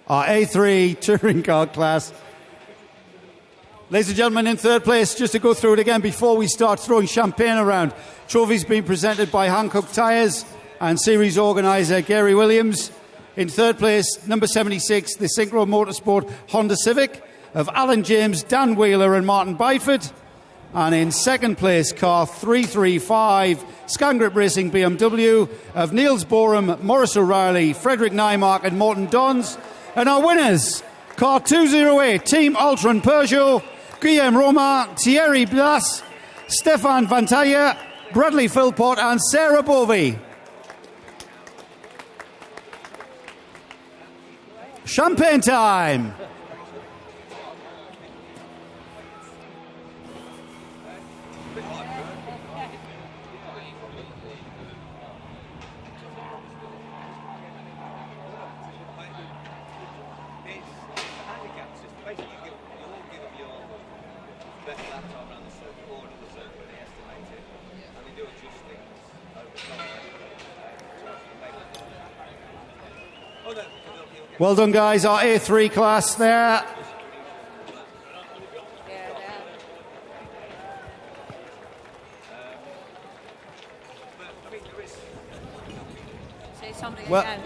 our A3 touring car class. Ladies and gentlemen, in third place, just to go through it again before we start throwing champagne around, trophies being presented by Hankook Tyres and series organiser Gary Williams. In third place, number 76, the Synchro Motorsport Honda Civic of Alan James, Dan Wheeler and Martin Byford. And in second place, car 335, Scangrip Racing BMW of Niels Borum, Maurice O'Reilly, Frederick Nymark and Morton Dons. And our winners, car 208, Team Ultron Peugeot, Guillaume Romain, Thierry Blas, Stefan Vantaya, Bradley Philpott and Sarah Bovey. Champagne time! Well done, guys. Our A3 class there. Say something Well, again.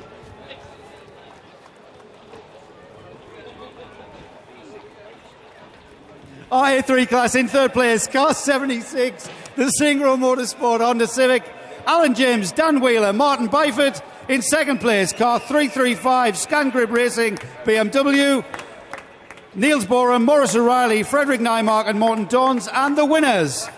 our A3 class in third place, car 76, the Synchro Motorsport Honda Civic, Alan James, Dan Wheeler, Martin Byford. In second place, car 335, Scangrip Racing BMW, Niels Borum, Maurice O'Reilly, Frederick Nymark and Morton Dons. And the winners,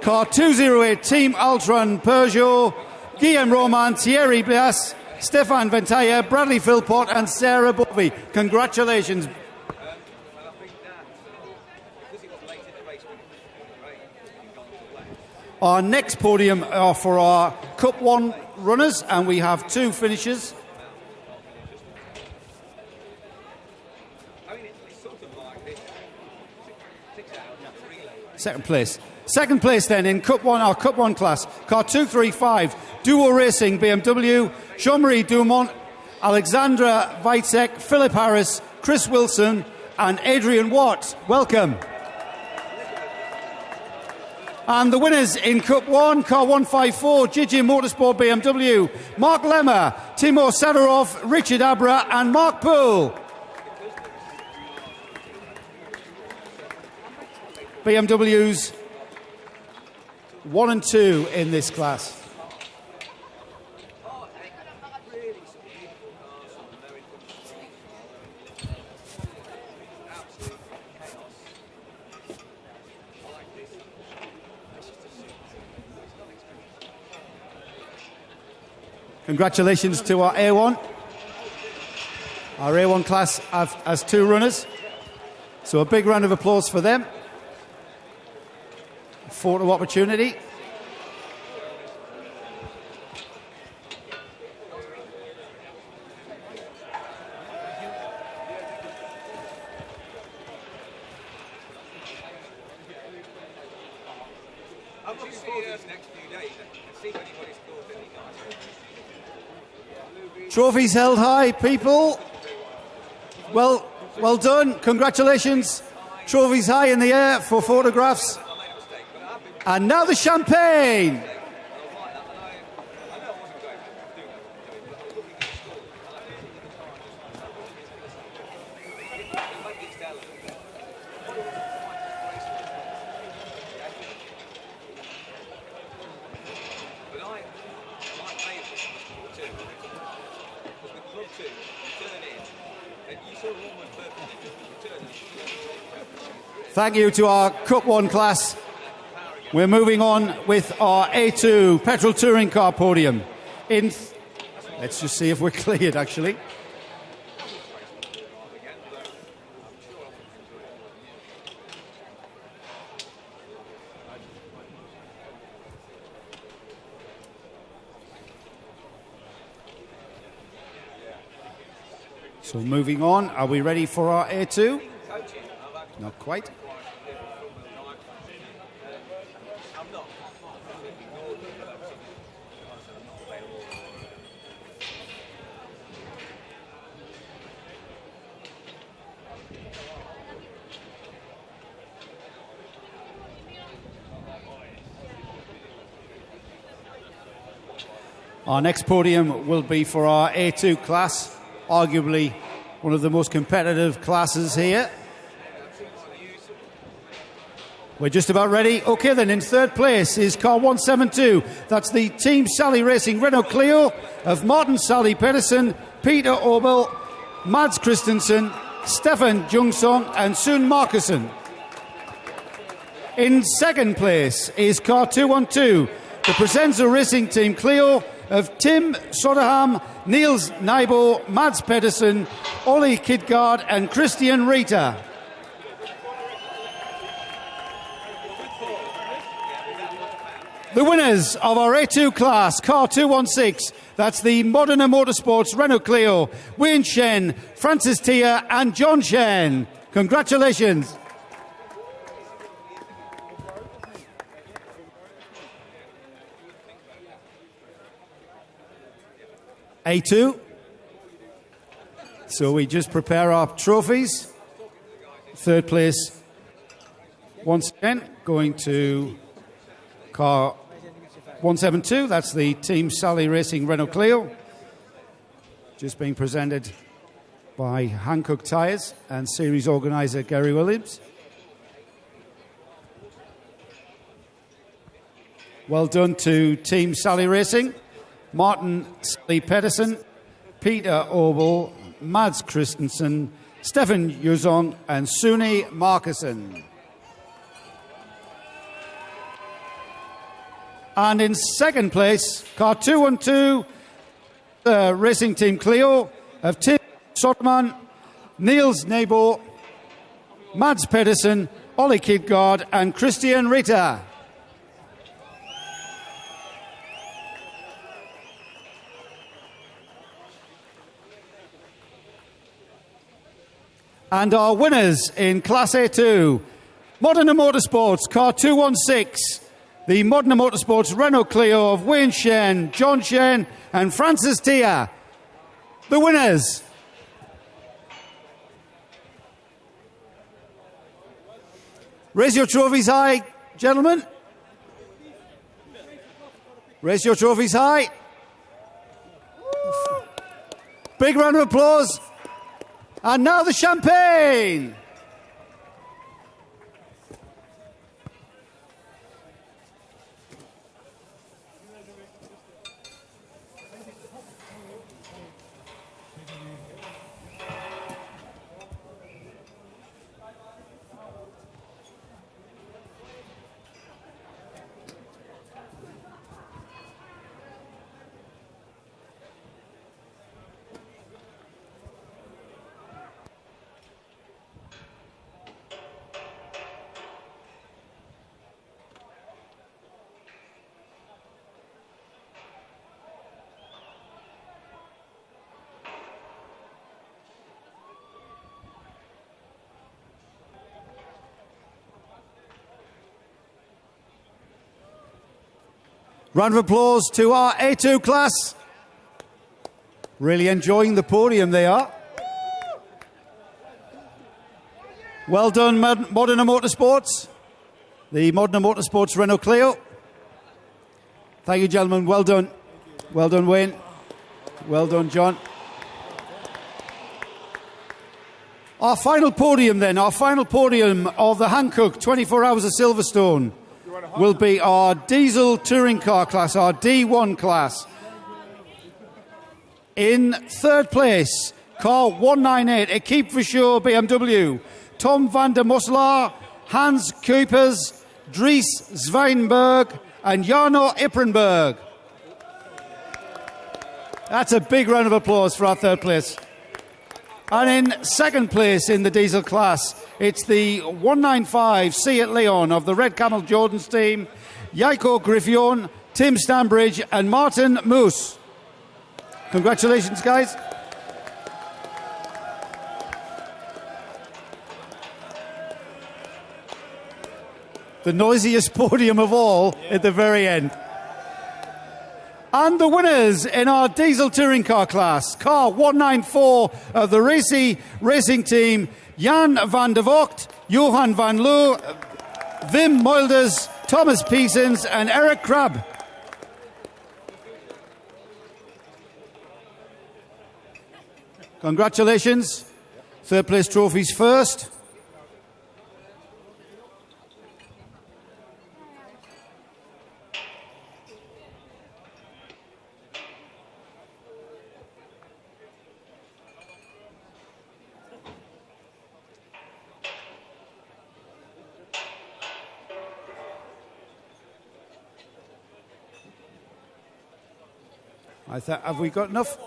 car 208, Team Ultron Peugeot, Guillaume Roman, Thierry Blas, Stefan Ventaya, Bradley Philpott and Sarah Bovey. Congratulations. Our next podium are for our Cup 1 runners, and we have two finishers. Second place. Second place then in Cup 1, our Cup 1 class, car 235, Duo Racing BMW, Jean-Marie Dumont, Alexandra Wojcik, Philip Harris, Chris Wilson and Adrian Watt. Welcome. And the winners in Cup 1, car 154, GG Motorsport BMW, Mark Lemmer, Timur Sadorov, Richard Abra and Mark Poole. BMWs 1 and 2 in this class. Congratulations to our A1. Our A1 class has two runners. So a big round of applause for them. Photo opportunity. I'm looking forward to these next few days and see if anybody's caught any guys. Trophies held high, people. Well done. Congratulations. Trophies high in the air for photographs. And now the champagne. Thank you to our Cup 1 class. We're moving on with our A2 petrol touring car podium. Let's just see if we're cleared, actually. So moving on, are we ready for our A2? Not quite. Our next podium will be for our A2 class, arguably one of the most competitive classes here. We're just about ready. Okay then, in third place is car 172. That's the Team Sally Racing Renault Clio of Martin Sally Pedersen, Peter Obel, Mads Christensen, Stefan Jungsong and Sun Markussen. In second place is car 212, the Presenza Racing Team Clio of Tim Soderham, Niels Nybo, Mads Pedersen, Ollie Kidgaard and Christian Rita. The winners of our A2 class, car 216, that's the Modena Motorsports Renault Clio, Wayne Shen, Francis Tia and John Shen. Congratulations. A2. So we just prepare our trophies. Third place, once again, going to car 172, that's the Team Sally Racing Renault Clio. Just being presented by Hankook Tyres and series organiser Gary Williams. Well done to Team Sally Racing, Martin Sally Pedersen, Peter Obel, Mads Christensen, Stefan Jungsong and Suni Markussen. And in second place, car 212, the Racing Team Clio of Tim Soderman, Niels Nybo, Mads Pedersen, Ollie Kidgaard and Christian Rita. And our winners in Class A2, Modena Motorsports, car 216, the Modena Motorsports Renault Clio of Wayne Shen, John Shen and Francis Tia. The winners. Raise your trophies high, gentlemen. Raise your trophies high. Big round of applause. And now the champagne. Round of applause to our A2 class. Really enjoying the podium they are. Well done, Modena Motorsports. The Modena Motorsports Renault Clio. Thank you, gentlemen. Well done. Well done, Wayne. Well done, John. Our final podium then, our final podium of the Hankook 24 Hours of Silverstone will be our diesel touring car class, our D1 class. In third place, car 198, Equipe Vauxhall BMW, Tom van der Moslaar, Hans Kuipers, Dries Zwijnberg and Jarno Iprenberg. That's a big round of applause for our third place. And in second place in the diesel class, it's the 195 Seat Leon of the Red Camel Jordan's team, Jaiko Griffion, Tim Stambridge and Martin Moose. Congratulations, guys. The noisiest podium of all at the very end. And the winners in our diesel touring car class, car 194 of the Racy Racing Team, Jan van der Vogt, Johan van Loo, Wim Mulders, Thomas Piesens and Eric Krab. Congratulations. Third place trophies first. Have we got enough?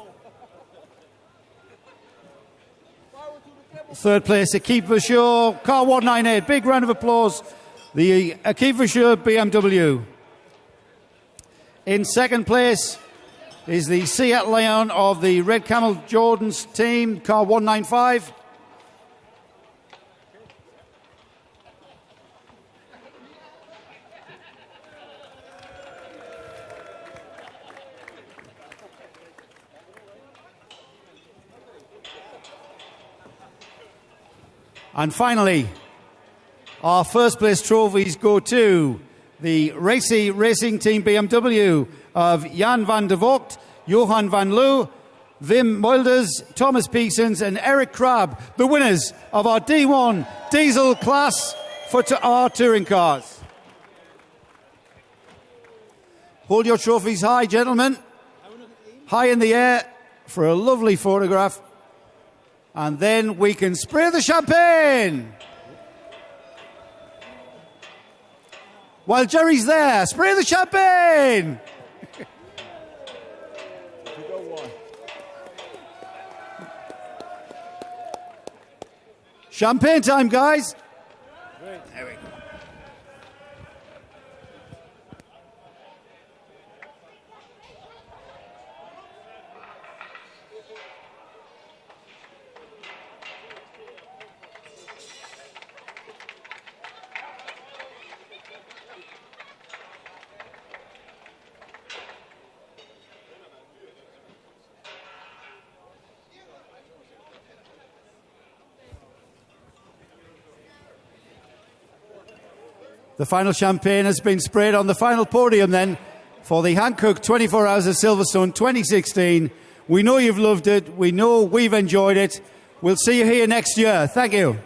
Third place, Akif Vashur, car 198. Big round of applause. The Akif Vashur BMW. In second place is the Seat Leon of the Red Camel Jordan's team, car 195. And finally, our first place trophies go to the Racy Racing Team BMW of Jan van der Vogt, Johan van Loo, Wim Mulders, Thomas Pearsons and Eric Crabb, the winners of our D1 diesel class for our touring cars. Hold your trophies high, gentlemen. High in the air for a lovely photograph. And then we can spray the champagne. While Jerry's there, spray the champagne. Champagne time, guys. There we go. The final champagne has been sprayed on the final podium then for the Hankook 24 Hours of Silverstone 2016. We know you've loved it. We know we've enjoyed it. We'll see you here next year. Thank you.